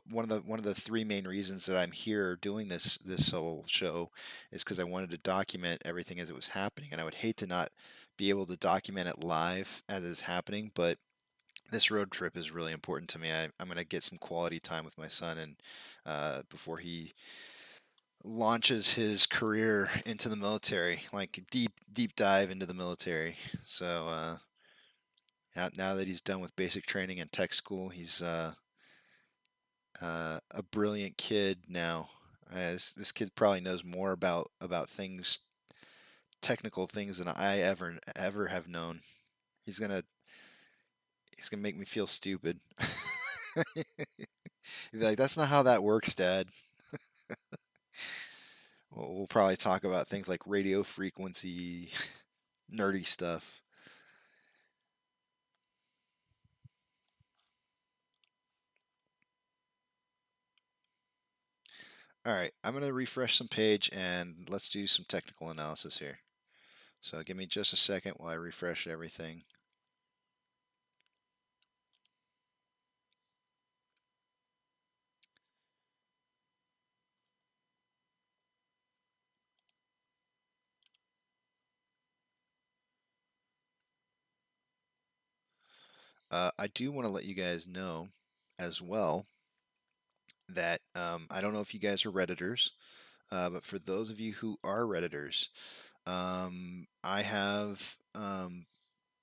one of the three main reasons that I'm here doing this whole show is because I wanted to document everything as it was happening, and I would hate to not be able to document it live as it's happening. But this road trip is really important to me. I'm going to get some quality time with my son, and before he launches his career into the military, like deep dive into the military. So now that he's done with basic training and tech school, he's a brilliant kid now. This kid probably knows more about things, technical things, than I ever have known. He's gonna make me feel stupid. He'd be like, "That's not how that works, Dad." We'll probably talk about things like radio frequency, nerdy stuff. All right, I'm going to refresh some page and let's do some technical analysis here. So give me just a second while I refresh everything. I do want to let you guys know as well that I don't know if you guys are Redditors, but for those of you who are Redditors, I have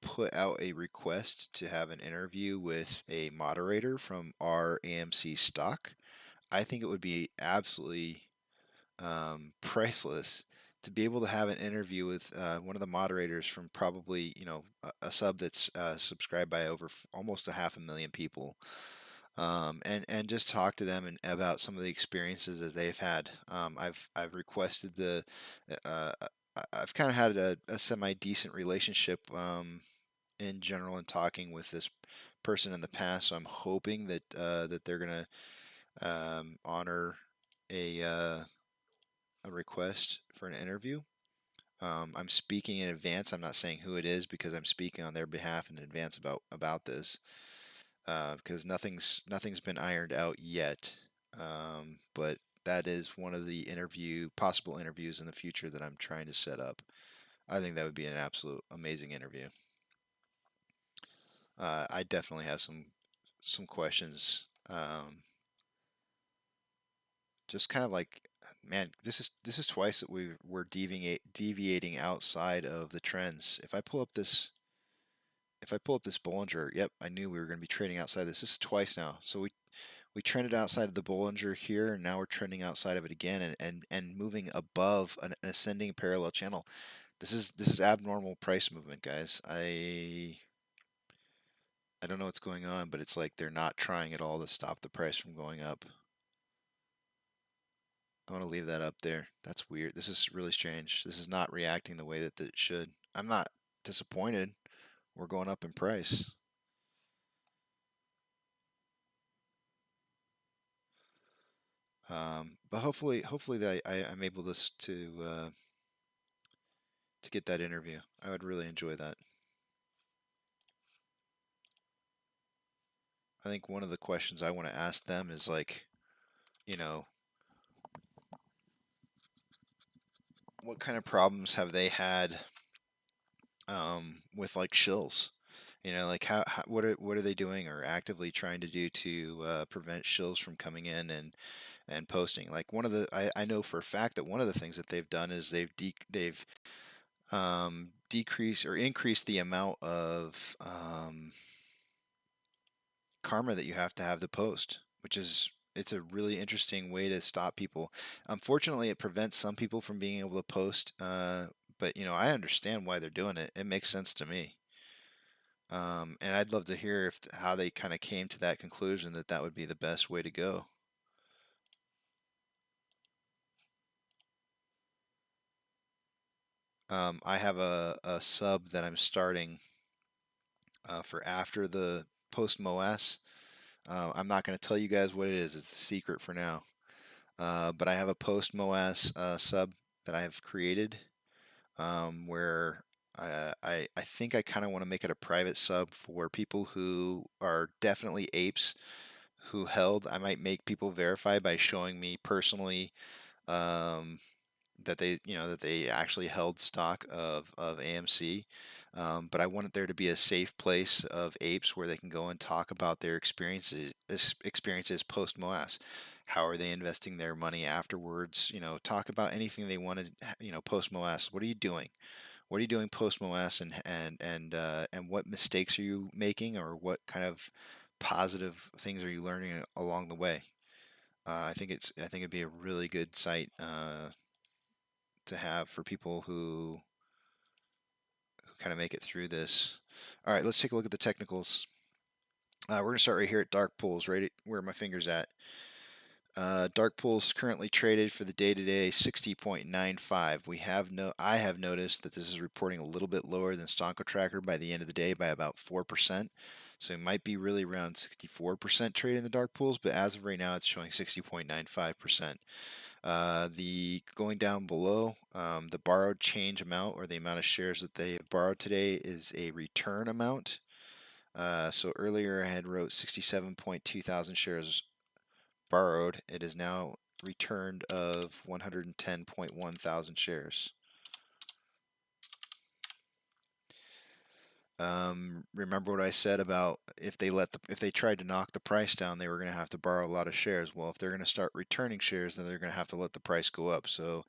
put out a request to have an interview with a moderator from our AMC stock. I think it would be absolutely priceless to be able to have an interview with one of the moderators from probably a sub that's subscribed by over almost a 500,000 people, and just talk to them and about some of the experiences that they've had. I've requested uh, I've kind of had a semi decent relationship in general in talking with this person in the past, so I'm hoping that they're gonna honor a request for an interview. I'm speaking in advance. I'm not saying who it is because I'm speaking on their behalf in advance about this. because nothing's been ironed out yet. But that is one of the possible interviews in the future that I'm trying to set up. I think that would be an absolute amazing interview. I definitely have some questions. Just kind of like, man, this is twice that we're deviating outside of the trends. If I pull up this Bollinger, yep, I knew we were going to be trading outside this. This is twice now. So we trended outside of the Bollinger here, and now we're trending outside of it again, and moving above an ascending parallel channel. This is abnormal price movement, guys. I don't know what's going on, but it's like they're not trying at all to stop the price from going up. I want to leave that up there. That's weird. This is really strange. This is not reacting the way that it should. I'm not disappointed. We're going up in price. But hopefully I'm able to get that interview. I would really enjoy that. I think one of the questions I want to ask them is like, you know, what kind of problems have they had with like shills? You know, like what are they doing or actively trying to do to prevent shills from coming in and posting? Like one of the I know for a fact that one of the things that they've done is they've decreased or increased the amount of karma that you have to post, which is it's a really interesting way to stop people. Unfortunately, it prevents some people from being able to post, but you know I understand why they're doing it. It makes sense to me. And I'd love to hear how they kind of came to that conclusion that that would be the best way to go. I have a sub that I'm starting for after the post MOS. I'm not going to tell you guys what it is. It's a secret for now. But I have a post MOS sub that I have created where I think I kind of want to make it a private sub for people who are definitely apes who held. I might make people verify by showing me personally um, that they actually held stock of AMC. But I wanted there to be a safe place of apes where they can go and talk about their experiences post MOAS. How are they investing their money afterwards? You know, talk about anything they wanted. You know, post MOAS. What are you doing? What are you doing post MOAS, and what mistakes are you making, or what kind of positive things are you learning along the way? I think it'd be a really good site to have for people who kind of make it through this. All right, let's take a look at the technicals. We're going to start right here at dark pools, right where my finger's at. Dark pools currently traded for the day today 60.95. I have noticed that this is reporting a little bit lower than Stonko Tracker by the end of the day by about 4%. So it might be really around 64% trade in the dark pools, but as of right now, it's showing 60.95%. The going down below, the borrowed change amount or the amount of shares that they have borrowed today is a return amount. So earlier I had wrote 67.2 thousand shares borrowed. It is now returned of 110.1 thousand shares. Remember what I said about if they tried to knock the price down, they were going to have to borrow a lot of shares. Well, if they're going to start returning shares, then they're going to have to let the price go up. So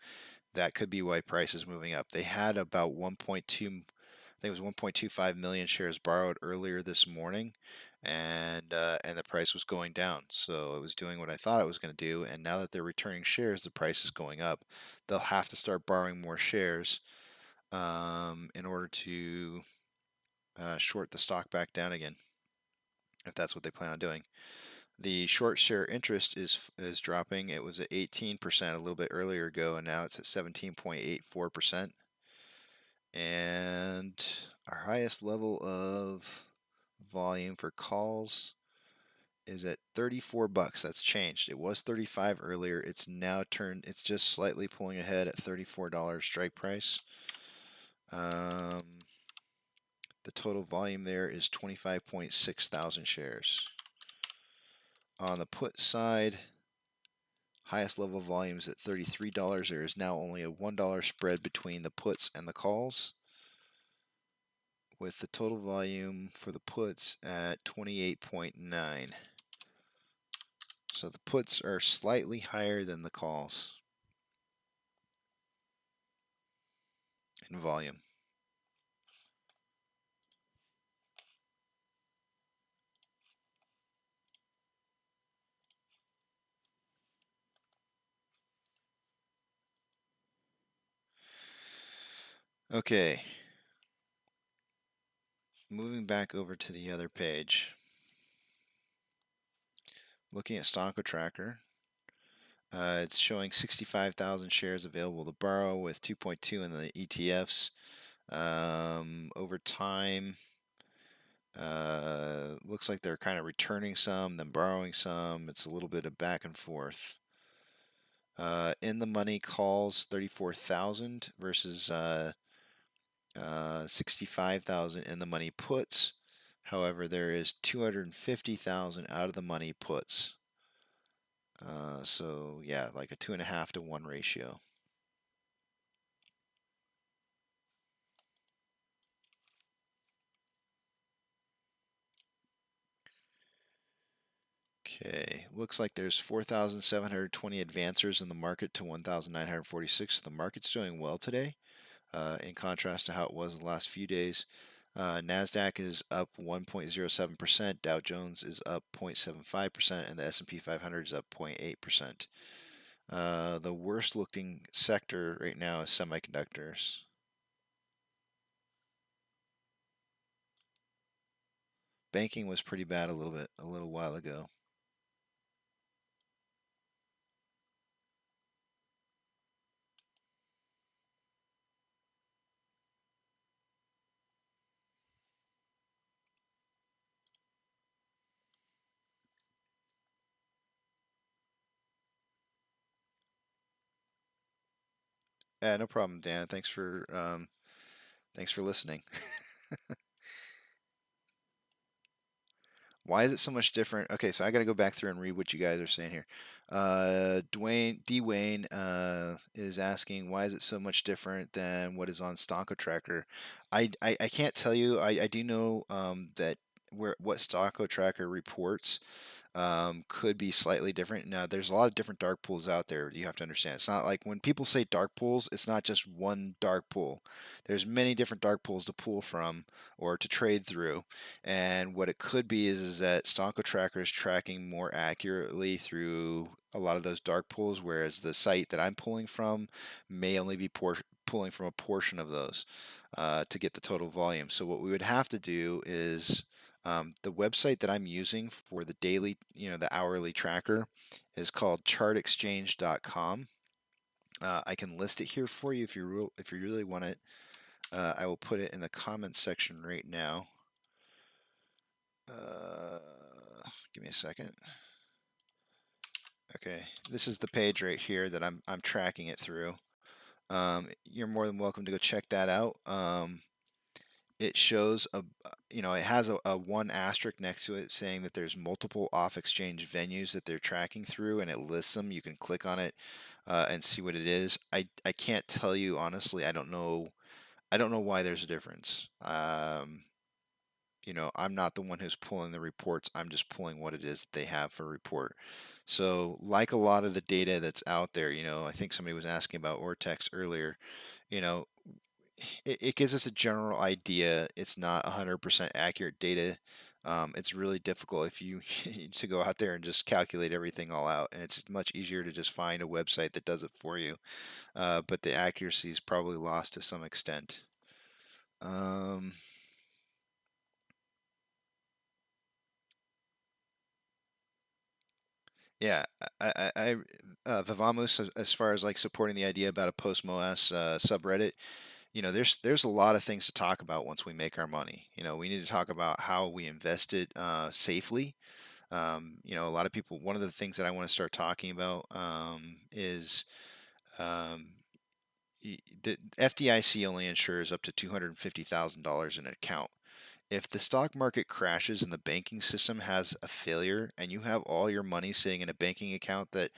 that could be why price is moving up. They had about 1.2, I think it was 1.25 million shares borrowed earlier this morning, and the price was going down. So it was doing what I thought it was going to do. And now that they're returning shares, the price is going up. They'll have to start borrowing more shares in order to short the stock back down again, if that's what they plan on doing. The short share interest is dropping. It was at 18% a little bit earlier ago, and now it's at 17.84%. And our highest level of volume for calls is at 34 bucks. That's changed. It was 35 earlier. It's now turned. It's just slightly pulling ahead at $34 strike price. The total volume there is 25.6 thousand shares. On the put side, highest level volume is at $33. There is now only a $1 spread between the puts and the calls, with the total volume for the puts at 28.9. So the puts are slightly higher than the calls in volume. Okay. Moving back over to the other page. Looking at Stonko Tracker. It's showing 65,000 shares available to borrow with 2.2 in the ETFs. Over time, looks like they're kind of returning some, then borrowing some. It's a little bit of back and forth. In the money calls 34,000 versus 65,000 in the money puts. However, there is 250,000 out of the money puts. So yeah, like a 2.5 to 1 ratio. Okay, looks like there's 4,720 advancers in the market to 1,946. The market's doing well today, in contrast to how it was the last few days. NASDAQ is up 1.07%, Dow Jones is up 0.75%, and the S&P 500 is up 0.8%. The worst looking sector right now is semiconductors. Banking was pretty bad a little while ago. Yeah, no problem, Dan. Thanks for listening. Why is it so much different? Okay, so I got to go back through and read what you guys are saying here. Dwayne is asking, why is it so much different than what is on Stonko Tracker? I can't tell you. I do know that what Stonko Tracker reports could be slightly different. Now, there's a lot of different dark pools out there. You have to understand. It's not like when people say dark pools, it's not just one dark pool. There's many different dark pools to pull from or to trade through. And what it could be is that Stonko Tracker is tracking more accurately through a lot of those dark pools, whereas the site that I'm pulling from may only be pulling from a portion of those to get the total volume. So what we would have to do is the website that I'm using for the daily, the hourly tracker is called chartexchange.com. I can list it here for you if you really want it. I will put it in the comments section right now. Give me a second. Okay, this is the page right here that I'm tracking it through. You're more than welcome to go check that out. It shows it has a one asterisk next to it saying that there's multiple off exchange venues that they're tracking through, and it lists them. You can click on it and see what it is. I can't tell you honestly. I don't know why there's a difference. I'm not the one who's pulling the reports. I'm just pulling what it is that they have for report. So like a lot of the data that's out there, I think somebody was asking about Ortex earlier, it gives us a general idea. It's not 100% accurate data. It's really difficult if you to go out there and just calculate everything all out, and it's much easier to just find a website that does it for you. But the accuracy is probably lost to some extent. Yeah, Vivamus, as far as like supporting the idea about a post-MOAS subreddit, there's a lot of things to talk about once we make our money. We need to talk about how we invest it safely. A lot of people, one of the things that I want to start talking about is the FDIC only insures up to $250,000 in an account. if the stock market crashes and the banking system has a failure and you have all your money sitting in a banking account that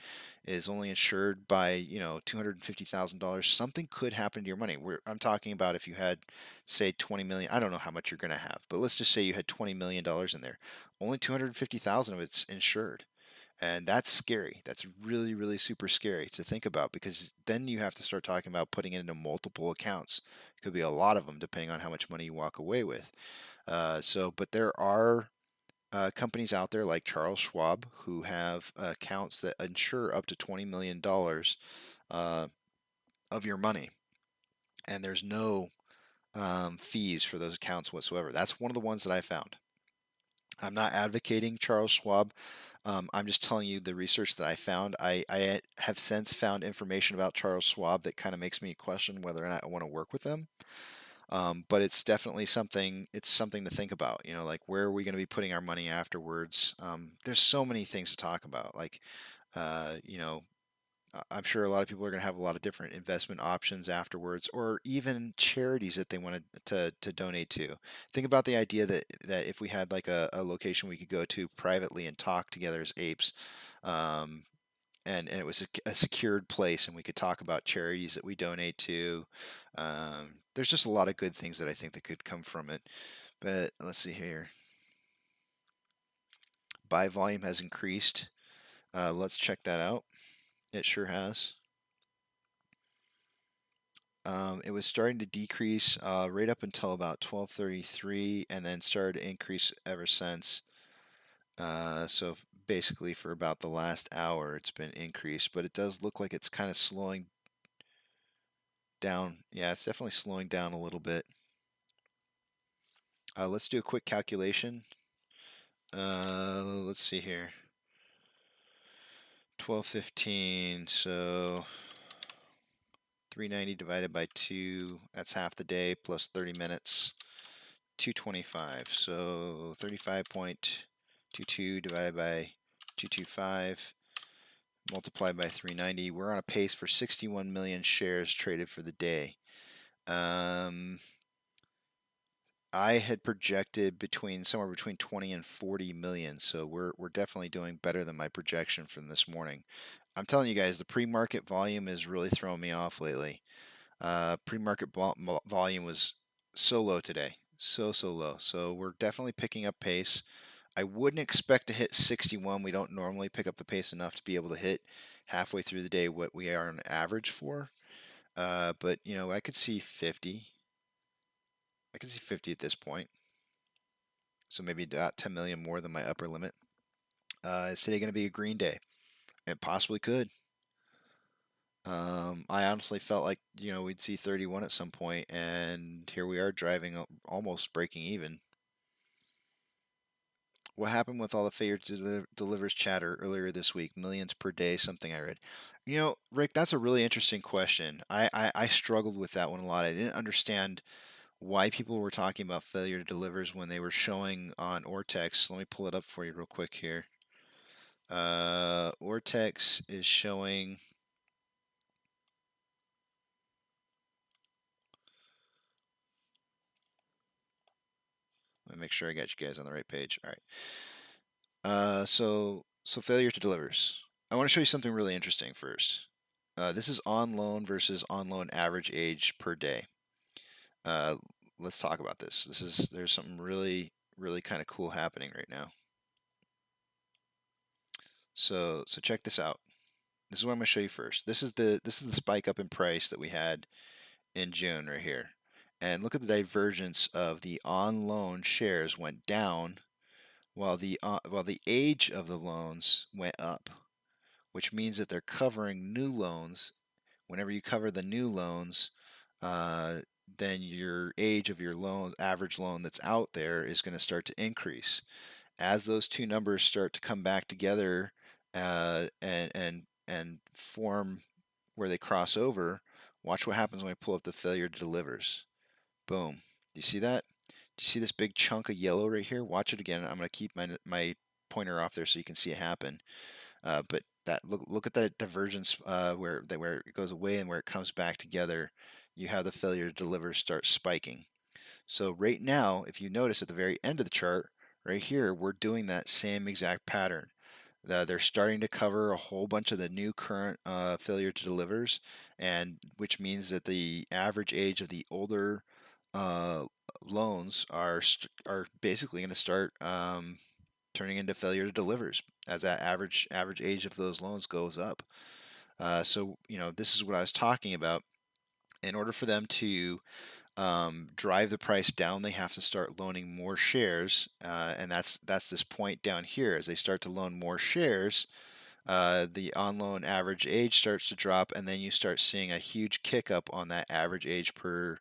is only insured by, $250,000, something could happen to your money. I'm talking about if you had, say, 20 million. I don't know how much you're going to have, but let's just say you had $20 million in there. Only 250,000 of it's insured. And that's scary. That's really, really super scary to think about, because then you have to start talking about putting it into multiple accounts. It could be a lot of them depending on how much money you walk away with. But there are companies out there like Charles Schwab who have accounts that insure up to $20 million of your money, and there's no fees for those accounts whatsoever. That's one of the ones that I found. I'm not advocating Charles Schwab. I'm just telling you the research that I found. I have since found information about Charles Schwab that kind of makes me question whether or not I want to work with them. But it's definitely something. It's something to think about. Like, where are we going to be putting our money afterwards? There's so many things to talk about. Like, uh, you know, I'm sure a lot of people are going to have a lot of different investment options afterwards, or even charities that they want to donate to. Think about the idea that if we had like a location we could go to privately and talk together as apes, um, and it was a secured place, and we could talk about charities that we donate to. There's just a lot of good things that I think that could come from it. But let's see here. Buy volume has increased. Let's check that out. It sure has. It was starting to decrease right up until about 12:33, and then started to increase ever since. So basically for about the last hour, it's been increased, but it does look like it's kind of slowing down. Yeah, it's definitely slowing down a little bit. Let's do a quick calculation. Let's see here. 12:15, so 390 divided by 2, that's half the day, plus 30 minutes, 225. So 35.22 divided by 225, multiplied by 390. We're on a pace for 61 million shares traded for the day. I had projected somewhere between 20 and 40 million, so we're definitely doing better than my projection from this morning. I'm telling you guys, the pre-market volume is really throwing me off lately. Pre-market volume was so low today, so low. So we're definitely picking up pace. I wouldn't expect to hit 61. We don't normally pick up the pace enough to be able to hit halfway through the day what we are on average for. But I could see 50. I can see 50 at this point. So maybe about 10 million more than my upper limit. Is today going to be a green day? It possibly could. I honestly felt like, we'd see 31 at some point, and here we are driving almost breaking even. What happened with all the failure to delivers chatter earlier this week? Millions per day, something I read. Rick, that's a really interesting question. I struggled with that one a lot. I didn't understand why people were talking about failure to delivers when they were showing on Ortex. Let me pull it up for you real quick here. Ortex is showing. Let me make sure I got you guys on the right page. All right. So failure to delivers. I want to show you something really interesting first. This is on loan versus on loan average age per day. Let's talk about this. There's something really, really kind of cool happening right now. So check this out. This is what I'm going to show you first. This is the spike up in price that we had in June right here. And look at the divergence of the on loan shares went down while the age of the loans went up, which means that they're covering new loans. Whenever you cover the new loans, then your age of your average loan that's out there is going to start to increase. As those two numbers start to come back together and form where they cross over, watch what happens when I pull up the failure delivers. Boom. Do you see that? Do you see this big chunk of yellow right here? Watch it again. I'm going to keep my pointer off there so you can see it happen. But look at that divergence where it goes away and where it comes back together. You have the failure to deliver start spiking. So right now, if you notice at the very end of the chart, right here, we're doing that same exact pattern. They're starting to cover a whole bunch of the new current failure to delivers, and which means that the average age of the older uh, loans are basically going to start turning into failure to delivers as that average age of those loans goes up. So this is what I was talking about. In order for them to drive the price down, they have to start loaning more shares, and that's this point down here. As they start to loan more shares, the on loan average age starts to drop, and then you start seeing a huge kick up on that average age per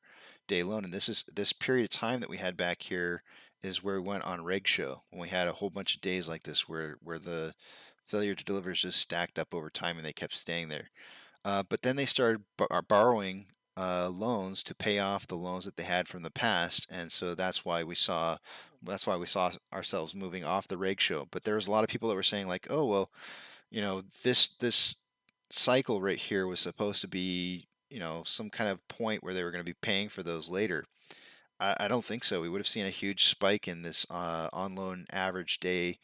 day loan. And this period of time that we had back here is where we went on reg show, when we had a whole bunch of days like this where the failure to deliver is just stacked up over time and they kept staying there. But then they started borrowing loans to pay off the loans that they had from the past, and so that's why we saw ourselves moving off the reg show. But there was a lot of people that were saying like, oh well, this cycle right here was supposed to be some kind of point where they were going to be paying for those later. I don't think so. We would have seen a huge spike in this on loan average day,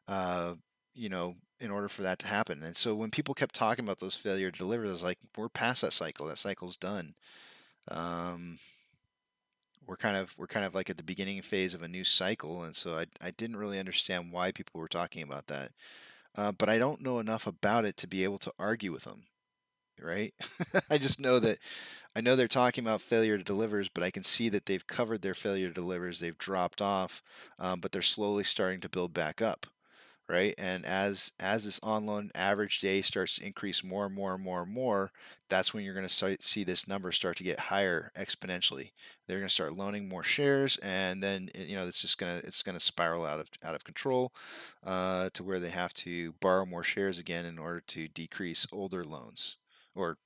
uh, in order for that to happen. And so when people kept talking about those failure to deliver, I was like, we're past that cycle. That cycle's done. Um, we're kind of like at the beginning phase of a new cycle, and so I didn't really understand why people were talking about that. But I don't know enough about it to be able to argue with them, right? I just know that I know they're talking about failure to delivers, but I can see that they've covered their failure to delivers. They've dropped off, but they're slowly starting to build back up, right? And as this on loan average day starts to increase more and more and more and more, that's when you're going to see this number start to get higher exponentially. They're going to start loaning more shares, and then it's gonna spiral out of control to where they have to borrow more shares again in order to decrease older loans, or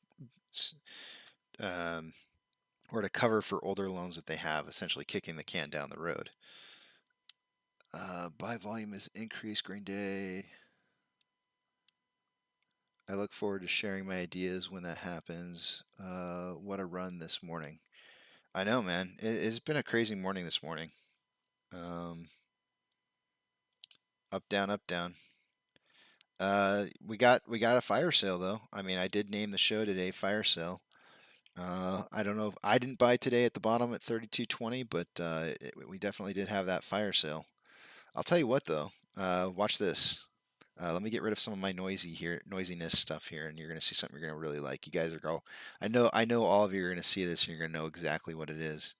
um, or to cover for older loans that they have, essentially kicking the can down the road. Buy volume is increased Green Day. I look forward to sharing my ideas when that happens. What a run this morning. I know, man. It's been a crazy morning this morning. Um, up, down, up, down. We got a fire sale though. I mean, I did name the show today Fire Sale. I don't know if I didn't buy today at the bottom at 32.20, but we definitely did have that fire sale. I'll tell you what though. Watch this. Let me get rid of some of my noisiness stuff here, and you're gonna see something you're gonna really like. You guys are all. I know all of you are gonna see this, and you're gonna know exactly what it is.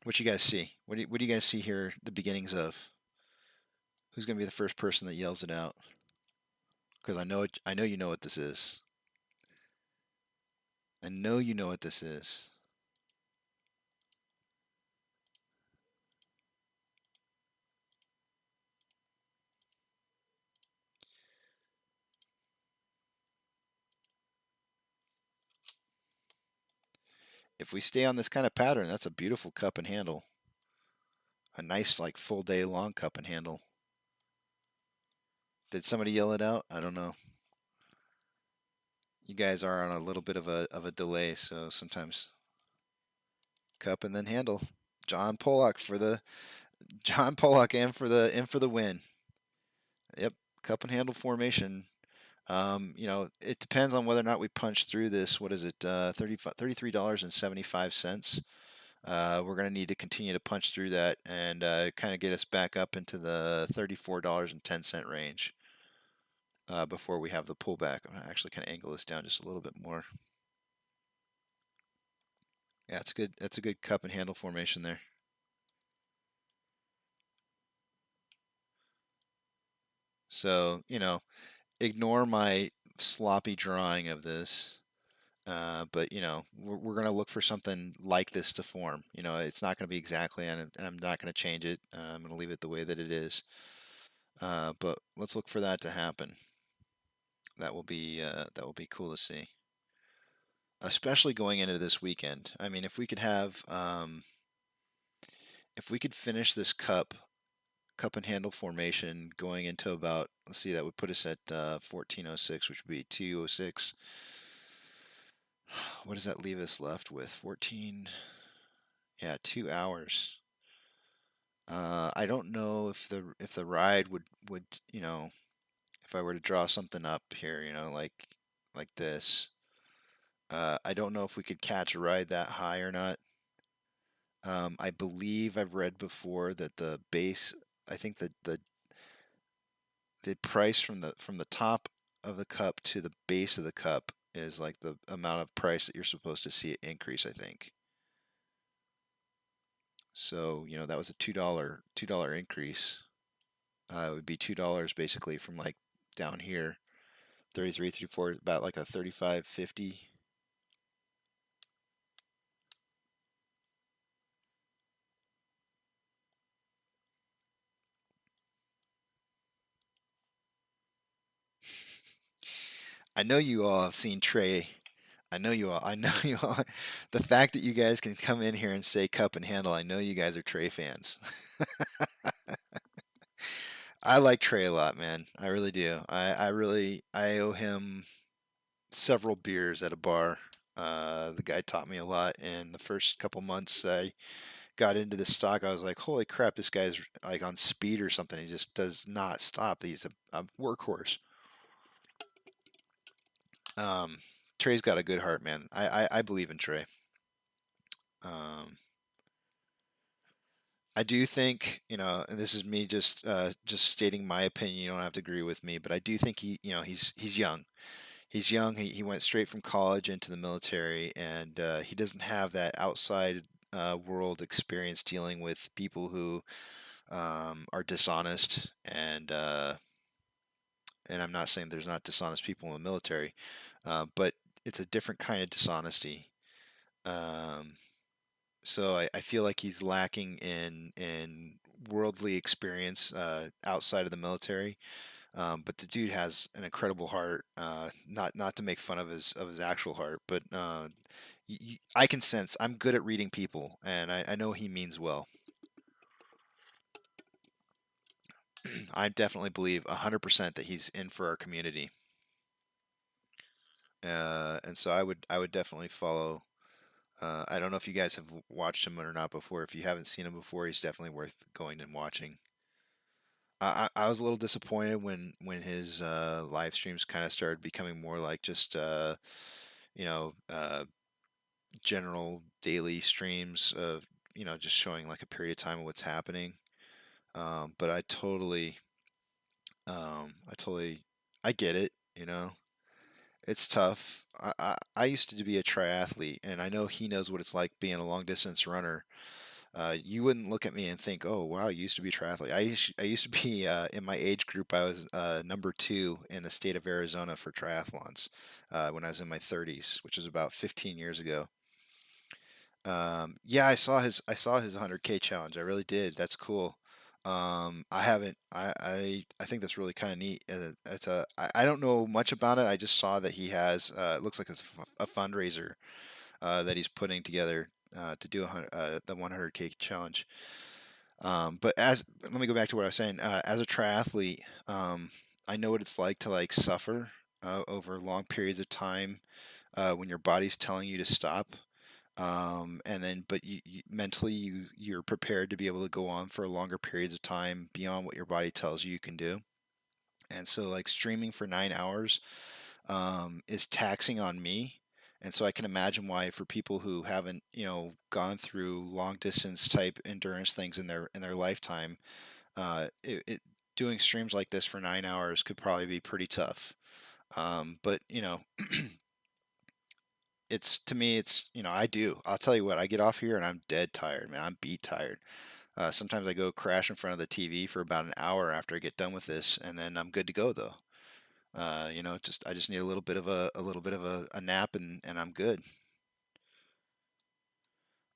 What you guys see? What do you guys see here? The beginnings of. Who's gonna be the first person that yells it out? Because I know you know what this is. I know you know what this is. If we stay on this kind of pattern, that's a beautiful cup and handle. A nice like full day long cup and handle. Did somebody yell it out? I don't know. You guys are on a little bit of a delay, so sometimes cup and then handle. John Pollock and for the win. Yep, cup and handle formation. It depends on whether or not we punch through this. What is it? $33.75. We're going to need to continue to punch through that and kind of get us back up into the $34.10 range before we have the pullback. I'm going to actually kind of angle this down just a little bit more. Yeah, it's good. That's a good cup and handle formation there. So, ignore my sloppy drawing of this. But we're going to look for something like this to form. It's not going to be exactly, and I'm not going to change it. I'm going to leave it the way that it is. But let's look for that to happen. That will be cool to see, especially going into this weekend. I mean, if we could finish this cup and handle formation going into about, let's see, that would put us at 1406, which would be 206. What does that leave us left with? 14. Yeah, 2 hours. I don't know if the ride would if I were to draw something up here, like this. I don't know if we could catch a ride that high or not. I believe I've read before that the base, I think that the price from the top of the cup to the base of the cup is like the amount of price that you're supposed to see it increase, I think. So, that was a $2 increase. It would be $2 basically from like down here, 33, 34, about like a 35.50. I know you all have seen Trey. I know you all. I know you all. The fact that you guys can come in here and say cup and handle, I know you guys are Trey fans. I like Trey a lot, man. I really do. I owe him several beers at a bar. The guy taught me a lot, and the first couple months I got into the stock, I was like, holy crap, this guy's like on speed or something. He just does not stop. He's a workhorse. Um, Trey's got a good heart, man. I believe in Trey. Um, I do think, and this is me just stating my opinion. You don't have to agree with me, but I do think he's young. He's young. He went straight from college into the military, and he doesn't have that outside world experience dealing with people who are dishonest. And I'm not saying there's not dishonest people in the military, but it's a different kind of dishonesty. Um, so I feel like he's lacking in worldly experience outside of the military. But the dude has an incredible heart. Not to make fun of his actual heart, but I can sense. I'm good at reading people, and I know he means well. I definitely believe 100% that he's in for our community. And so I would definitely follow. I don't know if you guys have watched him or not before. If you haven't seen him before, he's definitely worth going and watching. I was a little disappointed when his live streams kind of started becoming more like just you know uh, general daily streams of just showing like a period of time of what's happening. But I totally I get it. It's tough. I used to be a triathlete, and I know he knows what it's like being a long distance runner. You wouldn't look at me and think, "Oh, wow, you used to be a triathlete." I used to be in my age group. I was number two in the state of Arizona for triathlons when I was in my 30s, which is about 15 years ago. Yeah, I saw his 100K challenge. I really did. That's cool. I haven't. I think that's really kind of neat. I don't know much about it. I just saw that he has. It looks like it's a fundraiser that he's putting together to do the 100K challenge. But let me go back to what I was saying. As a triathlete, I know what it's like to like suffer over long periods of time when your body's telling you to stop. And then, but mentally, you're prepared to be able to go on for longer periods of time beyond what your body tells you can do. And so, like streaming for 9 hours is taxing on me. And so I can imagine why for people who haven't, gone through long distance type endurance things in their lifetime, doing streams like this for 9 hours could probably be pretty tough. But it's to me, I do. I'll tell you what, I get off here and I'm dead tired, man. I'm beat tired. Sometimes I go crash in front of the TV for about an hour after I get done with this, and then I'm good to go though. I just need a little bit of a nap and I'm good.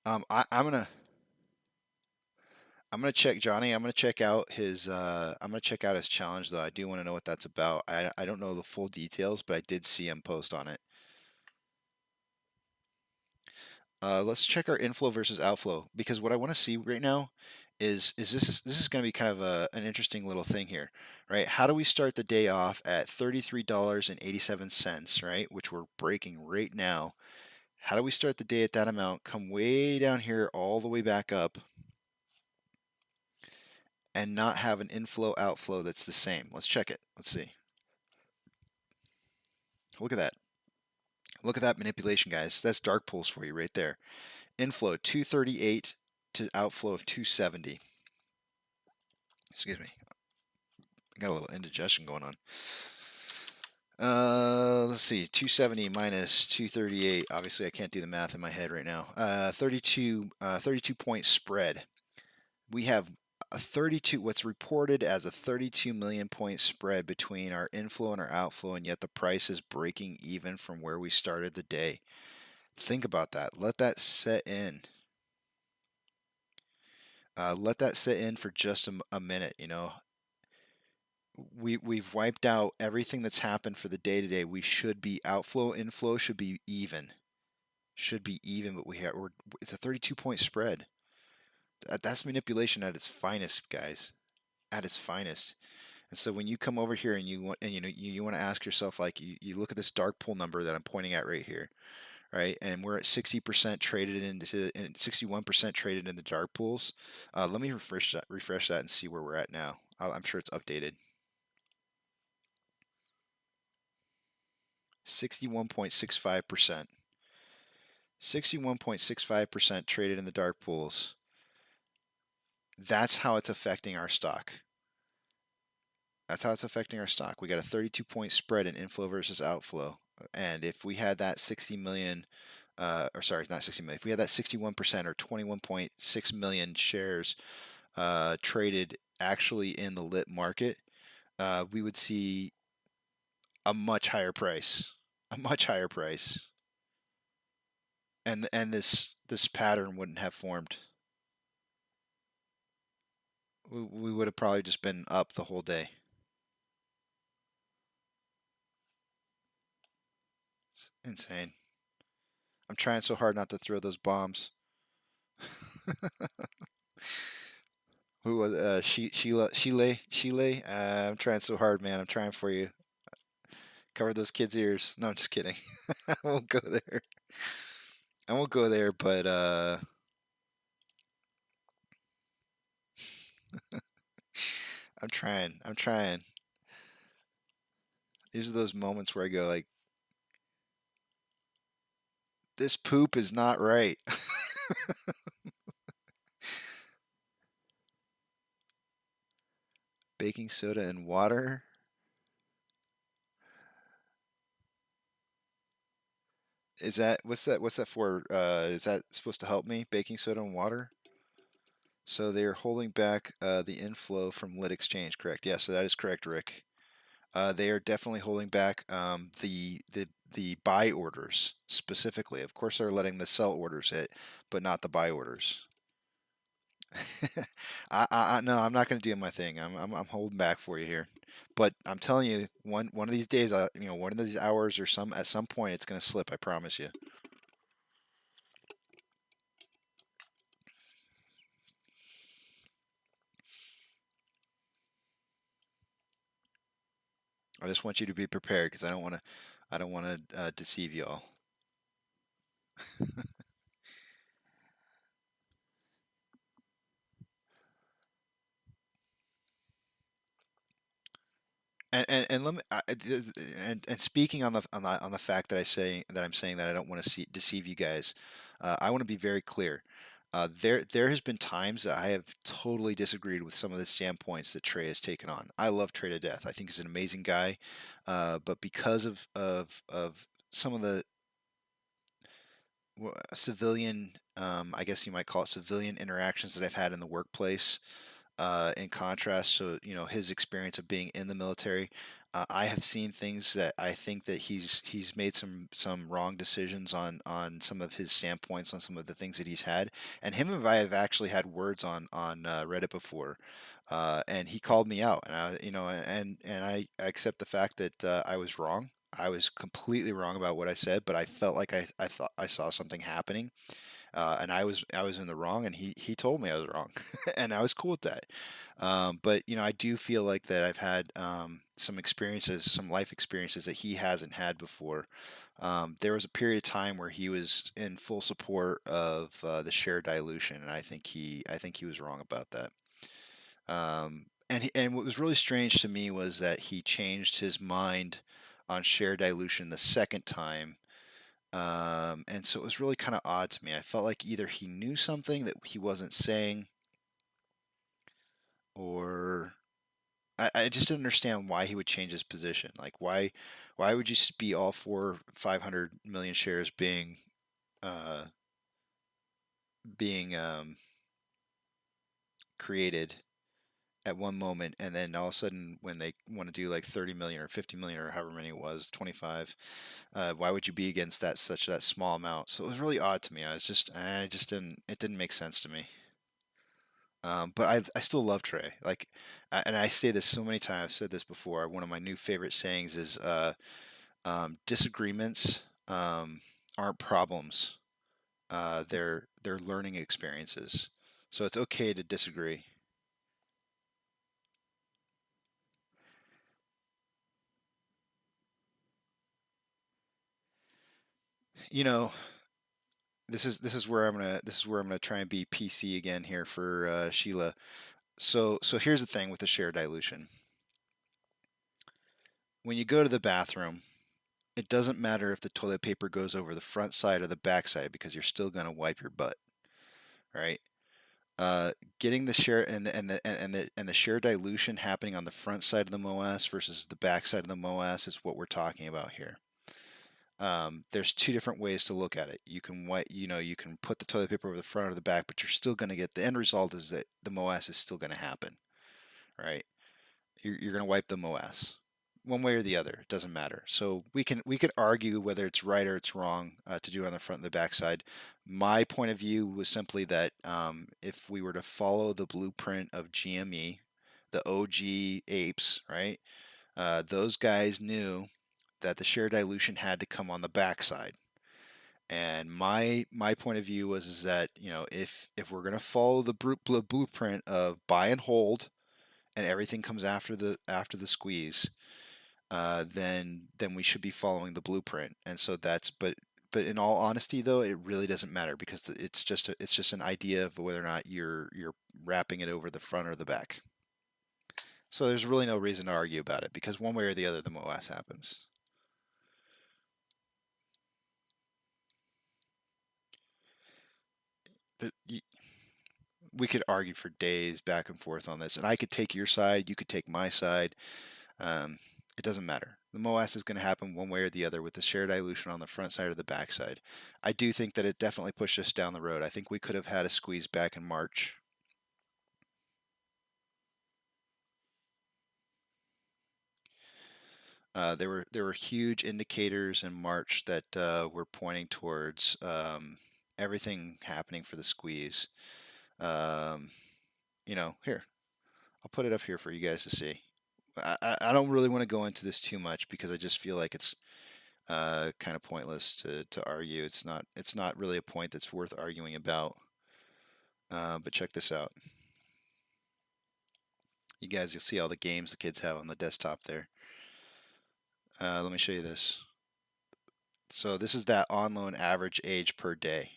I'm gonna check Johnny. I'm gonna check out his challenge though. I do want to know what that's about. I don't know the full details, but I did see him post on it. Let's check our inflow versus outflow because what I want to see right now is this is going to be kind of an interesting little thing here, right? How do we start the day off at $33.87, right? Which we're breaking right now. How do we start the day at that amount, come way down here all the way back up, and not have an inflow outflow that's the same? Let's check it. Let's see. Look at that. Look at that manipulation, guys. That's dark pools for you right there. Inflow 238 to outflow of 270. Excuse me. I got a little indigestion going on. Let's see. 270 minus 238. Obviously, I can't do the math in my head right now. 32 point spread. We have a 32, what's reported as a 32 million point spread between our inflow and our outflow, and yet the price is breaking even from where we started the day. Think about that. Let that set in. Let that sit in for just a minute. You know, we've wiped out everything that's happened for the day today. We should be outflow, inflow should be even. Should be even, but it's a 32 point spread. That's manipulation at its finest, guys. At its finest. And so when you come over here and you want to ask yourself, like, you look at this dark pool number that I'm pointing at right here, right? And we're at 60% traded into and 61% traded in the dark pools. Let me refresh that and see where we're at now. I'm sure it's updated. 61.65%. 61.65% traded in the dark pools. That's how it's affecting our stock. That's how it's affecting our stock. We got a 32 point spread in inflow versus outflow. And if we had that 60 million, or sorry, not 60 million, if we had that 61% or 21.6 million shares traded actually in the lit market, we would see a much higher price. A much higher price. And this pattern wouldn't have formed. We would have probably just been up the whole day. It's insane. I'm trying so hard not to throw those bombs. Who was Sheila? I'm trying so hard, man. I'm trying for you. Cover those kids' ears. No, I'm just kidding. I won't go there. I won't go there, but I'm trying. I'm trying. These are those moments where I go like, this poop is not right. Baking soda and water. Is that what's that for? Is that supposed to help me? Baking soda and water? So they are holding back the inflow from lit exchange, correct? Yes, so that is correct, Rick. They are definitely holding back the buy orders specifically. Of course, they're letting the sell orders hit, but not the buy orders. No, I'm not going to do my thing. I'm holding back for you here, but I'm telling you, one of these days, one of these hours or at some point, it's going to slip. I promise you. I just want you to be prepared because I don't want to deceive you all. And let me and speaking on the fact that I'm saying that I don't want to deceive you guys, I want to be very clear. There has been times that I have totally disagreed with some of the standpoints that Trey has taken on. I love Trey to death. I think he's an amazing guy, but because of some of the civilian, I guess you might call it civilian interactions that I've had in the workplace. In contrast to his experience of being in the military, I have seen things that I think that he's made some wrong decisions on some of his standpoints on some of the things that he's had, and him and I have actually had words on Reddit before, and he called me out, and I accept the fact that I was wrong. I was completely wrong about what I said, but I felt like I thought I saw something happening. and I was in the wrong, and he told me I was wrong, and I was cool with that. But I do feel like that I've had some experiences, some life experiences that he hasn't had before. There was a period of time where he was in full support of the share dilution, and I think he was wrong about that. And what was really strange to me was that he changed his mind on share dilution the second time. And so it was really kind of odd to me. I felt like either he knew something that he wasn't saying, or I just didn't understand why he would change his position. Like why would you be all for 500 million shares uh, being created at one moment, and then all of a sudden when they want to do like 30 million or 50 million or however many it was, 25, why would you be against that small amount? So it was really odd to me. I just didn't, it didn't make sense to me. But I still love Trey. Like, and I say this so many times. I've said this before. One of my new favorite sayings is disagreements aren't problems. They're learning experiences. So it's okay to disagree. You know, this is where I'm gonna try and be PC again here for Sheila. So here's the thing with the share dilution. When you go to the bathroom, it doesn't matter if the toilet paper goes over the front side or the back side because you're still gonna wipe your butt, right? Getting the share and the share dilution happening on the front side of the MOAS versus the back side of the MOAS is what we're talking about here. There's two different ways to look at it. You can you can put the toilet paper over the front or the back, but you're still going to get the end result is that the MOAS is still going to happen, right? You're going to wipe the MOAS one way or the other. It doesn't matter. So we could argue whether it's right or it's wrong to do it on the front and the back side. My point of view was simply that if we were to follow the blueprint of GME, the OG Apes, right? Those guys knew that the share dilution had to come on the backside. And my point of view was is that if we're going to follow the blueprint of buy and hold, and everything comes after the squeeze, then we should be following the blueprint. And so but in all honesty though, it really doesn't matter because it's just an idea of whether or not you're wrapping it over the front or the back. So there's really no reason to argue about it because one way or the other the MOAS happens. We could argue for days back and forth on this, and I could take your side, you could take my side. It doesn't matter. The MOAS is going to happen one way or the other with the share dilution on the front side or the back side. I do think that it definitely pushed us down the road. I think we could have had a squeeze back in March. There were huge indicators in March that were pointing towards everything happening for the squeeze. Here, I'll put it up here for you guys to see. I don't really want to go into this too much because I just feel like it's kind of pointless to argue. It's not really a point that's worth arguing about. But check this out. You guys, you'll see all the games the kids have on the desktop there. Let me show you this. So this is that on loan average age per day,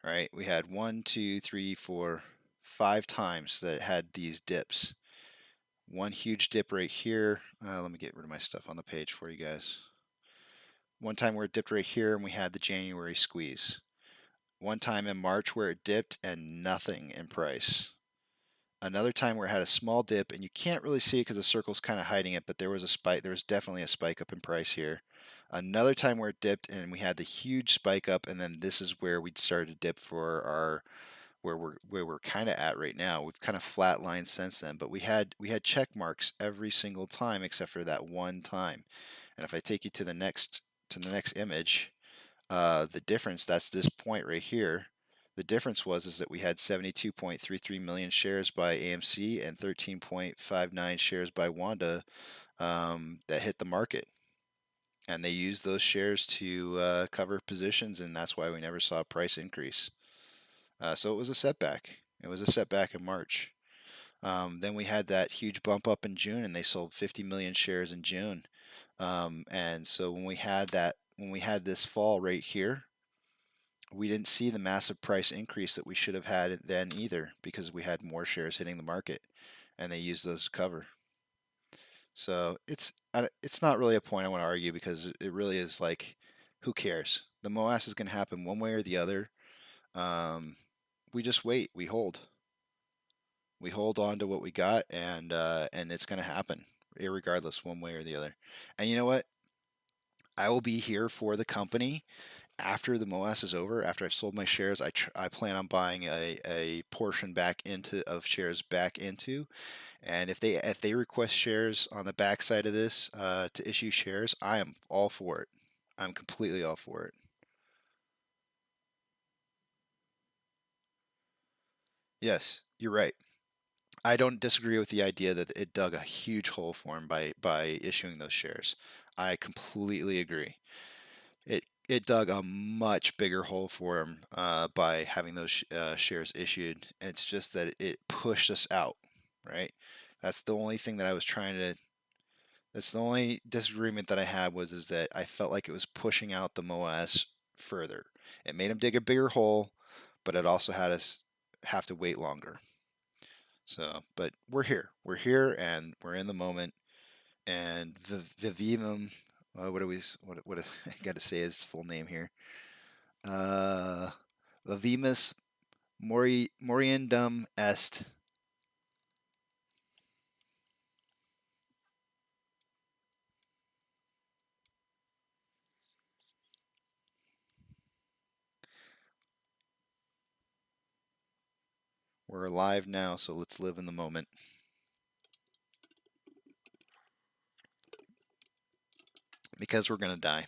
right? We had 1, 2, 3, 4, 5 times that had these dips. One huge dip right here. Let me get rid of my stuff on the page for you guys. One time where it dipped right here and we had the January squeeze. One time in March where it dipped and nothing in price. Another time where it had a small dip and you can't really see it because the circle's kind of hiding it, but there was a spike. There was definitely a spike up in price here. Another time where it dipped and we had the huge spike up, and then this is where we'd started to dip for our where we're kind of at right now. We've kind of flatlined since then, but we had check marks every single time except for that one time. And if I take you to the next image, the difference, that's this point right here. The difference is that we had 72.33 million shares by AMC and 13.59 shares by Wanda that hit the market. And they used those shares to cover positions, and that's why we never saw a price increase. So it was a setback. It was a setback in March. Then we had that huge bump up in June, and they sold 50 million shares in June. And so when we had this fall right here, we didn't see the massive price increase that we should have had then either, because we had more shares hitting the market, and they used those to cover. So it's not really a point I want to argue, because it really is like, who cares? The MOAS is going to happen one way or the other. We just wait. We hold. We hold on to what we got, and it's going to happen, irregardless, one way or the other. And you know what? I will be here for the company after the MOAS is over. After I've sold my shares, I plan on buying a portion of shares back into. And if they request shares on the backside of this to issue shares, I am all for it. I'm completely all for it. Yes, you're right. I don't disagree with the idea that it dug a huge hole for him by issuing those shares. I completely agree. It dug a much bigger hole for him by having those shares issued. It's just that it pushed us out, right? That's the only thing that I was trying to. That's the only disagreement that I had, is that I felt like it was pushing out the MOAS further. It made him dig a bigger hole, but it also had us have to wait longer. So, but we're here. We're here, and we're in the moment. And Vivimum, what I got to say his full name here. Vivimus Moriendum Est. We're alive now, so let's live in the moment. Because we're going to die.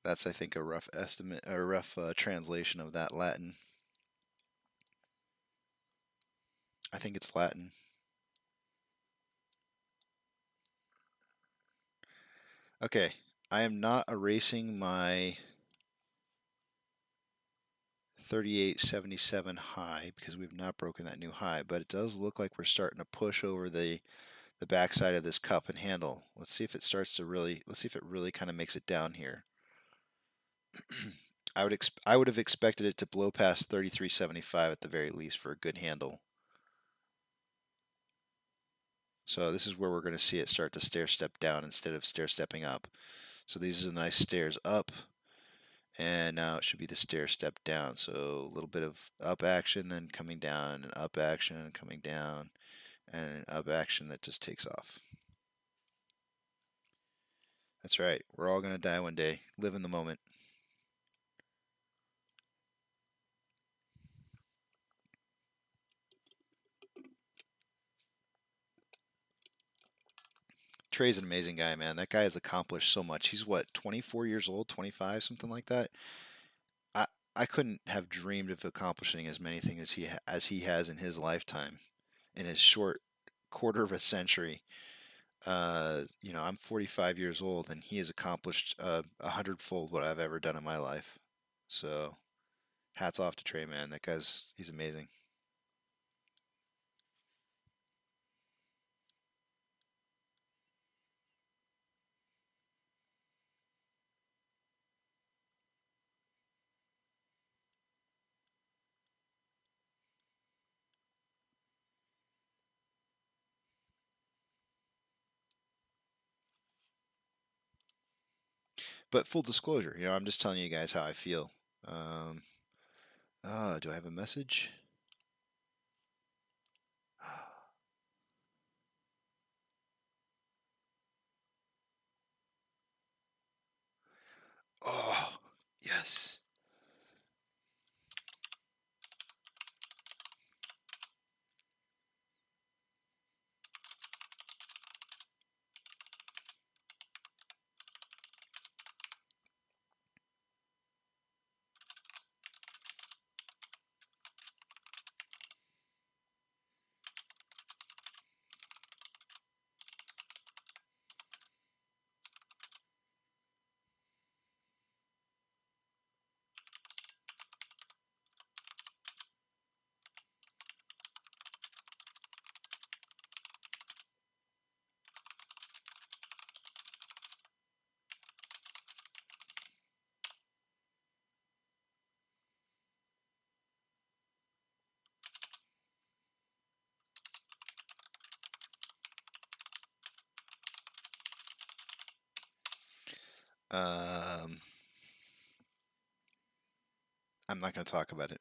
That's, I think, a rough estimate, a rough translation of that Latin. I think it's Latin. Okay, I am not erasing my 38.77 high, because we've not broken that new high, but it does look like we're starting to push over the backside of this cup and handle. Let's see if it really kind of makes it down here. I would have expected it to blow past 33.75 at the very least for a good handle. So this is where we're going to see it start to stair step down instead of stair stepping up. So these are the nice stairs up, and now it should be the stair step down. So a little bit of up action, then coming down, and up action, and coming down, and an up action that just takes off. That's right. We're all going to die one day. Live in the moment. Trey's an amazing guy, man. That guy has accomplished so much. He's what, 24 years old, 25, something like that. I couldn't have dreamed of accomplishing as many things as he has in his lifetime, in his short quarter of a century. I'm 45 years old, and he has accomplished 100-fold what I've ever done in my life. So, hats off to Trey, man. He's amazing. But full disclosure, I'm just telling you guys how I feel. Do I have a message? Oh, yes. I'm not going to talk about it.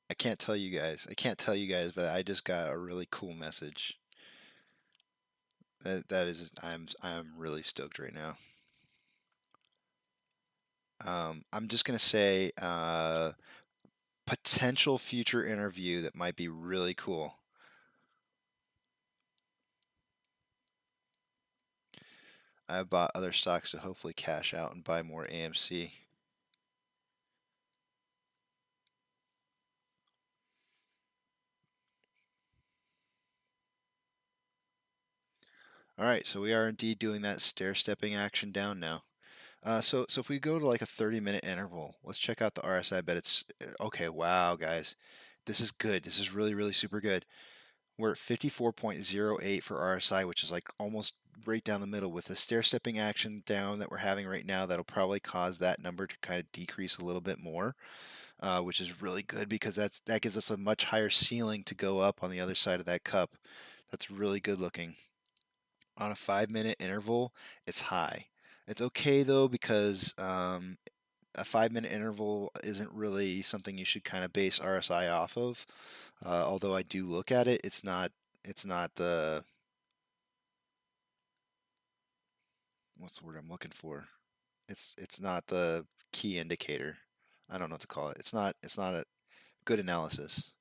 I can't tell you guys. I can't tell you guys, but I just got a really cool message. That is, I'm really stoked right now. I'm just gonna say potential future interview that might be really cool. I bought other stocks to hopefully cash out and buy more AMC. All right, so we are indeed doing that stair-stepping action down now. So if we go to like a 30-minute interval, let's check out the RSI. I bet it's okay. Wow, guys, this is good. This is really, really super good. We're at 54.08 for RSI, which is like almost right down the middle. With the stair-stepping action down that we're having right now, that'll probably cause that number to kind of decrease a little bit more, which is really good because that gives us a much higher ceiling to go up on the other side of that cup. That's really good looking. On a 5-minute interval, it's high. It's okay though because a 5-minute interval isn't really something you should kind of base RSI off of. Although I do look at it, it's not the what's the word I'm looking for? It's not the key indicator. I don't know what to call it. It's not a good analysis.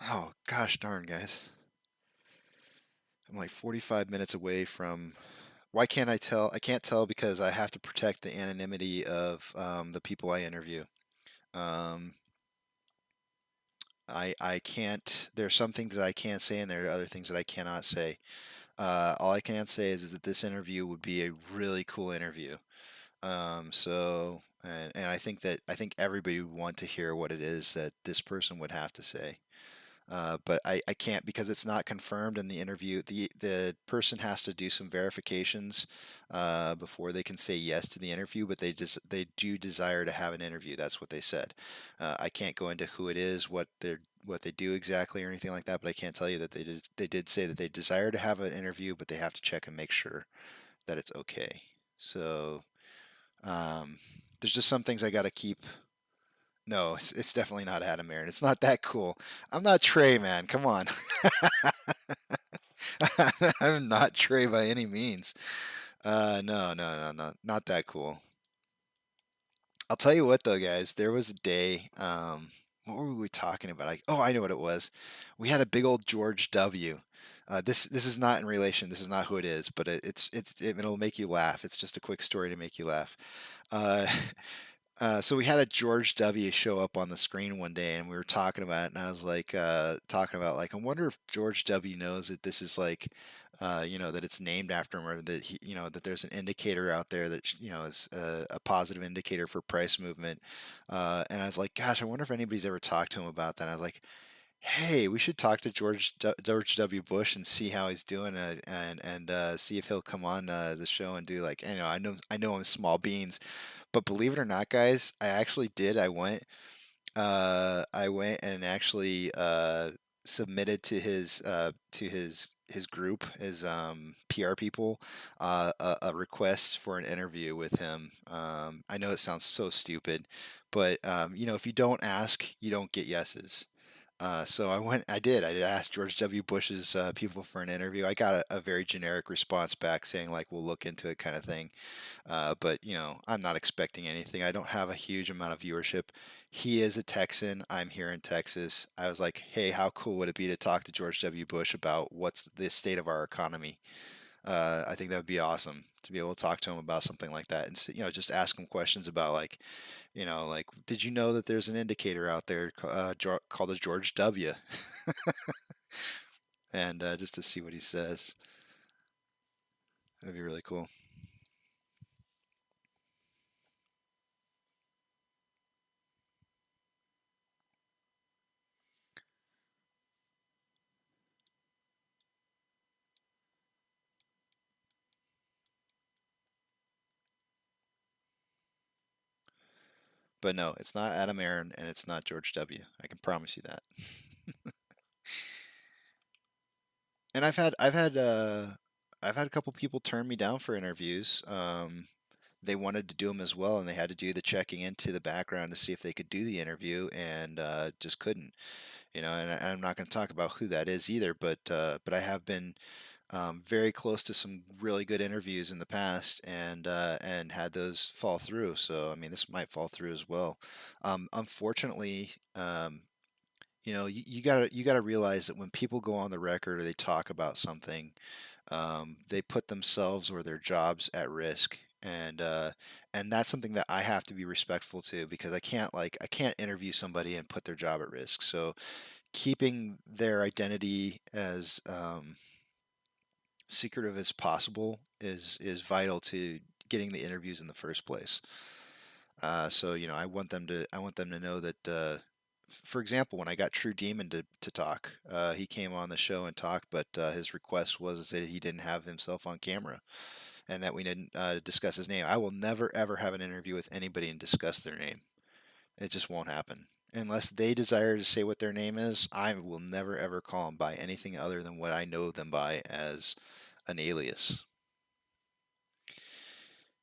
Oh gosh darn guys. I'm like 45 minutes away from. Why can't I tell? I can't tell because I have to protect the anonymity of the people I interview. Um, I can't. There are some things that I can't say, and there are other things that I cannot say. All I can say is that this interview would be a really cool interview. And I think everybody would want to hear what it is that this person would have to say. But I can't because it's not confirmed in the interview. The person has to do some verifications before they can say yes to the interview. But they do desire to have an interview. That's what they said. I can't go into who it is, what they do exactly, or anything like that. But I can't tell you that they did say that they desire to have an interview, but they have to check and make sure that it's okay. So there's just some things I got to keep. No, it's definitely not Adam Aaron. It's not that cool. I'm not Trey, man. Come on. I'm not Trey by any means. No, not that cool. I'll tell you what though, guys. There was a day. What were we talking about? I know what it was. We had a big old George W. This is not in relation. This is not who it is, but it'll make you laugh. It's just a quick story to make you laugh. Uh, so we had a George W. show up on the screen one day, and we were talking about it, and I was like, talking about like, I wonder if George W. knows that this is like, that it's named after him, or that that there's an indicator out there that is a positive indicator for price movement. And I was like, gosh, I wonder if anybody's ever talked to him about that. And I was like, hey, we should talk to George W. Bush and see how he's doing, and see if he'll come on the show and do like, I know I'm small beans, but believe it or not, guys, I actually did. I went and actually submitted to his group, his PR people, a request for an interview with him. I know it sounds so stupid, but if you don't ask, you don't get yeses. So I did ask George W. Bush's people for an interview. I got a very generic response back saying like, we'll look into it kind of thing. But I'm not expecting anything. I don't have a huge amount of viewership. He is a Texan. I'm here in Texas. I was like, hey, how cool would it be to talk to George W. Bush about what's the state of our economy? I think that would be awesome to be able to talk to him about something like that, and just ask him questions about like, like, did you know that there's an indicator out there called a George W? And just to see what he says. That'd be really cool. But no, it's not Adam Aaron and it's not George W. I can promise you that. And I've had I've had a couple people turn me down for interviews. They wanted to do them as well, and they had to do the checking into the background to see if they could do the interview, and just couldn't. And I'm not going to talk about who that is either, but I have been very close to some really good interviews in the past, and had those fall through. So I mean, this might fall through as well. Unfortunately, you gotta realize that when people go on the record or they talk about something, they put themselves or their jobs at risk, and that's something that I have to be respectful to, because I can't interview somebody and put their job at risk. So keeping their identity as secretive as possible is vital to getting the interviews in the first place. So I want them to know that. For example, when I got True Demon to talk, he came on the show and talked, but his request was that he didn't have himself on camera and that we didn't discuss his name. I will never ever have an interview with anybody and discuss their name. It just won't happen. Unless they desire to say what their name is, I will never ever call them by anything other than what I know them by as an alias.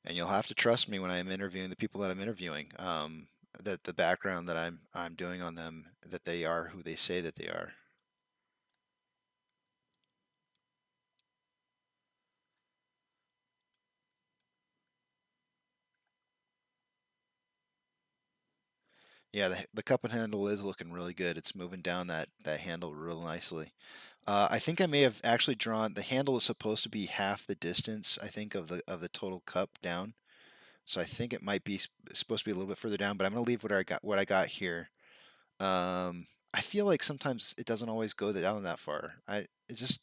And you'll have to trust me when I'm interviewing the people that I'm interviewing, that the background that I'm doing on them, that they are who they say that they are. Yeah, the cup and handle is looking really good. It's moving down that handle real nicely. I think I may have actually drawn the handle is supposed to be half the distance, I think, of the total cup down. So I think it might be supposed to be a little bit further down, but I'm gonna leave what I got here. I feel like sometimes it doesn't always go down that far. It just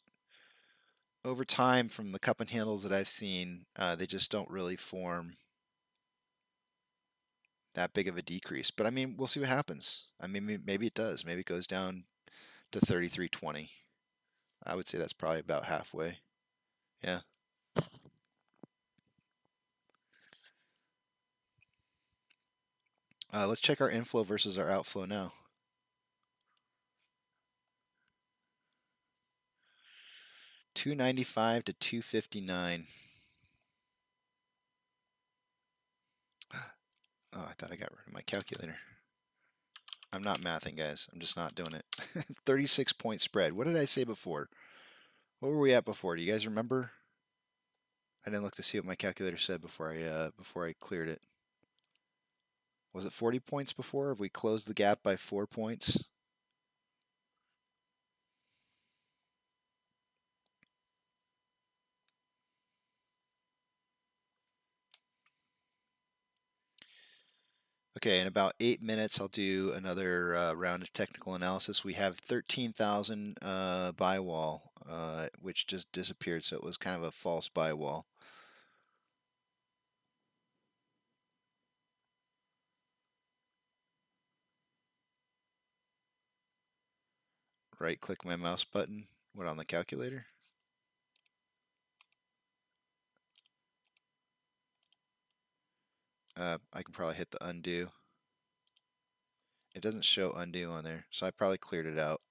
over time from the cup and handles that I've seen, they just don't really form that big of a decrease. But I mean, we'll see what happens. I mean, maybe it does. Maybe it goes down to 33.20. I would say that's probably about halfway. Yeah. Let's check our inflow versus our outflow now. 295 to 259. Oh, I thought I got rid of my calculator. I'm not mathing, guys. I'm just not doing it. 36-point spread. What did I say before? What were we at before? Do you guys remember? I didn't look to see what my calculator said before I cleared it. Was it 40 points before? Have we closed the gap by 4 points? Okay, in about 8 minutes, I'll do another round of technical analysis. We have 13,000 buy wall, which just disappeared, so it was kind of a false buy wall. Right-click my mouse button. What, on the calculator? I can probably hit the undo. It doesn't show undo on there, so I probably cleared it out.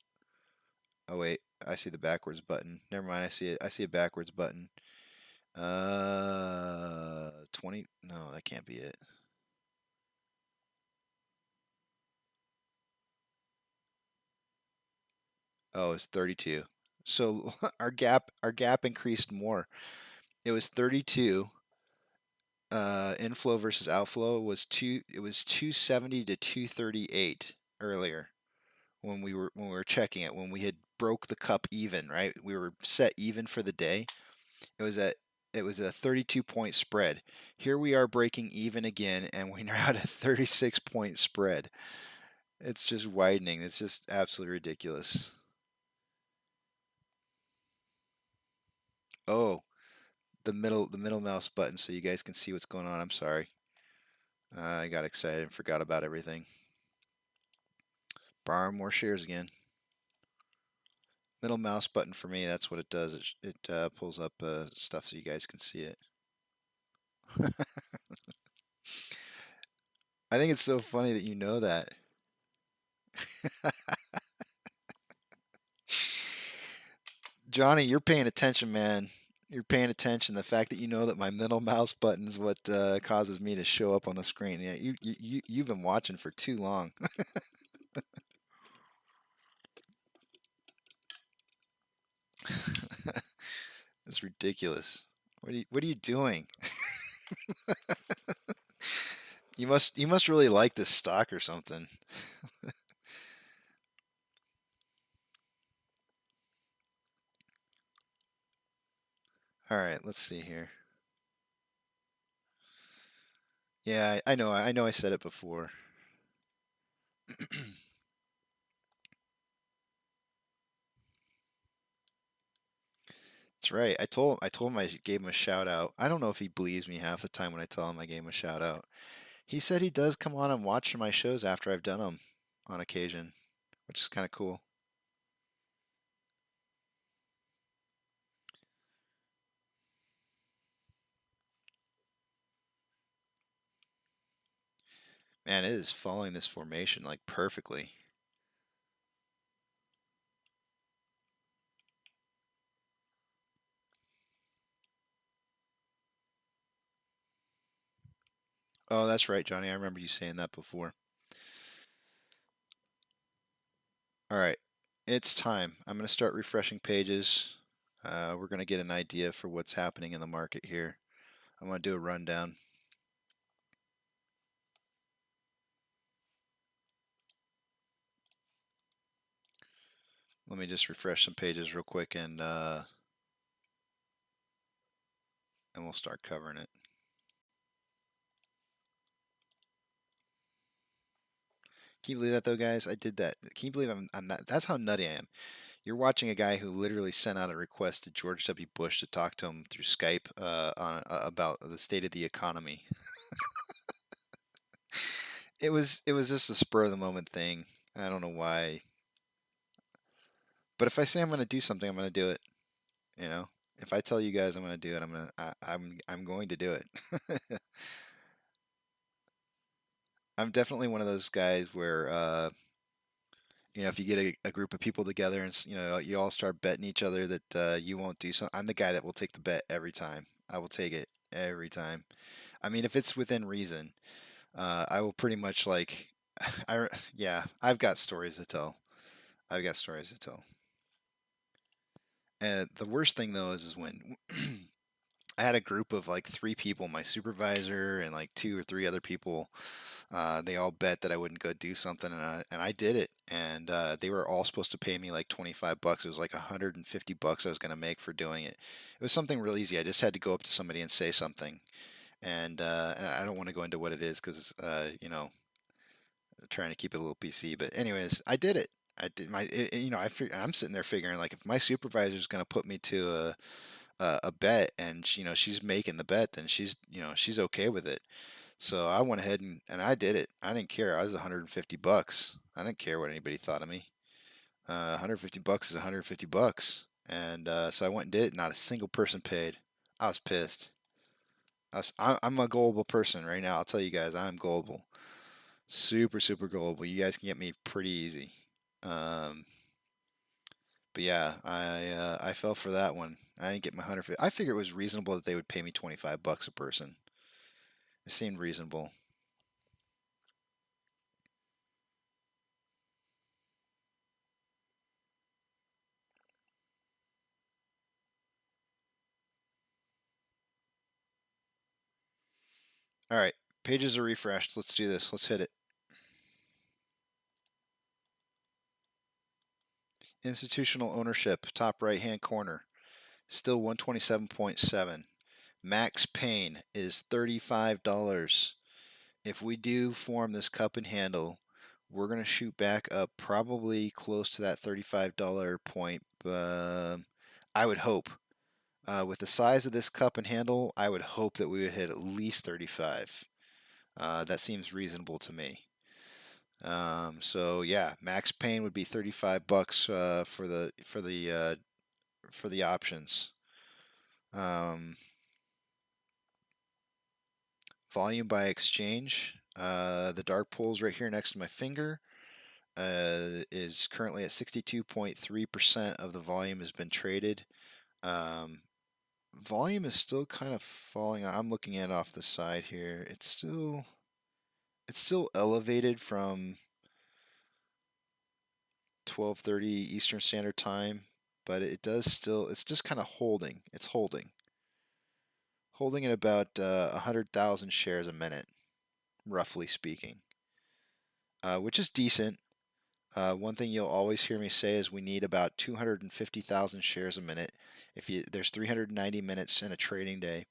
Oh wait, I see the backwards button. Never mind, I see it. I see a backwards button. 20. No, that can't be it. Oh, it's 32. So our gap increased more. It was 32. Inflow versus outflow was it was 270 to 238 earlier when we were checking it, when we had broke the cup even, right? We were set even for the day. It was a 32-point spread. Here we are breaking even again, and we're now at a 36-point spread. It's just widening. It's just absolutely ridiculous. Oh, the middle mouse button so you guys can see what's going on. I'm sorry. I got excited and forgot about everything. Borrow more shares again. Middle mouse button for me, that's what it does. It pulls up stuff so you guys can see it. I think it's so funny that you know that. Johnny, you're paying attention, man. You're paying attention. The fact that you know that my middle mouse button's what causes me to show up on the screen. Yeah, you've been watching for too long. It's ridiculous. What are you doing? You must really like this stock or something. All right, let's see here. Yeah, I know I said it before. That's right. I told him I gave him a shout out. I don't know if he believes me half the time when I tell him I gave him a shout out. He said he does come on and watch my shows after I've done them on occasion, which is kind of cool. Man, it is following this formation like perfectly. Oh, that's right, Johnny. I remember you saying that before. All right, it's time. I'm going to start refreshing pages. We're going to get an idea for what's happening in the market here. I'm going to do a rundown. Let me just refresh some pages real quick and we'll start covering it. Can you believe that though, guys? I did that. Can you believe I'm not? That's how nutty I am. You're watching a guy who literally sent out a request to George W. Bush to talk to him through Skype about the state of the economy. It was just a spur of the moment thing. I don't know why. But if I say I'm going to do something, I'm going to do it. You know, if I tell you guys I'm going to do it, I'm going to do it. I'm definitely one of those guys where if you get a group of people together and you all start betting each other that you won't do something, I'm the guy that will take the bet every time. I will take it every time. I mean, if it's within reason, I will pretty much I've got stories to tell. I've got stories to tell. And the worst thing though is when I had a group of like 3 people, my supervisor and like 2 or 3 other people. They all bet that I wouldn't go do something, and I did it. And they were all supposed to pay me like $25. It was like $150 I was going to make for doing it. It was something real easy. I just had to go up to somebody and say something. And I don't want to go into what it is because trying to keep it a little PC. But anyways, I did it. I did I'm sitting there figuring like if my supervisor is going to put me to a bet and she's making the bet, then she's okay with it. So I went ahead and I did it. I didn't care. I was $150. I didn't care what anybody thought of me. $150 is $150. And so I went and did it. Not a single person paid. I was pissed. I'm a gullible person right now. I'll tell you guys, I'm gullible. Super, super gullible. You guys can get me pretty easy. But yeah, I fell for that one. I didn't get my 150. I figured it was reasonable that they would pay me $25 a person. It seemed reasonable. All right, pages are refreshed. Let's do this. Let's hit it. Institutional ownership, top right-hand corner, still 127.7. Max pain is $35. If we do form this cup and handle, we're going to shoot back up probably close to that $35 point. I would hope. With the size of this cup and handle, I would hope that we would hit at least 35. That seems reasonable to me. So yeah, max pain would be $35 for the options. Volume by exchange. The dark pool's right here next to my finger. Is currently at 62.3% of the volume has been traded. volume is still kind of falling. I'm looking at it off the side here. It's still elevated from 12:30 Eastern Standard Time, but it does still, it's just kind of holding. It's holding at about 100,000 shares a minute, roughly speaking, which is decent. One thing you'll always hear me say is we need about 250,000 shares a minute. There's 390 minutes in a trading day.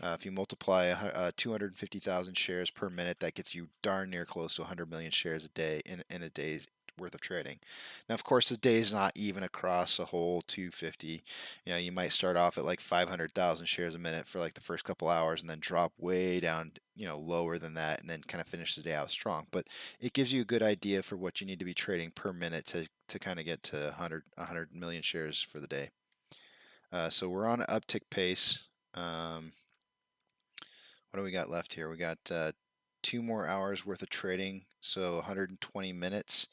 If you multiply 250,000 shares per minute, that gets you darn near close to 100 million shares a day in a day's worth of trading. Now, of course, the day is not even across a whole 250. You know, you might start off at like 500,000 shares a minute for like the first couple hours and then drop way down, you know, lower than that, and then kind of finish the day out strong. But it gives you a good idea for what you need to be trading per minute to kind of get to 100 million shares for the day. So we're on an uptick pace. What do we got left here? We got 2 more hours worth of trading, so 120 minutes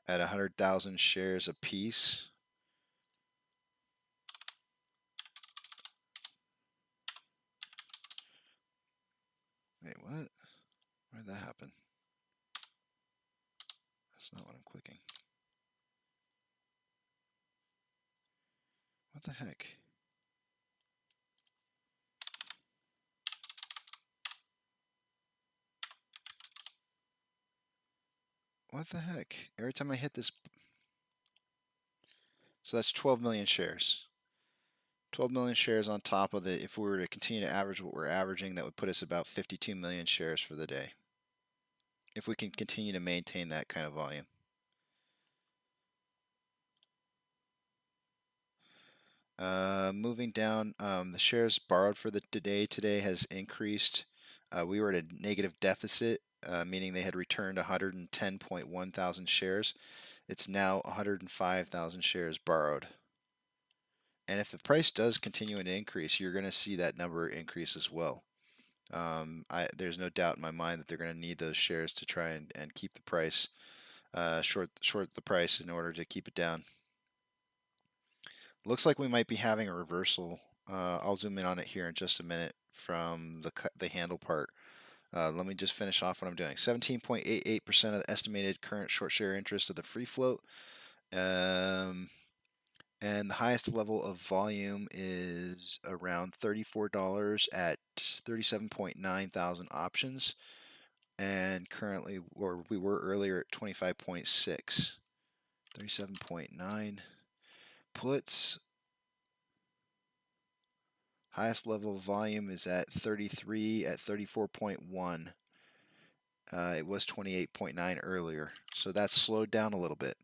at 100,000 shares apiece. Wait, what? Where did that happen? That's not what I'm clicking. What the heck? What the heck? Every time I hit this... So that's 12 million shares. 12 million shares on top of the... If we were to continue to average what we're averaging, that would put us about 52 million shares for the day. If we can continue to maintain that kind of volume. Moving down, the shares borrowed for the day today has increased. We were at a negative deficit, meaning they had returned 110.1 thousand shares. It's now 105,000 shares borrowed. And if the price does continue to increase, you're going to see that number increase as well. There's no doubt in my mind that they're going to need those shares to try and keep the price, short the price in order to keep it down. Looks like we might be having a reversal. I'll zoom in on it here in just a minute from the handle part. Let me just finish off what I'm doing. 17.88% of the estimated current short share interest of the free float. And the highest level of volume is around $34 at 37.9 thousand options. And currently, or we were earlier at 25.6. 37.9. Puts. Highest level of volume is at 33 at 34.1. It was 28.9 earlier, so that's slowed down a little bit.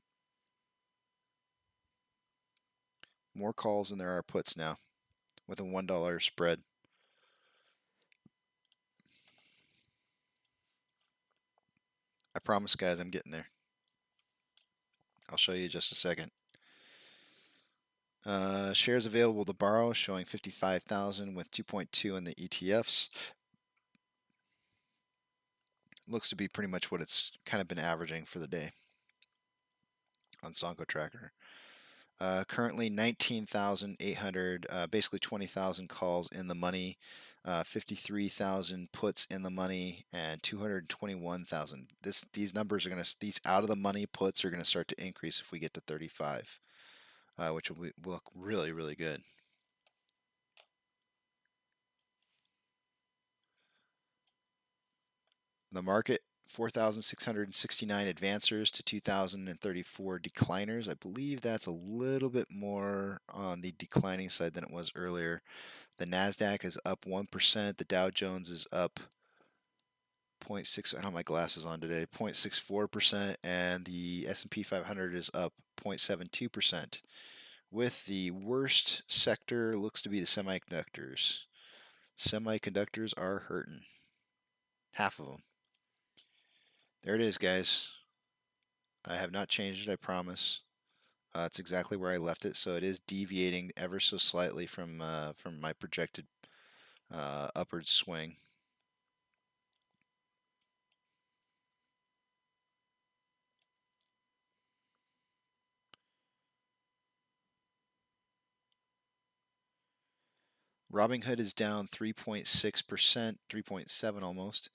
More calls than there are puts now, with a $1 spread. I promise, guys, I'm getting there. I'll show you in just a second. Shares available to borrow showing 55,000 with 2.2 in the ETFs. Looks to be pretty much what it's kind of been averaging for the day on Sonko Tracker. Currently 19,800, basically 20,000 calls in the money, 53,000 puts in the money, and 221,000. These numbers are these out of the money puts are gonna start to increase if we get to 35, which will look really, really good. The market. 4,669 advancers to 2,034 decliners. I believe that's a little bit more on the declining side than it was earlier. The NASDAQ is up 1%. The Dow Jones is up 0.6. I don't have my glasses on today. 0.64%, and the S&P 500 is up 0.72%. With the worst sector looks to be the semiconductors. Semiconductors are hurting. Half of them. There it is, guys. I have not changed it, I promise. It's exactly where I left it, so it is deviating ever so slightly from my projected upward swing. Robinhood is down 3.6%, 3.7 almost.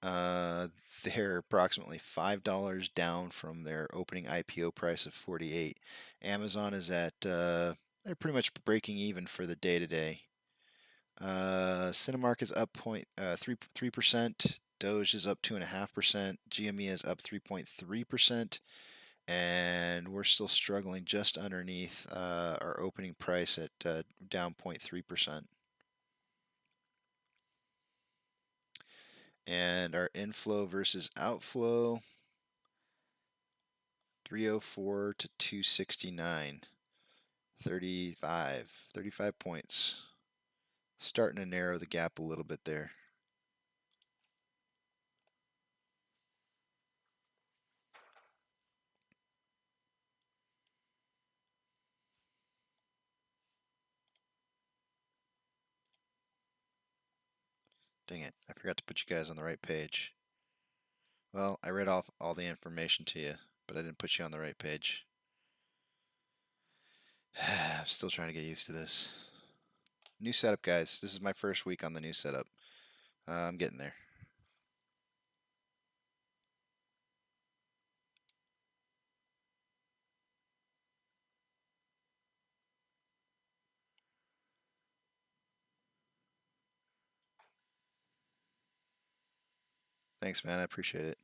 They're approximately $5 down from their opening IPO price of 48. Amazon is at they're pretty much breaking even for the day today. Cinemark is up 3%. Doge is up 2.5%. GME is up 3.3%. And we're still struggling just underneath our opening price at down 0.3%. And our inflow versus outflow, 304 to 269, 35 points. Starting to narrow the gap a little bit there. Dang it, I forgot to put you guys on the right page. Well, I read off all the information to you, but I didn't put you on the right page. I'm still trying to get used to this. New setup, guys. This is my first week on the new setup. I'm getting there. Thanks, man. I appreciate it.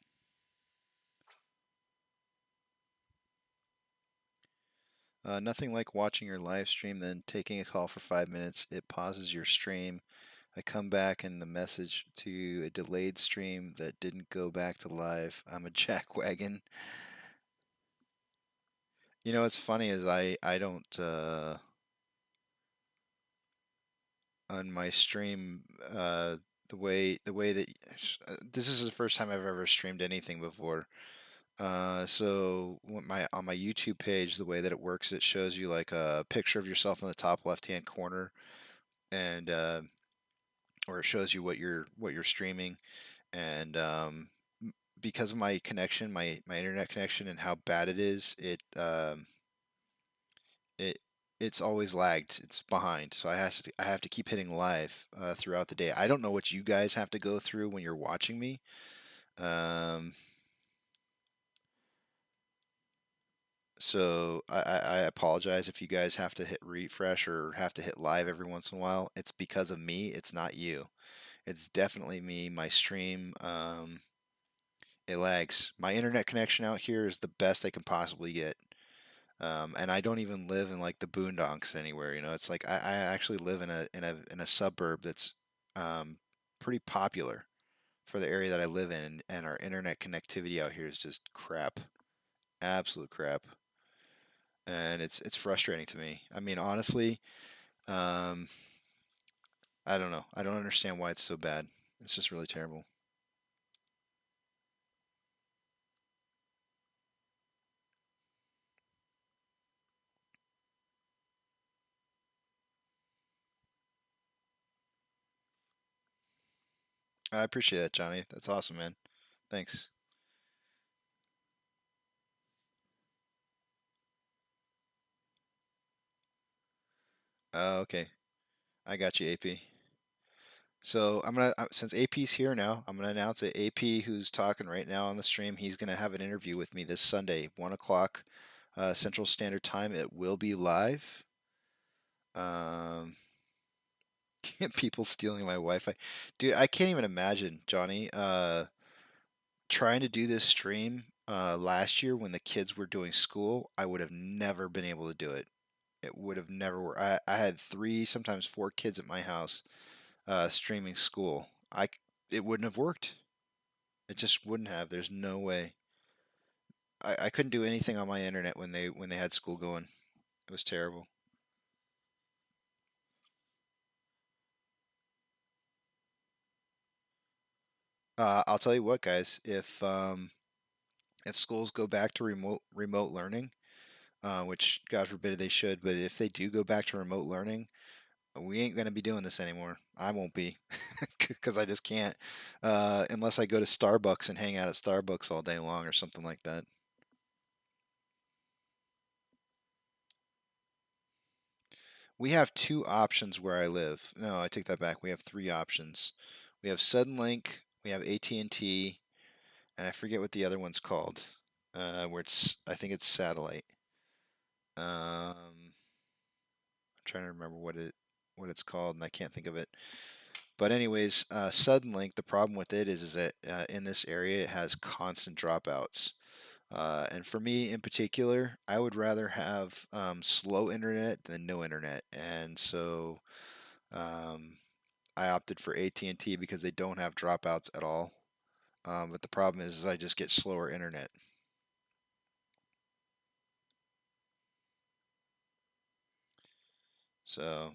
Nothing like watching your live stream, then taking a call for 5 minutes. It pauses your stream. I come back and the message to a delayed stream that didn't go back to live. I'm a jackwagon. You know what's funny is I don't on my stream the way that this is the first time I've ever streamed anything before. So on my YouTube page, the way that it works, it shows you like a picture of yourself in the top left-hand corner, and or it shows you what you're streaming, and because of my connection, my internet connection, and how bad it is, it's always lagged. It's behind, so I have to keep hitting live throughout the day. I don't know what you guys have to go through when you're watching me. So I apologize if you guys have to hit refresh or have to hit live every once in a while. It's because of me. It's not you. It's definitely me. My stream, it lags. My internet connection out here is the best I can possibly get. And I don't even live in like the boondocks anywhere. You know, it's like I actually live in a suburb that's pretty popular for the area that I live in, and our internet connectivity out here is just crap, absolute crap, and it's frustrating to me. I mean, honestly, um, I don't know. I don't understand why it's so bad. It's just really terrible. I appreciate that, Johnny. That's awesome, man. Thanks. Okay. I got you, AP. So I'm gonna since AP's here now, I'm gonna announce that AP, who's talking right now on the stream, he's gonna have an interview with me this Sunday, 1 o'clock Central Standard Time. It will be live. Um, people stealing my Wi-Fi, dude. I can't even imagine, Johnny. Trying to do this stream last year when the kids were doing school, I would have never been able to do it. It would have never worked. I had 3, sometimes 4 kids at my house streaming school. It wouldn't have worked. It just wouldn't have. There's no way. I couldn't do anything on my internet when they had school going. It was terrible. I'll tell you what, guys. If schools go back to remote learning, which God forbid they should, but if they do go back to remote learning, we ain't gonna be doing this anymore. I won't be, because I just can't, unless I go to Starbucks and hang out at Starbucks all day long or something like that. we have two options where I live. No, I take that back. We have three options. We have Suddenlink, we have AT&T, and I forget what the other one's called. Where it's, I think it's satellite. I'm trying to remember what it's called, and I can't think of it. But anyways, Suddenlink, the problem with it is that in this area it has constant dropouts. And for me in particular, I would rather have slow internet than no internet. And so I opted for AT&T because they don't have dropouts at all. But the problem is I just get slower internet. So,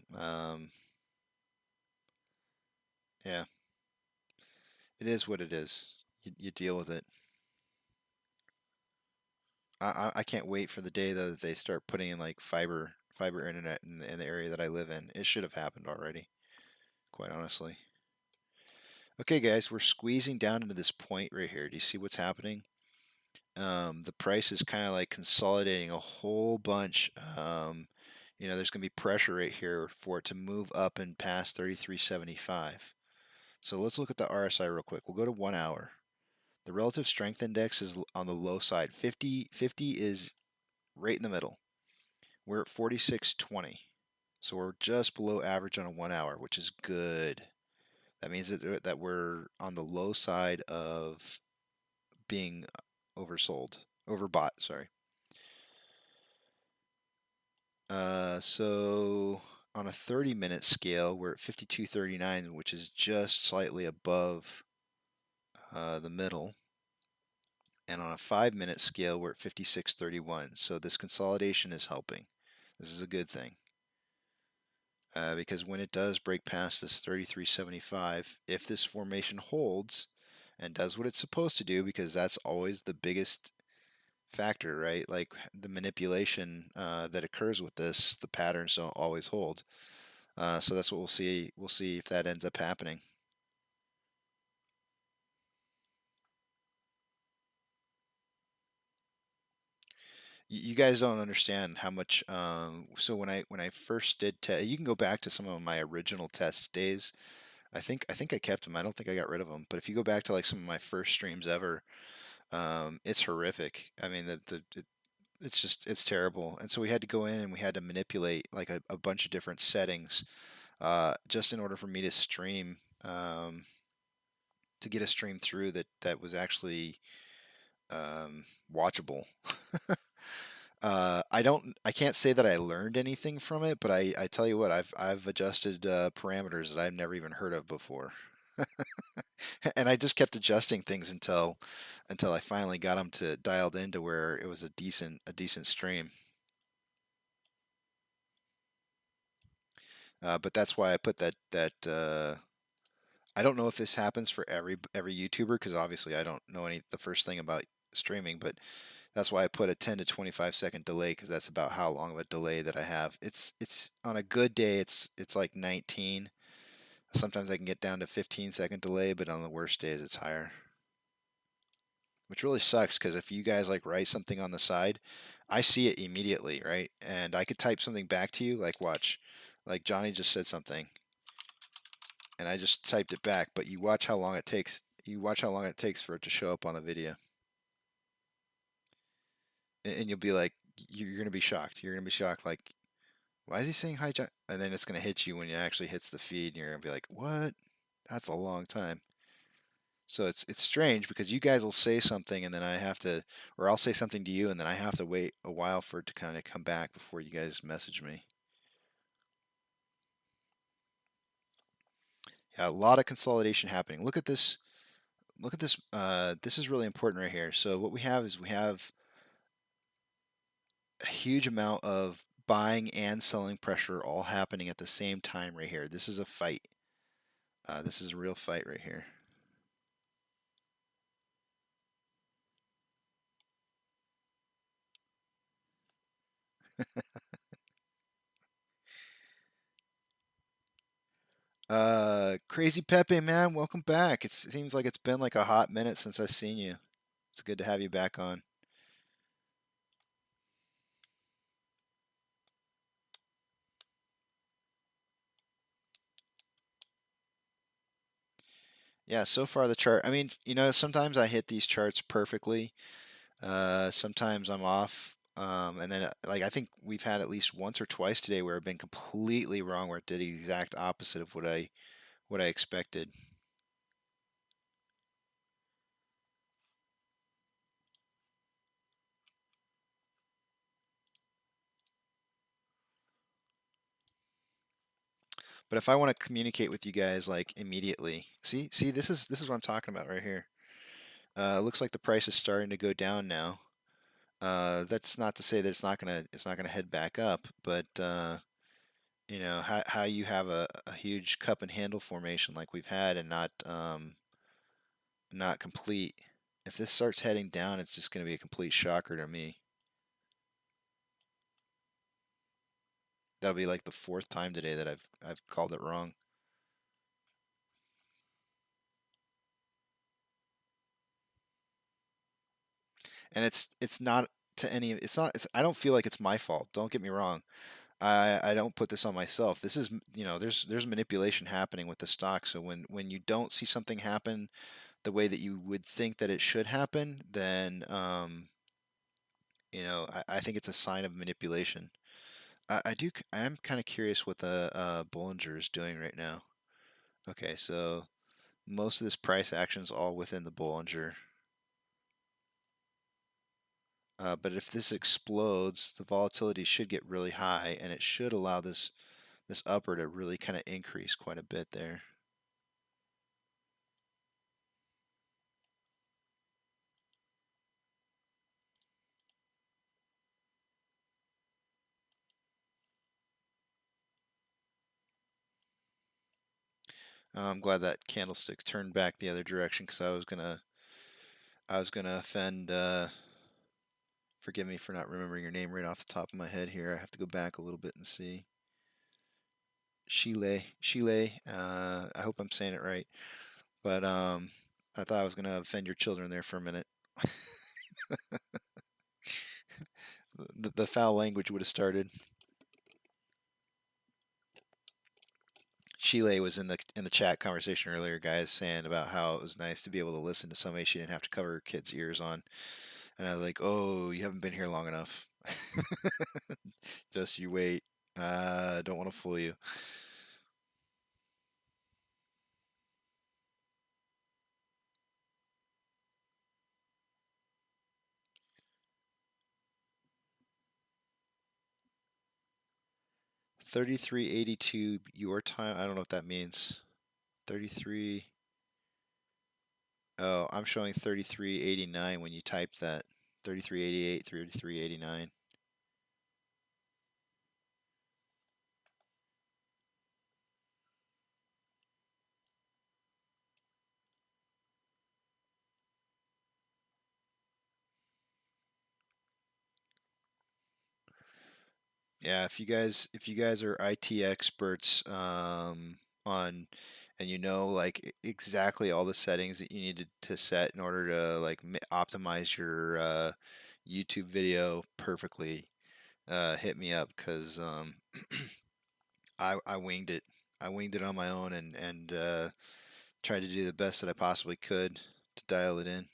yeah, it is what it is. You deal with it. I can't wait for the day though that they start putting in like fiber internet in the area that I live in. It should have happened already, quite honestly. Okay, guys, we're squeezing down into this point right here. Do you see what's happening? The price is kind of like consolidating a whole bunch. You know, there's going to be pressure right here for it to move up and past 33.75. So let's look at the RSI real quick. We'll go to 1 hour. The relative strength index is on the low side. 50 is right in the middle. We're at 46.20. So we're just below average on a 1 hour, which is good. That means that we're on the low side of being overbought, sorry. So on a 30-minute scale, we're at 52.39, which is just slightly above the middle. And on a 5-minute scale, we're at 56.31. So this consolidation is helping. This is a good thing. Because when it does break past this 33.75, if this formation holds and does what it's supposed to do, because that's always the biggest factor, right? Like the manipulation that occurs with this, the patterns don't always hold. So that's what we'll see. We'll see if that ends up happening. You guys don't understand how much. So when I first did you can go back to some of my original test days. I think I kept them. I don't think I got rid of them. But if you go back to like some of my first streams ever, it's horrific. I mean, it's terrible. And so we had to go in and we had to manipulate like a bunch of different settings, just in order for me to stream, to get a stream through that was actually watchable. I can't say that I learned anything from it, but I tell you what, I've adjusted parameters that I've never even heard of before. And I just kept adjusting things until I finally got them to dialed into where it was a decent stream. But that's why I put that I don't know if this happens for every YouTuber, because obviously I don't know the first thing about streaming, but that's why I put a 10 to 25 second delay, because that's about how long of a delay that I have. It's on a good day it's like 19. Sometimes I can get down to 15-second delay, but on the worst days it's higher. Which really sucks, because if you guys like write something on the side, I see it immediately, right? And I could type something back to you, like watch, like Johnny just said something, and I just typed it back, but you watch how long it takes. You watch how long it takes for it to show up on the video. And you'll be like, you're gonna be shocked. You're gonna be shocked, like, why is he saying hi, John? And then it's gonna hit you when it actually hits the feed, and you're gonna be like, what? That's a long time. So it's strange, because you guys will say something and then I have to, or I'll say something to you and then I have to wait a while for it to kind of come back before you guys message me. Yeah, a lot of consolidation happening. Look at this. Look at this. This is really important right here. So what we have is we have a huge amount of buying and selling pressure all happening at the same time right here. This is a fight. This is a real fight right here. Crazy Pepe, man, welcome back. It seems like it's been like a hot minute since I've seen you. It's good to have you back on. Yeah, so far the chart, I mean, sometimes I hit these charts perfectly. Sometimes I'm off. And then like I think we've had at least once or twice today where I've been completely wrong, where it did the exact opposite of what I expected. But if I want to communicate with you guys like immediately, see, this is what I'm talking about right here. It looks like the price is starting to go down now. That's not to say that it's not gonna head back up, but how you have a huge cup and handle formation like we've had and not complete. If this starts heading down, it's just gonna be a complete shocker to me. That'll be like the fourth time today that I've called it wrong. And it's not to any it's not it's I don't feel like it's my fault. Don't get me wrong. I don't put this on myself. This is, there's manipulation happening with the stock. So when you don't see something happen the way that you would think that it should happen, then I think it's a sign of manipulation. I am kind of curious what the Bollinger is doing right now. Okay, so most of this price action is all within the Bollinger. But if this explodes, the volatility should get really high, and it should allow this upper to really kind of increase quite a bit there. I'm glad that candlestick turned back the other direction because I was gonna offend. Forgive me for not remembering your name right off the top of my head here. I have to go back a little bit and see. Chile. I hope I'm saying it right, but I thought I was gonna offend your children there for a minute. The foul language would have started. Chile was in the chat conversation earlier, guys, saying about how it was nice to be able to listen to somebody she didn't have to cover her kids' ears on. And I was like, "Oh, you haven't been here long enough. Just you wait. Don't want to fool you." 3382 your time. I don't know what that means. 33. Oh, I'm showing 3389 when you type that. 3388, 3389. Yeah, if you guys are IT experts on and like exactly all the settings that you need to set in order to like optimize your YouTube video perfectly, hit me up because I winged it. I winged it on my own and tried to do the best that I possibly could to dial it in.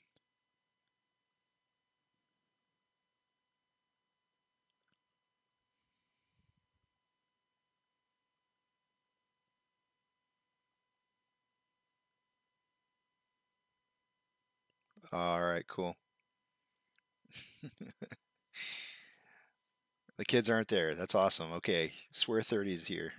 All right, cool. The kids aren't there. That's awesome. Okay, swear 30s here.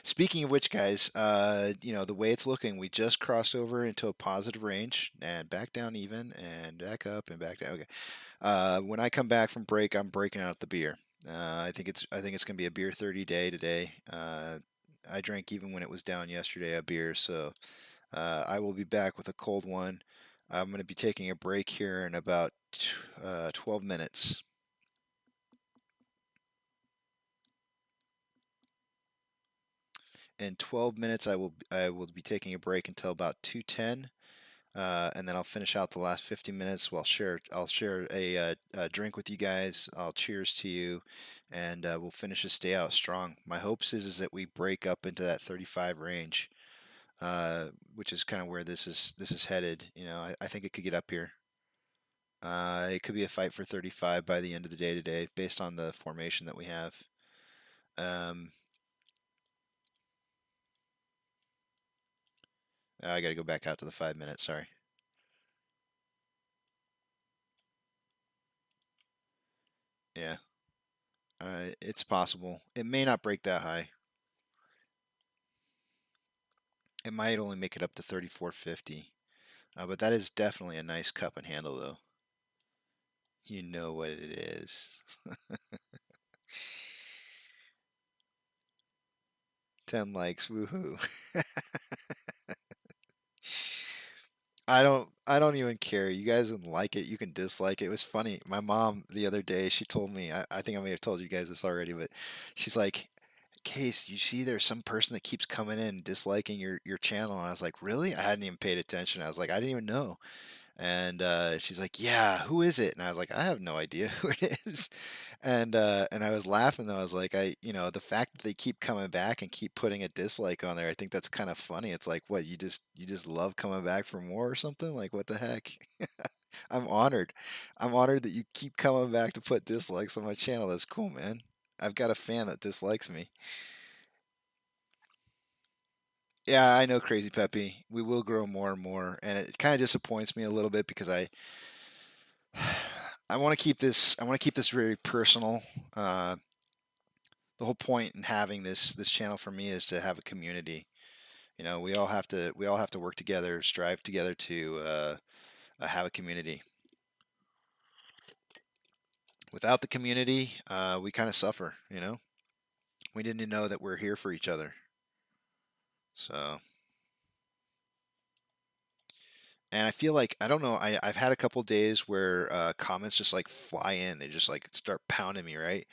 Speaking of which, guys, the way it's looking, we just crossed over into a positive range and back down even and back up and back down. Okay. When I come back from break, I'm breaking out the beer. I think it's gonna be a beer 30 day today. I drank even when it was down yesterday a beer, so I will be back with a cold one. I'm going to be taking a break here in about 12 minutes. In 12 minutes, I will be taking a break until about 2:10, and then I'll finish out the last 50 minutes. I'll share a drink with you guys. I'll cheers to you, and we'll finish this day out strong. My hopes is that we break up into that 35 range. which is kind of where this is headed. You know, I think it could get up here. It could be a fight for 35 by the end of the day today, based on the formation that we have. I got to go back out to the 5 minutes. Sorry. Yeah. It's possible. It may not break that high. It might only make it up to 34.50. But that is definitely a nice cup and handle, though. You know what it is. 10 likes, woohoo. I don't even care. You guys can like it, you can dislike it. It was funny. My mom the other day, she told me, I think I may have told you guys this already, but she's like, Case, you see there's some person that keeps coming in disliking your channel. And I was like, really? I hadn't even paid attention. I was like, I didn't even know. And she's like, yeah, who is it? And I was like, I have no idea who it is. And I was laughing though. I was like, the fact that they keep coming back and keep putting a dislike on there, I think that's kind of funny. It's like, what, you just love coming back for more or something? Like, what the heck? I'm honored. I'm honored that you keep coming back to put dislikes on my channel. That's cool, man. I've got a fan that dislikes me. Yeah, I know, Crazy Peppy. We will grow more and more, and it kind of disappoints me a little bit because I want to keep this. I want to keep this very personal. The whole point in having this channel for me is to have a community. You know, we all have to work together, strive together to have a community. Without the community, we kind of suffer. You know, we need to know that we're here for each other. So. And I feel like I don't know. I've had a couple days where comments just like fly in. They just like start pounding me, right?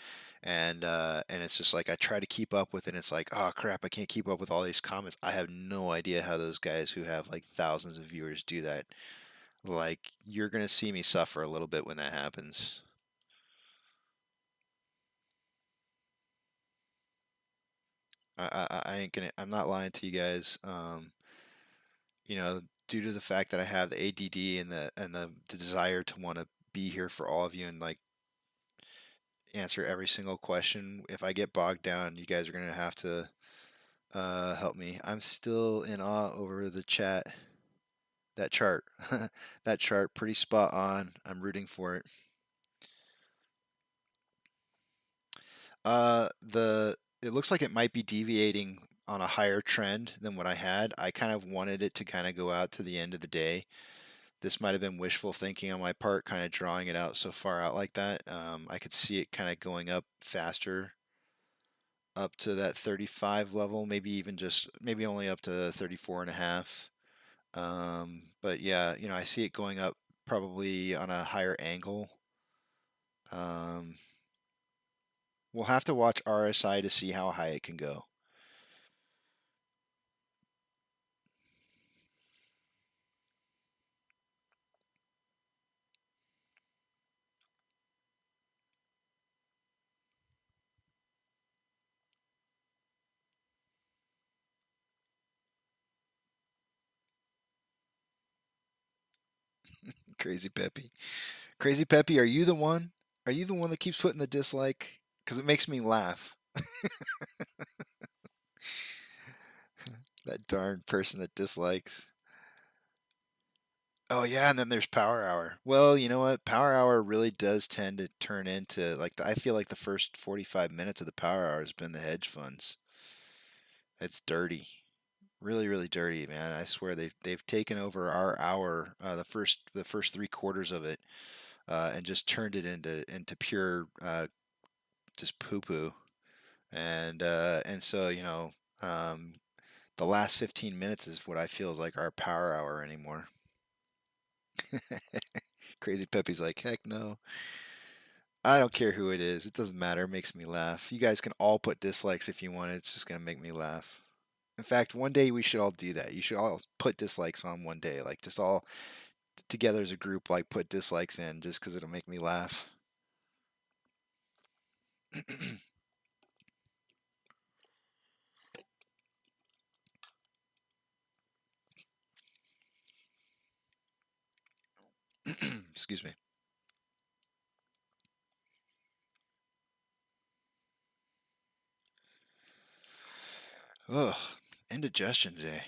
And it's just like I try to keep up with it. And it's like, oh crap, I can't keep up with all these comments. I have no idea how those guys who have like thousands of viewers do that. Like you're gonna see me suffer a little bit when that happens. I ain't gonna. I'm not lying to you guys. Due to the fact that I have the ADD and the desire to want to be here for all of you and like answer every single question. If I get bogged down, you guys are gonna have to help me. I'm still in awe over the chat. That chart, that chart, pretty spot on. I'm rooting for it. It looks like it might be deviating on a higher trend than what I had. I kind of wanted it to kind of go out to the end of the day. This might have been wishful thinking on my part, kind of drawing it out so far out like that. I could see it kind of going up faster up to that 35 level, maybe only up to 34 and a half. But yeah, I see it going up probably on a higher angle. Um, we'll have to watch RSI to see how high it can go. Crazy Peppy. Crazy Peppy, are you the one? Are you the one that keeps putting the dislike? Because it makes me laugh. That darn person that dislikes. Oh yeah, and then there's Power Hour. Well, you know what? Power Hour really does tend to turn into like I feel like the first 45 minutes of the Power Hour has been the hedge funds. It's dirty. Really, really dirty, man. I swear they've taken over our hour, the first 3 quarters of it, and just turned it into pure just poo poo. And so the last 15 minutes is what I feel is like our power hour anymore. Crazy Peppy's like, heck no. I don't care who it is. It doesn't matter. It makes me laugh. You guys can all put dislikes if you want. It's just gonna make me laugh. In fact, one day we should all do that. You should all put dislikes on one day. Like just all together as a group, like put dislikes in just because it'll make me laugh. Excuse me. Ugh, indigestion today.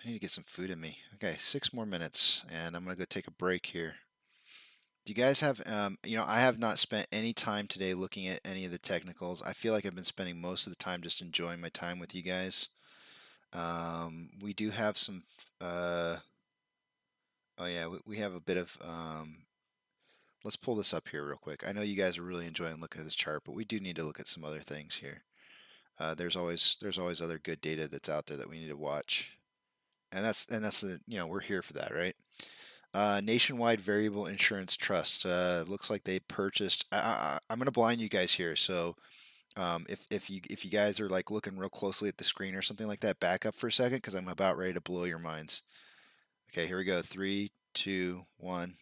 I need to get some food in me. Okay, 6 more minutes, and I'm gonna go take a break here. Do you guys have, I have not spent any time today looking at any of the technicals. I feel like I've been spending most of the time just enjoying my time with you guys. We do have some, oh yeah, we have a bit of, let's pull this up here real quick. I know you guys are really enjoying looking at this chart, but we do need to look at some other things here. There's always other good data that's out there that we need to watch, and that's the we're here for that, right? Nationwide Variable Insurance Trust. Looks like they purchased. I'm gonna blind you guys here, so if you guys are like looking real closely at the screen or something like that, back up for a second because I'm about ready to blow your minds. Okay, here we go. 3, 2, 1.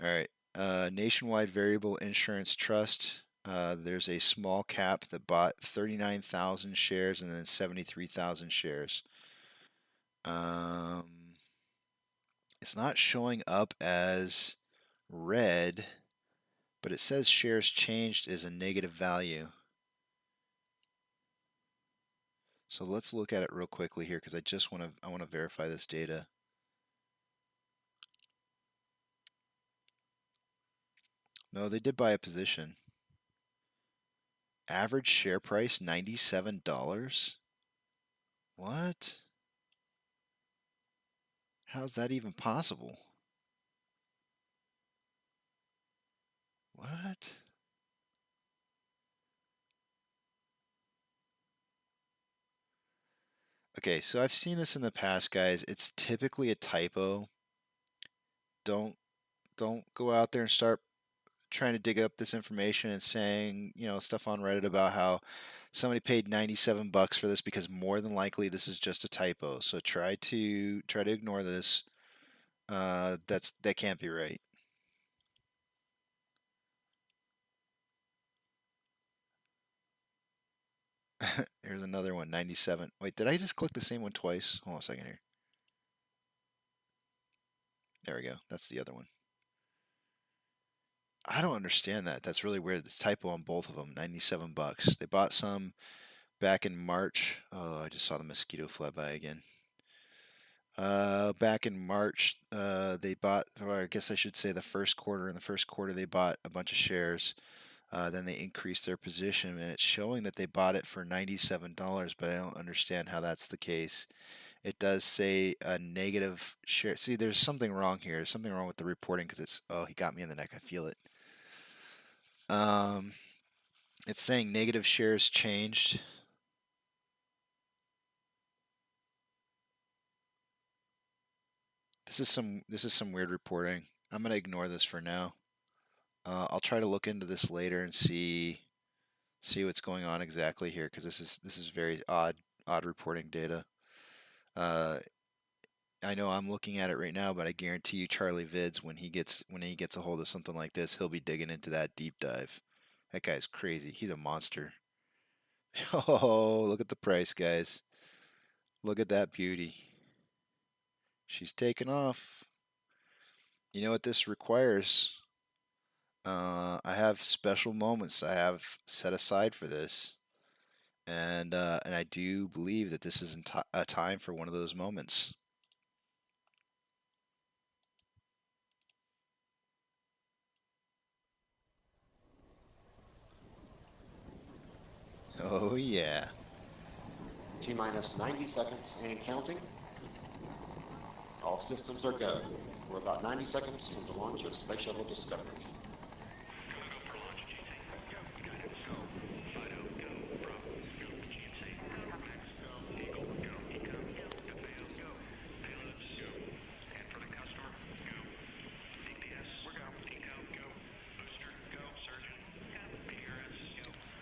All right. Nationwide Variable Insurance Trust. There's a small cap that bought 39,000 shares and then 73,000 shares. It's not showing up as red, but it says shares changed is a negative value. So let's look at it real quickly here because I want to verify this data. No, they did buy a position. Average share price $97. What? How's that even possible? What? Okay, so I've seen this in the past, guys. It's typically a typo. Don't go out there and start trying to dig up this information and saying, stuff on Reddit about how somebody paid $97 for this because more than likely this is just a typo. So try to ignore this. That can't be right. Here's another one, 97. Wait, did I just click the same one twice? Hold on a second here. There we go. That's the other one. I don't understand that. That's really weird. It's typo on both of them. $97. They bought some back in March. Oh, I just saw the mosquito fly by again. Back in March, they bought, or I guess I should say the first quarter. In the first quarter, they bought a bunch of shares. Then they increased their position, and it's showing that they bought it for $97, but I don't understand how that's the case. It does say a negative share. See, there's something wrong here. There's something wrong with the reporting because it's, oh, he got me in the neck. I feel it. It's saying negative shares changed. This is some weird reporting. I'm gonna ignore this for now. I'll try to look into this later and see what's going on exactly here because this is very odd reporting data. I know I'm looking at it right now, but I guarantee you Charlie Vids, when he gets a hold of something like this, he'll be digging into that deep dive. That guy's crazy. He's a monster. Oh, look at the price, guys. Look at that beauty. She's taken off. You know what this requires? I have special moments I have set aside for this, and I do believe that this is a time for one of those moments. Oh yeah. T-minus 90 seconds and counting. All systems are go. We're about 90 seconds from the launch of Space Shuttle Discovery.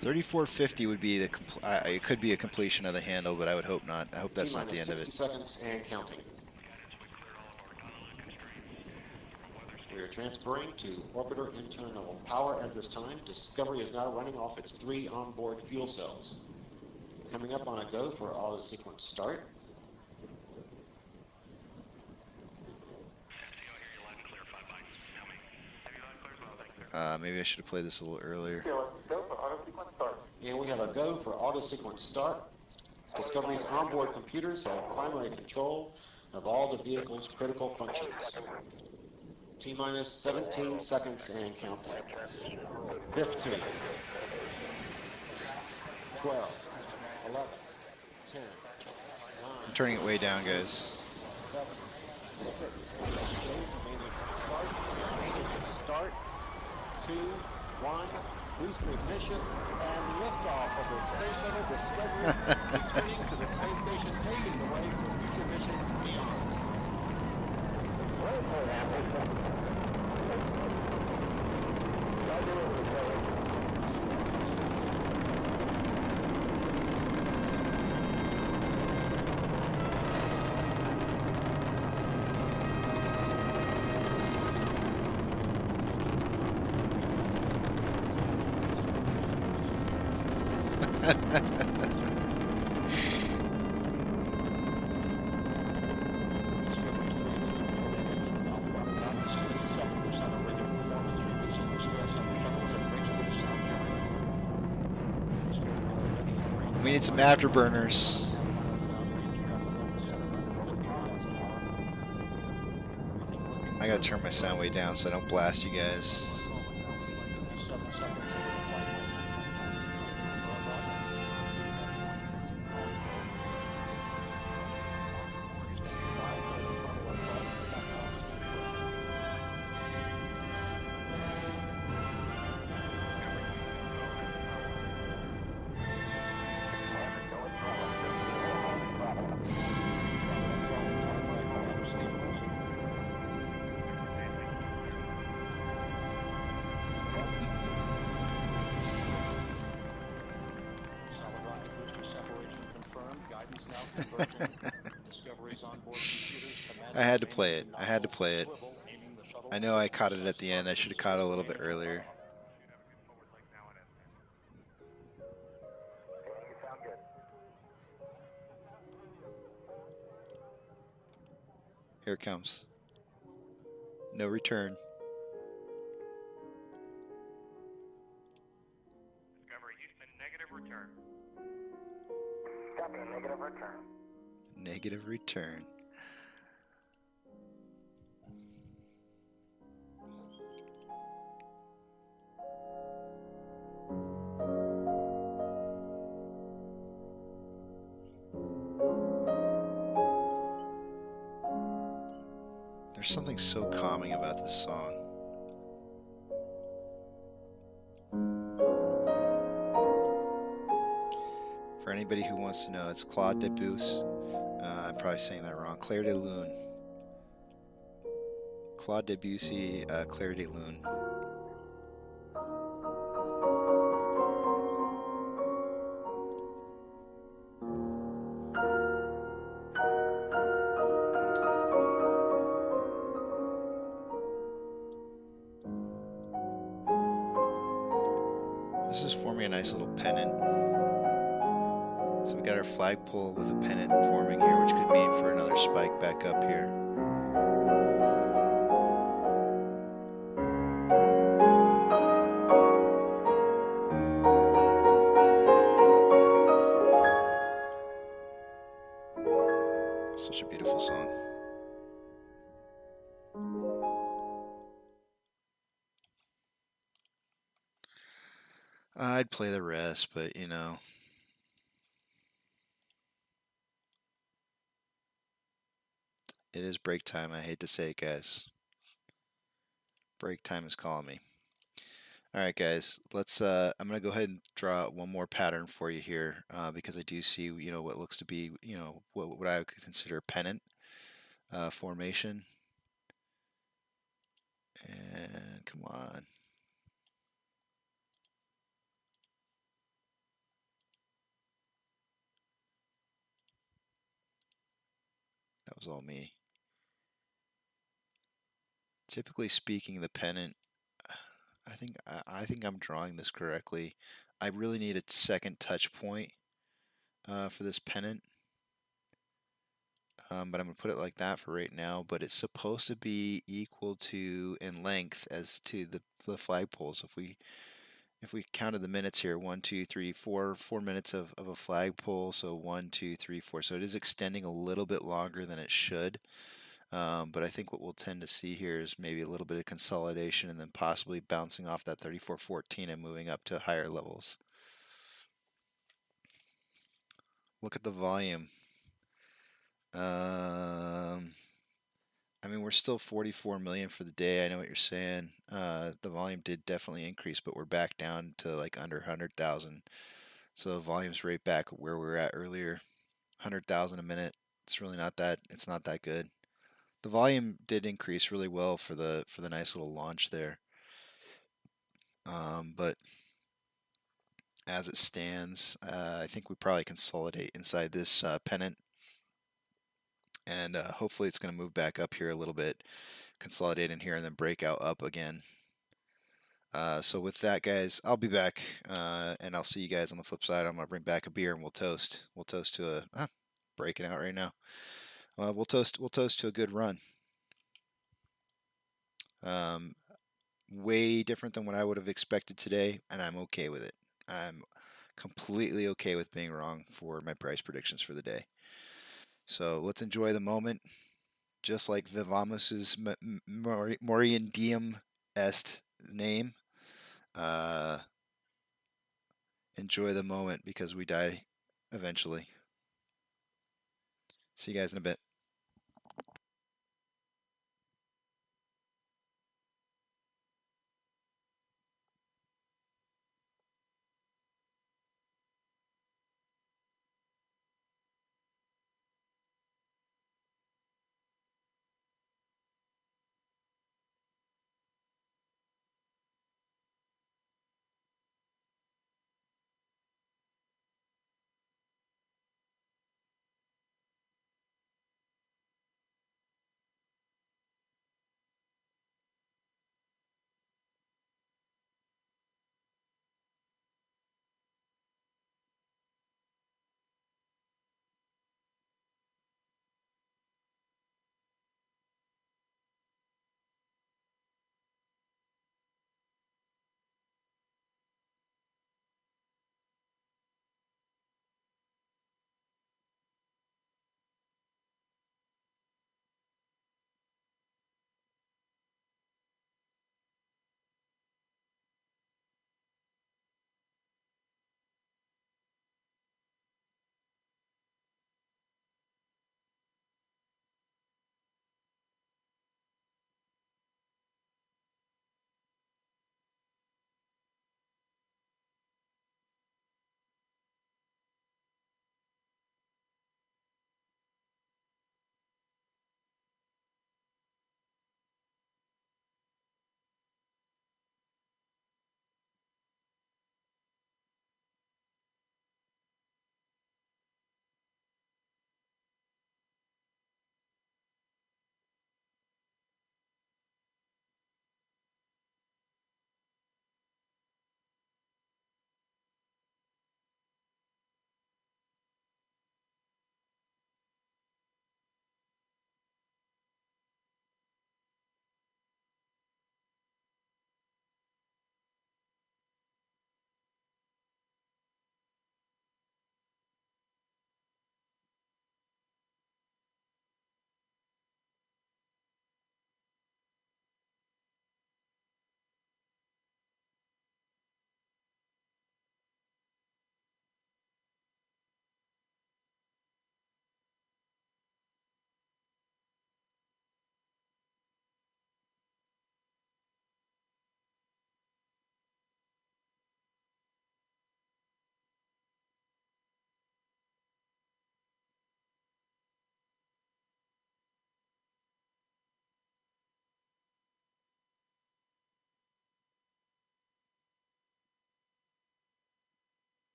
$34.50 would be the it could be a completion of the handle, but I would hope not. I hope that's not the end of it. 60 seconds and counting. We are transferring to orbiter internal power at this time. Discovery is now running off its 3 onboard fuel cells. Coming up on a go for auto sequence start. Maybe I should have played this a little earlier. And we have a go for auto sequence start. Discovery's onboard computers have primary control of all the vehicle's critical functions. T-minus 17 seconds and counting. 15, 12, 11, 10, 9, I'm turning it way down, guys. 7, 6, start, 2, 1, booster ignition, and liftoff of the Space Shuttle Discovery, returning to the space station, paving the way for future missions beyond. We need some afterburners. I gotta turn my sound way down so I don't blast you guys. I had to play it. I had to play it. I know I caught it at the end. I should have caught it a little bit earlier. Here it comes. No return. Discovery Houston, negative return. Copy, negative return. Negative return. There's something so calming about this song. For anybody who wants to know, it's Claude Debussy. I'm probably saying that wrong. Clair de Lune. Claude Debussy, Clair de Lune. This is forming a nice little pennant. So we got our flagpole with a pennant forming here, which could mean for another spike back up here. Such a beautiful song. I'd play the rest, but you know. It is break time. I hate to say it, guys. Break time is calling me. All right, guys. Let's. I'm gonna go ahead and draw one more pattern for you here, because I do see, you know, what looks to be, you know, what I would consider a pennant formation. And come on. That was all me. Typically speaking, the pennant, I think I'm drawing this correctly. I really need a second touch point for this pennant. but I'm going to put it like that for right now. But it's supposed to be equal to in length as to the flagpole. So if we counted the minutes here, 1, 2, 3, 4, 4 minutes of a flagpole. So 1, 2, 3, 4. So it is extending a little bit longer than it should. But I think what we'll tend to see here is maybe a little bit of consolidation and then possibly bouncing off that 34.14 and moving up to higher levels. Look at the volume. I mean, we're still 44 million for the day. I know what you're saying. The volume did definitely increase, but we're back down to like under 100,000. So the volume's right back where we were at earlier. 100,000 a minute. It's really not that. It's not that good. The volume did increase really well for the nice little launch there. But as it stands, I think we probably consolidate inside this pennant. And hopefully it's going to move back up here a little bit, consolidate in here, and then break out up again. So with that, guys, I'll be back, and I'll see you guys on the flip side. I'm going to bring back a beer, and we'll toast. We'll toast to a breaking out right now. We'll toast to a good run. Way different than what I would have expected today, and I'm okay with it. I'm completely okay with being wrong for my price predictions for the day. So let's enjoy the moment, just like Vivamus's Morian Diem est name. Enjoy the moment because we die eventually. See you guys in a bit.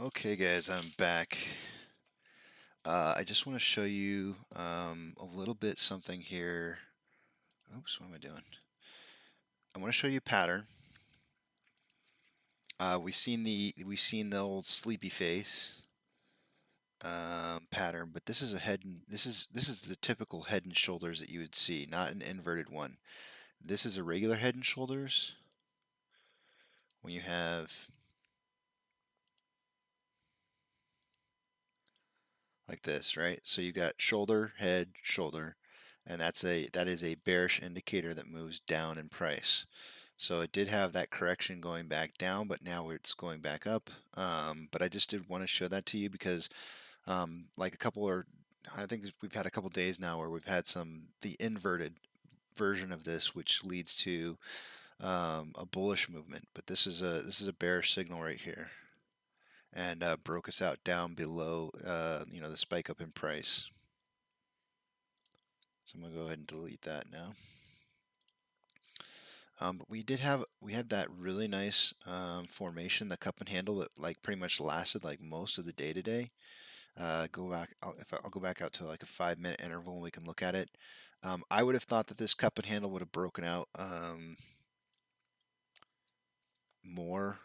Okay, guys, I'm back. I just want to show you a little bit something here. Oops, what am I doing? I want to show you a pattern. We've seen the old sleepy face pattern, but this is a head. This is the typical head and shoulders that you would see, not an inverted one. This is a regular head and shoulders. When you have like this, right? So you got shoulder, head, shoulder, and that is a bearish indicator that moves down in price. So it did have that correction going back down, but now it's going back up. But I just did want to show that to you because, like I think we've had a couple days now where we've had the inverted version of this, which leads to a bullish movement. But this is a bearish signal right here, and broke us out down below, the spike up in price. So I'm gonna go ahead and delete that now. But we had that really nice formation, the cup and handle that like pretty much lasted like most of the day today. I'll go back out to like a 5-minute interval and we can look at it. I would have thought that this cup and handle would have broken out more.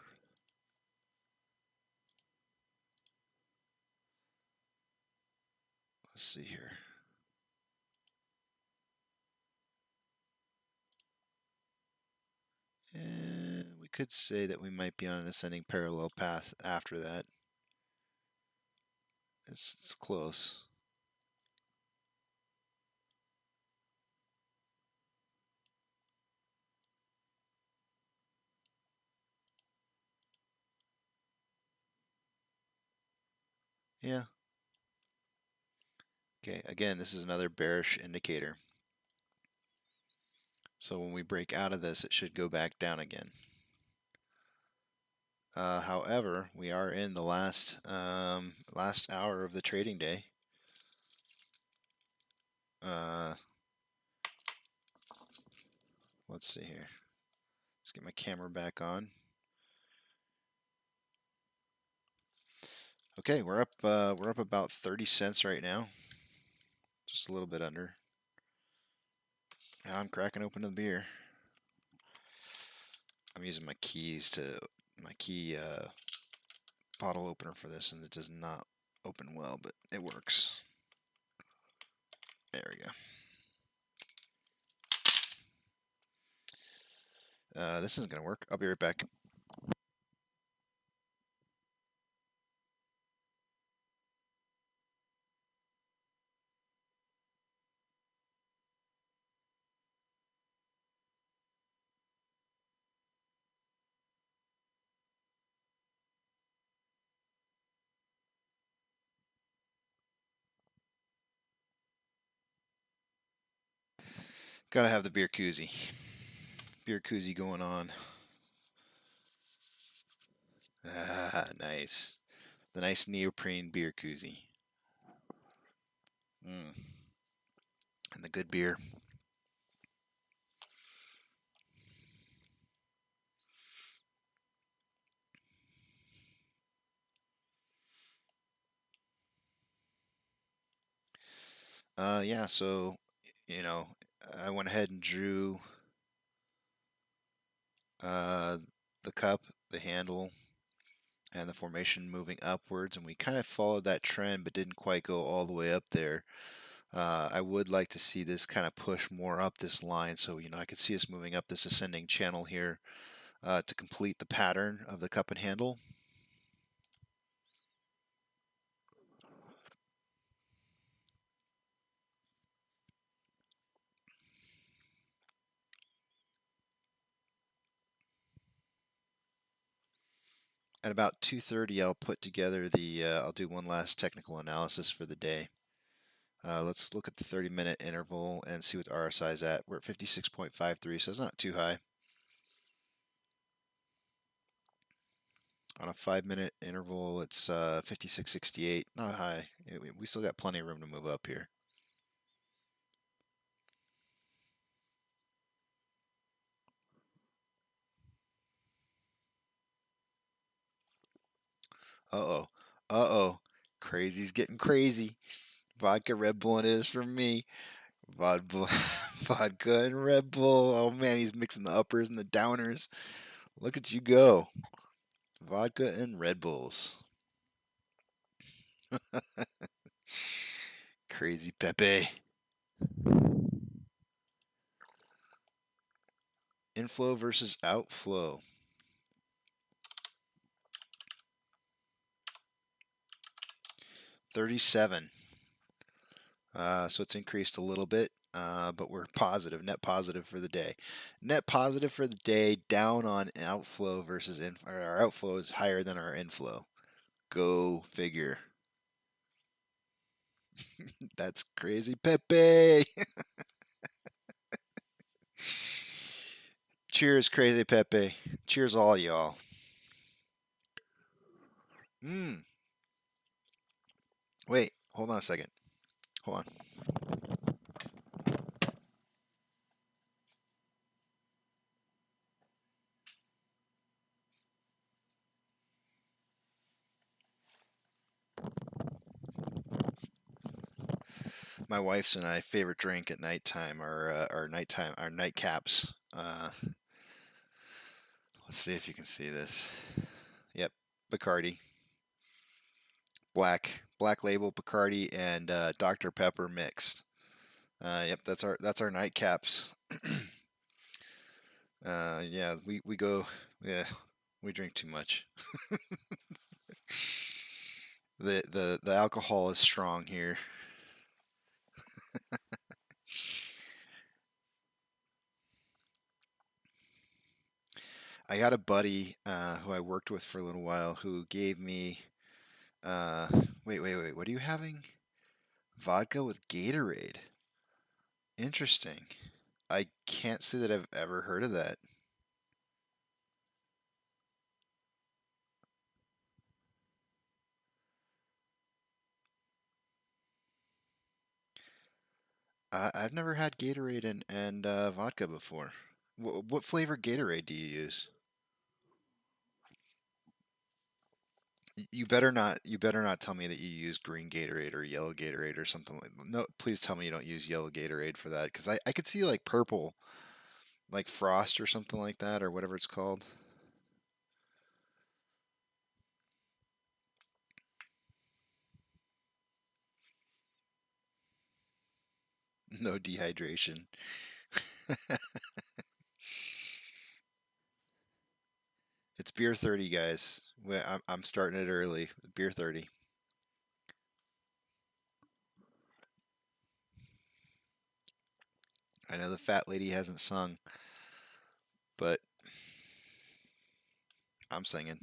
Let's see here. And we could say that we might be on an ascending parallel path after that. It's close. Yeah. Okay, again, this is another bearish indicator. So when we break out of this, it should go back down again. However, we are in the last hour of the trading day. Let's see here. Let's get my camera back on. Okay, we're up about 30 cents right now. Just a little bit under. Now I'm cracking open the beer. I'm using my key bottle opener for this, and it does not open well, but it works. There we go. This isn't gonna work. I'll be right back. Gotta have the beer koozie. Beer koozie going on. Ah, nice. The nice neoprene beer koozie. And the good beer. Yeah, so, I went ahead and drew the cup, the handle, and the formation moving upwards, and we kind of followed that trend but didn't quite go all the way up there. I would like to see this kind of push more up this line, so I could see us moving up this ascending channel here to complete the pattern of the cup and handle. At about 2:30, I'll put together I'll do one last technical analysis for the day. Let's look at the 30-minute interval and see what the RSI is at. We're at 56.53, so it's not too high. On a 5-minute interval, it's 56.68, not high. We still got plenty of room to move up here. Uh-oh. Uh-oh. Crazy's getting crazy. Vodka Red Bull it is for me. Vodka, vodka and Red Bull. Oh man, he's mixing the uppers and the downers. Look at you go. Vodka and Red Bulls. Crazy Pepe. Inflow versus outflow. 37. So it's increased a little bit, but we're positive, net positive for the day. Net positive for the day, down on outflow versus our outflow is higher than our inflow. Go figure. That's crazy, Pepe. Cheers, crazy Pepe. Cheers, all y'all. Wait, hold on a second. Hold on. My wife's and I favorite drink at nighttime are our nightcaps. Let's see if you can see this. Yep, Bacardi, black label Bacardi and Dr Pepper mixed. Yep, that's our nightcaps. Yeah, we go. Yeah, we drink too much. The alcohol is strong here. I got a buddy who I worked with for a little while who gave me. Uh, wait. What are you having? Vodka with Gatorade. Interesting. I can't say that I've ever heard of that. I've never had Gatorade and vodka before. What flavor Gatorade do you use? You better not. You better not tell me that you use green Gatorade or yellow Gatorade or something like. No, please tell me you don't use yellow Gatorade for that, because I could see like purple, like Frost or something like that, or whatever it's called. No dehydration. It's beer 30, guys. I'm starting it early. Beer 30. I know the fat lady hasn't sung, but I'm singing.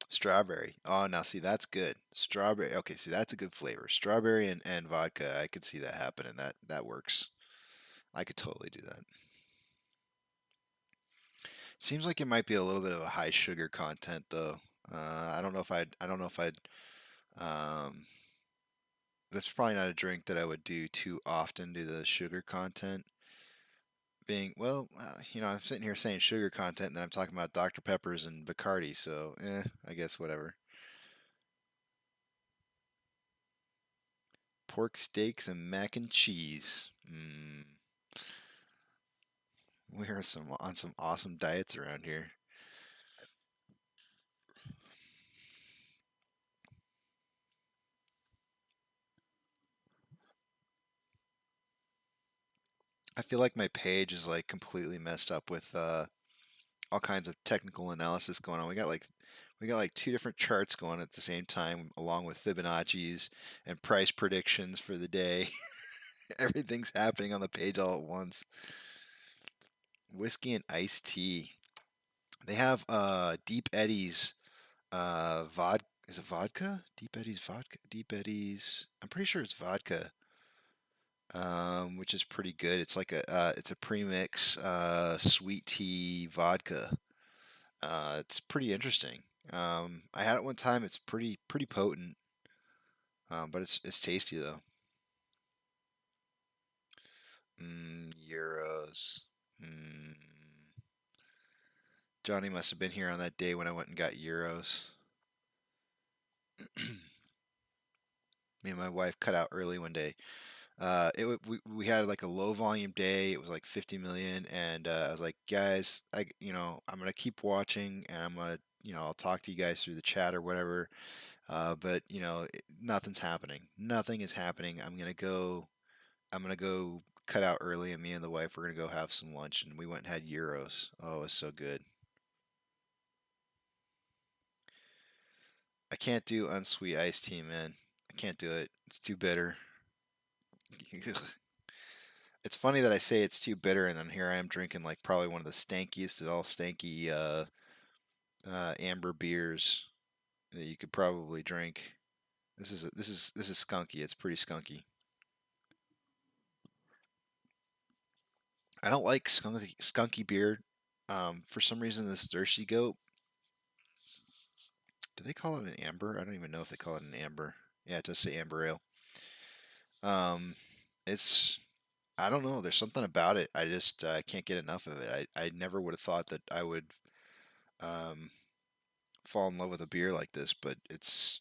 Strawberry. Oh, now see, that's good. Strawberry. Okay, see, that's a good flavor. Strawberry and vodka. I could see that happening. That works. I could totally do that. Seems like it might be a little bit of a high sugar content though. I don't know if I'd. I don't know if I'd. Um, that's probably not a drink that I would do too often due to the sugar content. Being well, I'm sitting here saying sugar content, and then I'm talking about Dr Peppers and Bacardi. So, I guess whatever. Pork steaks and mac and cheese. We are on some awesome diets around here. I feel like my page is like completely messed up with all kinds of technical analysis going on. We got like two different charts going at the same time, along with Fibonacci's and price predictions for the day. Everything's happening on the page all at once. Whiskey and iced tea. They have Deep Eddy's vodka. Is it vodka? Deep Eddy's vodka. Deep Eddy's. I'm pretty sure it's vodka. Which is pretty good. It's a premix sweet tea vodka. It's pretty interesting. I had it one time. It's pretty potent. But it's tasty though. Euros. Johnny must have been here on that day when I went and got euros. Me and my wife cut out early one day. We had like a low volume day. It was like 50 million, and I was like, guys, I'm gonna keep watching, and I'm gonna, I'll talk to you guys through the chat or whatever. But nothing's happening. Nothing is happening. I'm gonna go. Cut out early, and me and the wife were gonna go have some lunch, and we went and had euros. Oh, it was so good. I can't do unsweet iced tea, man. I can't do it. It's too bitter. It's funny that I say it's too bitter, and then here I am drinking like probably one of the stankiest of all stanky amber beers that you could probably drink. This is skunky. It's pretty skunky. I don't like skunky beer. For some reason, this thirsty goat. Do they call it an amber? I don't even know if they call it an amber. Yeah, it does say amber ale. It's I don't know. There's something about it. I just can't get enough of it. I never would have thought that I would um, fall in love with a beer like this, but it's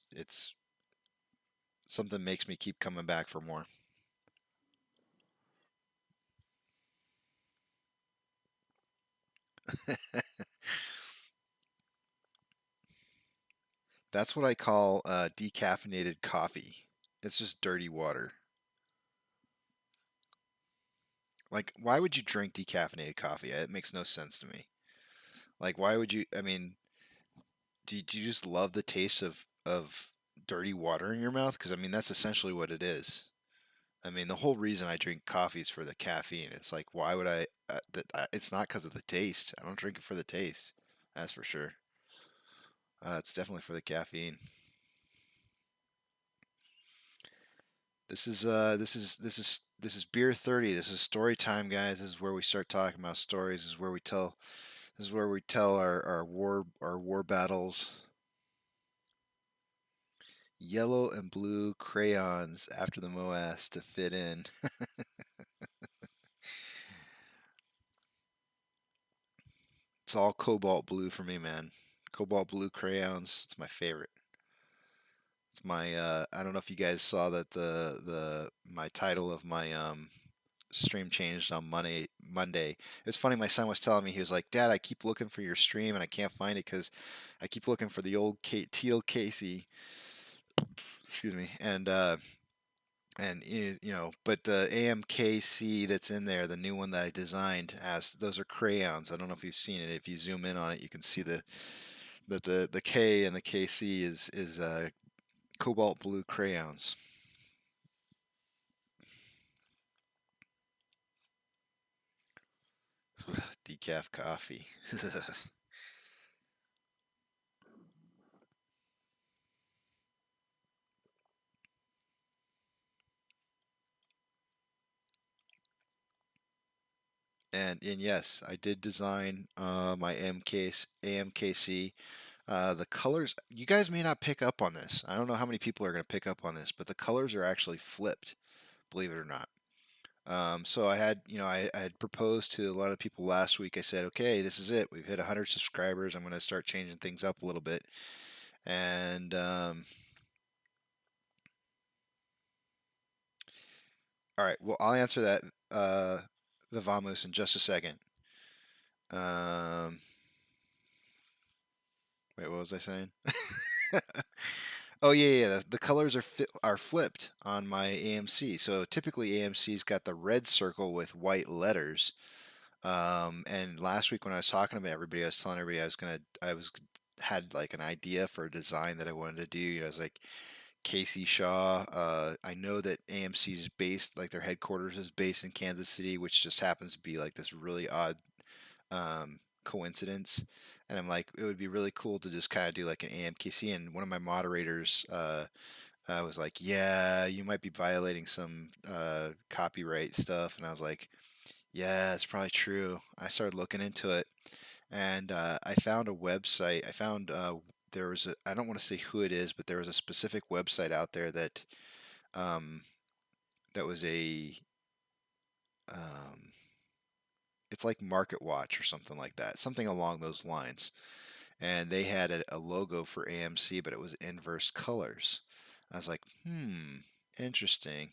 something makes me keep coming back for more. That's what I call decaffeinated coffee. It's just dirty water. Like, why would you drink decaffeinated coffee? It makes no sense to me. Like, why would you? I mean, do you just love the taste of dirty water in your mouth? Because I mean, that's essentially what it is. I mean, the whole reason I drink coffee is for the caffeine. It's like, why would I? It's not because of the taste. I don't drink it for the taste. That's for sure. It's definitely for the caffeine. This is beer 30. This is story time, guys. This is where we start talking about stories. This is where we tell our war battles. Yellow and blue crayons after the MOAS to fit in. It's all cobalt blue for me, man. Cobalt blue crayons. It's my favorite. It's my I don't know if you guys saw that the my title of my stream changed on Monday. It was funny. My son was telling me, he was like, "Dad, I keep looking for your stream and I can't find it because I keep looking for the old teal Casey." Excuse me. And but the AMKC that's in there, the new one that I designed, has those are crayons. I don't know if you've seen it. If you zoom in on it, you can see the K and the KC is cobalt blue crayons. Decaf coffee. And yes, I did design my AMKC. The colors, you guys may not pick up on this. I don't know how many people are going to pick up on this, but the colors are actually flipped, believe it or not. So I had proposed to a lot of people last week. I said, okay, this is it. We've hit 100 subscribers. I'm going to start changing things up a little bit. And all right, well, I'll answer that, Vivamus, in just a second. Wait, what was I saying? Oh yeah. The colors are flipped on my AMC. So typically AMC's got the red circle with white letters. And last week when I was talking to everybody, I was telling everybody had like an idea for a design that I wanted to do. I was like, Casey Shaw. I know that AMC's based, like their headquarters is based in Kansas City, which just happens to be like this really odd coincidence. And I'm like, it would be really cool to just kind of do like an AMKC. And one of my moderators was like, yeah, you might be violating some copyright stuff. And I was like, yeah, it's probably true. I started looking into it, and I found a website. I found there was I don't want to say who it is, but there was a specific website out there that um, that was um, it's like Market Watch or something like that, something along those lines. And they had a logo for AMC, but it was inverse colors. I was like, interesting.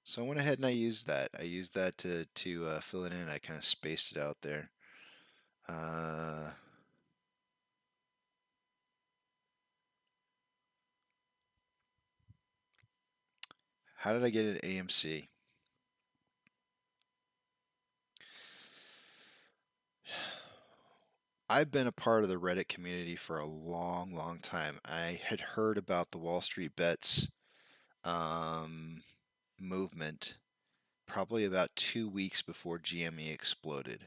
So I went ahead and I used that. I used that to fill it in. I kind of spaced it out there. How did I get an AMC? I've been a part of the Reddit community for a long, long time. I had heard about the Wall Street Bets movement probably about 2 weeks before GME exploded.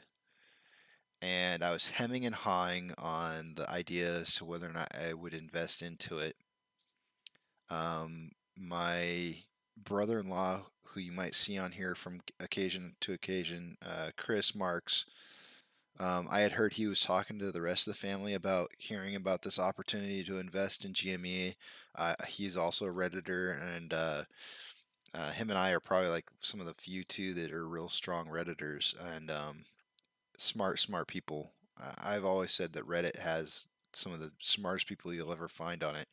And I was hemming and hawing on the idea as to whether or not I would invest into it. My brother-in-law, who you might see on here from occasion to occasion, Chris Marks, I had heard he was talking to the rest of the family about hearing about this opportunity to invest in GME. He's also a Redditor, and him and I are probably like some of the few two that are real strong Redditors and smart people. I've always said that Reddit has some of the smartest people you'll ever find on it.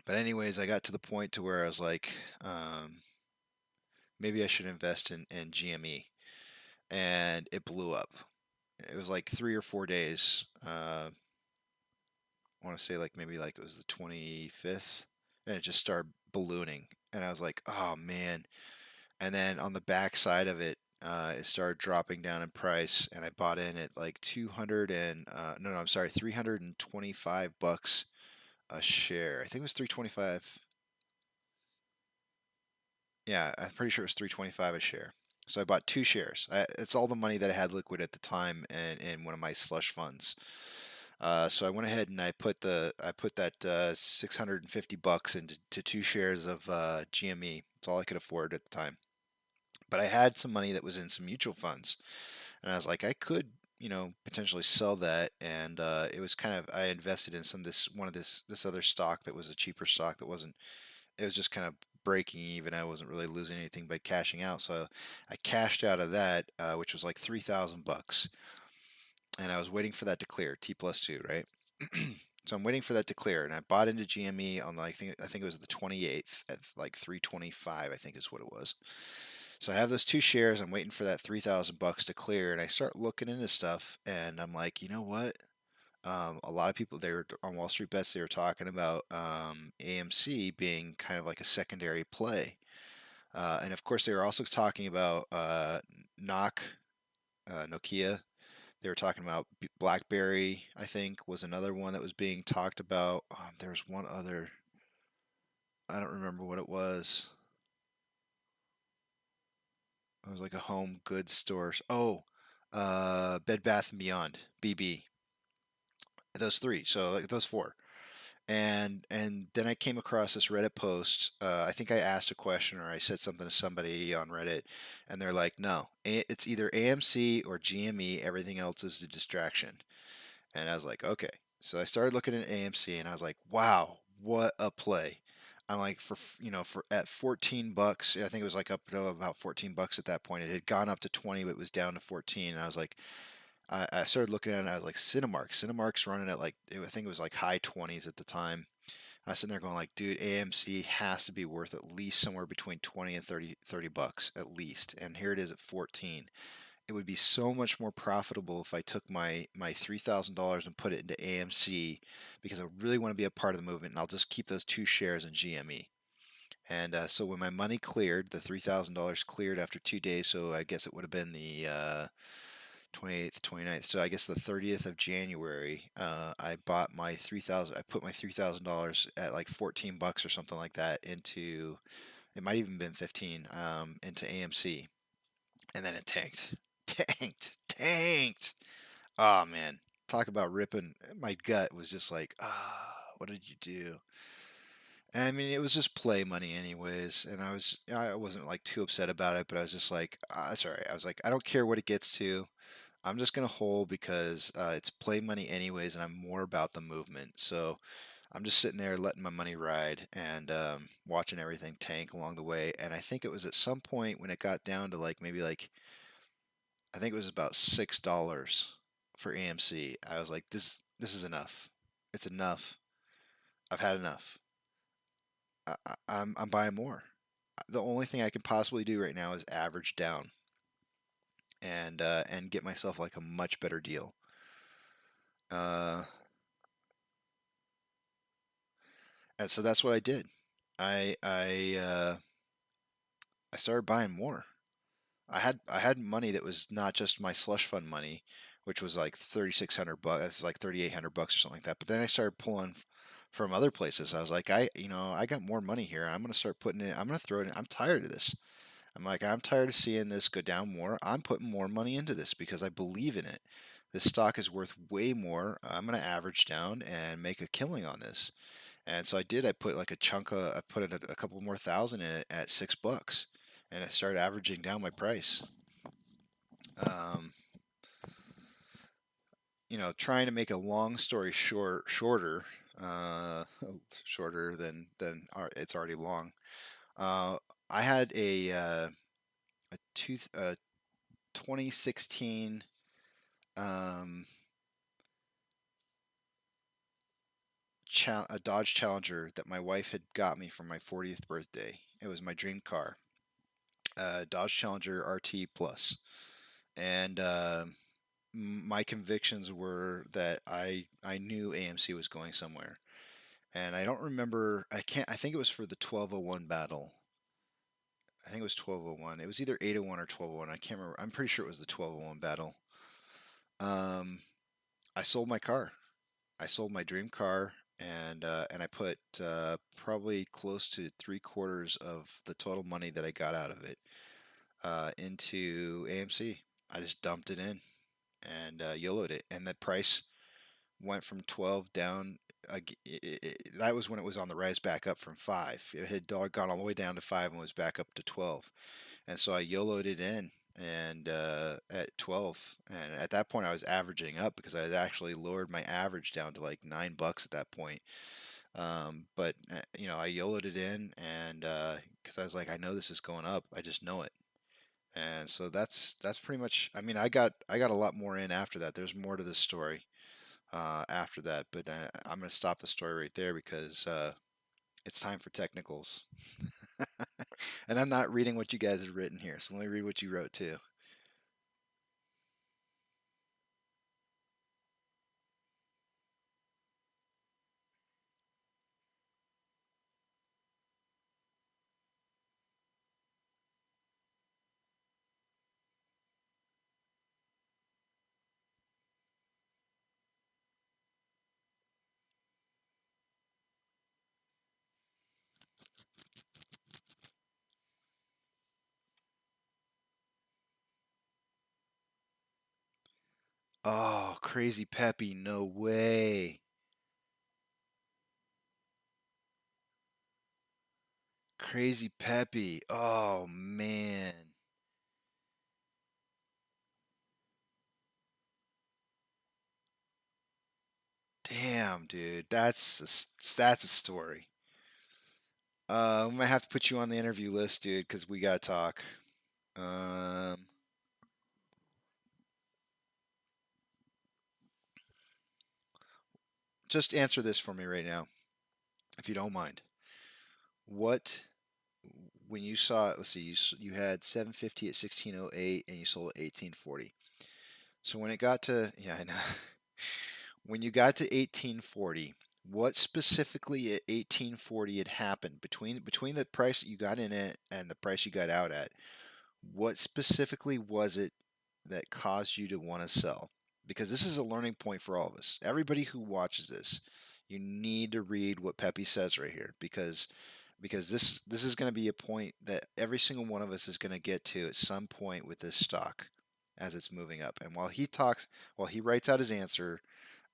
But anyways, I got to the point to where I was like, maybe I should invest in GME, and it blew up. It was like 3 or 4 days. I want to say like maybe like it was the 25th, and it just started ballooning. And I was like, oh man. And then on the back side of it, it started dropping down in price, and I bought in at like 200 and no, I'm sorry, $325 a share. I think it was 325. Yeah, I'm pretty sure it was 325 a share. So I bought 2 shares. It's all the money that I had liquid at the time in one of my slush funds. So I went ahead and I put that $650 into 2 shares of GME. It's all I could afford at the time. But I had some money that was in some mutual funds, and I was like, I could, potentially sell that. And it was kind of I invested in this other stock that was a cheaper stock that wasn't. It was just kind of breaking even. I wasn't really losing anything by cashing out, so I cashed out of that, which was like $3,000, and I was waiting for that to clear T+2, right? So I'm waiting for that to clear, and I bought into GME on I think it was the 28th at like 325, I think is what it was. So I have those 2 shares. I'm waiting for that $3,000 to clear, and I start looking into stuff, and I'm like, you know what? A lot of people, they were on Wall Street Bets, they were talking about AMC being kind of like a secondary play. And of course, they were also talking about Nokia. They were talking about BlackBerry, I think, was another one that was being talked about. There's one other, I don't remember what it was. It was like a home goods store. Oh, Bed Bath and Beyond, BB. Those three. So like those four. And then I came across this Reddit post. I think I asked a question or I said something to somebody on Reddit, and they're like, "No, it's either AMC or GME. Everything else is a distraction." And I was like, "Okay." So I started looking at AMC, and I was like, "Wow, what a play!" I'm like, for at $14, I think it was like up to about $14 at that point. It had gone up to 20, but it was down to 14, and I was like, I started looking at it and I was like, Cinemark's running at like, I think it was like high 20s at the time. I was sitting there going like, dude, AMC has to be worth at least somewhere between 20 and $30 at least. And here it is at 14. It would be so much more profitable if I took my $3,000 and put it into AMC because I really want to be a part of the movement, and I'll just keep those 2 shares in GME. And so when my money cleared, the $3,000 cleared after 2 days, so I guess it would have been the 28th, 29th. So I guess the 30th of January, I bought my 3,000. I put my $3,000 at like $14 or something like that into. It might even been 15 into AMC, and then it tanked, tanked. Oh man, talk about ripping. My gut was just like, what did you do? And I mean, it was just play money anyways, and I wasn't like too upset about it, but I was just like, it's all right. I was like, I don't care what it gets to. I'm just gonna hold because it's play money anyways, and I'm more about the movement. So I'm just sitting there letting my money ride and watching everything tank along the way. And I think it was at some point when it got down to like maybe like I think it was about $6 for AMC. I was like, this is enough. It's enough. I've had enough. I'm buying more. The only thing I can possibly do right now is average down and get myself like a much better deal. Uh, and so that's what I did. I I uh, I started buying more. I had money that was not just my slush fund money, which was like 3,600 bucks, like 3,800 bucks or something like that. But then I started pulling from other places. I was like, I got more money here. I'm gonna start putting it. I'm gonna throw it in. I'm tired of this. I'm tired of seeing this go down more. I'm putting more money into this because I believe in it. This stock is worth way more. I'm gonna average down and make a killing on this. And so I did. I put like a chunk of, I put a couple more thousand in it at $6, and I started averaging down my price. Um, trying to make a long story uh, shorter it's already long. Uh, I had a 2016 um, a Dodge Challenger that my wife had got me for my 40th birthday. It was my dream car, Dodge Challenger RT Plus, and my convictions were that I knew AMC was going somewhere, and I don't remember. I think it was for the 1201 battle. I think it was 1201. It was either 801 or 1201. I can't remember. I'm pretty sure it was the 1201 battle. Um, I sold my car. I sold my dream car, and I put probably close to 3/4 of the total money that I got out of it into AMC. I just dumped it in and YOLO'd it, and the price went from 12 down. That was when it was on the rise back up from 5. It had gone all the way down to 5 and was back up to 12. And so I YOLO'd it in and at 12. And at that point, I was averaging up because I had actually lowered my average down to like $9 at that point. But I YOLO'd it in, and because I was like, I know this is going up. I just know it. And so that's pretty much. I mean, I got a lot more in after that. There's more to this story after that, but I'm going to stop the story right there because it's time for technicals. And I'm not reading what you guys have written here, so let me read what you wrote too. Oh, crazy Peppy, no way. Crazy Peppy. Oh man. Damn, dude. That's a story. We might have to put you on the interview list, dude, because we gotta talk. Um, just answer this for me right now, if you don't mind. What when you saw it? Let's see. You had 750 at 1608, and you sold at 1840. So when it got to, yeah, I know. When you got to 1840, what specifically at 1840 had happened between the price that you got in it and the price you got out at? What specifically was it that caused you to want to sell? Because this is a learning point for all of us. Everybody who watches this, you need to read what Pepe says right here because this is going to be a point that every single one of us is going to get to at some point with this stock as it's moving up. And while he writes out his answer,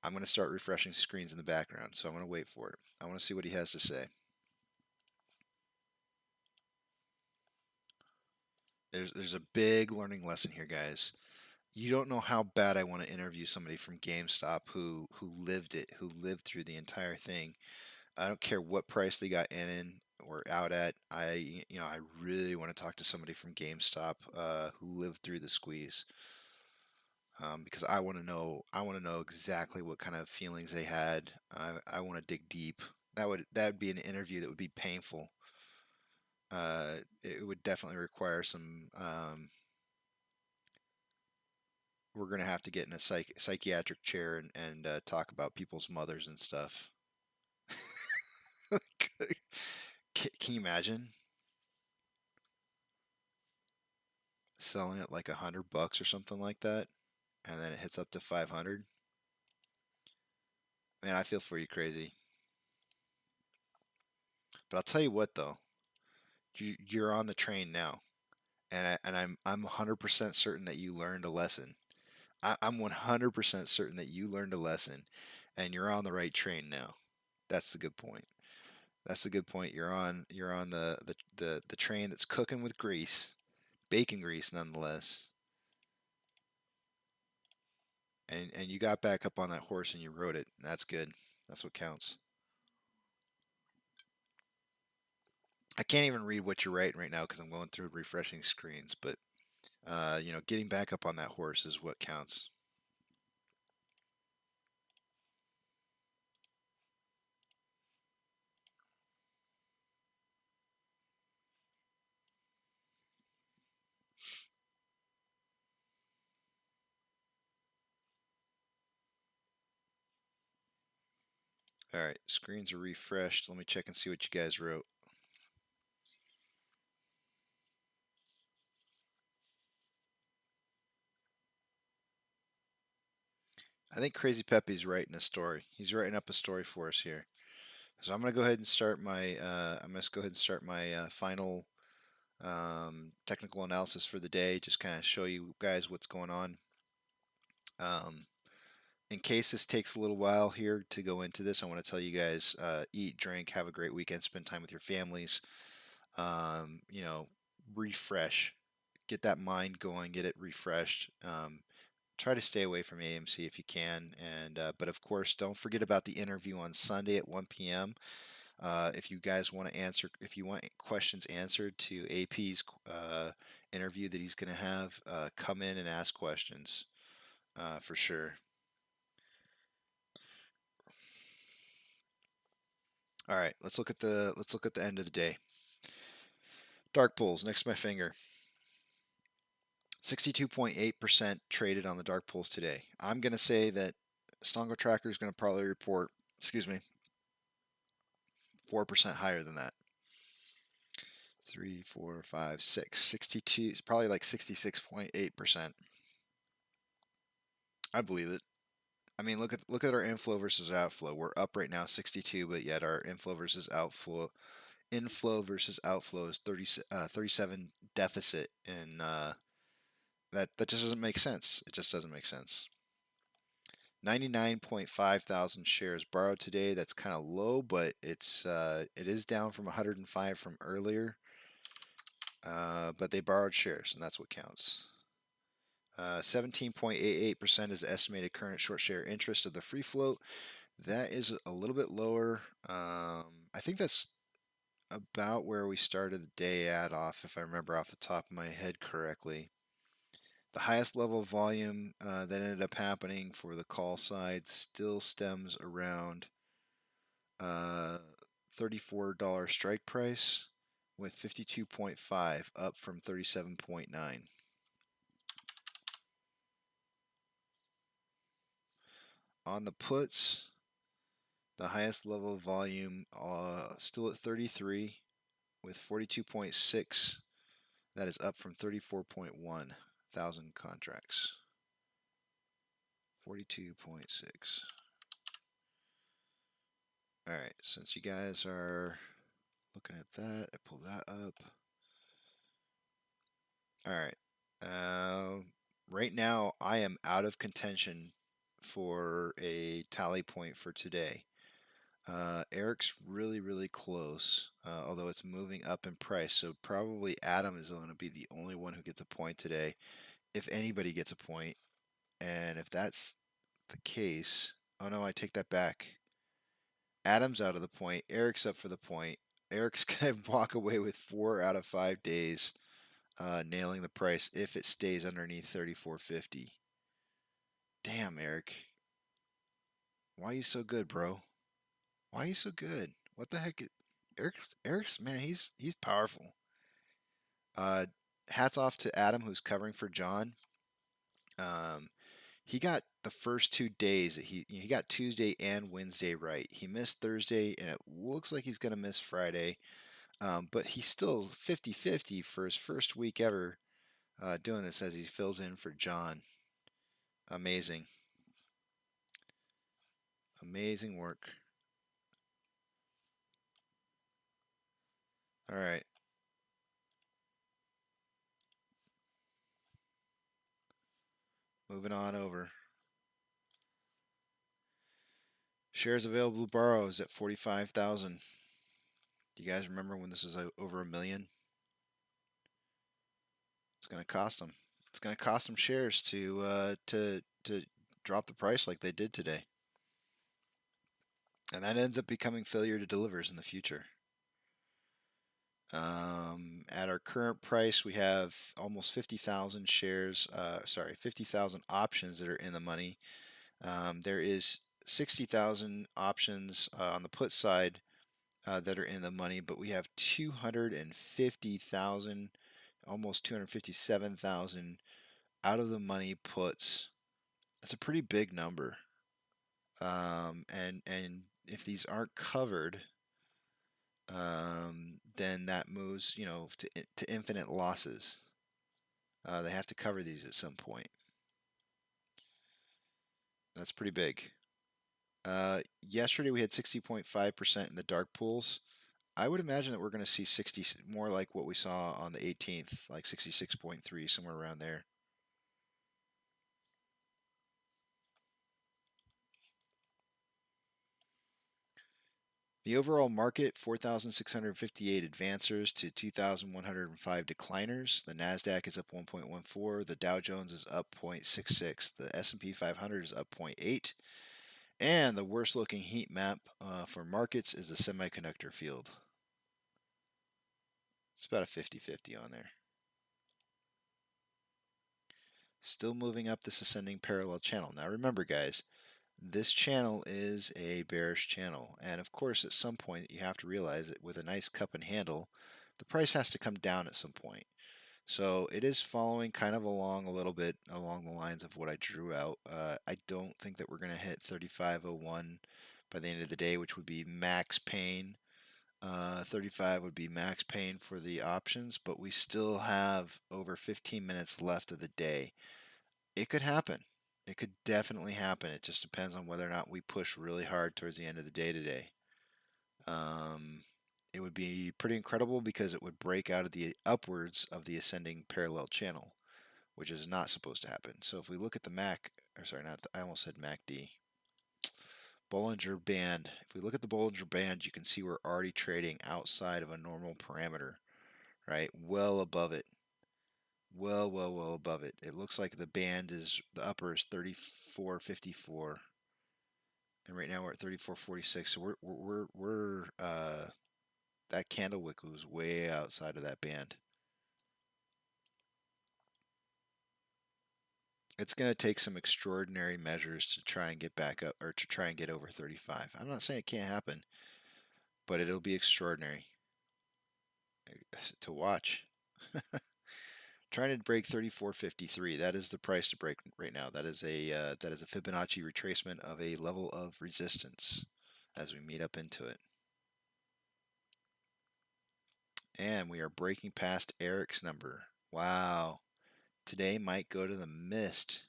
I'm going to start refreshing screens in the background. So I'm going to wait for it. I want to see what he has to say. There's a big learning lesson here, guys. You don't know how bad I want to interview somebody from GameStop who lived it, who lived through the entire thing. I don't care what price they got in or out at. I really want to talk to somebody from GameStop who lived through the squeeze. because I want to know. I want to know exactly what kind of feelings they had. I want to dig deep. That would be an interview that would be painful. It would definitely require some. We're gonna have to get in a psychiatric chair and talk about people's mothers and stuff. Can you imagine selling it like $100 or something like that, and then it hits up to 500? Man, I feel for you, crazy. But I'll tell you what, though, you're on the train now, and I'm 100% certain that you learned a lesson. I'm 100% certain that you learned a lesson, and you're on the right train now. That's the good point. That's the good point. You're on the train that's cooking with grease, bacon grease nonetheless. And you got back up on that horse and you rode it. That's good. That's what counts. I can't even read what you're writing right now because I'm going through refreshing screens. But getting back up on that horse is what counts. All right, screens are refreshed. Let me check and see what you guys wrote. I think Crazy Pepe's writing a story. He's writing up a story for us here. So I'm gonna go ahead and start my final technical analysis for the day. Just kind of show you guys what's going on. In case this takes a little while here to go into this, I want to tell you guys: eat, drink, have a great weekend, spend time with your families. You know, refresh, get that mind going, get it refreshed. Try to stay away from AMC if you can, and but of course, don't forget about the interview on Sunday at 1 p.m. If you guys want to answer, if you want questions answered to AP's interview that he's going to have, come in and ask questions for sure. All right, let's look at the end of the day. Dark pools next to my finger. 62.8% traded on the dark pools today. I'm going to say that Stongo Tracker is going to probably report, 4% higher than that. 3, 4, 5, 6, 62, probably like 66.8%. I believe it. I mean, look at our inflow versus outflow. We're up right now 62, but yet our inflow versus outflow is 37 deficit, and that just doesn't make sense. It just doesn't make sense. 99.5 thousand shares borrowed today. That's kind of low, but it is down from 105 from earlier. But they borrowed shares, and that's what counts. 17.88% is the estimated current short share interest of the free float. That is a little bit lower. I think that's about where we started the day at off, if I remember off the top of my head correctly. The highest level of volume that ended up happening for the call side still stems around $34 strike price with 52.5 up from 37.9. On the puts, the highest level of volume still at 33 with 42.6. That is up from 34.1 thousand contracts. 42.6. All right, since you guys are looking at that, I pull that up. All right. Right now, I am out of contention for a tally point for today. Eric's really, really close, although it's moving up in price. So probably Adam is going to be the only one who gets a point today, if anybody gets a point. And if that's the case, oh no, I take that back. Adam's out of the point. Eric's up for the point. Eric's going to walk away with 4 out of 5 days nailing the price if it stays underneath 34.50. Damn, Eric. Why are you so good, bro? Why are you so good? What the heck? Eric's man, he's powerful. Uh, Hats off to Adam who's covering for John. Um, he got the first 2 days. He got Tuesday and Wednesday right. He missed Thursday, and it looks like he's gonna miss Friday. But he's still 50-50 for his first week ever doing this as he fills in for John. Amazing, amazing work. All right. Moving on over. Shares available to borrow is at 45,000. Do you guys remember when this was over 1 million? It's going to cost them. It's going to cost them shares to drop the price like they did today, and that ends up becoming failure to delivers in the future. At our current price, we have almost 50,000 shares. 50,000 options that are in the money. There is 60,000 options on the put side that are in the money, but we have 250,000, almost 257,000 out of the money puts. That's a pretty big number. And if these aren't covered, then that moves, to infinite losses. They have to cover these at some point. That's pretty big. Yesterday we had 60.5% in the dark pools. I would imagine that we're going to see 60, more like what we saw on the 18th, like 66.3, somewhere around there. The overall market, 4,658 advancers to 2,105 decliners. The Nasdaq is up 1.14. The Dow Jones is up 0.66. The S&P 500 is up 0.8. And the worst looking heat map for markets is the semiconductor field. It's about a 50-50 on there. Still moving up this ascending parallel channel. Now remember, guys, this channel is a bearish channel. And of course, at some point, you have to realize that with a nice cup and handle, the price has to come down at some point. So it is following kind of along a little bit along the lines of what I drew out. I don't think that we're going to hit 35.01 by the end of the day, which would be max pain. 35 would be max pain for the options, but we still have over 15 minutes left of the day. It could happen. It could definitely happen. It just depends on whether or not we push really hard towards the end of the day today. It would be pretty incredible because it would break out of the upwards of the ascending parallel channel, which is not supposed to happen. So if we look at the I almost said MACD. Bollinger Band. If we look at the Bollinger Band, you can see we're already trading outside of a normal parameter, right? Well above it. Well above it. It looks like the upper is 34.54, and right now we're at 34.46. So we're that candle wick was way outside of that band. It's going to take some extraordinary measures to try and get back up, or to try and get over 35. I'm not saying it can't happen, but it'll be extraordinary to watch. Trying to break 34.53. That is the price to break right now. That is a Fibonacci retracement of a level of resistance as we meet up into it. And we are breaking past Eric's number. Wow. Today might go to the mist.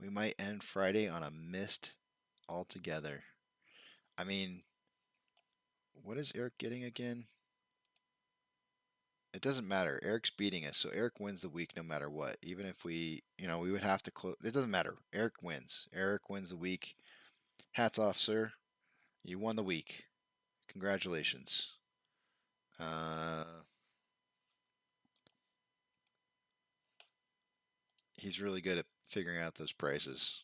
We might end Friday on a mist altogether. I mean, what is Eric getting again? It doesn't matter. Eric's beating us, so Eric wins the week no matter what. Even if we would have to close. It doesn't matter. Eric wins. Eric wins the week. Hats off, sir. You won the week. Congratulations. He's really good at figuring out those prices.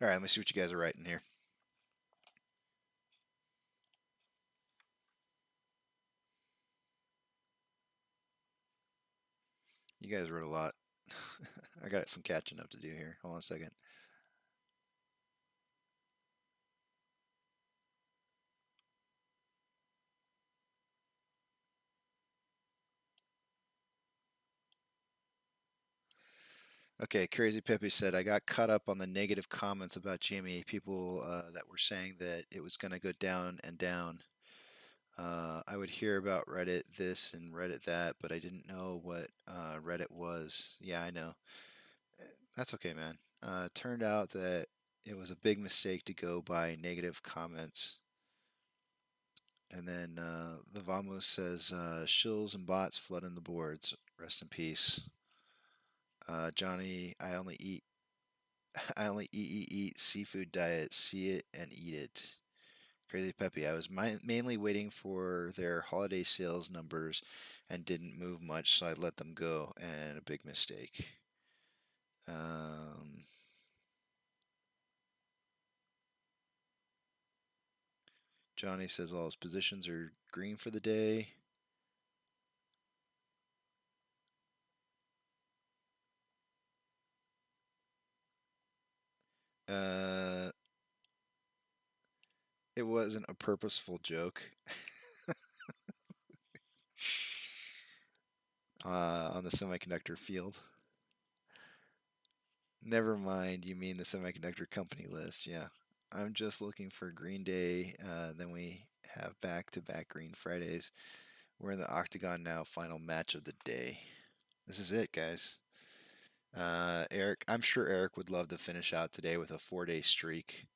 All right, let me see what you guys are writing here. You guys wrote a lot. I got some catching up to do here. Hold on a second. Okay, Crazy Peppy said, I got caught up on the negative comments about Jimmy. People that were saying that it was going to go down and down. I would hear about Reddit this and Reddit that, but I didn't know what Reddit was. Yeah, I know. That's okay, man. Turned out that it was a big mistake to go by negative comments. And then Vivamos says, shills and bots flooding the boards. Rest in peace. Johnny, I only eat seafood diet. See it and eat it. Crazy Peppy. I was mainly waiting for their holiday sales numbers and didn't move much, so I let them go. And a big mistake. Johnny says all his positions are green for the day. It wasn't a purposeful joke. On the semiconductor field. Never mind, you mean the semiconductor company list. Yeah. I'm just looking for Green Day. Then we have back-to-back Green Fridays. We're in the Octagon now, final match of the day. This is it, guys. Eric, I'm sure Eric would love to finish out today with a 4-day streak.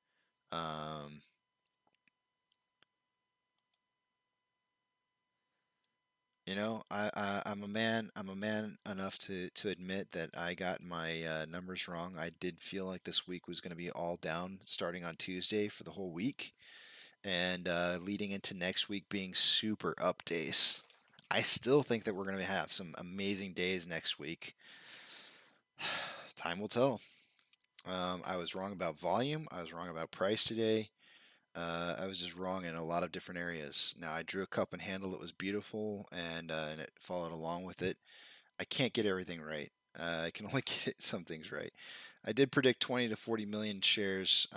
You know, I'm a man. I'm a man enough to admit that I got my numbers wrong. I did feel like this week was going to be all down starting on Tuesday for the whole week, and leading into next week being super up days. I still think that we're going to have some amazing days next week. Time will tell. I was wrong about volume. I was wrong about price today. I was just wrong in a lot of different areas. Now, I drew a cup and handle that was beautiful, and it followed along with it. I can't get everything right. I can only get some things right. I did predict 20 to 40 million shares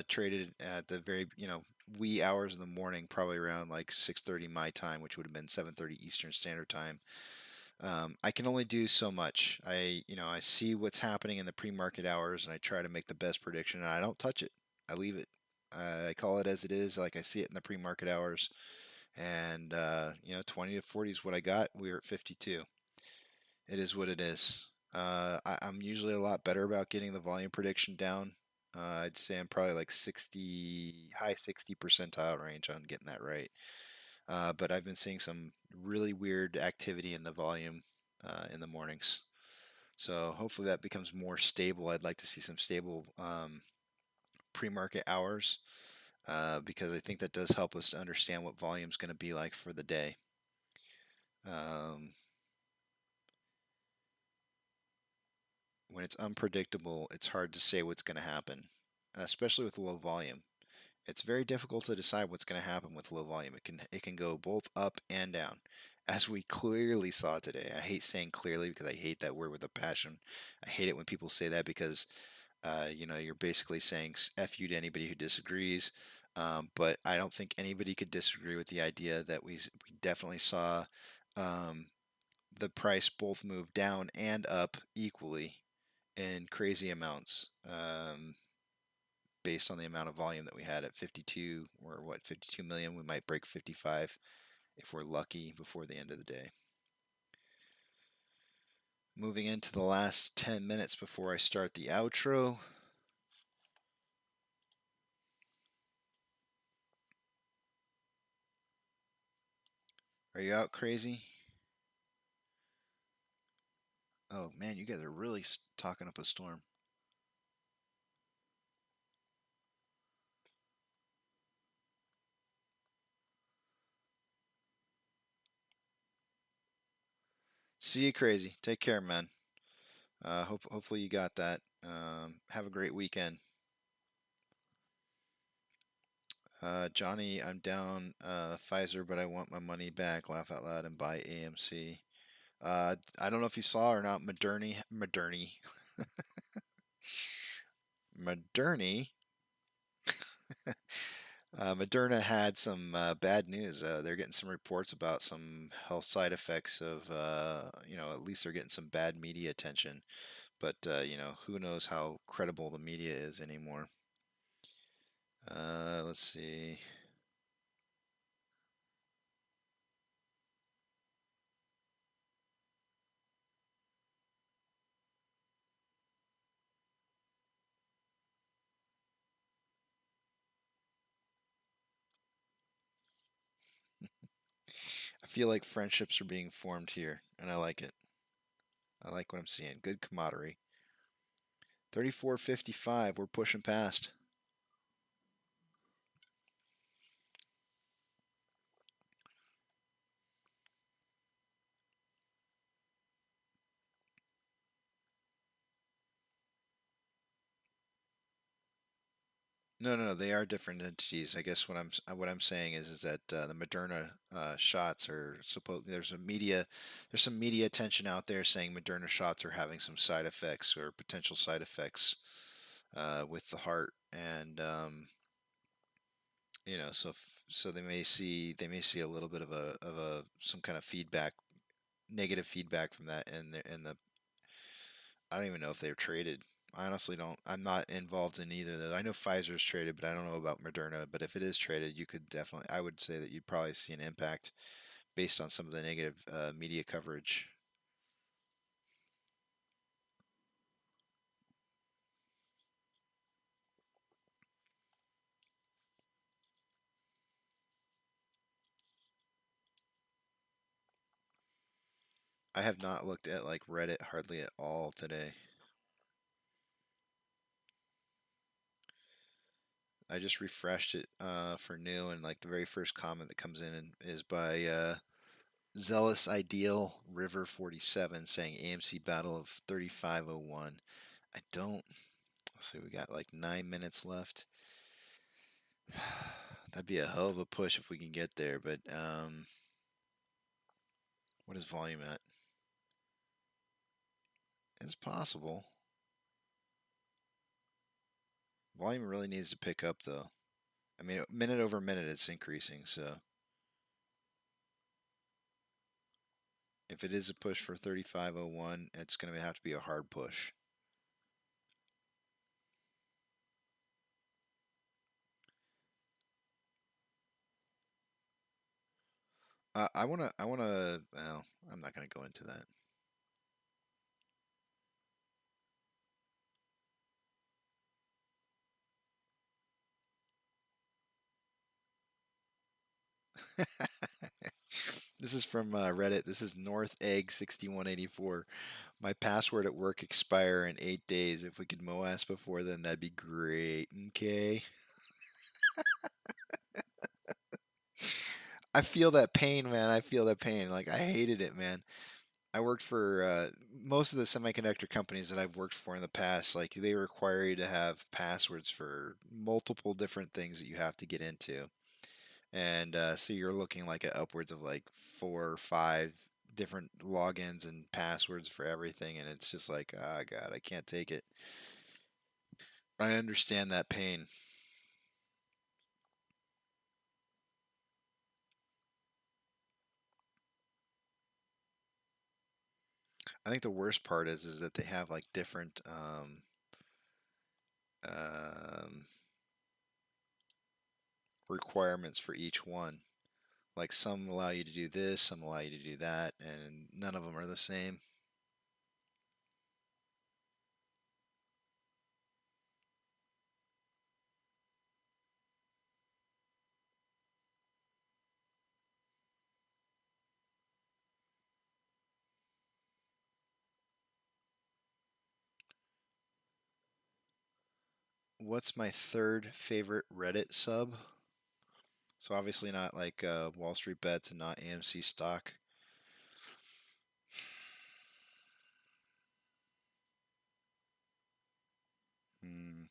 traded at the very, wee hours of the morning, probably around like 6:30 my time, which would have been 7:30 Eastern Standard Time. I can only do so much. I see what's happening in the pre-market hours, and I try to make the best prediction, and I don't touch it. I leave it. I call it as it is, like I see it in the pre-market hours, and 20 to 40 is what I got. We are at 52. It is what it is. I'm usually a lot better about getting the volume prediction down. I'd say I'm probably like 60, high 60 percentile range on getting that right. But I've been seeing some really weird activity in the volume in the mornings. So hopefully that becomes more stable. I'd like to see some stable pre-market hours because I think that does help us to understand what volume is going to be like for the day. When it's unpredictable, it's hard to say what's going to happen, especially with low volume. It's very difficult to decide what's going to happen with low volume. It can go both up and down, as we clearly saw today. I hate saying clearly because I hate that word with a passion. I hate it when people say that because you're basically saying "f you" to anybody who disagrees. But I don't think anybody could disagree with the idea that we definitely saw the price both move down and up equally in crazy amounts. Based on the amount of volume that we had at 52 or 52 million. We might break 55 if we're lucky before the end of the day. Moving into the last 10 minutes before I start the outro. Are you out, Crazy? Oh man, you guys are really talking up a storm. See you, Crazy. Take care, man. Hopefully you got that. Have a great weekend. Johnny, I'm down Pfizer, but I want my money back. Laugh out loud and buy AMC. I don't know if you saw or not. Moderny. Moderna had some bad news. They're getting some reports about some health side effects of, at least they're getting some bad media attention. But you know, who knows how credible the media is anymore. Let's see. I feel like friendships are being formed here, and I like it. I like what I'm seeing. Good camaraderie. 34.55. We're pushing past. No, no, no. They are different entities. I guess what I'm saying is that the Moderna shots are supposed. There's some media attention out there saying Moderna shots are having some side effects or potential side effects with the heart, and you know, so they may see a little bit of a some kind of feedback, negative feedback from that, and the I don't even know if they're traded. I honestly don't. I'm not involved in either of those. I know Pfizer's traded, but I don't know about Moderna. But if it is traded, you could definitely. I would say that you'd probably see an impact based on some of the negative media coverage. I have not looked at like Reddit hardly at all today. I just refreshed it for new, and like the very first comment that comes in is by Zealous Ideal River 47 saying AMC Battle of 3501. I don't. Let's see, we got like 9 minutes left. That'd be a hell of a push if we can get there, but what is volume at? It's possible. Volume really needs to pick up though. I mean, minute over minute it's increasing, so if it is a push for 3501, it's going to have to be a hard push. Well, I'm not going to go into that. This is from Reddit. This is North Egg 6184. My password at work expire in 8 days. If we could MOAS before then, that'd be great. Okay. I feel that pain, man. I feel that pain. Like I hated it, man. I worked for most of the semiconductor companies that I've worked for in the past. Like they require you to have passwords for multiple different things that you have to get into, and so you're looking like at upwards of like 4 or 5 different logins and passwords for everything, and it's just like, oh God, I can't take it. I understand that pain. I think the worst part is that they have like different um, requirements for each one. Like some allow you to do this, some allow you to do that, and none of them are the same. What's my third favorite Reddit sub? So obviously not like Wall Street Bets and not AMC stock. Hmm.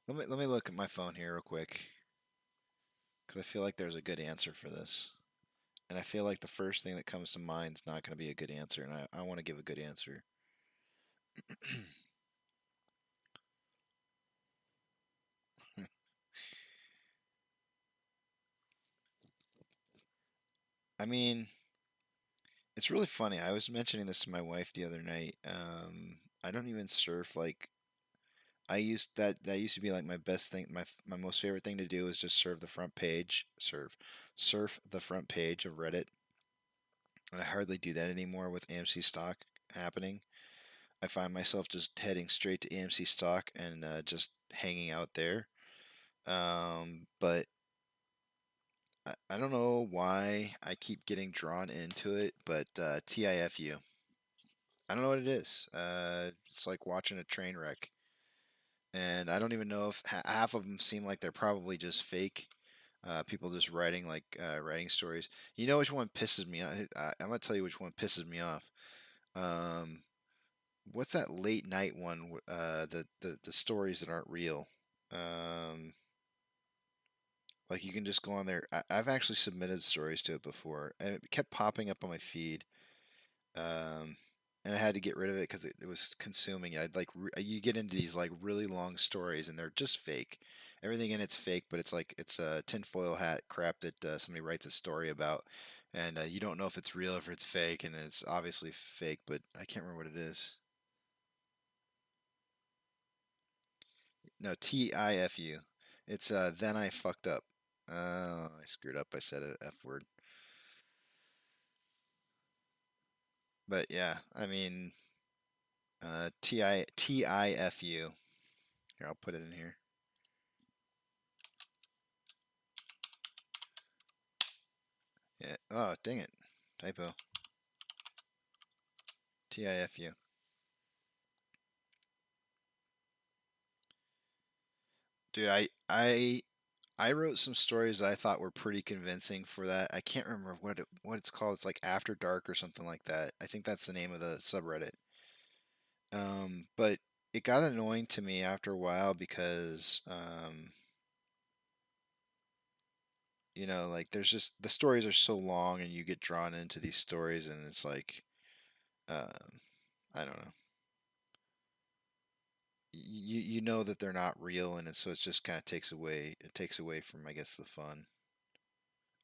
Let me look at my phone here real quick because I feel like there's a good answer for this, and I feel like the first thing that comes to mind is not going to be a good answer, and I want to give a good answer. I mean, it's really funny. I was mentioning this to my wife the other night. I don't even surf like that used to be like my best thing. My most favorite thing to do is just surf the front page of Reddit. And I hardly do that anymore with AMC stock happening. I find myself just heading straight to AMC stock and just hanging out there. But I don't know why I keep getting drawn into it, but TIFU. I don't know what it is. It's like watching a train wreck. And I don't even know if half of them seem like they're probably just fake. People just writing like writing stories. You know which one pisses me off? I'm gonna tell you which one pisses me off. Um, what's that late night one? The stories that aren't real. Um, like you can just go on there. I've actually submitted stories to it before, and it kept popping up on my feed. Um, and I had to get rid of it because it was consuming. I'd like you get into these like really long stories, and they're just fake. Everything in it's fake, but it's like it's a tinfoil hat crap that somebody writes a story about, and you don't know if it's real or if it's fake, and it's obviously fake, but I can't remember what it is. No, TIFU. It's then I fucked up. I screwed up. I said a F word. But yeah, I mean, TIFU. Here, I'll put it in here. Yeah. Oh, dang it. Typo. TIFU. Dude, I wrote some stories that I thought were pretty convincing for that. I can't remember what it's called. It's like After Dark or something like that. I think that's the name of the subreddit. But it got annoying to me after a while because you know, like there's just the stories are so long and you get drawn into these stories and it's like I don't know. You know that they're not real and so it just kind of takes away from I guess the fun.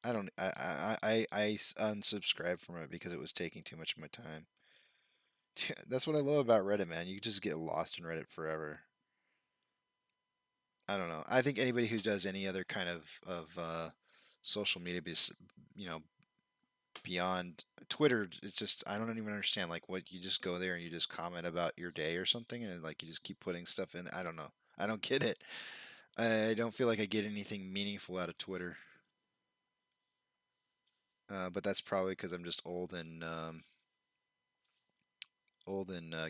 I don't I unsubscribed from it because it was taking too much of my time. That's what I love about Reddit, man. You just get lost in Reddit forever. I don't know. I think anybody who does any other kind of social media, you know, beyond Twitter, it's just I don't even understand like what you just go there and you just comment about your day or something and like you just keep putting stuff in. I don't know. I don't get it. I don't feel like I get anything meaningful out of Twitter. But that's probably because I'm just old and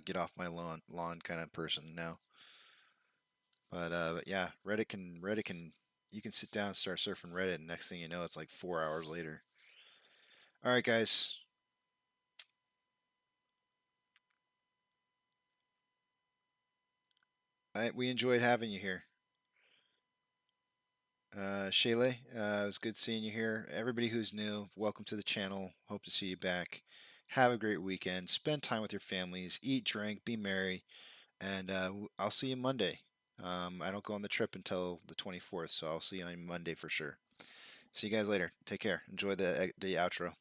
get off my lawn kind of person now. But yeah, Reddit can you can sit down and start surfing Reddit, and next thing you know, it's like 4 hours later. All right, guys. We enjoyed having you here. Shayla, it was good seeing you here. Everybody who's new, welcome to the channel. Hope to see you back. Have a great weekend. Spend time with your families. Eat, drink, be merry. And I'll see you Monday. I don't go on the trip until the 24th, so I'll see you on Monday for sure. See you guys later. Take care. Enjoy the outro.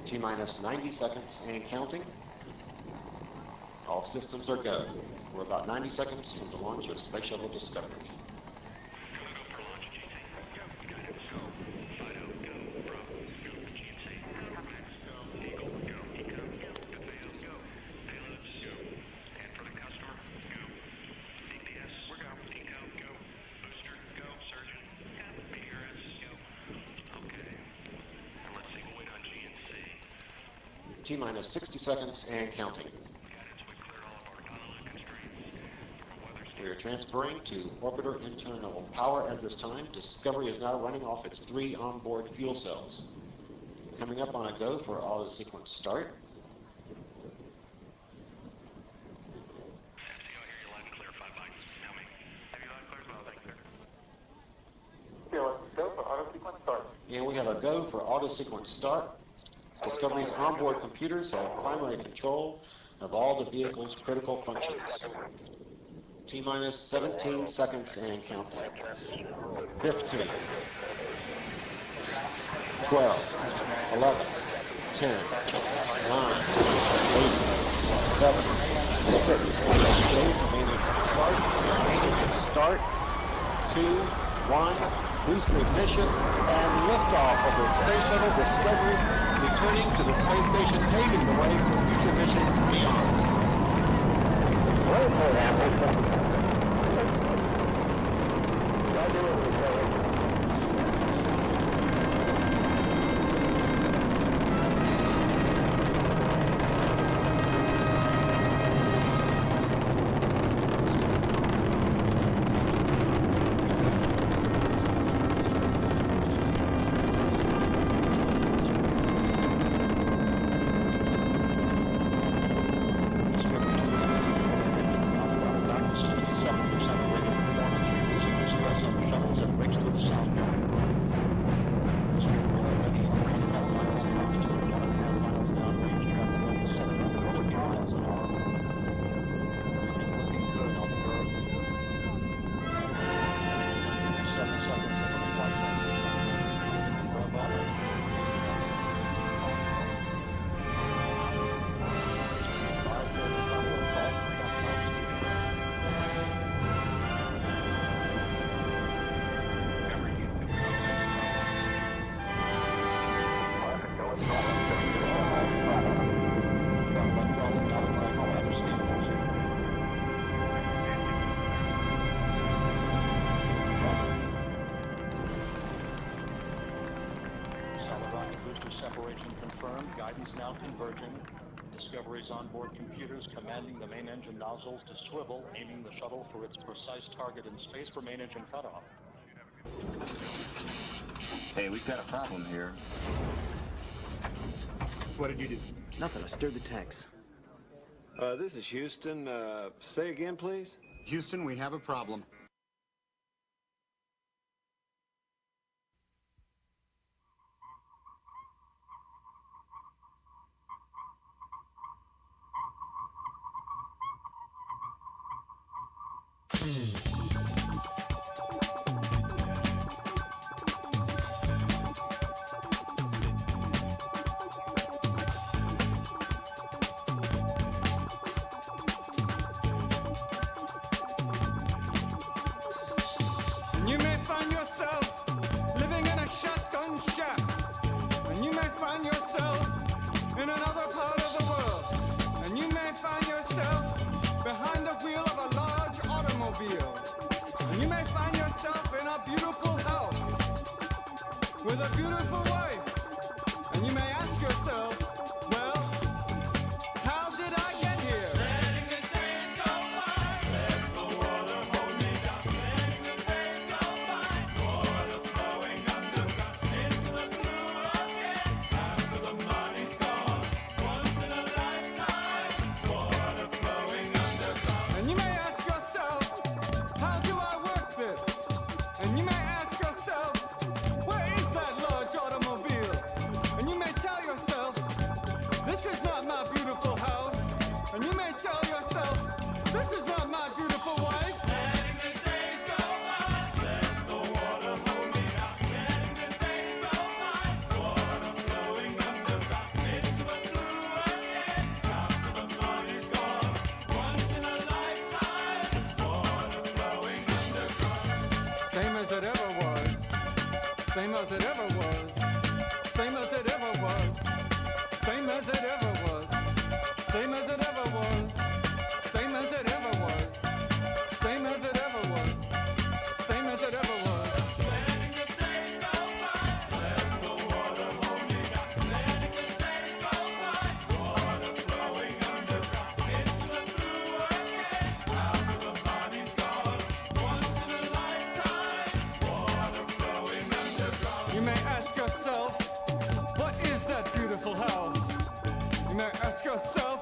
T-minus 90 seconds and counting. All systems are go. We're about 90 seconds from the launch of Space Shuttle Discovery. T-minus 60 seconds and counting. We are transferring to orbiter internal power at this time. Discovery is now running off its 3 onboard fuel cells. Coming up on a go for auto sequence start. go for auto sequence start. Discovery's onboard computers have primary control of all the vehicle's critical functions. T-minus 17 seconds and counting. 15, 12, 11, 10, 9, 8, 7, 6, main engine start, 2, 1, booster ignition, and liftoff of the Space Shuttle Discovery, returning to the space station, paving the way for future missions beyond. Separation confirmed. Guidance now converging. Discovery's onboard computers commanding the main engine nozzles to swivel, aiming the shuttle for its precise target in space for main engine cutoff. Hey, we've got a problem here. What did you do? Nothing. I stirred the tanks. This is Houston. Say again, please. Houston, we have a problem. You may find yourself living in a shotgun shack, and you may find yourself in another part of the world, and you may find yourself behind the wheel of a large automobile, and you may find yourself in a beautiful house with a beautiful wife, and you may ask yourself, well, how did I get here? Letting the days go by, let the water hold me down. Letting the days go by, water flowing underground into the blue again. After the money's gone, once in a lifetime, water flowing underground. And you may ask yourself, how do I work this? And you may ask yourself, where is that large automobile? And you may tell yourself, this is not my beautiful house. And you may tell yourself, this is not my beautiful wife. Letting the days go by, let the water hold me down. Letting the days go by, water flowing underground into the blue again. After the money's gone, once in a lifetime, water flowing underground. Same as it ever was. Same as it ever was. Same as it ever was. Same as it ever was. Same as it ever was. Same as it ever was. Same as it ever was. Same as it ever was. Letting the days go by, let the water hold me down. Letting the days go by, water flowing underground into the blue again. After the money's gone, once in a lifetime, water flowing underground. You may ask yourself, what is that beautiful house? You may ask yourself,